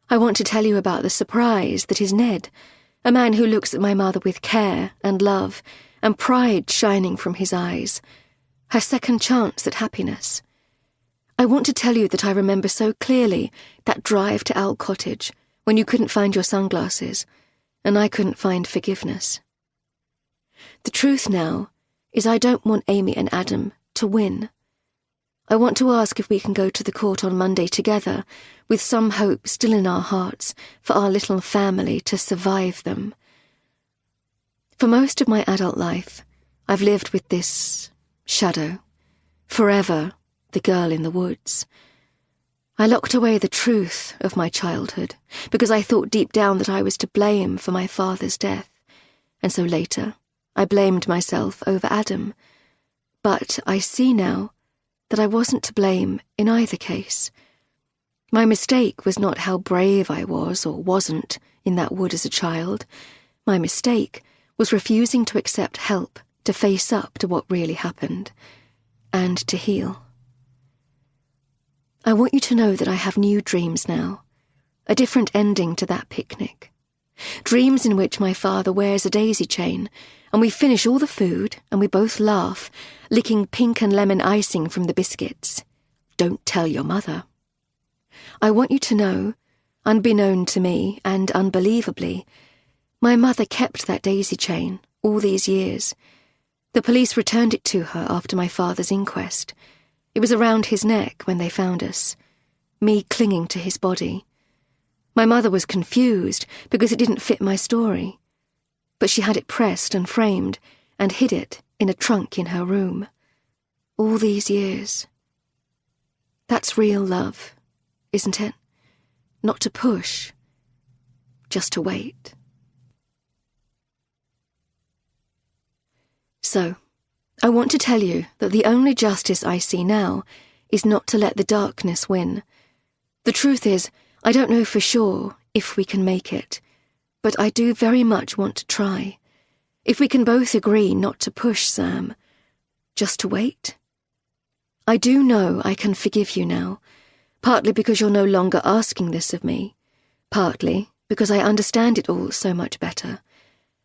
I want to tell you about the surprise that is Ned, a man who looks at my mother with care and love and pride shining from his eyes, her second chance at happiness. I want to tell you that I remember so clearly that drive to Owl Cottage when you couldn't find your sunglasses and I couldn't find forgiveness. The truth now is I don't want Amy and Adam to win. I want to ask if we can go to the court on Monday together, with some hope still in our hearts for our little family to survive them. For most of my adult life, I've lived with this shadow, forever the girl in the woods. I locked away the truth of my childhood because I thought deep down that I was to blame for my father's death, and so later I blamed myself over Adam. But I see now that I wasn't to blame in either case. My mistake was not how brave I was or wasn't in that wood as a child. My mistake was refusing to accept help to face up to what really happened, and to heal. I want you to know that I have new dreams now, a different ending to that picnic. Dreams in which my father wears a daisy chain, and we finish all the food, and we both laugh, licking pink and lemon icing from the biscuits. Don't tell your mother. I want you to know, unbeknown to me and unbelievably, my mother kept that daisy chain all these years. The police returned it to her after my father's inquest. It was around his neck when they found us, me clinging to his body. My mother was confused because it didn't fit my story, but she had it pressed and framed and hid it in a trunk in her room. All these years. That's real love, isn't it? Not to push, just to wait. So, I want to tell you that the only justice I see now is not to let the darkness win. The truth is, I don't know for sure if we can make it, but I do very much want to try. If we can both agree not to push, Sam, just to wait. I do know I can forgive you now, partly because you're no longer asking this of me, partly because I understand it all so much better,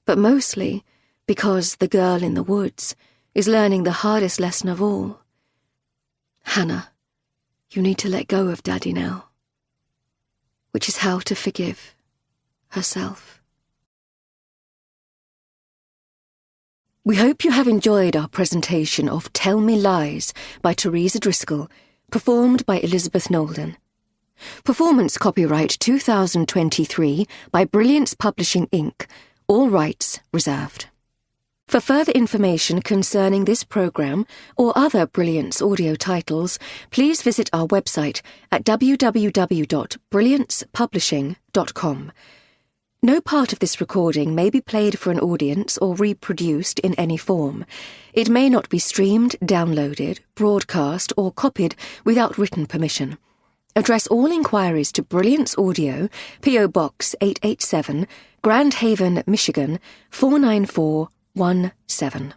but mostly because the girl in the woods is learning the hardest lesson of all. Hannah, you need to let go of Daddy now. which is how to forgive herself. We hope you have enjoyed our presentation of Tell Me Lies by Teresa Driscoll, performed by Elizabeth Nolden. Performance copyright 2023 by Brilliance Publishing Inc., all rights reserved. For further information concerning this program or other Brilliance audio titles, please visit our website at www.brilliancepublishing.com. No part of this recording may be played for an audience or reproduced in any form. It may not be streamed, downloaded, broadcast, or copied without written permission. Address all inquiries to Brilliance Audio, P.O. Box 887, Grand Haven, Michigan 49417.